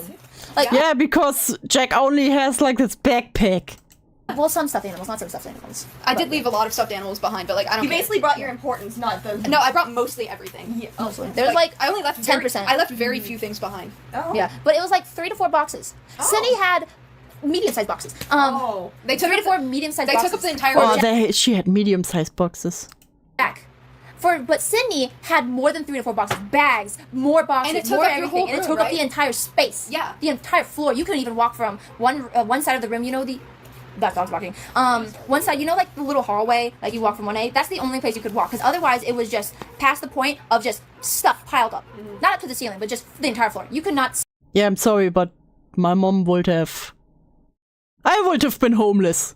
Like Yeah, because Jack only has like this backpack. well, some stuffed animals, not some stuffed animals. I did leave a lot of stuffed animals behind, but like I don't. You basically brought your importance, not the. No, I brought mostly everything. Yeah. Mostly. There's like I only left 10%. I left very few things behind. Oh. Yeah, but it was like 3 to 4 boxes. Cindy had medium-sized boxes. They took 3 to 4 medium-sized They boxes. took up the entire. Oh, she had medium-sized boxes. Jack. But Cindy had more than 3 to 4 boxes, bags, more boxes, And it took more up your everything, whole and it room, took up right? the entire space. Yeah. The entire floor. You couldn't even walk from one side of the room. You know that dog's barking. One side, you know, like the little hallway, like you walk from one end. That's the only place you could walk, because otherwise it was just past the point of just stuff piled up, not up to the ceiling, but just the entire floor. You could not. Yeah, I'm sorry, but my mom would have. I would have been homeless.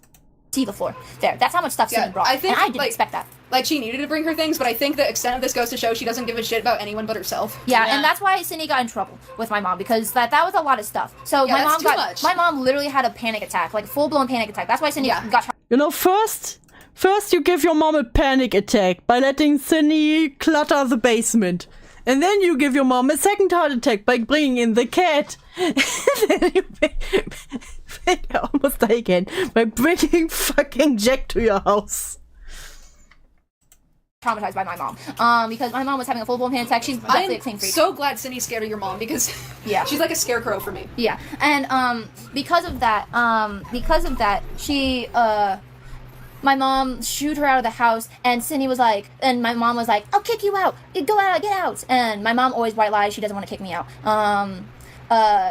See the floor. There. That's how much stuff Cindy brought. I think, and I didn't expect that. Like, she needed to bring her things, but I think the extent of this goes to show she doesn't give a shit about anyone but herself. Yeah, and that's why Cindy got in trouble with my mom, because that was a lot of stuff. So Yeah, my that's mom too much. my mom literally had a panic attack, like full-blown panic attack. That's why Cindy got You know, first you give your mom a panic attack by letting Cindy clutter the basement. And then you give your mom a second heart attack by bringing in the cat. And then you I almost die again by bringing fucking Jack to your house. traumatized by my mom. Because my mom was having a full-blown panic attack. She's definitely a clean freak. So glad Cindy's scared of your mom because yeah, she's like a scarecrow for me. Yeah, and because of that, she my mom shooed her out of the house, and Cindy was like, and my mom was like, I'll kick you out. Go out, get out. And my mom always white lies. She doesn't want to kick me out.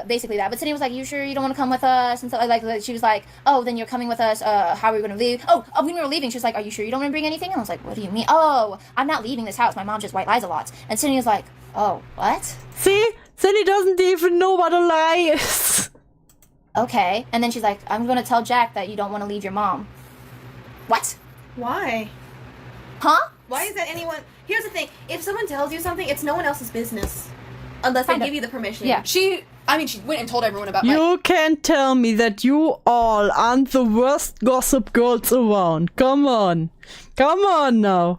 Basically that. But Cindy was like, you sure you don't want to come with us? And so like she was like, oh, then you're coming with us. How are we going to leave? Oh, when we were leaving, she was like, are you sure you don't want to bring anything? And I was like, what do you mean? Oh, I'm not leaving this house. My mom just white lies a lot. And Cindy was like, oh, what? See? Cindy doesn't even know what a lie is. Okay. And then she's like, I'm going to tell Jack that you don't want to leave your mom. What? Why? Huh? Why is that anyone... Here's the thing. If someone tells you something, it's no one else's business. Unless they give you the permission. Yeah. She went and told everyone about You can't tell me that you all aren't the worst gossip girls around. Come on. Come on now.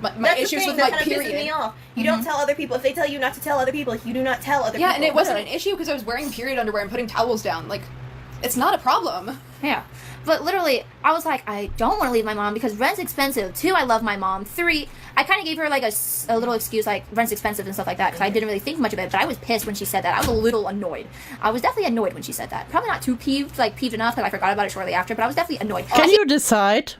my issues with my that period. pisses me off. You don't tell other people. If they tell you not to tell other people, you do not tell other people. Yeah, and it wasn't an issue because I was wearing period underwear and putting towels down. Like, it's not a problem. Yeah. But literally, I was like, I don't want to leave my mom because rent's expensive. 2, I love my mom. 3, I kind of gave her like a little excuse, like rent's expensive and stuff like that, because I didn't really think much of it. But I was pissed when she said that. I was a little annoyed. I was definitely annoyed when she said that. Probably not too peeved enough because I forgot about it shortly after. But I was definitely annoyed. Can you decide?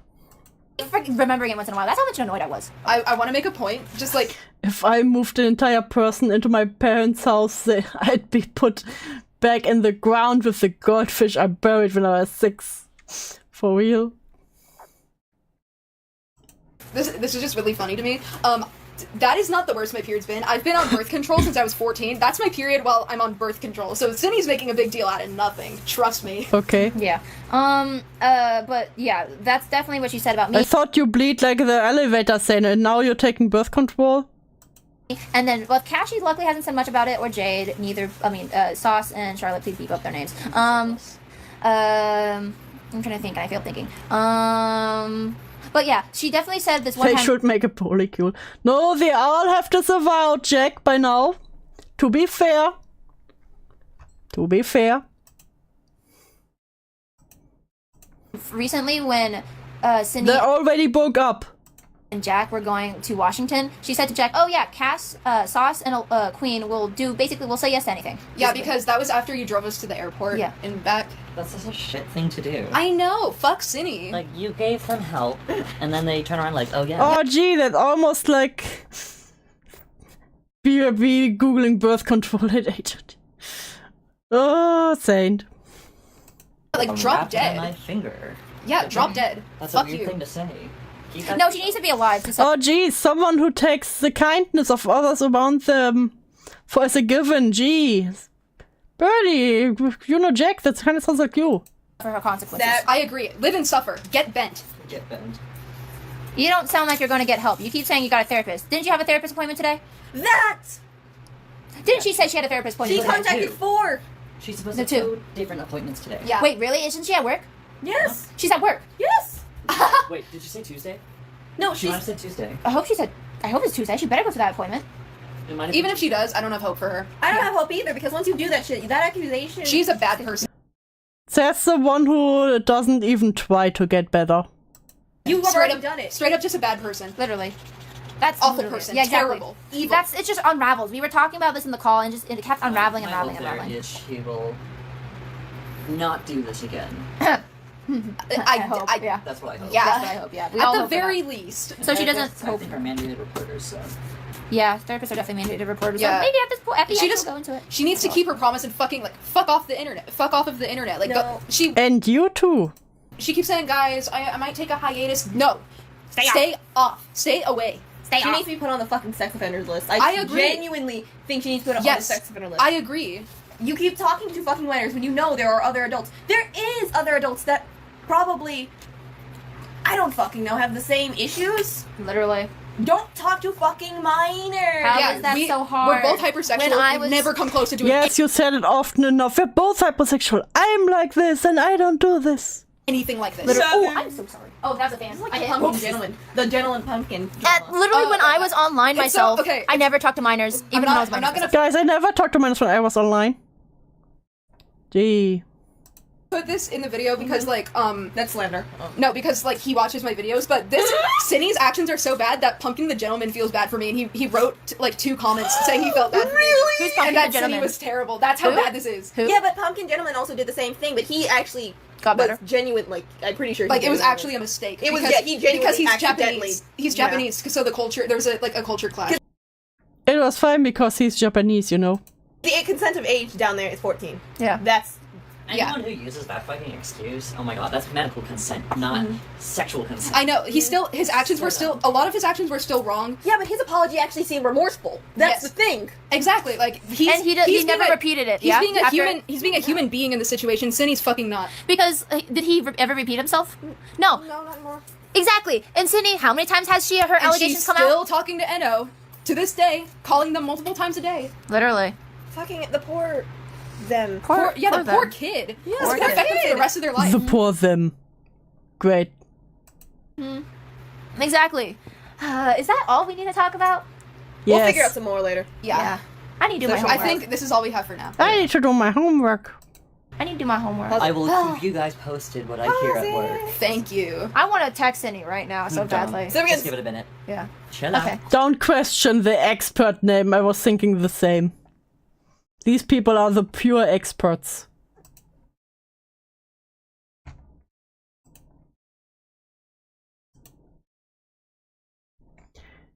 Remembering it once in a while. That's how much annoyed I was. I want to make a point. Just like, if I moved an entire person into my parents' house, I'd be put back in the ground with the goldfish I buried when I was 6. For real. This is just really funny to me. That is not the worst my period's been. I've been on birth control since I was 14. That's my period while I'm on birth control. So Cindy's making a big deal out of nothing. Trust me. Okay. Yeah. But yeah, that's definitely what she said about me. I thought you bleed like the elevator scene and now you're taking birth control? And then, well, Cassie luckily hasn't said much about it, or Jade, neither, Sauce and Charlotte, please beep up their names. I'm trying to think, I failed thinking. But yeah, she definitely said this one time. They should make a polycule. No, they all have to survive, Jack, by now. To be fair. To be fair. Recently, when Cindy... They already broke up. And Jack were going to Washington, she said to Jack, oh yeah, Cass, Sauce, and Queen will say yes to anything. Yeah, because that was after you drove us to the airport and back. That's just a shit thing to do. I know, fuck Cindy. Like, you gave them help, and then they turn around like, oh yeah. Oh gee, that's almost like... be googling birth control at 8. Oh, saint. Like, drop dead. My finger. Yeah, drop dead. That's fuck a weird you. thing to say. No, she needs to be alive. Oh geez, someone who takes the kindness of others around them for as a given, geez. Birdie, you know Jack, that kind of sounds like you. For her consequences. I agree. Live and suffer. Get bent. Get bent. You don't sound like you're going to get help. You keep saying you got a therapist. Didn't you have a therapist appointment today? Didn't she say she had a therapist appointment today? She contacted 4. She's supposed to have 2 different appointments today. Yeah. Wait, really? Isn't she at work? Yes. She's at work. Yes. Wait, did you say Tuesday? No, She might have said Tuesday. I hope it's Tuesday. She better go to that appointment. Even if she does, I don't have hope for her. I don't have hope either, because once you do that shit, that accusation... She's a bad person. That's the one who doesn't even try to get better. You've already done it. Straight up just a bad person. Literally. That's awful person. Yeah, exactly. Terrible. Evil. It just unravels. We were talking about this in the call and it kept unraveling. My hope there is she will not do this again. I hope. Yeah. That's what I hope. Yeah. That's what I hope. Yeah. We At the very least. So she doesn't. I think are mandated reporters. So. Yeah, therapists are definitely mandated reporters. Yeah. So maybe at this point, at the she end, just we'll go into it. She needs to keep her promise and fucking fuck off the internet. Fuck off of the internet. Like she. And you too. She keeps saying, guys, I might take a hiatus. No. Stay off. Stay away. She needs to be put on the fucking sex offenders list. I agree. Genuinely think she needs to be put on the sex offender list. I agree. You keep talking to fucking minors when you know there are other adults. There is other adults that probably, I don't fucking know, have the same issues. Literally. Don't talk to fucking minors. How is that so hard? We're both hypersexual. When I was never come close to doing Yes, you said it often enough. We're both hypersexual. I'm like this and I don't do this. anything like this. Oh, I'm so sorry. Oh, that's a fan. Like the pumpkin gentleman. The gentleman pumpkin. Literally, when I was online myself, okay. I never talked to minors, even when I was minor. Guys, I never talked to minors when I was online. Gee. put this in the video because that's slander. No, because he watches my videos, but this Cindy's actions are so bad that Pumpkin the Gentleman feels bad for me, and he wrote 2 comments saying he felt bad for me. Who's Pumpkin and that the Gentleman? Cindy was terrible. That's how bad this is. Who? Yeah, but Pumpkin Gentleman also did the same thing, but he actually got better. Was genuine. I'm pretty sure. It was actually a mistake. It was he genuinely because he's accidentally. Japanese. He's Japanese, so the culture there's a culture clash. It was fine because he's Japanese, you know. The consent of age down there is 14. Yeah. That's Anyone who uses that fucking excuse, oh my god, that's medical consent, not sexual consent. I know, his actions were still, a lot of his actions were still wrong. Yeah, but his apology actually seemed remorseful. That's the thing. Exactly, he never repeated it, He's being a human being in the situation, Cindy's fucking not. Because, did he ever repeat himself? No. No, not more. Exactly, and Cindy, how many times has her allegations come out? She's still talking to Eno, to this day, calling them multiple times a day. Literally. Fucking the poor... them. Poor kid. Yeah, it's gonna affect them for the rest of their life. The poor them. Great. Exactly. Is that all we need to talk about? Yes. We'll figure out some more later. Yeah. I need to do my homework. I think this is all we have for now. I need to do my homework. I need to do my homework. I will keep you guys posted what I hear at work. Thank you. I want to text Cindy right now so badly. Just give it a minute. Yeah. Chill out. Don't question the expert name. I was thinking the same. These people are the pure experts.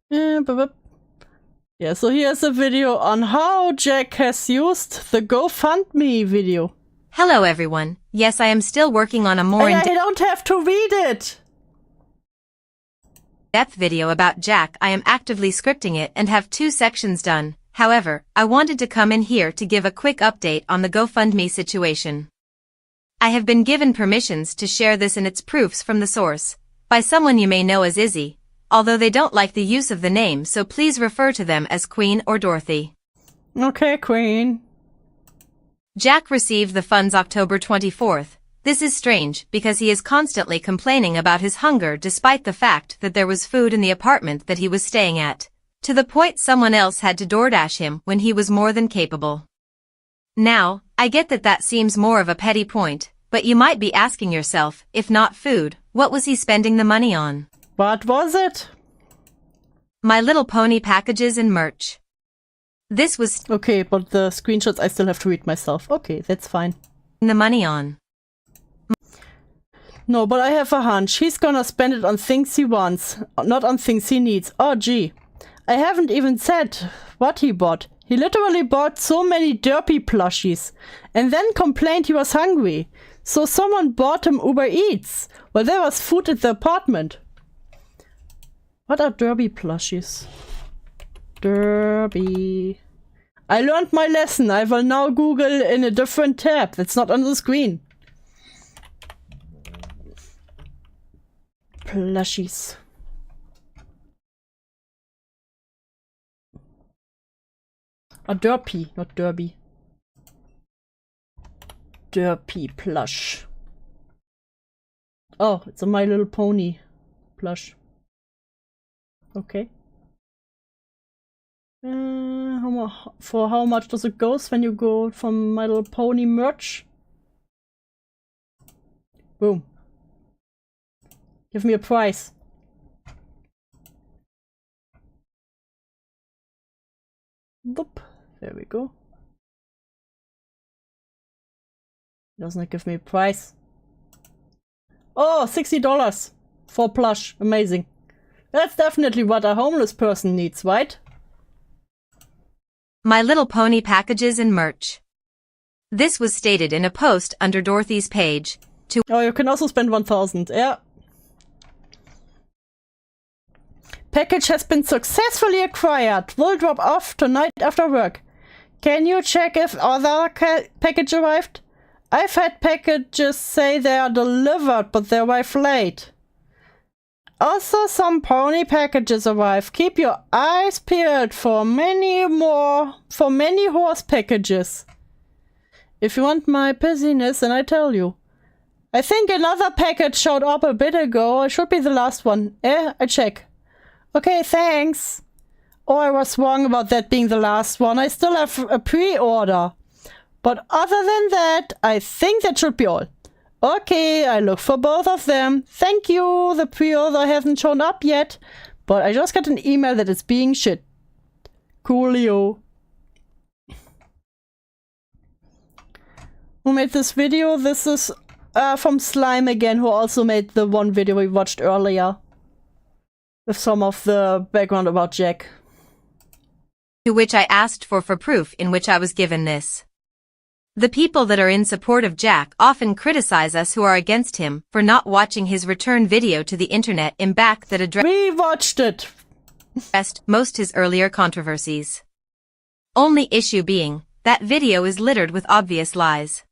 Yeah, so here's a video on how Jack has used the GoFundMe video. Hello everyone. Yes, I am still working on a more I don't have to read it. in-depth video about Jack. I am actively scripting it and have 2 sections done. However, I wanted to come in here to give a quick update on the GoFundMe situation. I have been given permissions to share this and its proofs from the source, by someone you may know as Izzy, although they don't like the use of the name, so please refer to them as Queen or Dorothy. Okay, Queen. Jack received the funds October 24th. This is strange because he is constantly complaining about his hunger despite the fact that there was food in the apartment that he was staying at. To the point someone else had to DoorDash him when he was more than capable. Now, I get that that seems more of a petty point, but you might be asking yourself, if not food, what was he spending the money on? What was it? My Little Pony packages and merch. This was... Okay, but the screenshots I still have to read myself. Okay, that's fine. The money on. No, but I have a hunch. He's gonna spend it on things he wants, not on things he needs. Oh, gee. I haven't even said what he bought. He literally bought so many derpy plushies and then complained he was hungry. So someone bought him Uber Eats while there was food at the apartment. What are derby plushies? Derby. I learned my lesson. I will now Google in a different tab that's not on the screen. Plushies. A derpy, not derby. Derpy plush. Oh, it's a My Little Pony plush. Okay. For how much does it go when you go from My Little Pony merch? Boom. Give me a price. Boop. There we go. Doesn't it give me a price? Oh, $60 for plush. Amazing. That's definitely what a homeless person needs, right? My Little Pony packages and merch. This was stated in a post under Dorothy's page. Oh, you can also spend 1,000. Yeah. Package has been successfully acquired. Will drop off tonight after work. Can you check if other package arrived? I've had packages say they are delivered, but they arrive late. Also, some pony packages arrive. Keep your eyes peeled for many horse packages. If you want my busyness, then I tell you. I think another package showed up a bit ago. It should be the last one. I check. Okay, thanks. Oh, I was wrong about that being the last one. I still have a pre-order. But other than that, I think that should be all. Okay, I look for both of them. Thank you. The pre-order hasn't shown up yet, but I just got an email that it's being shipped. Coolio. Who made this video? This is from Slime again, who also made the one video we watched earlier. With some of the background about Jack. To which I asked for proof, in which I was given this. The people that are in support of Jack often criticize us who are against him for not watching his return video to the internet in back that addressed We watched it! most his earlier controversies. Only issue being, that video is littered with obvious lies.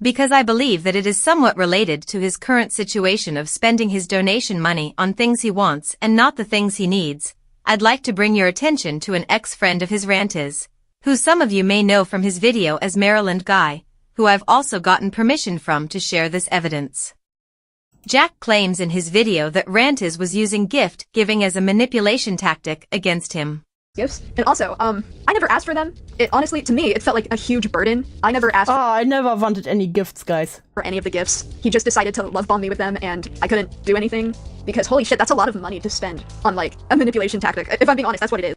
Because I believe that it is somewhat related to his current situation of spending his donation money on things he wants and not the things he needs, I'd like to bring your attention to an ex-friend of his Rantiz, who some of you may know from his video as Maryland Guy, who I've also gotten permission from to share this evidence. Jack claims in his video that Rantiz was using gift giving as a manipulation tactic against him. Gifts. And also, I never asked for them. It honestly, to me, it felt like a huge burden. I never asked I never wanted any gifts, guys. For any of the gifts. He just decided to love bomb me with them, and I couldn't do anything. Because holy shit, that's a lot of money to spend on, like, a manipulation tactic. If I'm being honest, that's what it is.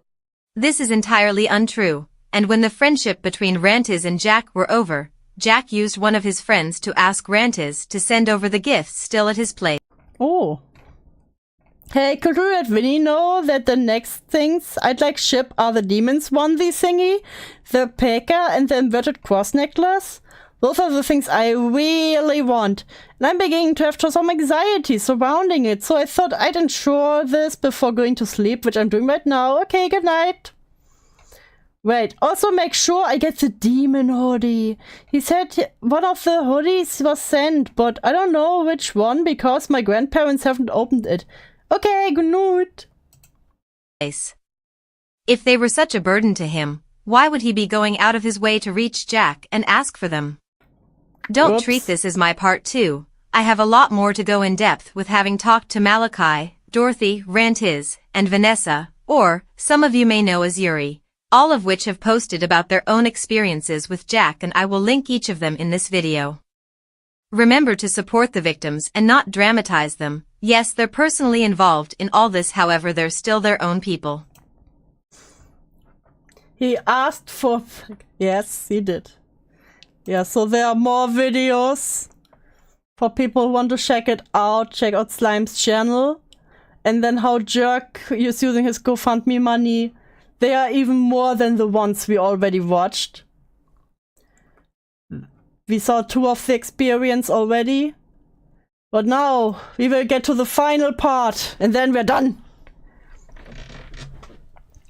This is entirely untrue, and when the friendship between Rantiz and Jack were over, Jack used one of his friends to ask Rantiz to send over the gifts still at his place. Oh. Hey, could you let Vinny know that the next things I'd like ship are the Demons onesie thingy, the P.E.K.K.A. and the inverted cross necklace? Those are the things I really want. And I'm beginning to have some anxiety surrounding it, so I thought I'd ensure this before going to sleep, which I'm doing right now. Okay, good night. Wait, also make sure I get the demon hoodie. He said one of the hoodies was sent, but I don't know which one because my grandparents haven't opened it. Okay, good night. If they were such a burden to him, why would he be going out of his way to reach Jack and ask for them? Don't treat this as my part 2. I have a lot more to go in depth with, having talked to Malachi, Dorothy, Rantiz, and Vanessa, or some of you may know as Yuri, all of which have posted about their own experiences with Jack, and I will link each of them in this video. Remember to support the victims and not dramatize them. Yes, they're personally involved in all this, however, they're still their own people. He asked for... Yes, he did. Yeah, so there are more videos for people who want to check it out. Check out Slime's channel. And then how Jerk is using his GoFundMe money. They are even more than the ones we already watched. We saw 2 of the experience already. But now we will get to the final part and then we're done.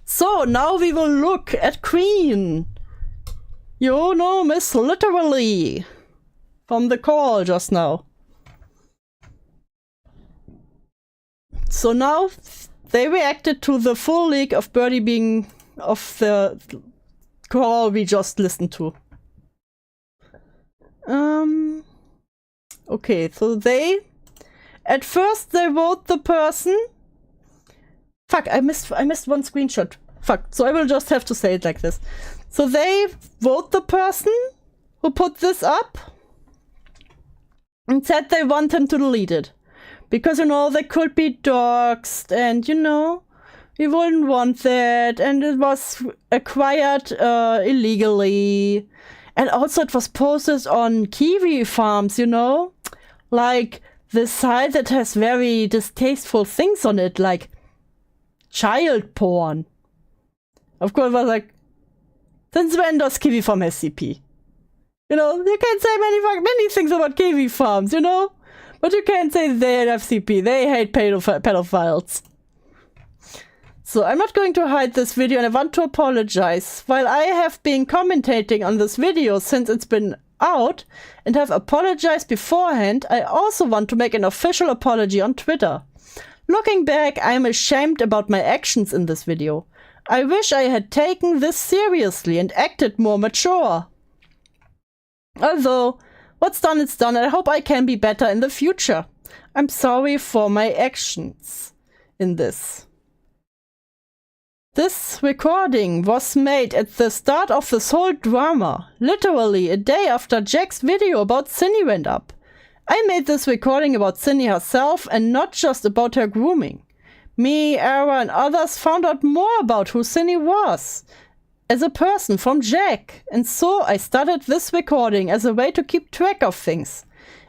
So now we will look at Queen. You know, Miss Literally. From the call just now. So now they reacted to the full leak of Birdie being of the call we just listened to. Okay, so at first they vote the person. Fuck, I missed one screenshot. Fuck, so I will just have to say it like this. So they vote the person who put this up and said they want him to delete it. Because, you know, they could be doxxed and, you know, we wouldn't want that. And it was acquired illegally. And also it was posted on Kiwi Farms, you know? Like, this site that has very distasteful things on it, like child porn. Of course, I was like, since when does Kiwi Farm have CP? You know, you can't say many things about Kiwi Farms, you know? But you can't say they have CP. They hate pedophiles. So I'm not going to hide this video, and I want to apologize. While I have been commentating on this video since it's been out and have apologized beforehand, I also want to make an official apology on Twitter. Looking back, I am ashamed about my actions in this video. I wish I had taken this seriously and acted more mature. Although, what's done is done, and I hope I can be better in the future. I'm sorry for my actions in this. This recording was made at the start of this whole drama, literally a day after Jack's video about Cindy went up. I made this recording about Cindy herself and not just about her grooming. Me, Era, and others found out more about who Cindy was as a person from Jack, and so I started this recording as a way to keep track of things.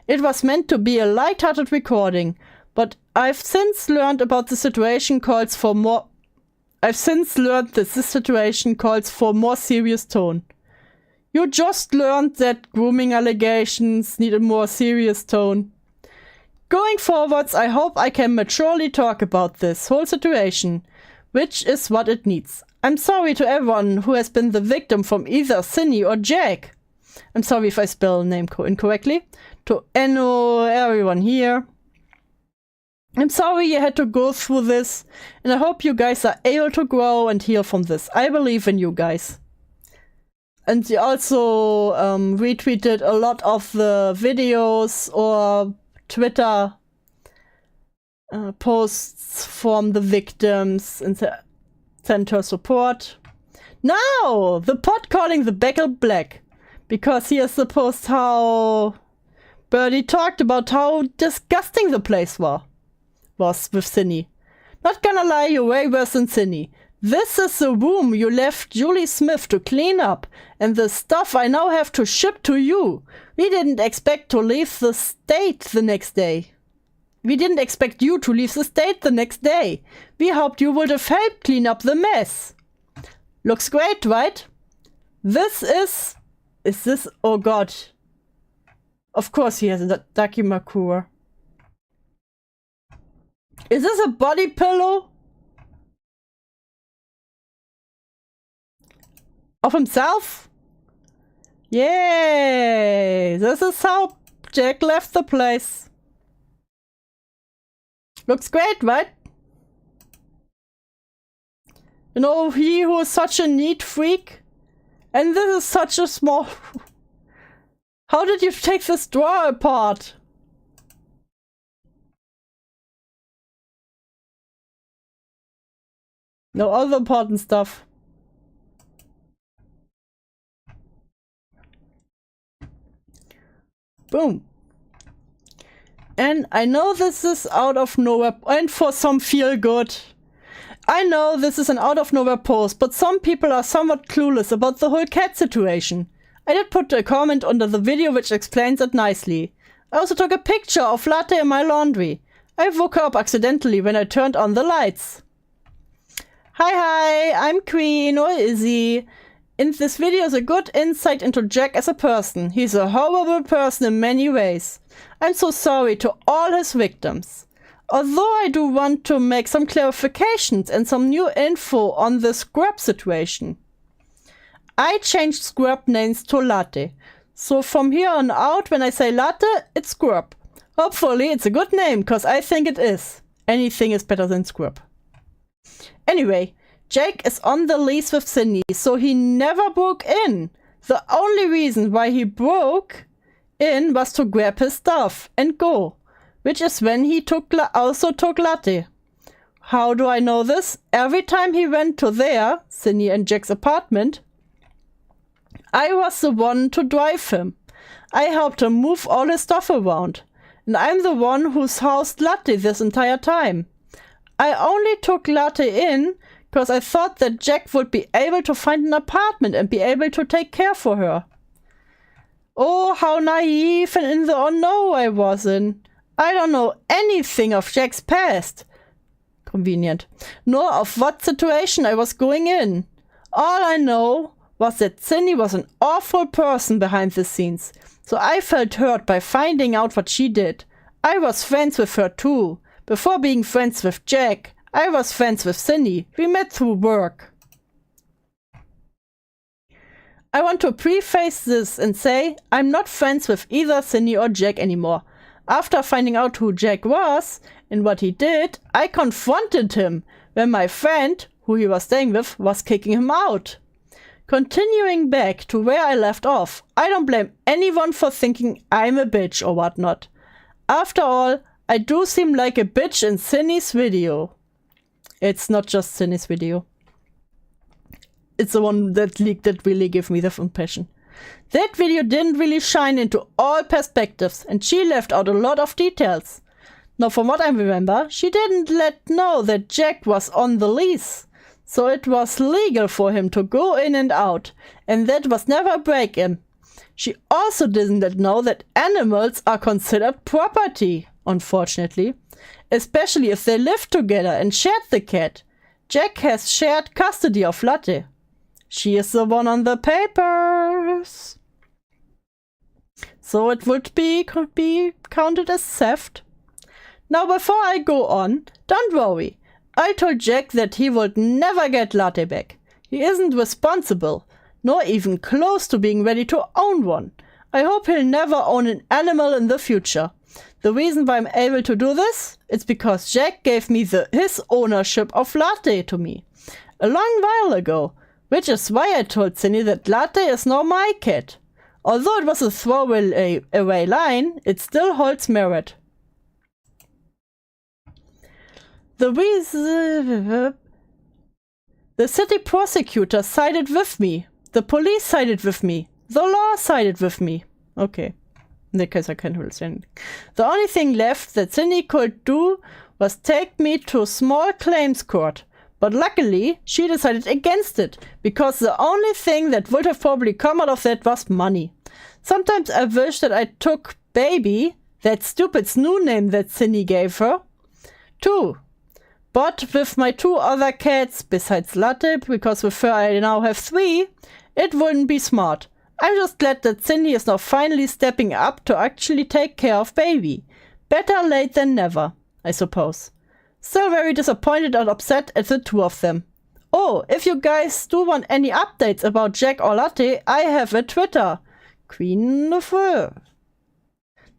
It was meant to be a light-hearted recording, but I've since learned about the situation calls for more. I've since learned that this situation calls for more serious tone. You just learned that grooming allegations need a more serious tone. Going forwards, I hope I can maturely talk about this whole situation, which is what it needs. I'm sorry to everyone who has been the victim from either Cindy or Jack. I'm sorry if I spell name incorrectly. To everyone here. I'm sorry you had to go through this, and I hope you guys are able to grow and heal from this. I believe in you guys. And she also retweeted a lot of the videos or Twitter posts from the victims and sent her support. Now, the pot calling the Beckel black, because he has the post how Birdie talked about how disgusting the place was with Cindy. Not gonna lie, you're way worse than Cindy. This is the room you left Julie Smith to clean up, and the stuff I now have to ship to you. We didn't expect to leave the state the next day. We didn't expect you to leave the state the next day. We hoped you would have helped clean up the mess. Looks great, right? This is this, oh god. Of course he has a Ducky Makura. Is this a body pillow? Of himself? Yay! This is how Jack left the place. Looks great, right? You know, he who is such a neat freak. And this is such a small... How did you take this drawer apart? No other important stuff. Boom. And I know this is out of nowhere, and for some feel good. I know this is an out of nowhere post, but some people are somewhat clueless about the whole cat situation. I did put a comment under the video which explains it nicely. I also took a picture of Latte in my laundry. I woke her up accidentally when I turned on the lights. Hi, I'm Queen or Izzy. And this video is a good insight into Jack as a person. He's a horrible person in many ways. I'm so sorry to all his victims. Although I do want to make some clarifications and some new info on the Scrub situation. I changed Scrub names to Latte. So from here on out, when I say Latte, it's Scrub. Hopefully it's a good name, cause I think it is. Anything is better than Scrub. Anyway, Jake is on the lease with Cindy, so he never broke in. The only reason why he broke in was to grab his stuff and go, which is when he also took Latte. How do I know this? Every time he went to Cindy and Jack's apartment, I was the one to drive him. I helped him move all his stuff around, and I'm the one who's housed Latte this entire time. I only took Latte in because I thought that Jack would be able to find an apartment and be able to take care for her. Oh, how naive and in the unknown I was in. I don't know anything of Jack's past. Convenient. Nor of what situation I was going in. All I know was that Cindy was an awful person behind the scenes. So I felt hurt by finding out what she did. I was friends with her too. Before being friends with Jack, I was friends with Cindy. We met through work. I want to preface this and say I'm not friends with either Cindy or Jack anymore. After finding out who Jack was and what he did, I confronted him when my friend, who he was staying with, was kicking him out. Continuing back to where I left off, I don't blame anyone for thinking I'm a bitch or whatnot. After all, I do seem like a bitch in Cindy's video. It's not just Cindy's video. It's the one that leaked that really gave me the impression. That video didn't really shine into all perspectives, and she left out a lot of details. Now, from what I remember, she didn't know that Jack was on the lease, so it was legal for him to go in and out, and that was never a break-in. She also didn't know that animals are considered property, unfortunately, especially if they live together and shared the cat. Jack has shared custody of Latte. She is the one on the papers. So it could be counted as theft. Now, before I go on, don't worry. I told Jack that he would never get Latte back. He isn't responsible, nor even close to being ready to own one. I hope he'll never own an animal in the future. The reason why I'm able to do this is because Jack gave me his ownership of Latte to me a long while ago, which is why I told Cindy that Latte is now my cat. Although it was a throwaway line, it still holds merit. The city prosecutor sided with me. The police sided with me. The law sided with me. Okay. In that case, I can't understand. The only thing left that Cindy could do was take me to small claims court. But luckily, she decided against it, because the only thing that would have probably come out of that was money. Sometimes I wish that I took Baby, that stupid snoo name that Cindy gave her, too. But with my 2 other cats, besides Latte, because with her I now have 3, it wouldn't be smart. I'm just glad that Cindy is now finally stepping up to actually take care of Baby. Better late than never, I suppose. Still very disappointed and upset at the 2 of them. Oh, if you guys do want any updates about Jack or Latte, I have a Twitter, Queen of Fur,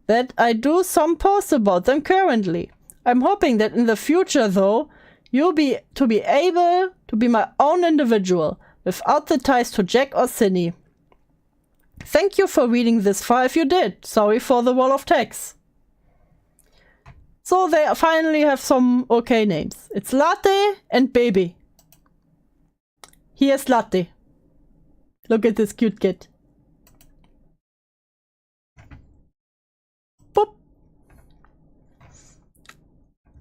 that I do some posts about them currently. I'm hoping that in the future, though, you'll be able to be my own individual, without the ties to Jack or Cindy. Thank you for reading this far if you did. Sorry for the wall of text. So they finally have some okay names. It's Latte and Baby. Here's Latte. Look at this cute cat. Boop.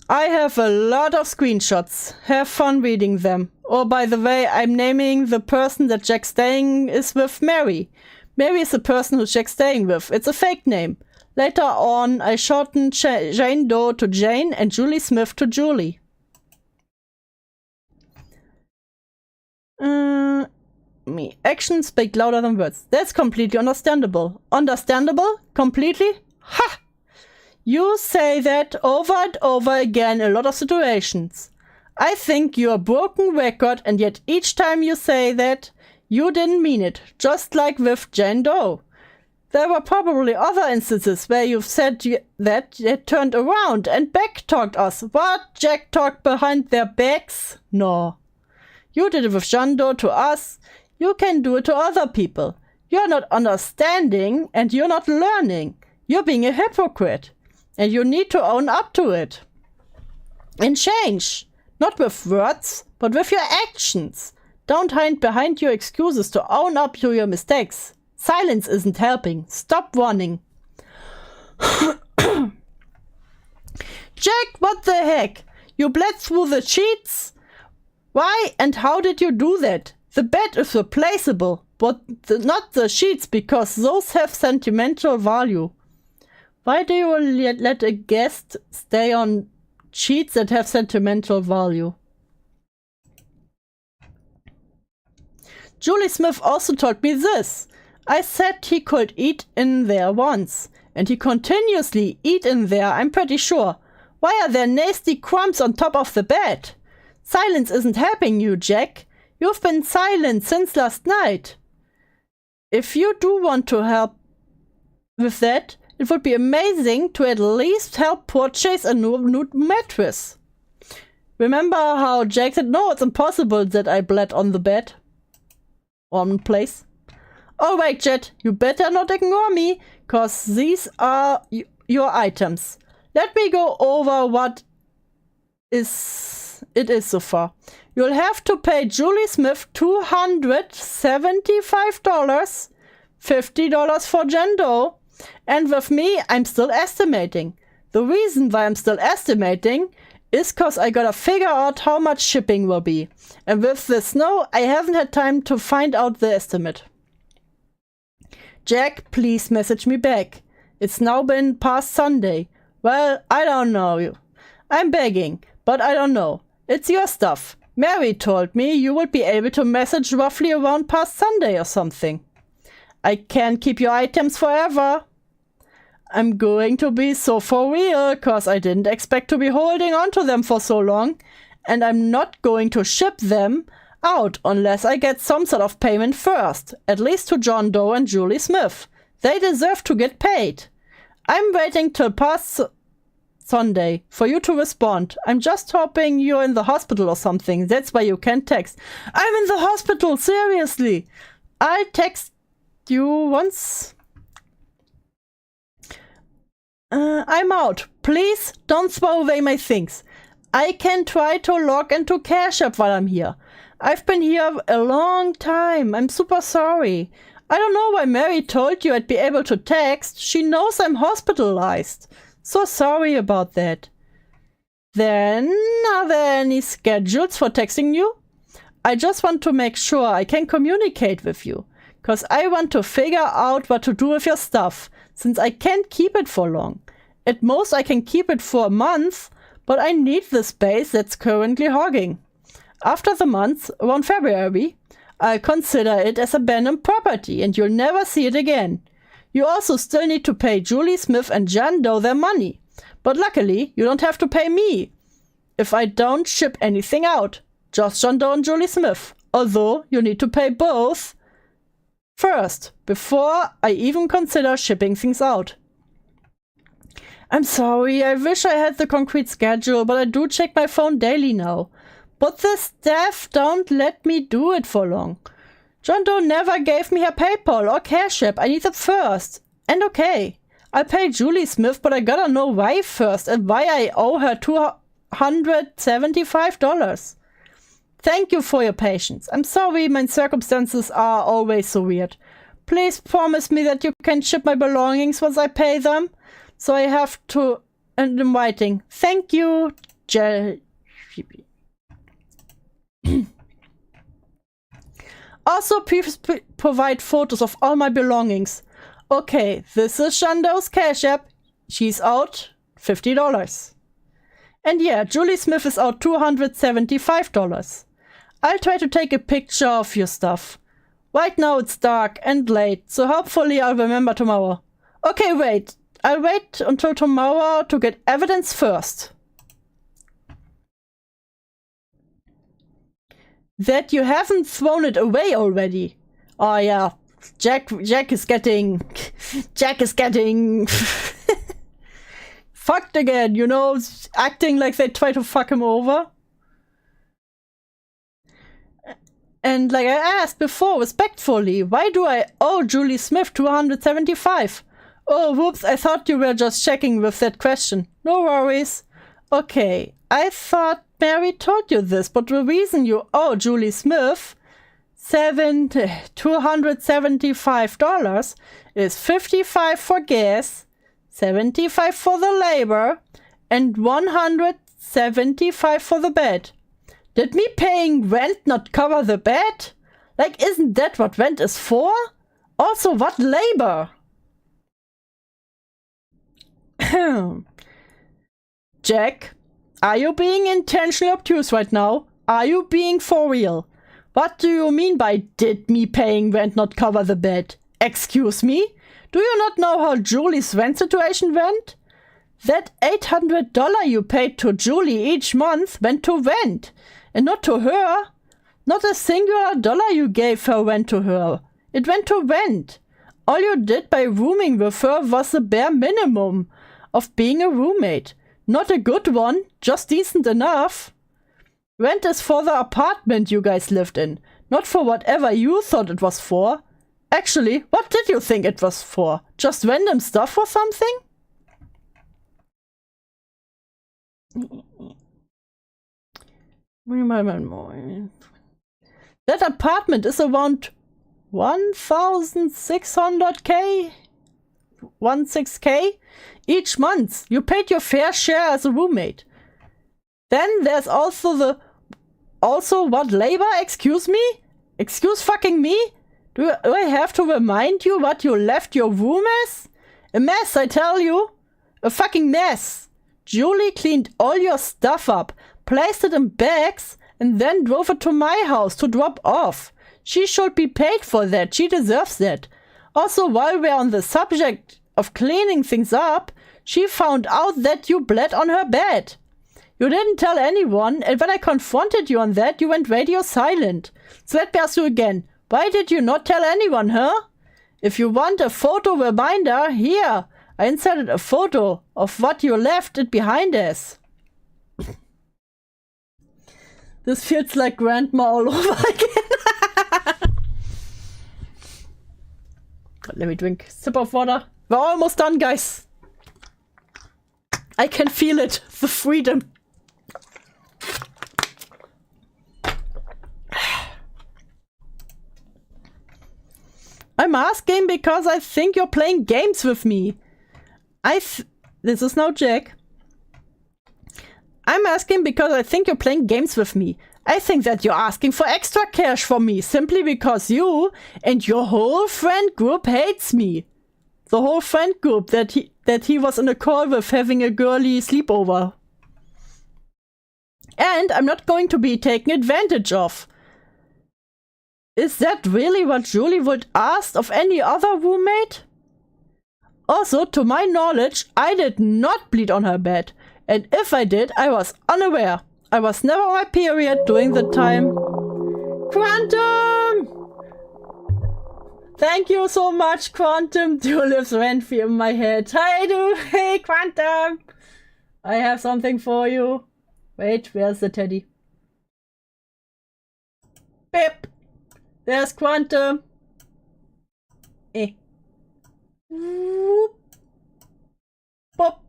I have a lot of screenshots. Have fun reading them. Oh, by the way, I'm naming the person that Jack's staying is with Mary. Mary is the person who Jack's staying with. It's a fake name. Later on, I shortened Jane Doe to Jane and Julie Smith to Julie. Actions speak louder than words. That's completely understandable. Understandable? Completely? Ha! You say that over and over again in a lot of situations. I think you're a broken record, and yet each time you say that, you didn't mean it. Just like with Jane Doe. There were probably other instances where you've said that you turned around and back-talked us. What? Jack talked behind their backs? No. You did it with Jane Doe to us. You can do it to other people. You're not understanding and you're not learning. You're being a hypocrite. And you need to own up to it. And change. Not with words, but with your actions. Don't hide behind your excuses to own up to your mistakes. Silence isn't helping. Stop running. Jack, what the heck? You bled through the sheets? Why and how did you do that? The bed is replaceable, but not the sheets, because those have sentimental value. Why do you let a guest stay on sheets that have sentimental value? Julie Smith also told me this. I said he could eat in there once, and he continuously eat in there, I'm pretty sure. Why are there nasty crumbs on top of the bed? Silence isn't helping you, Jack. You've been silent since last night. If you do want to help with that, it would be amazing to at least help purchase a new mattress. Remember how Jack said, no, it's impossible that I bled on the bed? On place? Alright, Jet, you better not ignore me, cause these are your items. Let me go over what it is so far. You'll have to pay Julie Smith $275 $50 for Jen Doe. And with me, I'm still estimating. The reason why I'm still estimating is because I gotta figure out how much shipping will be. And with the snow, I haven't had time to find out the estimate. Jack, please message me back. It's now been past Sunday. Well, I don't know you. I'm begging, but I don't know. It's your stuff. Mary told me you would be able to message roughly around past Sunday or something. I can't keep your items forever. I'm going to be so for real, cause I didn't expect to be holding onto them for so long, and I'm not going to ship them out unless I get some sort of payment first, at least to John Doe and Julie Smith. They deserve to get paid. I'm waiting till past Sunday for you to respond. I'm just hoping you're in the hospital or something. That's why you can't text. I'm in the hospital, seriously. I'll text you once. I'm out. Please don't throw away my things. I can try to log into Cash App while I'm here. I've been here a long time. I'm super sorry. I don't know why Mary told you I'd be able to text. She knows I'm hospitalized. So sorry about that. Then, are there any schedules for texting you? I just want to make sure I can communicate with you. Cause I want to figure out what to do with your stuff, since I can't keep it for long. At most I can keep it for a month, but I need the space that's currently hogging. After the month, around February, I'll consider it as abandoned property and you'll never see it again. You also still need to pay Julie Smith and Jan Doe their money. But luckily, you don't have to pay me if I don't ship anything out. Just Jan Doe and Julie Smith. Although you need to pay both first, before I even consider shipping things out. I'm sorry, I wish I had the concrete schedule, but I do check my phone daily now. But the staff don't let me do it for long. John Doe never gave me her PayPal or Cash App. I need them first. And okay, I'll pay Julie Smith, but I gotta know why first and why I owe her $275. Thank you for your patience. I'm sorry my circumstances are always so weird. Please promise me that you can ship my belongings once I pay them. So I have to... And in writing. Thank you, Also, please provide photos of all my belongings. Okay, this is Shando's Cash App. She's out $50. And yeah, Julie Smith is out $275. I'll try to take a picture of your stuff. Right now it's dark and late, so hopefully I'll remember tomorrow. Okay, wait. I'll wait until tomorrow to get evidence first. That you haven't thrown it away already. Oh yeah, Jack is getting fucked again, you know, acting like they try to fuck him over. And like I asked before, respectfully, why do I owe Julie Smith $275? Oh, whoops, I thought you were just checking with that question. No worries. Okay, I thought Mary told you this, but the reason you owe Julie Smith $275 is $55 for gas, $75 for the labor, and $175 for the bed. Did me paying rent not cover the bed? Like, isn't that what rent is for? Also, what labor? Jack, are you being intentionally obtuse right now? Are you being for real? What do you mean by did me paying rent not cover the bed? Excuse me? Do you not know how Julie's rent situation went? That $800 you paid to Julie each month went to rent, and not to her. Not a singular dollar you gave her went to her. It went to rent. All you did by rooming with her was the bare minimum of being a roommate. Not a good one, just decent enough. Rent is for the apartment you guys lived in, not for whatever you thought it was for. Actually, what did you think it was for? Just random stuff or something? That apartment is around 1,600k? 16k? Each month. You paid your fair share as a roommate. Then there's also what labor? Excuse me? Excuse fucking me? Do I have to remind you what you left your room as? A mess, I tell you. A fucking mess. Julie cleaned all your stuff up, placed it in bags, and then drove it to my house to drop off. She should be paid for that. She deserves that. Also, while we're on the subject of cleaning things up, she found out that you bled on her bed. You didn't tell anyone, and when I confronted you on that, you went radio silent. So let me ask you again. Why did you not tell anyone, huh? If you want a photo reminder, here. I inserted a photo of what you left it behind us. This feels like grandma all over again. Let me drink a sip of water. We're almost done, guys. I can feel it. The freedom. I'm asking because I think you're playing games with me. This is now Jack. I'm asking because I think you're playing games with me. I think that you're asking for extra cash from me simply because you and your whole friend group hates me. The whole friend group that he was in a call with having a girly sleepover. And I'm not going to be taken advantage of. Is that really what Julie would ask of any other roommate? Also, to my knowledge, I did not bleed on her bed. And if I did, I was unaware. I was never on my period during the time. Quantum! Thank you so much, Quantum. You lives rent-free in my head. Hi, dude. Hey, Quantum. I have something for you. Wait, where's the teddy? Beep. There's Quantum. Whoop. Pop.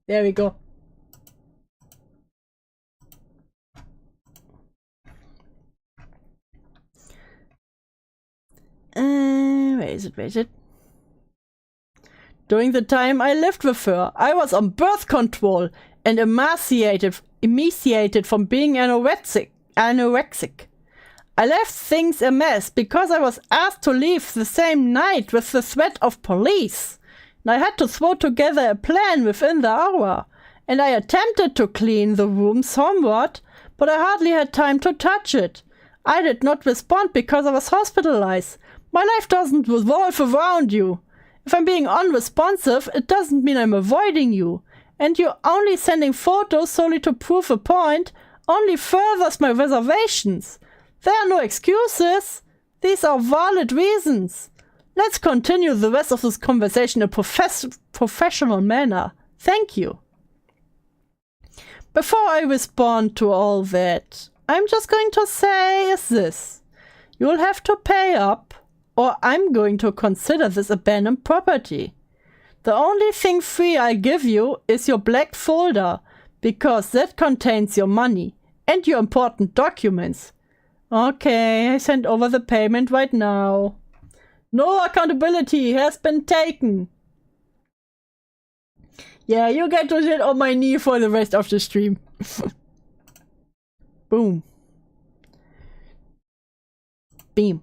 There we go. Where is it? During the time I lived with her, I was on birth control and emaciated from being anorexic. I left things a mess because I was asked to leave the same night with the threat of police. And I had to throw together a plan within the hour. And I attempted to clean the room somewhat, but I hardly had time to touch it. I did not respond because I was hospitalized. My life doesn't revolve around you. If I'm being unresponsive, it doesn't mean I'm avoiding you. And you only sending photos solely to prove a point only furthers my reservations. There are no excuses. These are valid reasons. Let's continue the rest of this conversation in a professional manner. Thank you. Before I respond to all that, I'm just going to say is this. You'll have to pay up, or I'm going to consider this abandoned property. The only thing free I give you is your black folder, because that contains your money and your important documents. Okay, I send over the payment right now. No accountability has been taken. Yeah, you get to sit on my knee for the rest of the stream. Boom. Beam.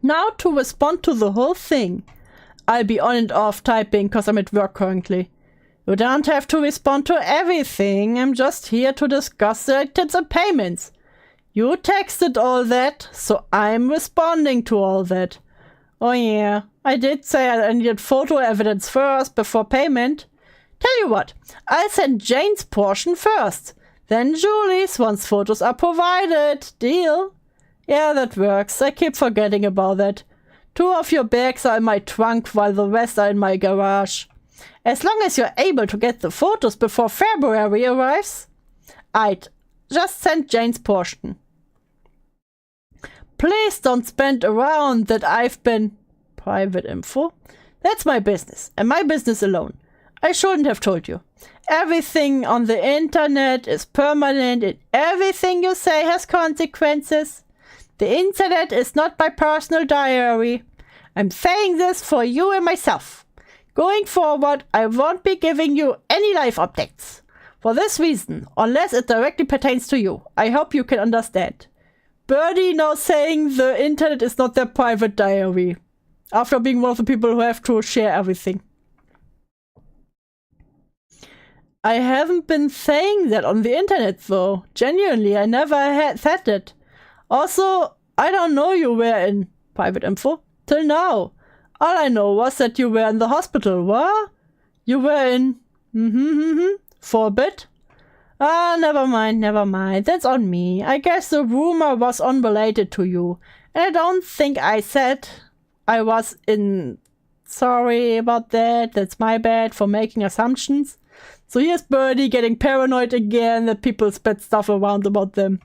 Now to respond to the whole thing. I'll be on and off typing because I'm at work currently. You don't have to respond to everything. I'm just here to discuss the items and payments. You texted all that, so I'm responding to all that. Oh yeah, I did say I needed photo evidence first before payment. Tell you what, I'll send Jane's portion first. Then Julie's once photos are provided. Deal? Yeah, that works. I keep forgetting about that. 2 of your bags are in my trunk while the rest are in my garage. As long as you're able to get the photos before February arrives, I'd just send Jane's portion. Please don't spend around that I've been... Private info? That's my business, and my business alone. I shouldn't have told you. Everything on the internet is permanent and everything you say has consequences. The internet is not my personal diary. I'm saying this for you and myself. Going forward, I won't be giving you any life updates. For this reason, unless it directly pertains to you. I hope you can understand. Birdie now saying the internet is not their private diary. After being one of the people who have to share everything. I haven't been saying that on the internet though. Genuinely, I never had said that. Also, I don't know you were in private info. Till now. All I know was that you were in the hospital, what? You were in... for a bit? Ah, never mind. That's on me. I guess the rumor was unrelated to you. And I don't think I said I was in... Sorry about that. That's my bad for making assumptions. So here's Birdie getting paranoid again that people spread stuff around about them.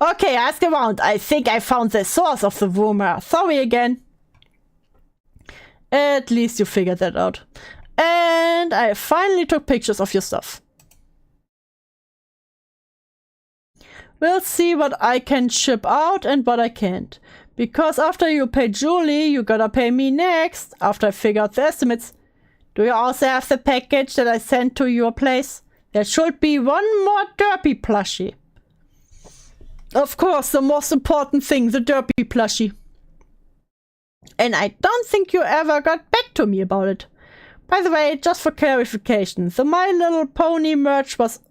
Okay, ask around. I think I found the source of the rumor. Sorry again. At least you figured that out. And I finally took pictures of your stuff. We'll see what I can ship out and what I can't. Because after you pay Julie, you gotta pay me next. After I figure out the estimates. Do you also have the package that I sent to your place? There should be one more Derpy plushie. Of course, the most important thing, the Derpy plushie. And I don't think you ever got back to me about it. By the way, just for clarification, the My Little Pony merch was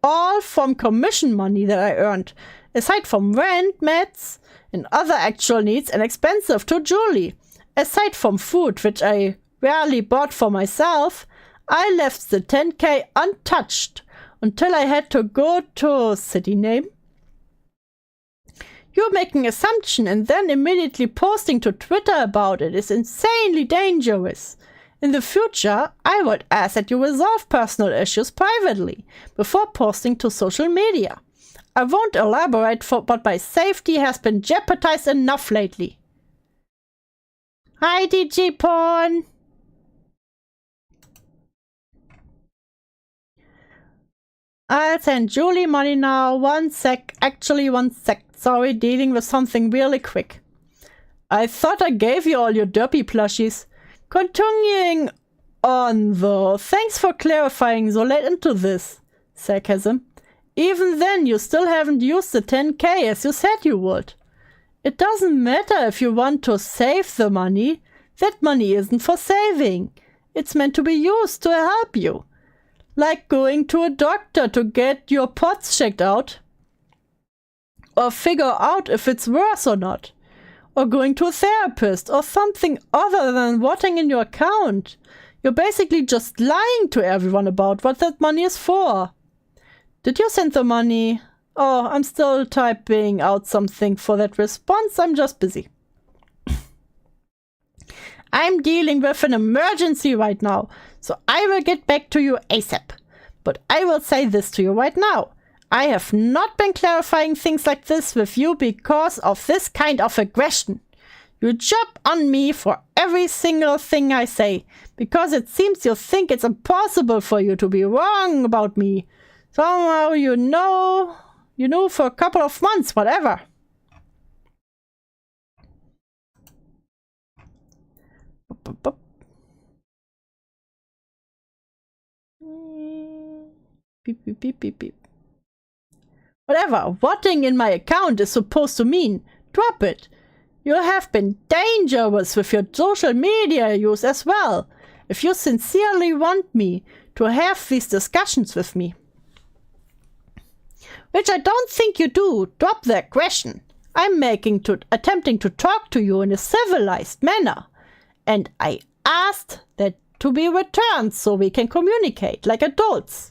all from commission money that I earned, aside from rent, meds, and other actual needs and expensive to Julie. Aside from food, which I rarely bought for myself, I left the 10k untouched until I had to go to city name. You're making assumption and then immediately posting to Twitter about it is insanely dangerous. In the future, I would ask that you resolve personal issues privately before posting to social media. I won't elaborate, but my safety has been jeopardized enough lately. Hi, DG Porn. I'll send Julie money now. 1 sec. Actually, 1 sec. Sorry, dealing with something really quick. I thought I gave you all your derpy plushies. Continuing on though, thanks for clarifying so late into this. Sarcasm. Even then, you still haven't used the 10k as you said you would. It doesn't matter if you want to save the money. That money isn't for saving. It's meant to be used to help you. Like going to a doctor to get your POTS checked out. Or figure out if it's worse or not. Or going to a therapist or something other than rotting in your account. You're basically just lying to everyone about what that money is for. Did you send the money? Oh, I'm still typing out something for that response. I'm just busy. I'm dealing with an emergency right now, so I will get back to you ASAP. But I will say this to you right now. I have not been clarifying things like this with you because of this kind of aggression. You jump on me for every single thing I say, because it seems you think it's impossible for you to be wrong about me. Somehow you know for a couple of months, whatever. Beep, beep, beep, beep, beep. Whatever rotting in my account is supposed to mean, drop it. You have been dangerous with your social media use as well, if you sincerely want me to have these discussions with me. Which I don't think you do. Drop the aggression. I'm attempting to talk to you in a civilized manner. And I asked that to be returned so we can communicate like adults.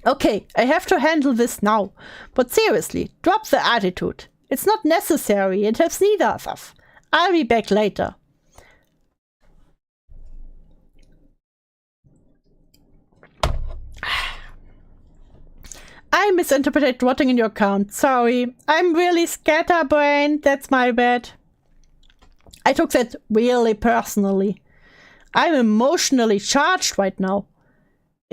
Okay, I have to handle this now. But seriously, drop the attitude. It's not necessary and helps neither of us. I'll be back later. I misinterpreted rotting in your account. Sorry. I'm really scatterbrained. That's my bad. I took that really personally. I'm emotionally charged right now.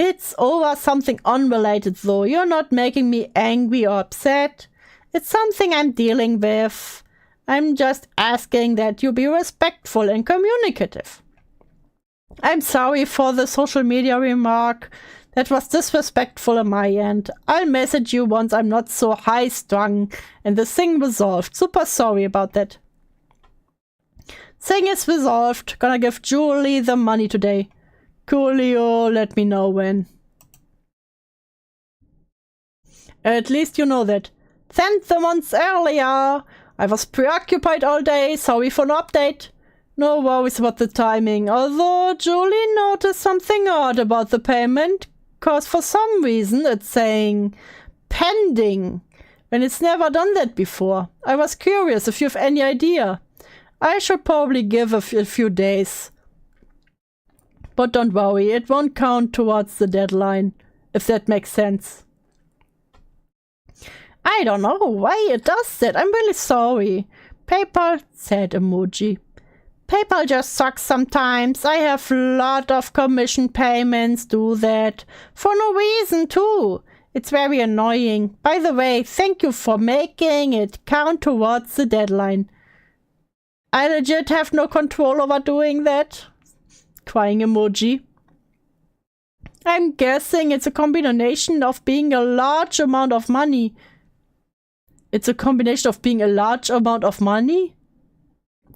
It's over something unrelated though. You're not making me angry or upset. It's something I'm dealing with. I'm just asking that you be respectful and communicative. I'm sorry for the social media remark. That was disrespectful on my end. I'll message you once I'm not so high-strung and the thing resolved. Super sorry about that. Thing is resolved. Gonna give Julie the money today. Coolio, let me know when. At least you know that. Sent the months earlier. I was preoccupied all day. Sorry for no update. No worries about the timing. Although Julie noticed something odd about the payment. Cause for some reason it's saying pending. When it's never done that before. I was curious if you have any idea. I should probably give a few days. But don't worry, it won't count towards the deadline, if that makes sense. I don't know why it does that. I'm really sorry. PayPal, sad emoji. PayPal just sucks sometimes. I have a lot of commission payments do that. For no reason too. It's very annoying. By the way, thank you for making it count towards the deadline. I legit have no control over doing that. Crying emoji. I'm guessing it's a combination of being a large amount of money. It's a combination of being a large amount of money?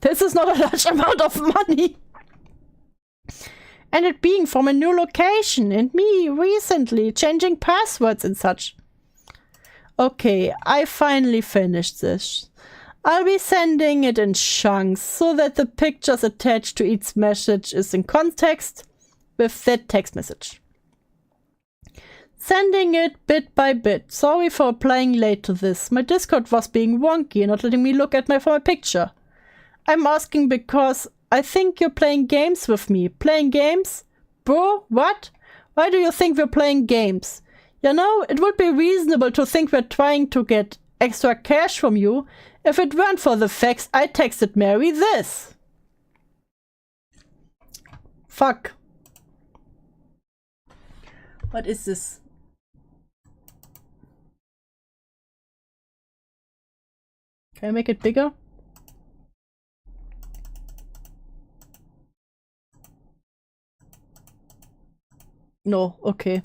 This is not a large amount of money. And it being from a new location and me recently changing passwords and such. Okay, I finally finished this. I'll be sending it in chunks so that the pictures attached to each message is in context with that text message. Sending it bit by bit. Sorry for applying late to this. My Discord was being wonky and not letting me look at my picture. I'm asking because I think you're playing games with me. Playing games? Bro, what? Why do you think we're playing games? You know, it would be reasonable to think we're trying to get extra cash from you if it weren't for the fact I texted Mary this. Fuck. What is this? Can I make it bigger? No, okay.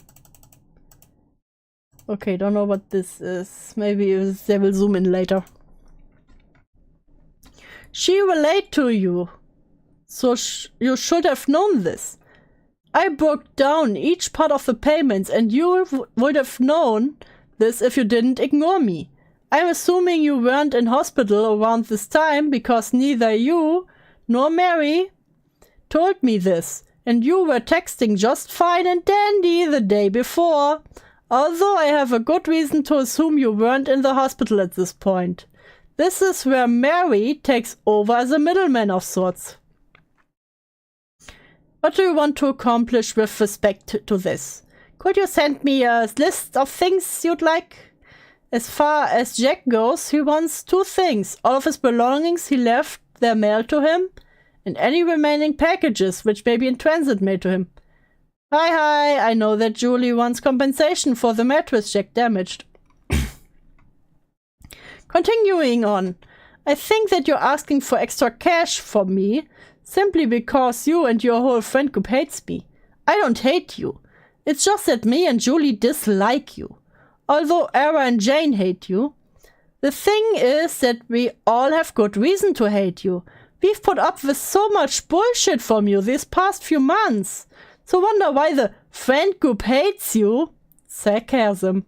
Okay, don't know what this is. Maybe they will zoom in later. She relate to you. So you should have known this. I broke down each part of the payments and you would have known this if you didn't ignore me. I'm assuming you weren't in hospital around this time because neither you nor Mary told me this. And you were texting just fine and dandy the day before. Although I have a good reason to assume you weren't in the hospital at this point. This is where Mary takes over as a middleman of sorts. What do you want to accomplish with respect to this? Could you send me a list of things you'd like? As far as Jack goes, he wants 2 things. All of his belongings he left their mail to him, and any remaining packages which may be in transit mailed to him. Hi, I know that Julie wants compensation for the mattress Jack damaged. Continuing on, I think that you're asking for extra cash from me simply because you and your whole friend group hates me. I don't hate you. It's just that me and Julie dislike you. Although Era and Jane hate you. The thing is that we all have good reason to hate you. We've put up with so much bullshit from you these past few months. So wonder why the friend group hates you? Sarcasm.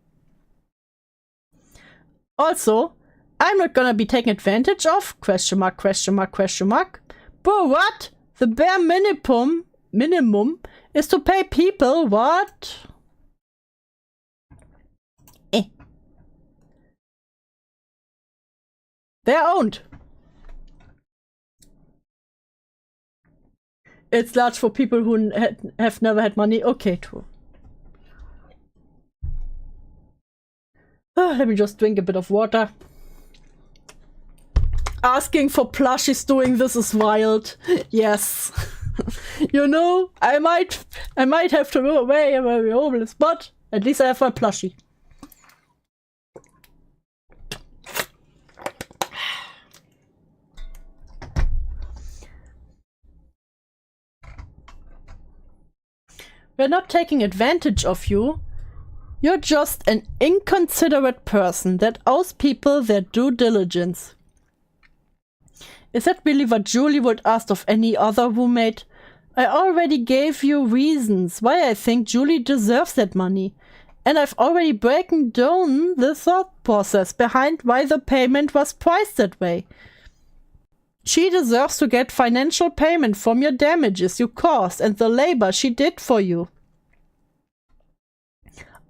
Also, I'm not gonna be taken advantage of? Question mark, question mark, question mark. Bro, what? The bare minimum is to pay people what? They're owned. It's large for people who have never had money. Okay, true. Let me just drink a bit of water. Asking for plushies doing this is wild. Yes. You know, I might have to go away. I'm very homeless, but at least I have my plushie. We're not taking advantage of you. You're just an inconsiderate person that owes people their due diligence. Is that really what Julie would ask of any other roommate? I already gave you reasons why I think Julie deserves that money. And I've already broken down the thought process behind why the payment was priced that way. She deserves to get financial payment from your damages you caused and the labor she did for you.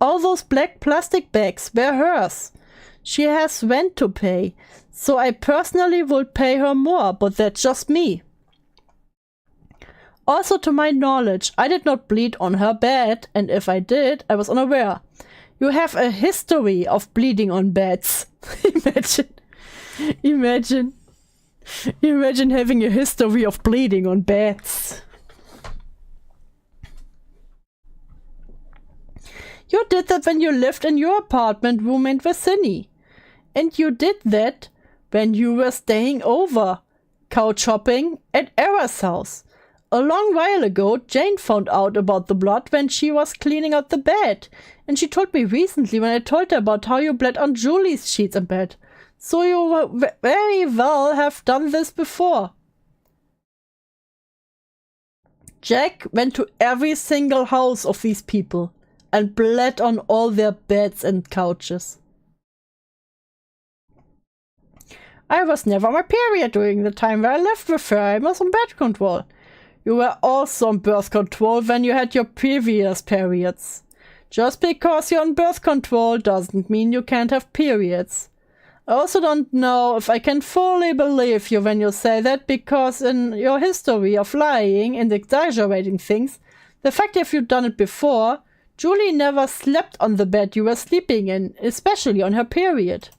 All those black plastic bags were hers. She has rent to pay, so I personally would pay her more, but that's just me. Also, to my knowledge, I did not bleed on her bed, and if I did, I was unaware. You have a history of bleeding on beds. Imagine having a history of bleeding on beds. You did that when you lived in your apartment roommate with Cindy. And you did that when you were staying over, couch hopping at Era's house. A long while ago, Jane found out about the blood when she was cleaning out the bed. And she told me recently when I told her about how you bled on Julie's sheets and bed. So you very well have done this before. Jack went to every single house of these people and bled on all their beds and couches. I was never on my period during the time where I lived with her. I was on birth control. You were also on birth control when you had your previous periods. Just because you're on birth control doesn't mean you can't have periods. I also don't know if I can fully believe you when you say that, because in your history of lying and exaggerating things, the fact if you've done it before, Julie never slept on the bed you were sleeping in, especially on her period.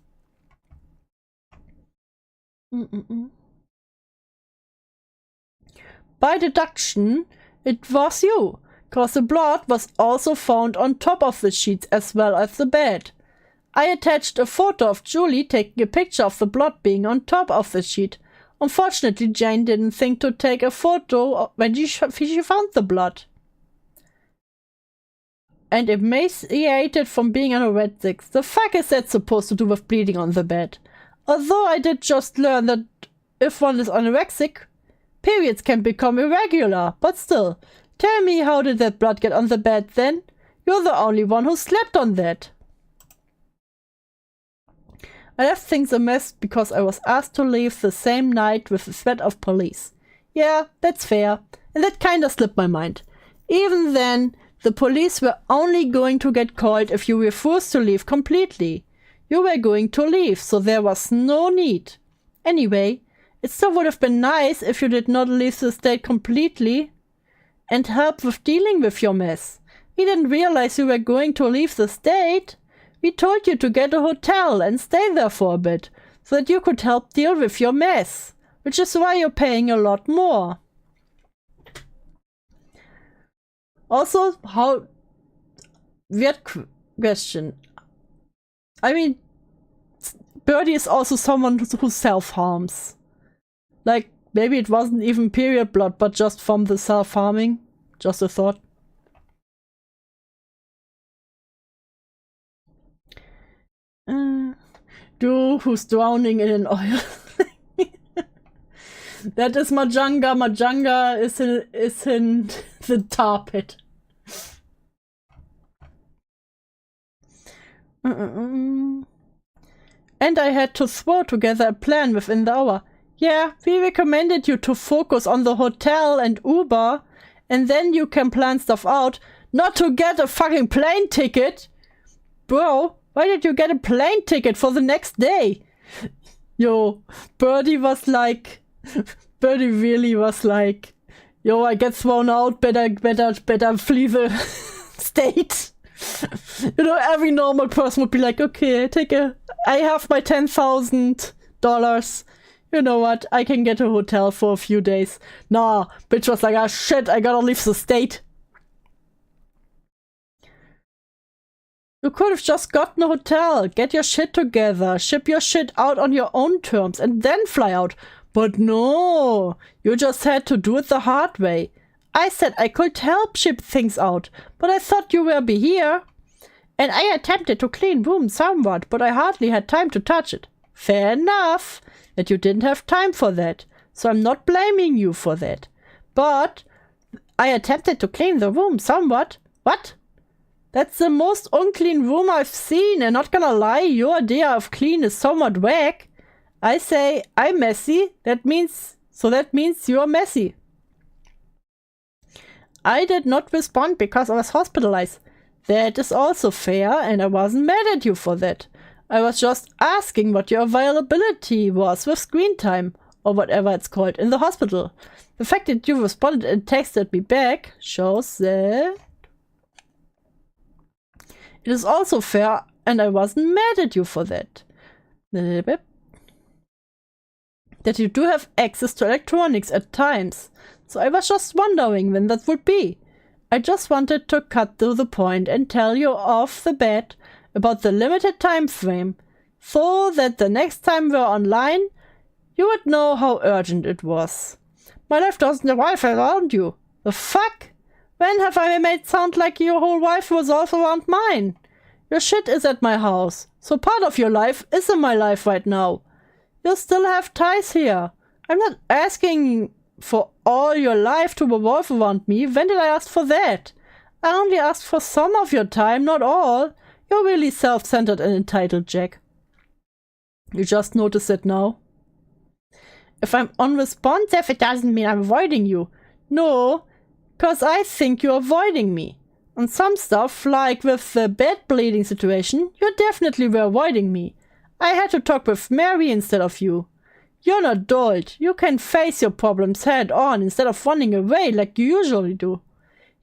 By deduction, it was you, cause the blood was also found on top of the sheets as well as the bed. I attached a photo of Julie taking a picture of the blood being on top of the sheet. Unfortunately, Jane didn't think to take a photo when she found the blood. And emaciated from being anorexic. The fuck is that supposed to do with bleeding on the bed? Although I did just learn that if one is anorexic, periods can become irregular, but still. Tell me, how did that blood get on the bed then? You're the only one who slept on that. I left things a mess because I was asked to leave the same night with the threat of police. Yeah, that's fair, and that kinda slipped my mind. Even then, the police were only going to get called if you refused to leave completely. You were going to leave, so there was no need. Anyway, it still would have been nice if you did not leave the state completely and help with dealing with your mess. We didn't realize you were going to leave the state. We told you to get a hotel and stay there for a bit, so that you could help deal with your mess, which is why you're paying a lot more. Also, how... weird question. I mean, Birdie is also someone who self-harms. Like, maybe it wasn't even period blood, but just from the self-harming. Just a thought. Du who's drowning in an oil. That is Majanga. Majanga is in the tar pit. And I had to throw together a plan within the hour. Yeah, we recommended you to focus on the hotel and Uber, and then you can plan stuff out, not to get a fucking plane ticket. Bro, why did you get a plane ticket for the next day? Yo, Birdie was like... Birdie really was like, yo, I get thrown out, better flee the state. You know, every normal person would be like, okay, I have my $10,000. You know what? I can get a hotel for a few days. Nah, bitch was like, ah, shit, I gotta leave the state. You could have just gotten a hotel, get your shit together, ship your shit out on your own terms, and then fly out. But no, you just had to do it the hard way. I said I could help ship things out, but I thought you will be here. And I attempted to clean rooms somewhat, but I hardly had time to touch it. Fair enough that you didn't have time for that, so I'm not blaming you for that. But I attempted to clean the room somewhat. What? That's the most unclean room I've seen, and not gonna lie, your idea of clean is somewhat whack. I say I'm messy, that means you're messy. I did not respond because I was hospitalized. That is also fair, and I wasn't mad at you for that. I was just asking what your availability was with screen time, or whatever it's called, in the hospital. The fact that you responded and texted me back shows that it is also fair, and I wasn't mad at you for that. That you do have access to electronics at times, so I was just wondering when that would be. I just wanted to cut to the point and tell you off the bat about the limited time frame, so that the next time we're online, you would know how urgent it was. My life doesn't revolve around you. The fuck? When have I made it sound like your whole life revolves around mine? Your shit is at my house, so part of your life is in my life right now. You still have ties here. I'm not asking for all your life to revolve around me. When did I ask for that? I only asked for some of your time, not all. You're really self-centered and entitled, Jack. You just noticed it now. If I'm unresponsive, it doesn't mean I'm avoiding you. No, because I think you're avoiding me. On some stuff, like with the bed bleeding situation, you definitely were avoiding me. I had to talk with Mary instead of you. You're an adult. You can face your problems head on instead of running away like you usually do.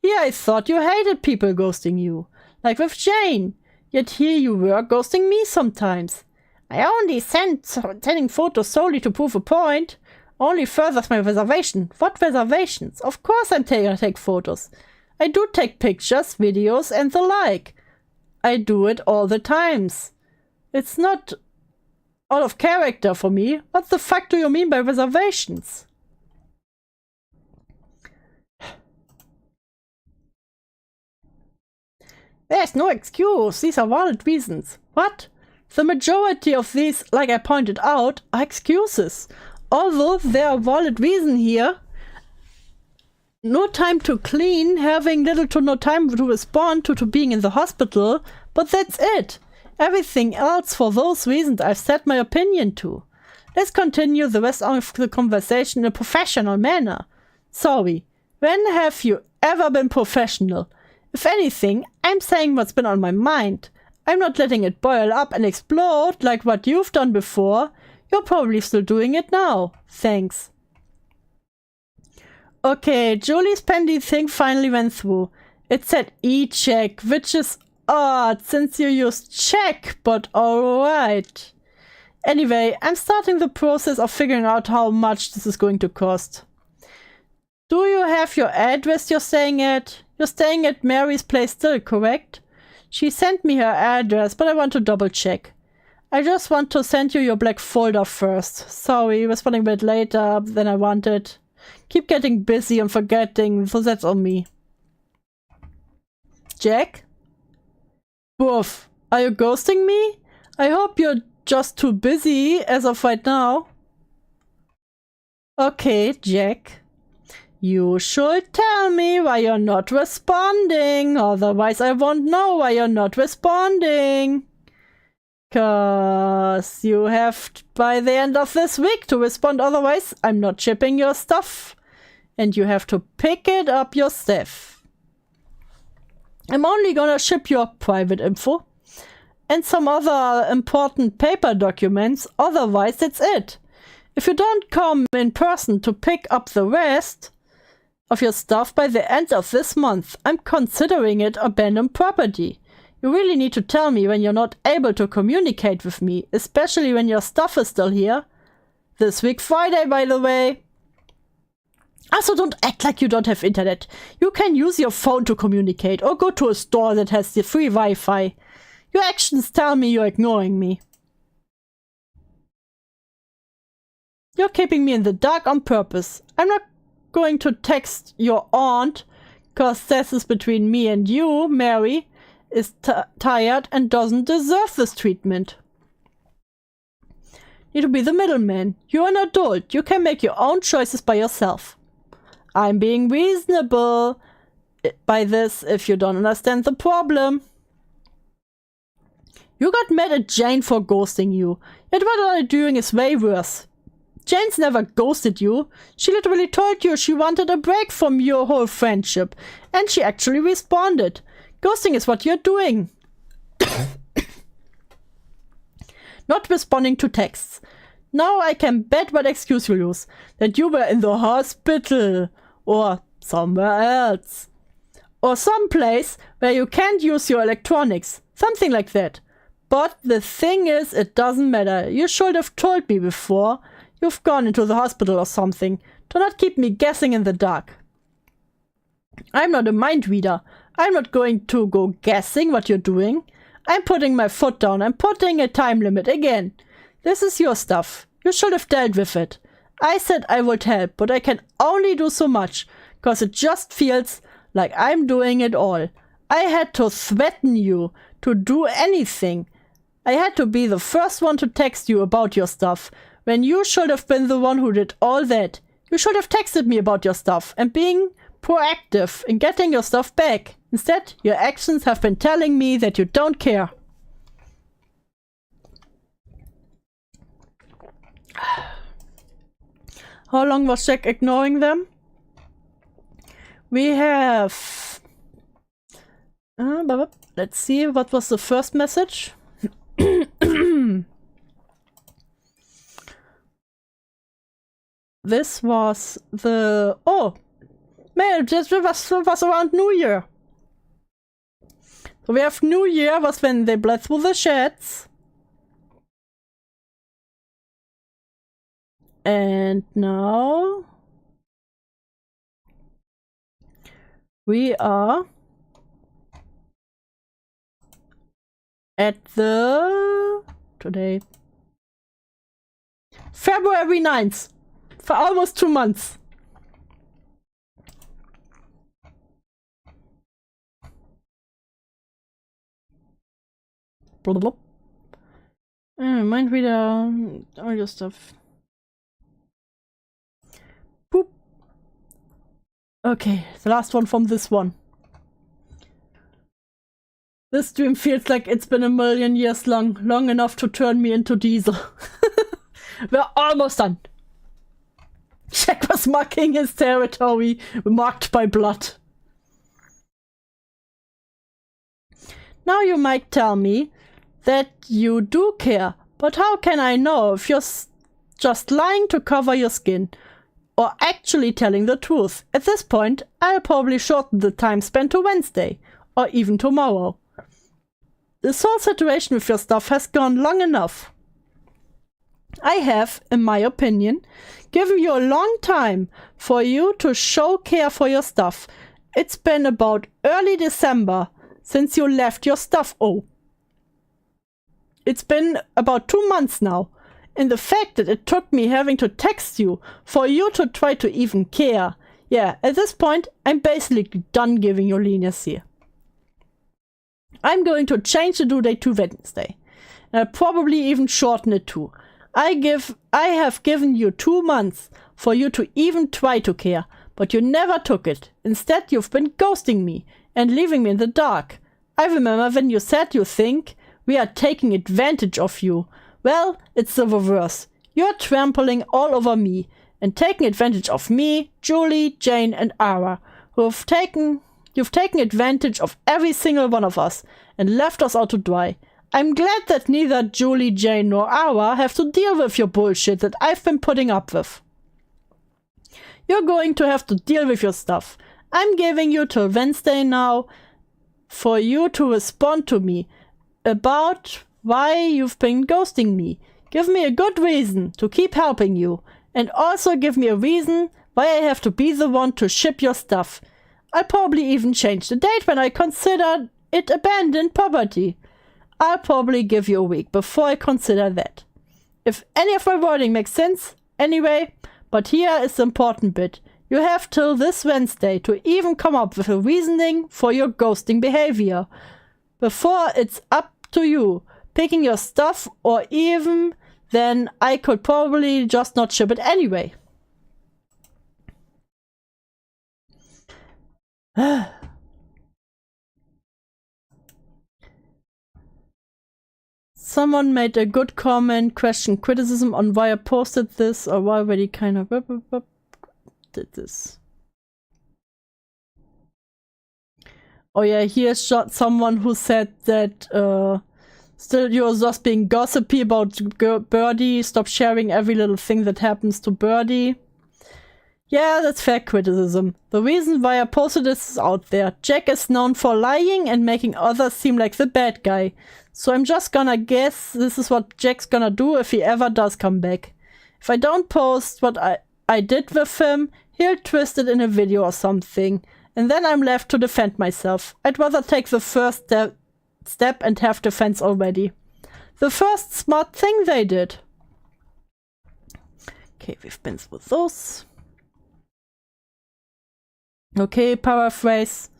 Here I thought you hated people ghosting you, like with Jane. Yet here you were ghosting me sometimes. I only sending photos solely to prove a point. Only furthers my reservation. What reservations? Of course I'm gonna take photos. I do take pictures, videos, and the like. I do it all the times. It's not out of character for me. What the fuck do you mean by reservations? There's no excuse. These are valid reasons. What? The majority of these, like I pointed out, are excuses. Although there are valid reasons here. No time to clean, having little to no time to respond to being in the hospital, but that's it. Everything else for those reasons I've said my opinion to. Let's continue the rest of the conversation in a professional manner. Sorry, when have you ever been professional? If anything, I'm saying what's been on my mind. I'm not letting it boil up and explode like what you've done before. You're probably still doing it now. Thanks. Okay, Julie's pending thing finally went through. It said e-check, which is odd since you used check, but alright. Anyway, I'm starting the process of figuring out how much this is going to cost. Do you have your address you're staying at? You're staying at Mary's place still, correct? She sent me her address, but I want to double check. I just want to send you your black folder first. Sorry, responding a bit later than I wanted. Keep getting busy and forgetting, so that's on me. Jack? Woof, are you ghosting me? I hope you're just too busy as of right now. Okay, Jack. You should tell me why you're not responding, otherwise I won't know why you're not responding. 'Cause you have by the end of this week to respond, otherwise I'm not shipping your stuff. And you have to pick it up yourself. I'm only gonna ship your private info and some other important paper documents, otherwise that's it. If you don't come in person to pick up the rest of your stuff by the end of this month, I'm considering it abandoned property. You really need to tell me when you're not able to communicate with me, especially when your stuff is still here. This week Friday, by the way. Also, don't act like you don't have internet. You can use your phone to communicate or go to a store that has the free Wi-Fi. Your actions tell me you're ignoring me. You're keeping me in the dark on purpose. I'm not going to text your aunt, cause this is between me and you. Mary is tired and doesn't deserve this treatment. Need to be the middleman. You're an adult. You can make your own choices by yourself. I'm being reasonable by this if you don't understand the problem. You got mad at Jane for ghosting you. Yet what I'm doing is way worse. Jane's never ghosted you. She literally told you she wanted a break from your whole friendship. And she actually responded. Ghosting is what you're doing. Not responding to texts. Now I can bet what excuse you use. That you were in the hospital. Or somewhere else. Or someplace where you can't use your electronics. Something like that. But the thing is, it doesn't matter. You should have told me before. You've gone into the hospital or something. Do not keep me guessing in the dark. I'm not a mind reader. I'm not going to go guessing what you're doing. I'm putting my foot down. I'm putting a time limit again. This is your stuff. You should have dealt with it. I said I would help, but I can only do so much, cause it just feels like I'm doing it all. I had to threaten you to do anything. I had to be the first one to text you about your stuff, when you should have been the one who did all that. You should have texted me about your stuff and being proactive in getting your stuff back. Instead, your actions have been telling me that you don't care. How long was Jack ignoring them? We have... let's see, what was the first message? This was the... Oh! Man, this was around New Year. So we have New Year was when they bled through the sheds. And now we are at the today February 9th for almost 2 months. Blah, blah, blah. Mind reader, all your stuff. Boop. Okay, the last one from this one. This stream feels like it's been a million years long enough to turn me into Diesel. We're almost done. Jack was marking his territory, marked by blood. Now you might tell me that you do care, but how can I know if you're just lying to cover your skin or actually telling the truth? At this point, I'll probably shorten the time spent to Wednesday or even tomorrow. This whole situation with your stuff has gone long enough. I have, in my opinion, given you a long time for you to show care for your stuff. It's been about early December since you left your stuff. Oh. It's been about 2 months now. And the fact that it took me having to text you for you to try to even care. Yeah, at this point, I'm basically done giving you leniency. I'm going to change the due date to Wednesday. And I'll probably even shorten it too. I have given you 2 months for you to even try to care, but you never took it. Instead, you've been ghosting me and leaving me in the dark. I remember when you said you think we are taking advantage of you. Well, it's the reverse. You're trampling all over me and taking advantage of me, Julie, Jane, and Ara, you've taken advantage of every single one of us and left us out to dry. I'm glad that neither Julie, Jane, nor Ara have to deal with your bullshit that I've been putting up with. You're going to have to deal with your stuff. I'm giving you till Wednesday now for you to respond to me about why you've been ghosting me. Give me a good reason to keep helping you. And also give me a reason why I have to be the one to ship your stuff. I'll probably even change the date when I consider it abandoned property. I'll probably give you a week before I consider that. If any of my wording makes sense, anyway, but here is the important bit. You have till this Wednesday to even come up with a reasoning for your ghosting behavior. Before it's up to you, picking your stuff, or even then I could probably just not ship it anyway. Someone made a good comment, question, criticism on why I posted this, or why I already kind of did this. Oh yeah, here's someone who said that still you're just being gossipy about Birdie. Stop sharing every little thing that happens to Birdie. Yeah, that's fair criticism. The reason why I posted this is out there. Jack is known for lying and making others seem like the bad guy. So I'm just gonna guess this is what Jack's gonna do if he ever does come back. If I don't post what I did with him, he'll twist it in a video or something. And then I'm left to defend myself. I'd rather take the first step and have defense already. The first smart thing they did. Okay, we've been through those. Okay, paraphrase.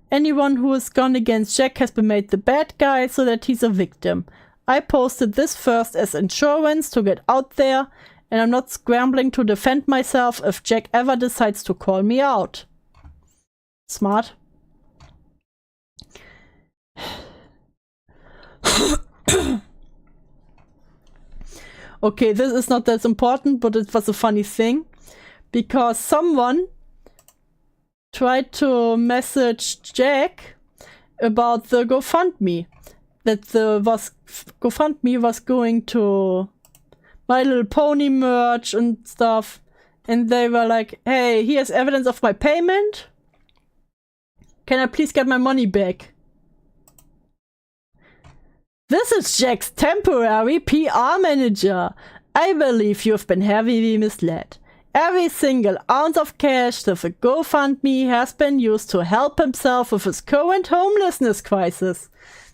Anyone who has gone against Jack has been made the bad guy so that he's a victim. I posted this first as insurance to get out there, and I'm not scrambling to defend myself if Jack ever decides to call me out. Smart. Okay, this is not that important, but it was a funny thing. Because someone tried to message Jack about the GoFundMe. That the GoFundMe was going to My Little Pony merch and stuff. And they were like, hey, here's evidence of my payment. Can I please get my money back? This is Jack's temporary PR manager. I believe you've been heavily misled. Every single ounce of cash to the GoFundMe has been used to help himself with his current homelessness crisis.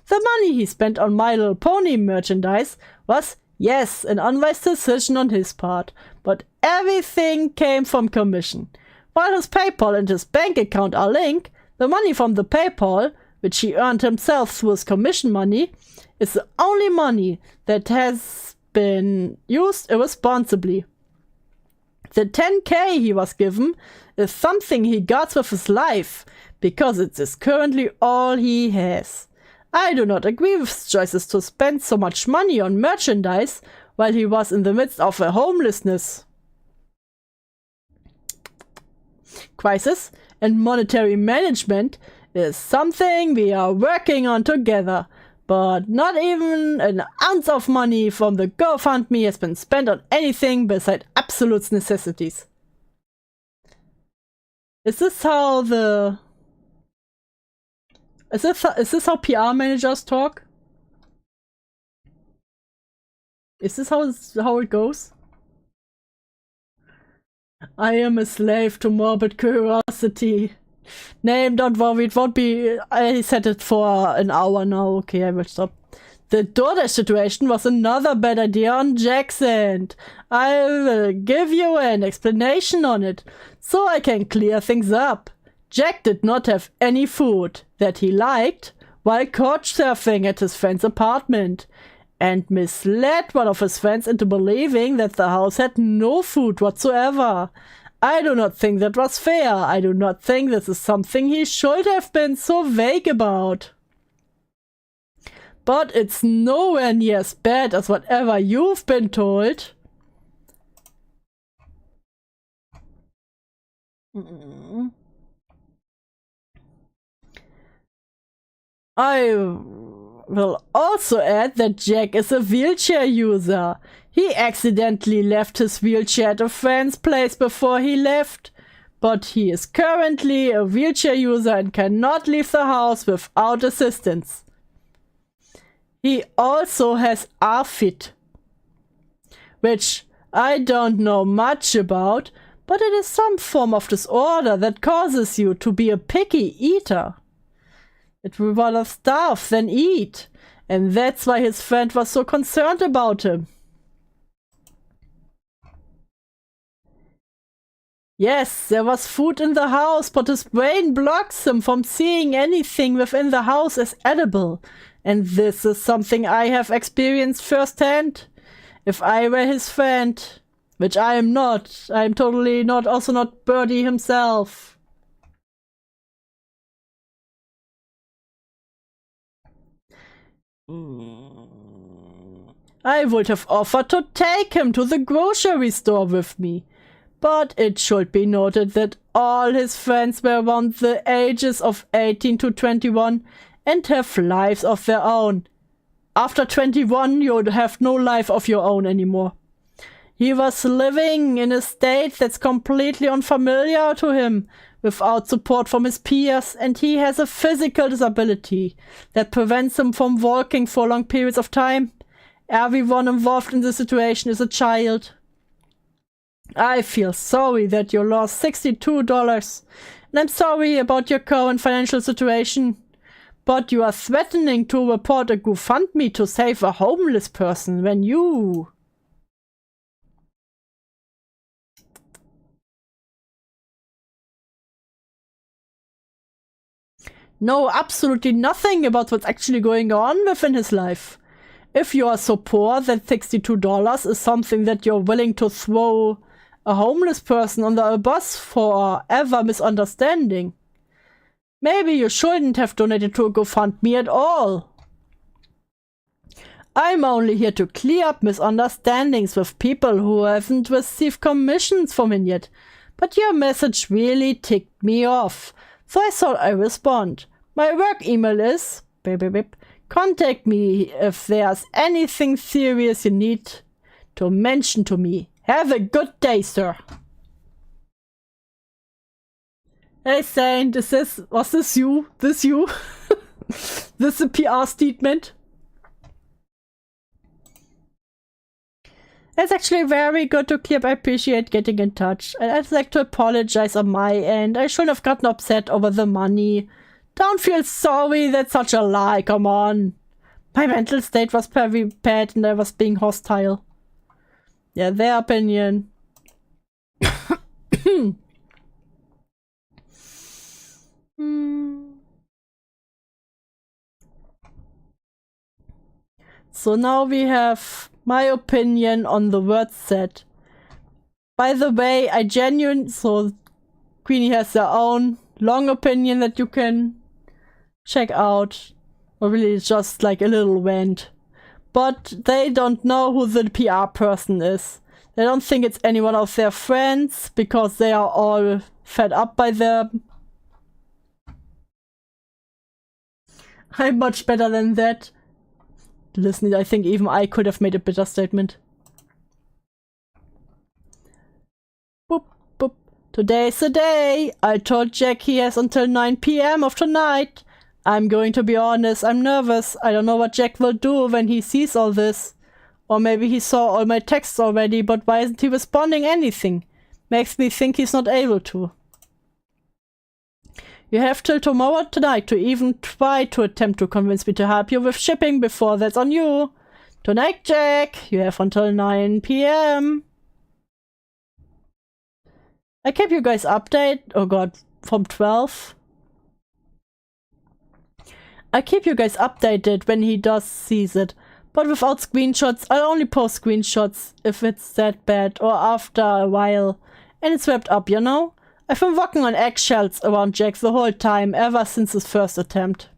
The money he spent on My Little Pony merchandise was, yes, an unwise decision on his part, but everything came from commission. While his PayPal and his bank account are linked, the money from the PayPal, which he earned himself through his commission money, is the only money that has been used irresponsibly. The 10K he was given is something he got with his life, because it is currently all he has. I do not agree with his choices to spend so much money on merchandise while he was in the midst of a homelessness crisis, and monetary management is something we are working on together. But not even an ounce of money from the GoFundMe has been spent on anything beside absolute necessities. Is this how the... Is this how PR managers talk? Is this how it goes? I am a slave to morbid curiosity. Name, don't worry, it won't be... I set it for an hour now. Okay, I will stop. The DoorDash situation was another bad idea on Jack's end. I will give you an explanation on it, so I can clear things up. Jack did not have any food that he liked while couch surfing at his friend's apartment, and misled one of his friends into believing that the house had no food whatsoever. I do not think that was fair. I do not think this is something he should have been so vague about. But it's nowhere near as bad as whatever you've been told. I will also add that Jack is a wheelchair user. He accidentally left his wheelchair at a friend's place before he left, but he is currently a wheelchair user and cannot leave the house without assistance. He also has ARFID. which I don't know much about, but it is some form of disorder that causes you to be a picky eater. It would rather starve than eat, and that's why his friend was so concerned about him. Yes, there was food in the house, but his brain blocks him from seeing anything within the house as edible. And this is something I have experienced firsthand. If I were his friend, which I am not, I am totally not, also not Birdie himself. I would have offered to take him to the grocery store with me. But it should be noted that all his friends were around the ages of 18 to 21 and have lives of their own. After 21, you have no life of your own anymore. He was living in a state that's completely unfamiliar to him, without support from his peers, and he has a physical disability that prevents him from walking for long periods of time. Everyone involved in the situation is a child. I feel sorry that you lost $62, and I'm sorry about your current financial situation. But you are threatening to report a GoFundMe to save a homeless person when you... know absolutely nothing about what's actually going on within his life. If you are so poor that $62 is something that you're willing to throw a homeless person under a bus for ever misunderstanding, maybe you shouldn't have donated to a GoFundMe at all. I'm only here to clear up misunderstandings with people who haven't received commissions from him yet, but your message really ticked me off, so I thought I'd respond. My work email is... Contact me if there's anything serious you need to mention to me. Have a good day, sir. Hey, Zane, was this you? This you? This a PR statement? It's actually very good to keep. I appreciate getting in touch. I'd like to apologize on my end. I shouldn't have gotten upset over the money. Don't feel sorry, that's such a lie, come on. My mental state was very bad and I was being hostile. Yeah, their opinion. So now we have my opinion on the word set. By the way, so Queenie has their own long opinion that you can check out. Or really just like a little rant. But they don't know who the PR person is. They don't think it's any one of their friends because they are all fed up by them. I'm much better than that. Listen, I think even I could have made a better statement. Boop, boop. Today's the day. I told Jack he has until 9 PM of tonight. I'm going to be honest, I'm nervous. I don't know what Jack will do when he sees all this. Or maybe he saw all my texts already, but why isn't he responding anything? Makes me think he's not able to. You have till tomorrow tonight to even try to attempt to convince me to help you with shipping before that's on you. Tonight, Jack. You have until 9 PM. I kept you guys updated. Oh god, from 12. I keep you guys updated when he does sees it, but without screenshots. I'll only post screenshots if it's that bad or after a while and it's wrapped up, you know? I've been walking on eggshells around Jack the whole time, ever since his first attempt.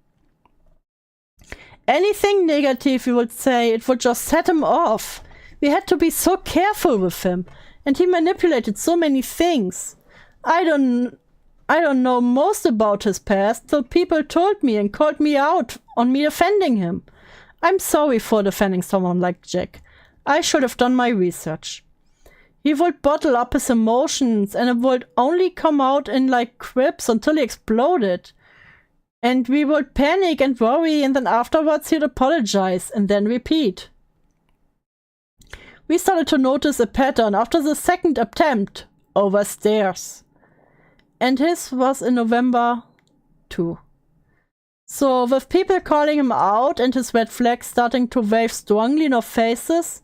Anything negative you would say, it would just set him off. We had to be so careful with him, and he manipulated so many things. I don't know most about his past till people told me and called me out on me defending him. I'm sorry for defending someone like Jack. I should have done my research. He would bottle up his emotions and it would only come out in like quips until he exploded. And we would panic and worry and then afterwards he'd apologize and then repeat. We started to notice a pattern after the second attempt overstairs. And his was in November too. So with people calling him out and his red flags starting to wave strongly in our faces,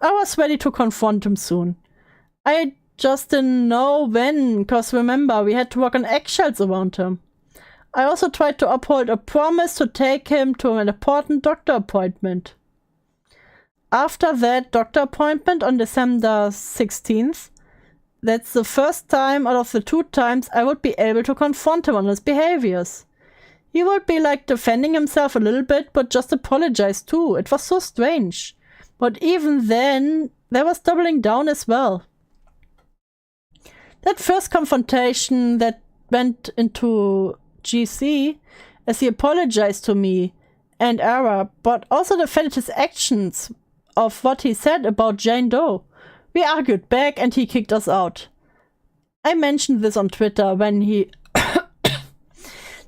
I was ready to confront him soon. I just didn't know when, cause remember, we had to walk on eggshells around him. I also tried to uphold a promise to take him to an important doctor appointment. After that doctor appointment on December 16th, that's the first time out of the 2 times I would be able to confront him on his behaviors. He would be like defending himself a little bit, but just apologize too. It was so strange. But even then, there was doubling down as well. That first confrontation that went into GC, as he apologized to me and Ara, but also defended his actions of what he said about Jane Doe. We argued back and he kicked us out. I mentioned this on Twitter when he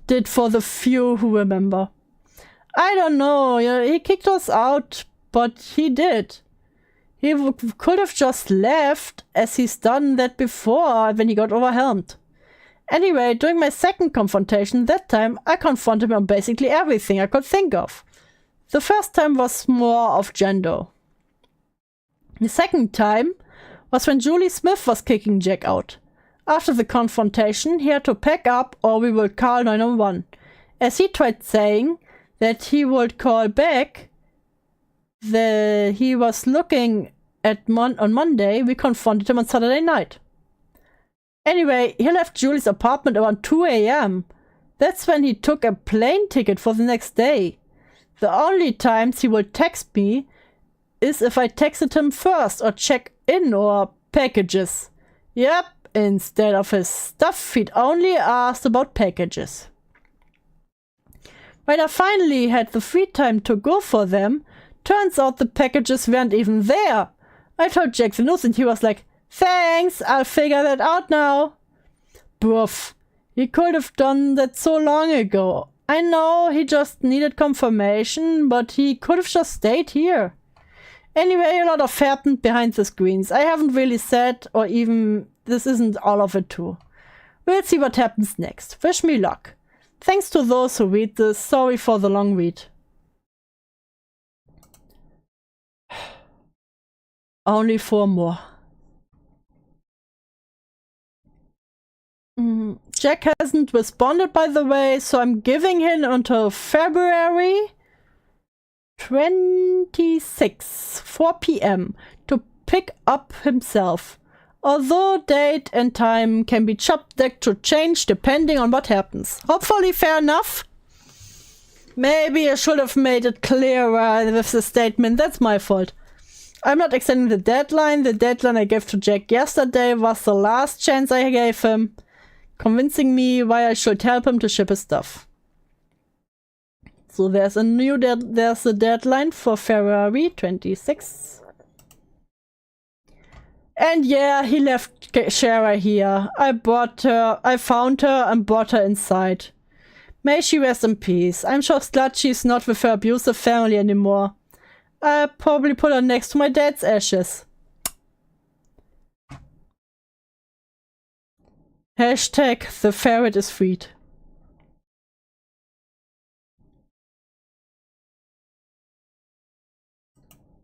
did, for the few who remember. I don't know, he kicked us out, but he did. He could have just left, as he's done that before when he got overwhelmed. Anyway, during my second confrontation, that time, I confronted him on basically everything I could think of. The first time was more of Jane Doe. The second time was when Julie Smith was kicking Jack out. After the confrontation, he had to pack up or we would call 911. As he tried saying that he would call back, he was looking at on Monday, we confronted him on Saturday night. Anyway, he left Julie's apartment around 2 a.m. That's when he took a plane ticket for the next day. The only times he would text me is if I texted him first or check in or packages. Yep. Instead of his stuff, he'd only asked about packages. When I finally had the free time to go for them, turns out the packages weren't even there. I told Jack the news and he was like, "Thanks, I'll figure that out now." Bruv, he could have done that so long ago. I know he just needed confirmation, but he could have just stayed here. Anyway, a lot of happened behind the screens. I haven't really said, or even this isn't all of it too. We'll see what happens next. Wish me luck. Thanks to those who read this. Sorry for the long read. Only 4 more. Jack hasn't responded, by the way, so I'm giving him until February 26, 4 p.m. to pick up himself. Although date and time can be chopped deck to change depending on what happens. Hopefully fair enough. Maybe I should have made it clearer with the statement. That's my fault. I'm not extending the deadline. The deadline I gave to Jack yesterday was the last chance I gave him, convincing me why I should help him to ship his stuff. So there's a deadline for February 26th. And yeah, he left Shara here. I found her and brought her inside. May she rest in peace. I'm just glad she's not with her abusive family anymore. I'll probably put her next to my dad's ashes. Hashtag the ferret is freed.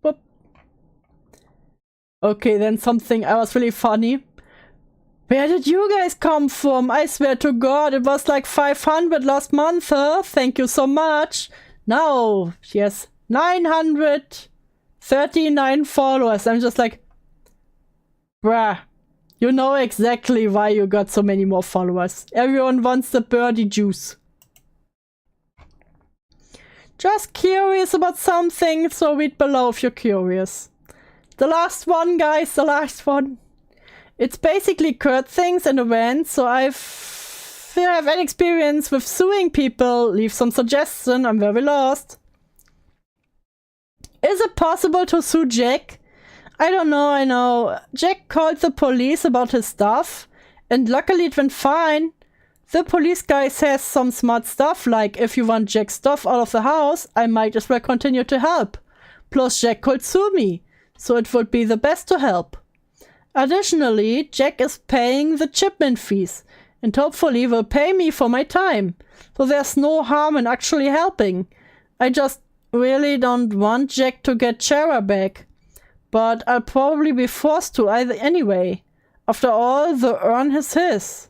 Boop. Okay, then something else really funny. Where did you guys come from? I swear to God, it was like 500 last month, huh? Thank you so much. Now, she has 939 followers. I'm just like, bruh, you know exactly why you got so many more followers. Everyone wants the birdie juice. Just curious about something, so read below if you're curious. The last one, guys, the last one. It's basically Kurt things and events, so if you have any experience with suing people, leave some suggestion. I'm very lost. Is it possible to sue Jack? I don't know, I know. Jack called the police about his stuff, and luckily it went fine. The police guy says some smart stuff, like, if you want Jack's stuff out of the house, I might as well continue to help. Plus Jack could sue me. so it would be the best to help. Additionally, Jack is paying the shipment fees, and hopefully will pay me for my time, so there's no harm in actually helping. I just really don't want Jack to get Chara back, but I'll probably be forced to either anyway. After all, the urn is his.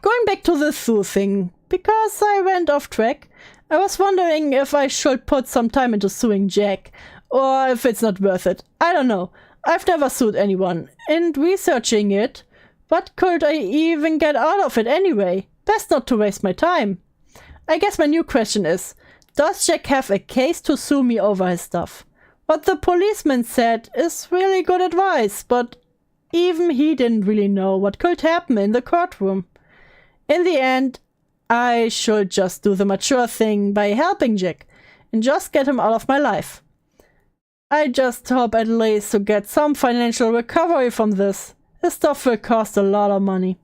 Going back to the zoo thing, because I went off track, I was wondering if I should put some time into suing Jack, or if it's not worth it. I don't know. I've never sued anyone, and researching it, what could I even get out of it anyway? Best not to waste my time. I guess my new question is, does Jack have a case to sue me over his stuff? What the policeman said is really good advice, but even he didn't really know what could happen in the courtroom. In the end, I should just do the mature thing by helping Jack, and just get him out of my life. I just hope at least to get some financial recovery from this. This stuff will cost a lot of money.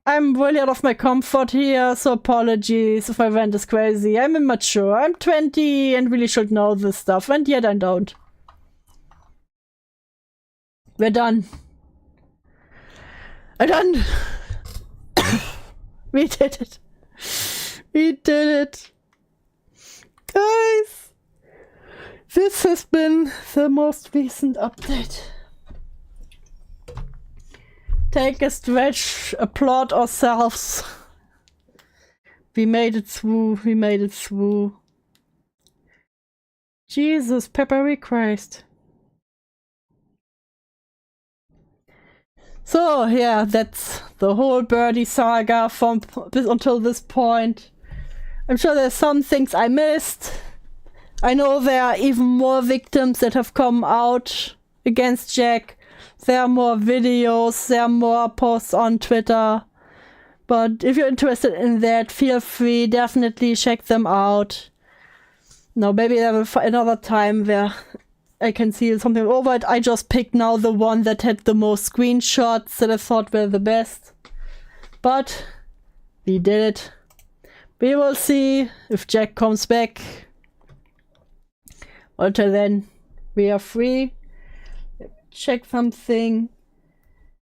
I'm really out of my comfort here, so apologies if my rant is crazy. I'm immature. I'm 20 and really should know this stuff, and yet I don't. We're done. I'm done. We did it. We did it. Guys, this has been the most recent update. Take a stretch, applaud ourselves. We made it through, we made it through. Jesus, peppery Christ. So, yeah, that's the whole Birdie saga from until this point. I'm sure there's some things I missed. I know there are even more victims that have come out against Jack. There are more videos, there are more posts on Twitter. But if you're interested in that, feel free, definitely check them out. Now, maybe there will be another time where I can see something over it. I just picked now the one that had the most screenshots that I thought were the best. But we did it. We will see if Jack comes back. Until then, we are free. Check something.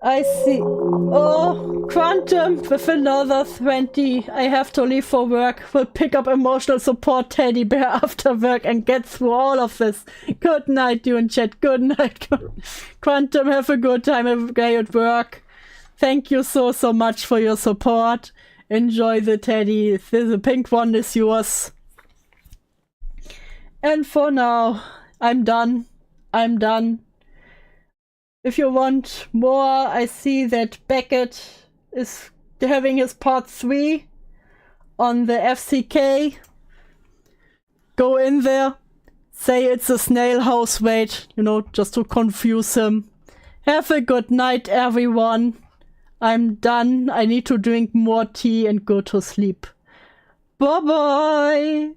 I see. Oh, Quantum with another 20. I have to leave for work. Will pick up emotional support teddy bear after work and get through all of this. Good night, you in chat. Good night. Quantum, have a good time, have a day at work. Thank you so much for your support. Enjoy the teddy. The pink one is yours. And for now, I'm done. I'm done. If you want more, I see that Beckett is having his part 3 on the FCK. Go in there. Say it's a snail house weight, you know, just to confuse him. Have a good night, everyone. I'm done. I need to drink more tea and go to sleep. Bye-bye.